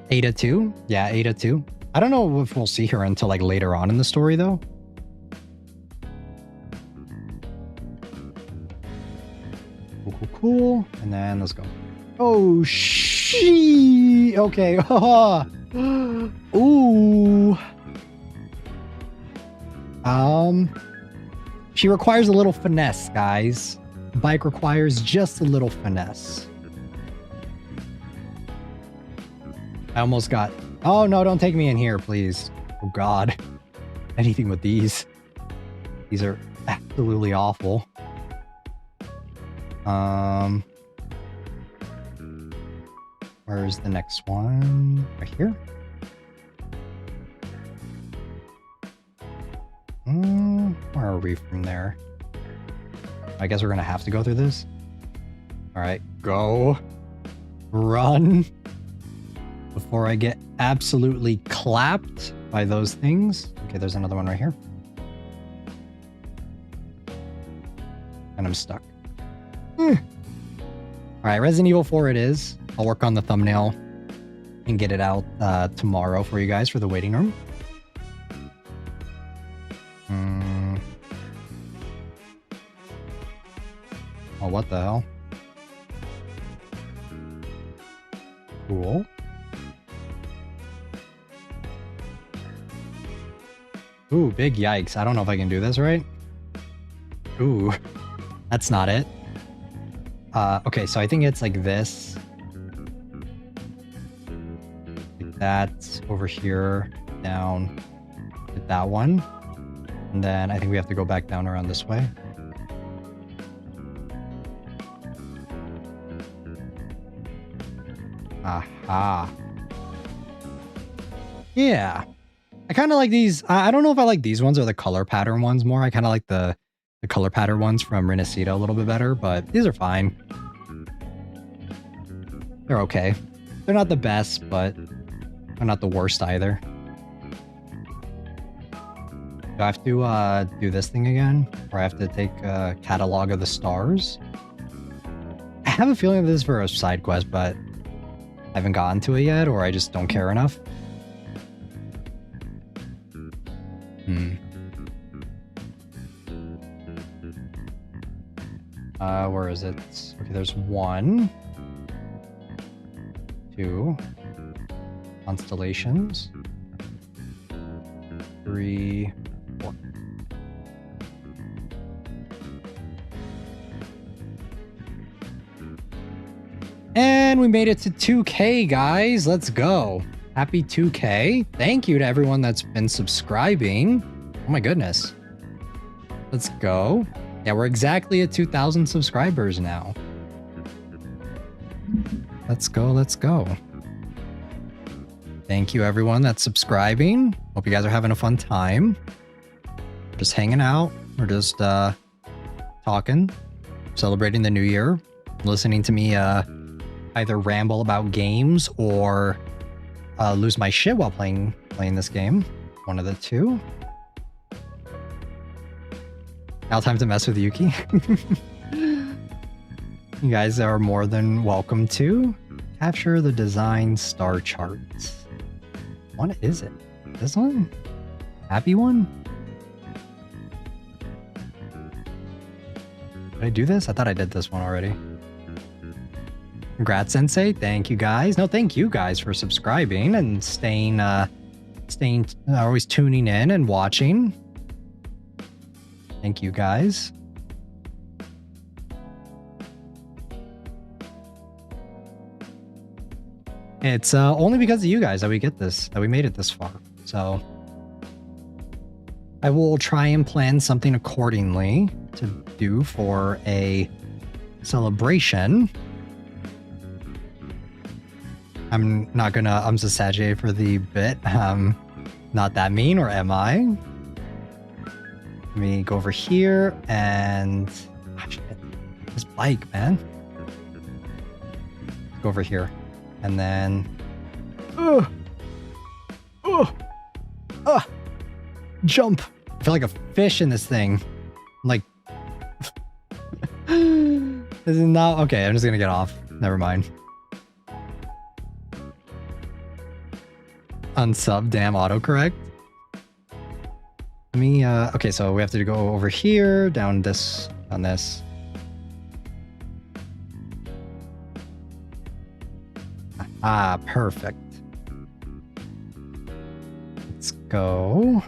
Ada 2? Yeah, Ada 2. I don't know if we'll see her until like later on in the story though. Cool. And then let's go. Oh, she. Okay. Ooh. She requires a little finesse, guys. Bike requires just a little finesse. I almost got... Oh, no, don't take me in here, please. Oh, God. Anything with these. These are absolutely awful. Where's the next one? Right here? Where are we from there? I guess we're gonna have to go through this. All right, go. Run. Before I get absolutely clapped by those things. Okay, there's another one right here. And I'm stuck. All right, Resident Evil 4 it is. I'll work on the thumbnail and get it out tomorrow for you guys for the waiting room. Oh, what the hell? Cool. Ooh, big yikes. I don't know if I can do this right. Ooh, that's not it. Okay, so I think it's like this. Like that over here, down, hit that one. And then I think we have to go back down around this way. Aha. Yeah. I kind of like these. I don't know if I like these ones or the color pattern ones more. I kind of like the color pattern ones from Renesita a little bit better, but these are fine. They're okay. They're not the best, but they're not the worst either. Do I have to do this thing again? Or I have to take a catalog of the stars? I have a feeling this is for a side quest, but I haven't gotten to it yet, or I just don't care enough. Where is it? Okay, there's 1, 2 constellations, 3, 4. And we made it to 2K, guys. Let's go. Happy 2K. Thank you to everyone that's been subscribing. Oh my goodness. Let's go. Yeah, we're exactly at 2,000 subscribers now. Let's go, let's go. Thank you everyone that's subscribing. Hope you guys are having a fun time. Just hanging out. We're just talking, celebrating the new year, listening to me either ramble about games or lose my shit while playing this game. One of the two. Now time to mess with Yuki. You guys are more than welcome to capture the design star charts. What is it? This one? Happy one? Did I do this? I thought I did this one already. Congrats, Sensei. Thank you guys. No, thank you guys for subscribing and staying always tuning in and watching. Thank you guys. It's only because of you guys that we get this, that we made it this far. So I will try and plan something accordingly to do for a celebration. I'm not gonna unsasagate for the bit. Not that mean, or am I? Let me go over here and this bike, man. Go over here and then jump. I feel like a fish in this thing. I'm like this is not okay. I'm just gonna get off. Never mind. Unsub, damn autocorrect. Let me okay, so we have to go over here, down this, on this. Ah, perfect. Let's go.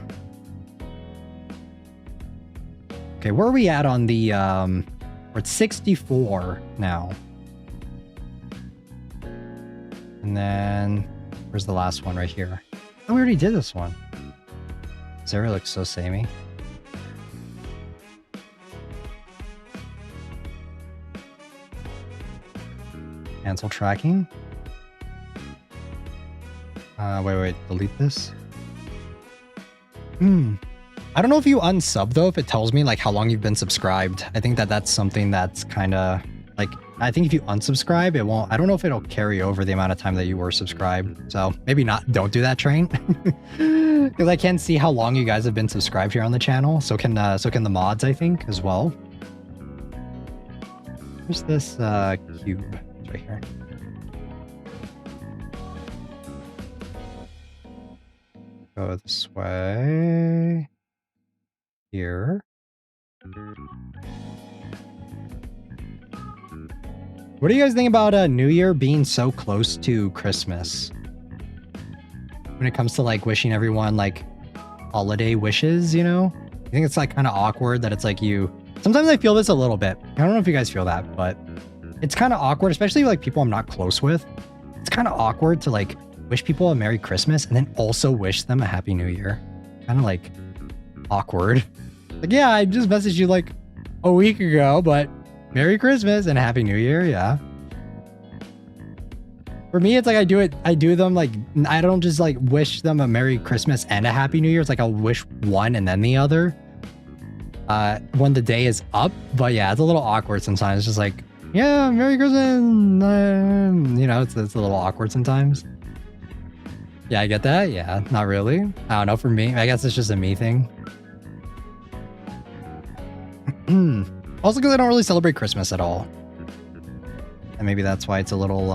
Okay, where are we at on the we're at 64 now. And then where's the last one right here? Oh, we already did this one. Zara looks so samey. Cancel tracking. Wait, delete this. I don't know if you unsub though, if it tells me like how long you've been subscribed. I think that that's something that's kind of like, I think if you unsubscribe, it won't, I don't know if it'll carry over the amount of time that you were subscribed. So maybe not, don't do that, Train. Because I can see how long you guys have been subscribed here on the channel. So can the mods, I think, as well. Where's this cube? It's right here. Go this way. Here. What do you guys think about New Year being so close to Christmas? When it comes to like wishing everyone like holiday wishes, you know? I think it's like kind of awkward that it's like you... Sometimes I feel this a little bit. I don't know if you guys feel that, but it's kind of awkward, especially like people I'm not close with. It's kind of awkward to like wish people a Merry Christmas and then also wish them a Happy New Year. Kind of like awkward. Like, yeah, I just messaged you like a week ago, but Merry Christmas and Happy New Year, yeah. For me, it's like I do them like, I don't just like wish them a Merry Christmas and a Happy New Year. It's like I'll wish one and then the other when the day is up. But yeah, it's a little awkward sometimes. It's just like, yeah, Merry Christmas. You know, it's a little awkward sometimes. Yeah, I get that. Yeah, not really. I don't know, for me, I guess it's just a me thing. Also because I don't really celebrate Christmas at all. And maybe that's why it's a little,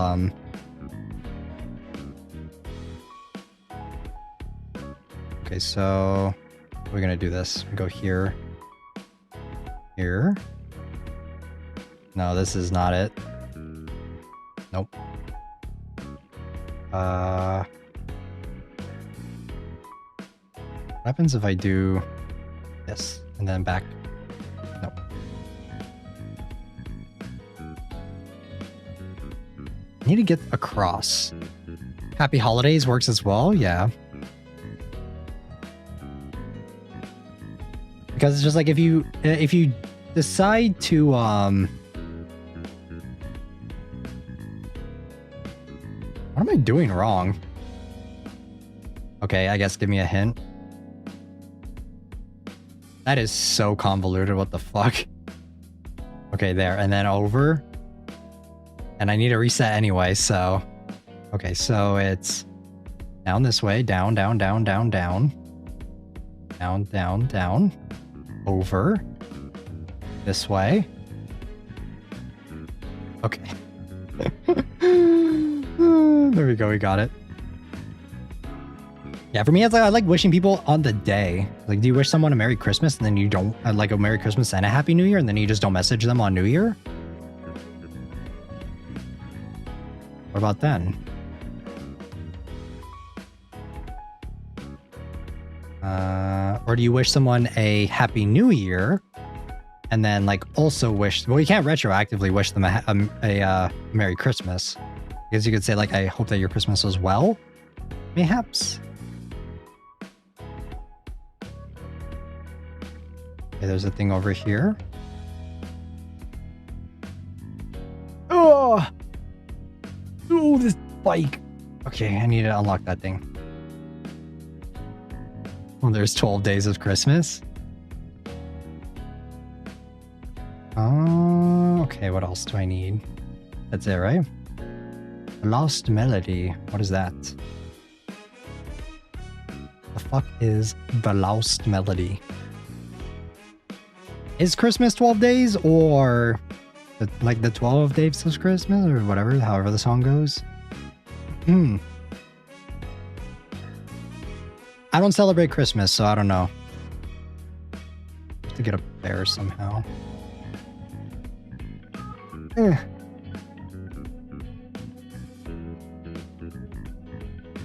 Okay, so we're gonna do this. We go here. Here. No, this is not it. Nope. What happens if I do this and then back? Nope. I need to get across. Happy Holidays works as well, yeah. Because it's just like if you decide to what am I doing wrong? Okay, I guess give me a hint. That is so convoluted, what the fuck? Okay, there, and then over. And I need to reset anyway, so... Okay, so it's down this way, down, down, down, down, down. Down, down, down. Over. This way. Okay. There we go, we got it. Yeah, for me, it's like I like wishing people on the day. Like, do you wish someone a Merry Christmas and then you don't, like a Merry Christmas and a Happy New Year, and then you just don't message them on New Year? What about then? Or do you wish someone a Happy New Year and then like also wish, well, you can't retroactively wish them a Merry Christmas. Because you could say like, I hope that your Christmas was well. Mayhaps. Okay, there's a thing over here. Oh, this bike. Okay, I need to unlock that thing. Well, there's 12 days of Christmas. Oh, okay, what else do I need? That's it, right? Lost Melody. What is that? The fuck is the Lost Melody? Is Christmas 12 days or like the 12 days of Christmas or whatever, however the song goes? I don't celebrate Christmas, so I don't know. Have to get up there somehow.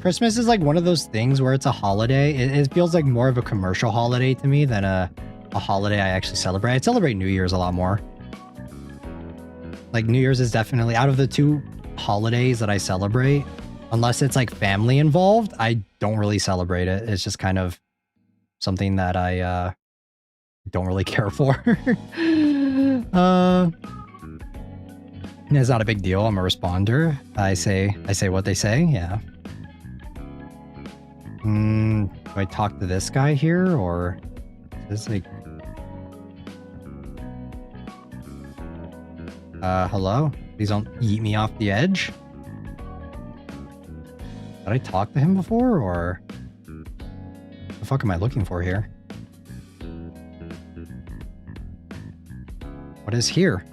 Christmas is like one of those things where it's a holiday. It feels like more of a commercial holiday to me than a holiday I actually celebrate. I celebrate New Year's a lot more. Like New Year's is definitely, out of the two holidays that I celebrate, unless it's like family involved, I don't really celebrate it. It's just kind of something that I don't really care for. It's not a big deal. I'm a responder. I say what they say. Yeah. Do I talk to this guy here, or is this like... hello? Please don't eat me off the edge. Did I talk to him before, or... What the fuck am I looking for here? What is here?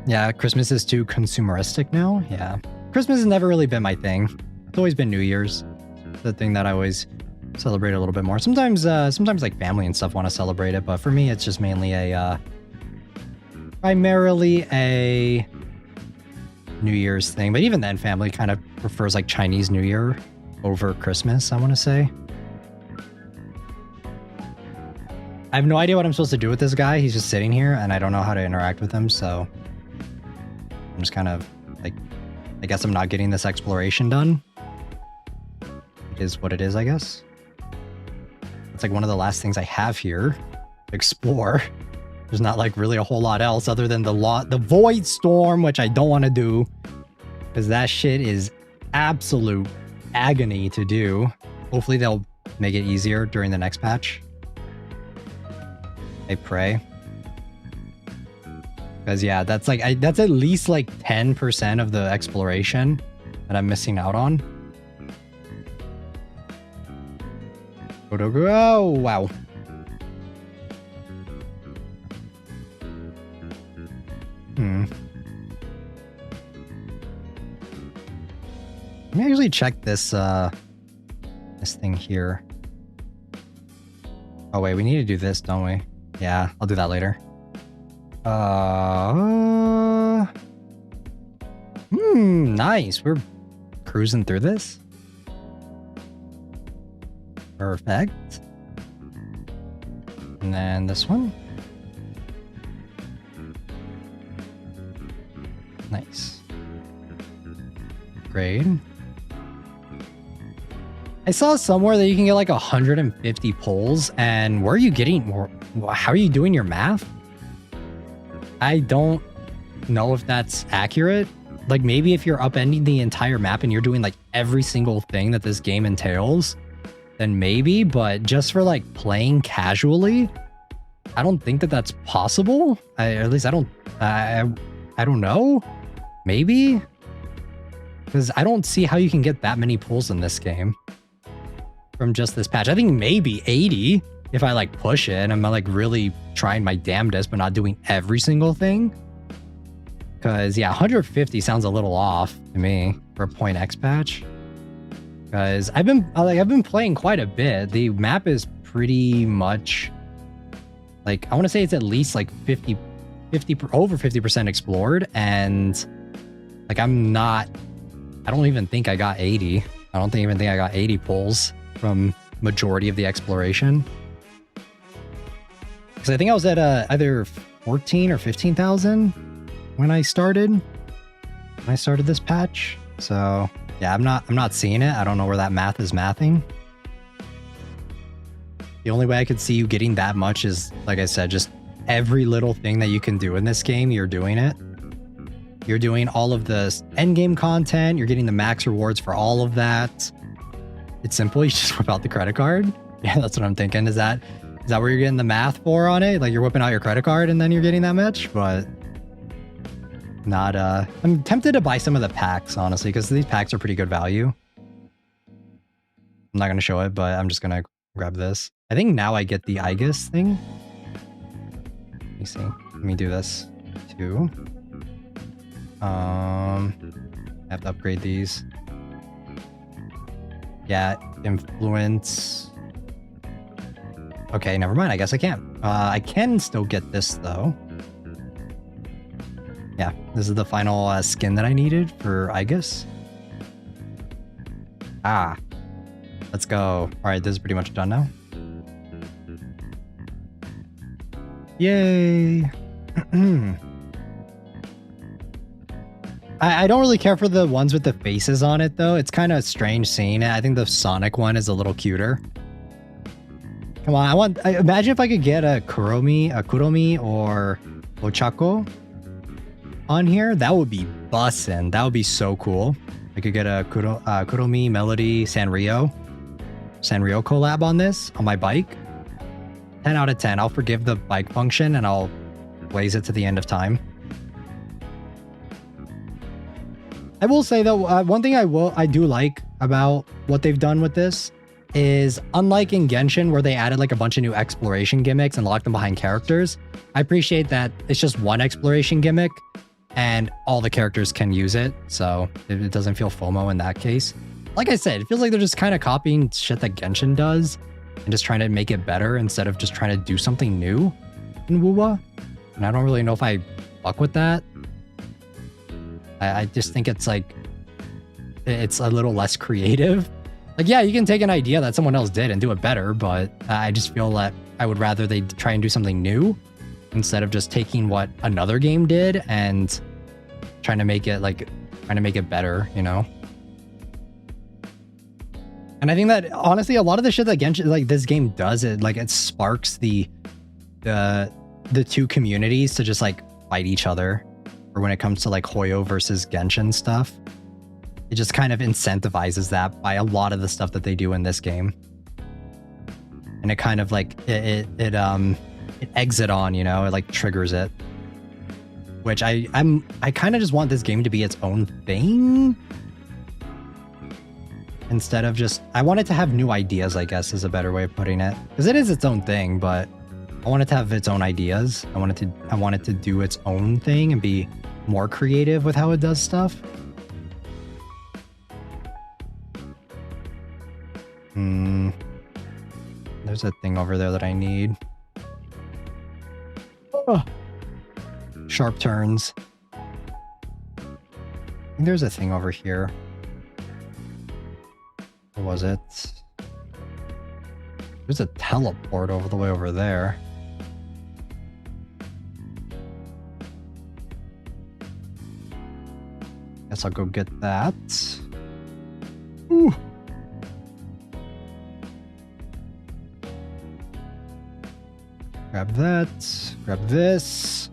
Yeah, Christmas is too consumeristic now. Yeah. Christmas has never really been my thing. It's always been New Year's. The thing that I always celebrate a little bit more. Sometimes like family and stuff want to celebrate it, but for me, it's just mainly primarily a New Year's thing. But even then, family kind of prefers like Chinese New Year over Christmas, I want to say. I have no idea what I'm supposed to do with this guy. He's just sitting here and I don't know how to interact with him, so I'm just kind of like, I guess I'm not getting this exploration done. It is what it is, I guess. It's like one of the last things I have here to explore. There's not like really a whole lot else other than the Void Storm, which I don't want to do because that shit is absolute agony to do. Hopefully they'll make it easier during the next patch. I pray. Because yeah, that's like that's at least like 10% of the exploration that I'm missing out on. Oh, wow. Let me actually check this this thing here. Oh wait, we need to do this, don't we? Yeah, I'll do that later. Nice. We're cruising through this. Perfect. And then this one. Nice. Great. I saw somewhere that you can get like 150 pulls, and where are you getting, how are you doing your math? I don't know if that's accurate. Like maybe if you're upending the entire map and you're doing like every single thing that this game entails, then maybe, but just for like playing casually, I don't think that that's possible. At least I don't know. Maybe? Because I don't see how you can get that many pulls in this game from just this patch. I think maybe 80 if I like push it and I'm like really trying my damnedest but not doing every single thing. Because yeah, 150 sounds a little off to me for a Point X patch. Because I've been playing quite a bit. The map is pretty much like, I want to say it's at least like over 50% explored, and like I don't even think I got 80. I don't even think I got 80 pulls from majority of the exploration. Because I think I was at either 14 or 15,000 when I started this patch. So yeah, I'm not seeing it. I don't know where that math is mathing. The only way I could see you getting that much is, like I said, just every little thing that you can do in this game, you're doing it. You're doing all of the end game content. You're getting the max rewards for all of that. It's simple. You just whip out the credit card. Yeah, that's what I'm thinking. Is that where you're getting the math for on it? Like you're whipping out your credit card and then you're getting that much, but not, I'm tempted to buy some of the packs, honestly, because these packs are pretty good value. I'm not going to show it, but I'm just going to grab this. I think now I get the Aegis thing. Let me see. Let me do this too. I have to upgrade these. Yeah, influence. Okay, never mind. I guess I can't. I can still get this though. Yeah, this is the final skin that I needed for Aegis. Ah, let's go. All right, this is pretty much done now. Yay. I don't really care for the ones with the faces on it though. It's kind of strange seeing it. I think the Sonic one is a little cuter. Come on, imagine if I could get a Kuromi or Ochako on here. That would be bussin'. That would be so cool. I could get a Kuromi Melody Sanrio collab on this on my bike. 10 out of 10. I'll forgive the bike function and I'll blaze it to the end of time. I will say though, one thing I do like about what they've done with this is, unlike in Genshin where they added like a bunch of new exploration gimmicks and locked them behind characters, I appreciate that it's just one exploration gimmick and all the characters can use it, so it doesn't feel FOMO in that case. Like I said, it feels like they're just kind of copying shit that Genshin does and just trying to make it better instead of just trying to do something new in WoWa. And I don't really know if I fuck with that. I just think it's like, it's a little less creative. Like, yeah, you can take an idea that someone else did and do it better, but I just feel that I would rather they try and do something new instead of just taking what another game did and trying to make it better, you know? And I think that honestly, a lot of the shit that Genshin, like this game does, it sparks the two communities to just like fight each other. Or when it comes to like Hoyo versus Genshin stuff, it just kind of incentivizes that by a lot of the stuff that they do in this game. And it kind of like it eggs it on, you know, it like triggers it. Which I kind of just want this game to be its own thing. Instead of just, I want it to have new ideas, I guess is a better way of putting it. Because it is its own thing, but I want it to have its own ideas. I want it to do its own thing and be more creative with how it does stuff. There's a thing over there that I need. Oh. Sharp turns. I think there's a thing over here. What was it? There's a teleport over the way over there. Guess I'll go get that. Ooh. Grab that. Grab this.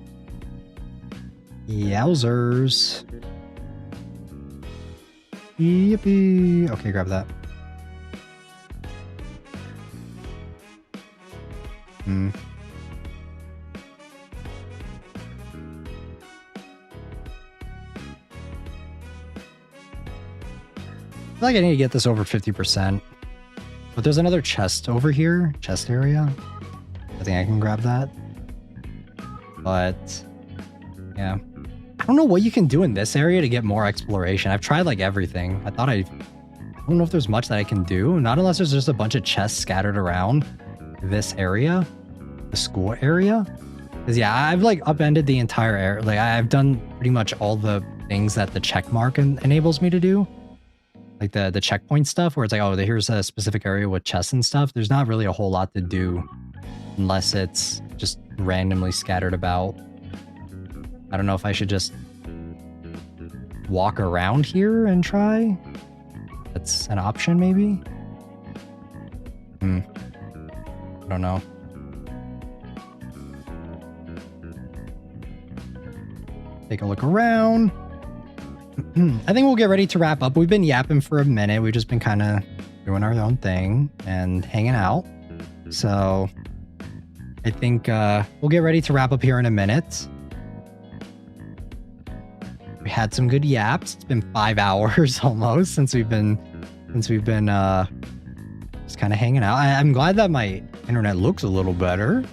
Yowzers. Yippee. Okay, grab that. I feel like I need to get this over 50%. But there's another chest over here. Chest area. I think I can grab that. But yeah. I don't know what you can do in this area to get more exploration. I've tried like everything. I don't know if there's much that I can do. Not unless there's just a bunch of chests scattered around this area. The school area. Because yeah, I've like upended the entire area. Like I've done pretty much all the things that the check mark enables me to do. Like the checkpoint stuff where it's like, oh, here's a specific area with chests and stuff. There's not really a whole lot to do unless it's just randomly scattered about. I don't know if I should just walk around here and try. That's an option, maybe? I don't know. Take a look around. I think we'll get ready to wrap up. We've been yapping for a minute. We've just been kind of doing our own thing and hanging out. So I think we'll get ready to wrap up here in a minute. We had some good yaps. It's been 5 hours almost since we've been just kind of hanging out. I'm glad that my internet looks a little better,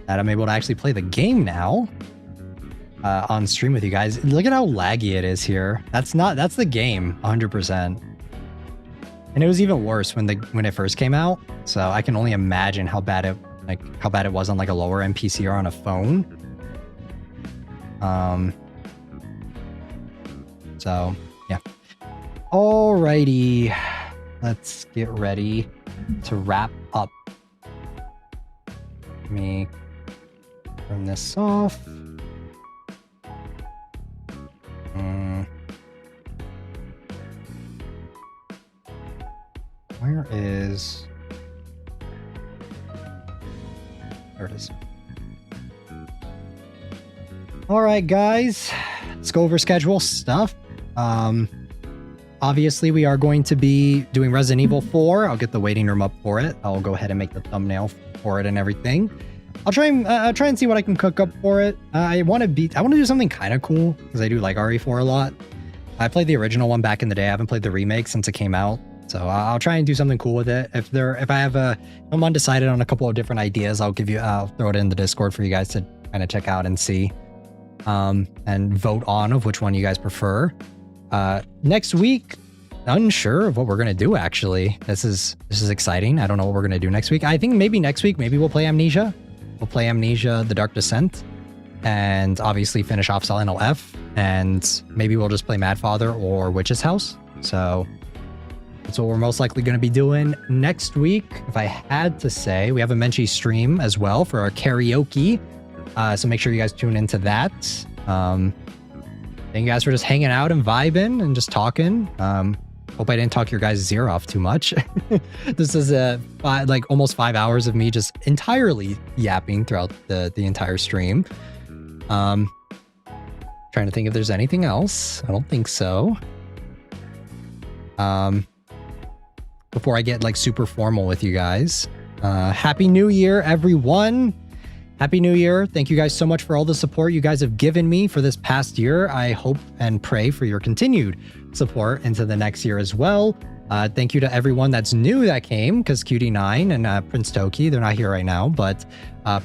that I'm able to actually play the game now on stream with you guys. Look at how laggy it is here. That's the game 100%. And it was even worse when it first came out. So I can only imagine how bad it was on like a lower end PC or on a phone. So yeah. Alrighty. Let's get ready to wrap up. Let me turn this off. Where is... There it is. All right, guys. Let's go over schedule stuff. obviously we are going to be doing Resident Evil 4. I'll get the waiting room up for it. I'll go ahead and make the thumbnail for it and everything. I'll try and see what I can cook up for it. I want to do something kind of cool because I do like RE4 a lot. I played the original one back in the day. I haven't played the remake since it came out. So I'll try and do something cool with it. If I'm undecided on a couple of different ideas, I'll throw it in the Discord for you guys to kind of check out and see, and vote on of which one you guys prefer. Next week, unsure of what we're gonna do. Actually, this is exciting. I don't know what we're gonna do next week. I think maybe next week, maybe we'll play Amnesia. We'll play Amnesia: The Dark Descent, and obviously finish off Silent Hill F, and maybe we'll just play Mad Father or Witch's House. So that's what we're most likely going to be doing next week. If I had to say, we have a Menchie stream as well for our karaoke. So make sure you guys tune into that. Thank you guys for just hanging out and vibing and just talking. Hope I didn't talk your guys' ear off too much. This is almost 5 hours of me just entirely yapping throughout the entire stream. Trying to think if there's anything else. I don't think so. Before I get like super formal with you guys, Happy New Year, everyone. Happy New Year. Thank you guys so much for all the support you guys have given me for this past year. I hope and pray for your continued support into the next year as well. Thank you to everyone that's new that came, because QD9 and Prince Toki, they're not here right now, but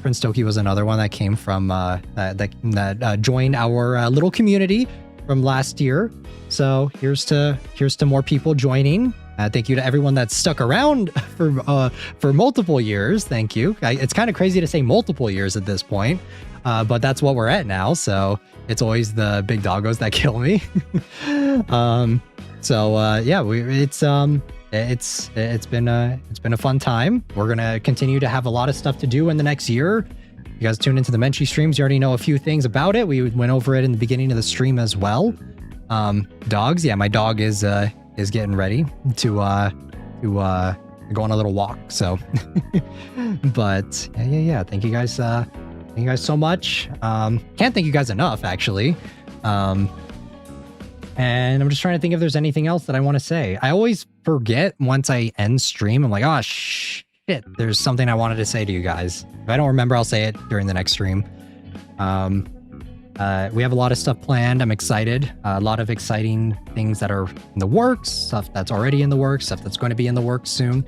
Prince Toki was another one that came from, that joined our little community from last year. So here's to more people joining. Thank you to everyone that's stuck around for multiple years. Thank you. It's kind of crazy to say multiple years at this point, but that's what we're at now. So it's always the big doggos that kill me. It's been a fun time. We're gonna continue to have a lot of stuff to do in the next year. You guys tune into the Menchie streams. You already know a few things about it. We went over it in the beginning of the stream as well. Dogs. Yeah, my dog is getting ready to go on a little walk. So, but yeah. Thank you guys. Thank you guys so much. Can't thank you guys enough, actually. And I'm just trying to think if there's anything else that I want to say. I always forget once I end stream. I'm like, oh shit, there's something I wanted to say to you guys. If I don't remember, I'll say it during the next stream. We have a lot of stuff planned. I'm excited. A lot of exciting things that are in the works, stuff that's already in the works, stuff that's going to be in the works soon.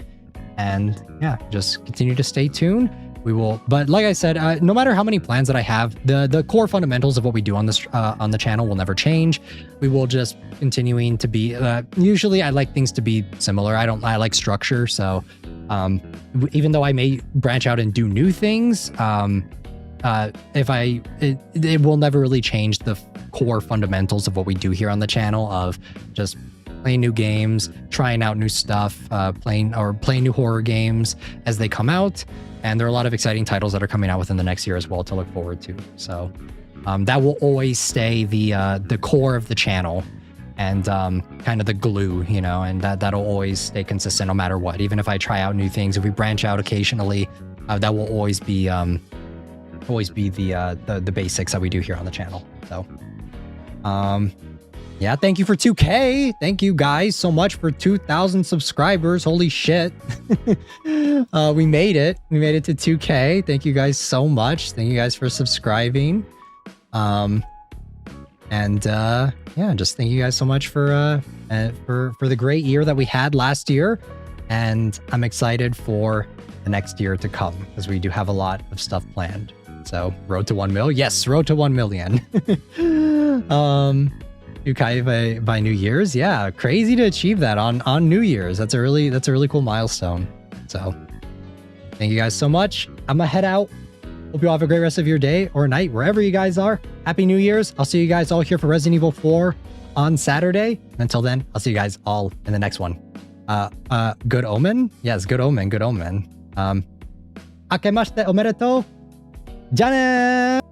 And yeah, just continue to stay tuned. We will, but like I said, no matter how many plans that I have, the core fundamentals of what we do on this on the channel will never change. We will just continuing to be. Usually, I like things to be similar. I like structure. So, even though I may branch out and do new things, it will never really change the core fundamentals of what we do here on the channel of just playing new games, trying out new stuff, playing new horror games as they come out. And there are a lot of exciting titles that are coming out within the next year as well to look forward to. So that will always stay the core of the channel and kind of the glue, you know, and that'll always stay consistent no matter what. Even if I try out new things, if we branch out occasionally, that will always be the basics that we do here on the channel. So yeah, thank you for 2K. Thank you guys so much for 2,000 subscribers. Holy shit. We made it. We made it to 2K. Thank you guys so much. Thank you guys for subscribing. Yeah, just thank you guys so much for the great year that we had last year. And I'm excited for the next year to come because we do have a lot of stuff planned. So road to 1 mil. Yes, road to 1 million. Yukai by New Year's. Yeah, crazy to achieve that on New Year's. That's a really cool milestone. So thank you guys so much. I'm gonna head out. Hope you all have a great rest of your day or night, wherever you guys are. Happy New Year's. I'll see you guys all here for Resident Evil 4 on Saturday. Until then, I'll see you guys all in the next one. Good omen? Yes, good omen, good omen. Akemashite omedetou. じゃあねー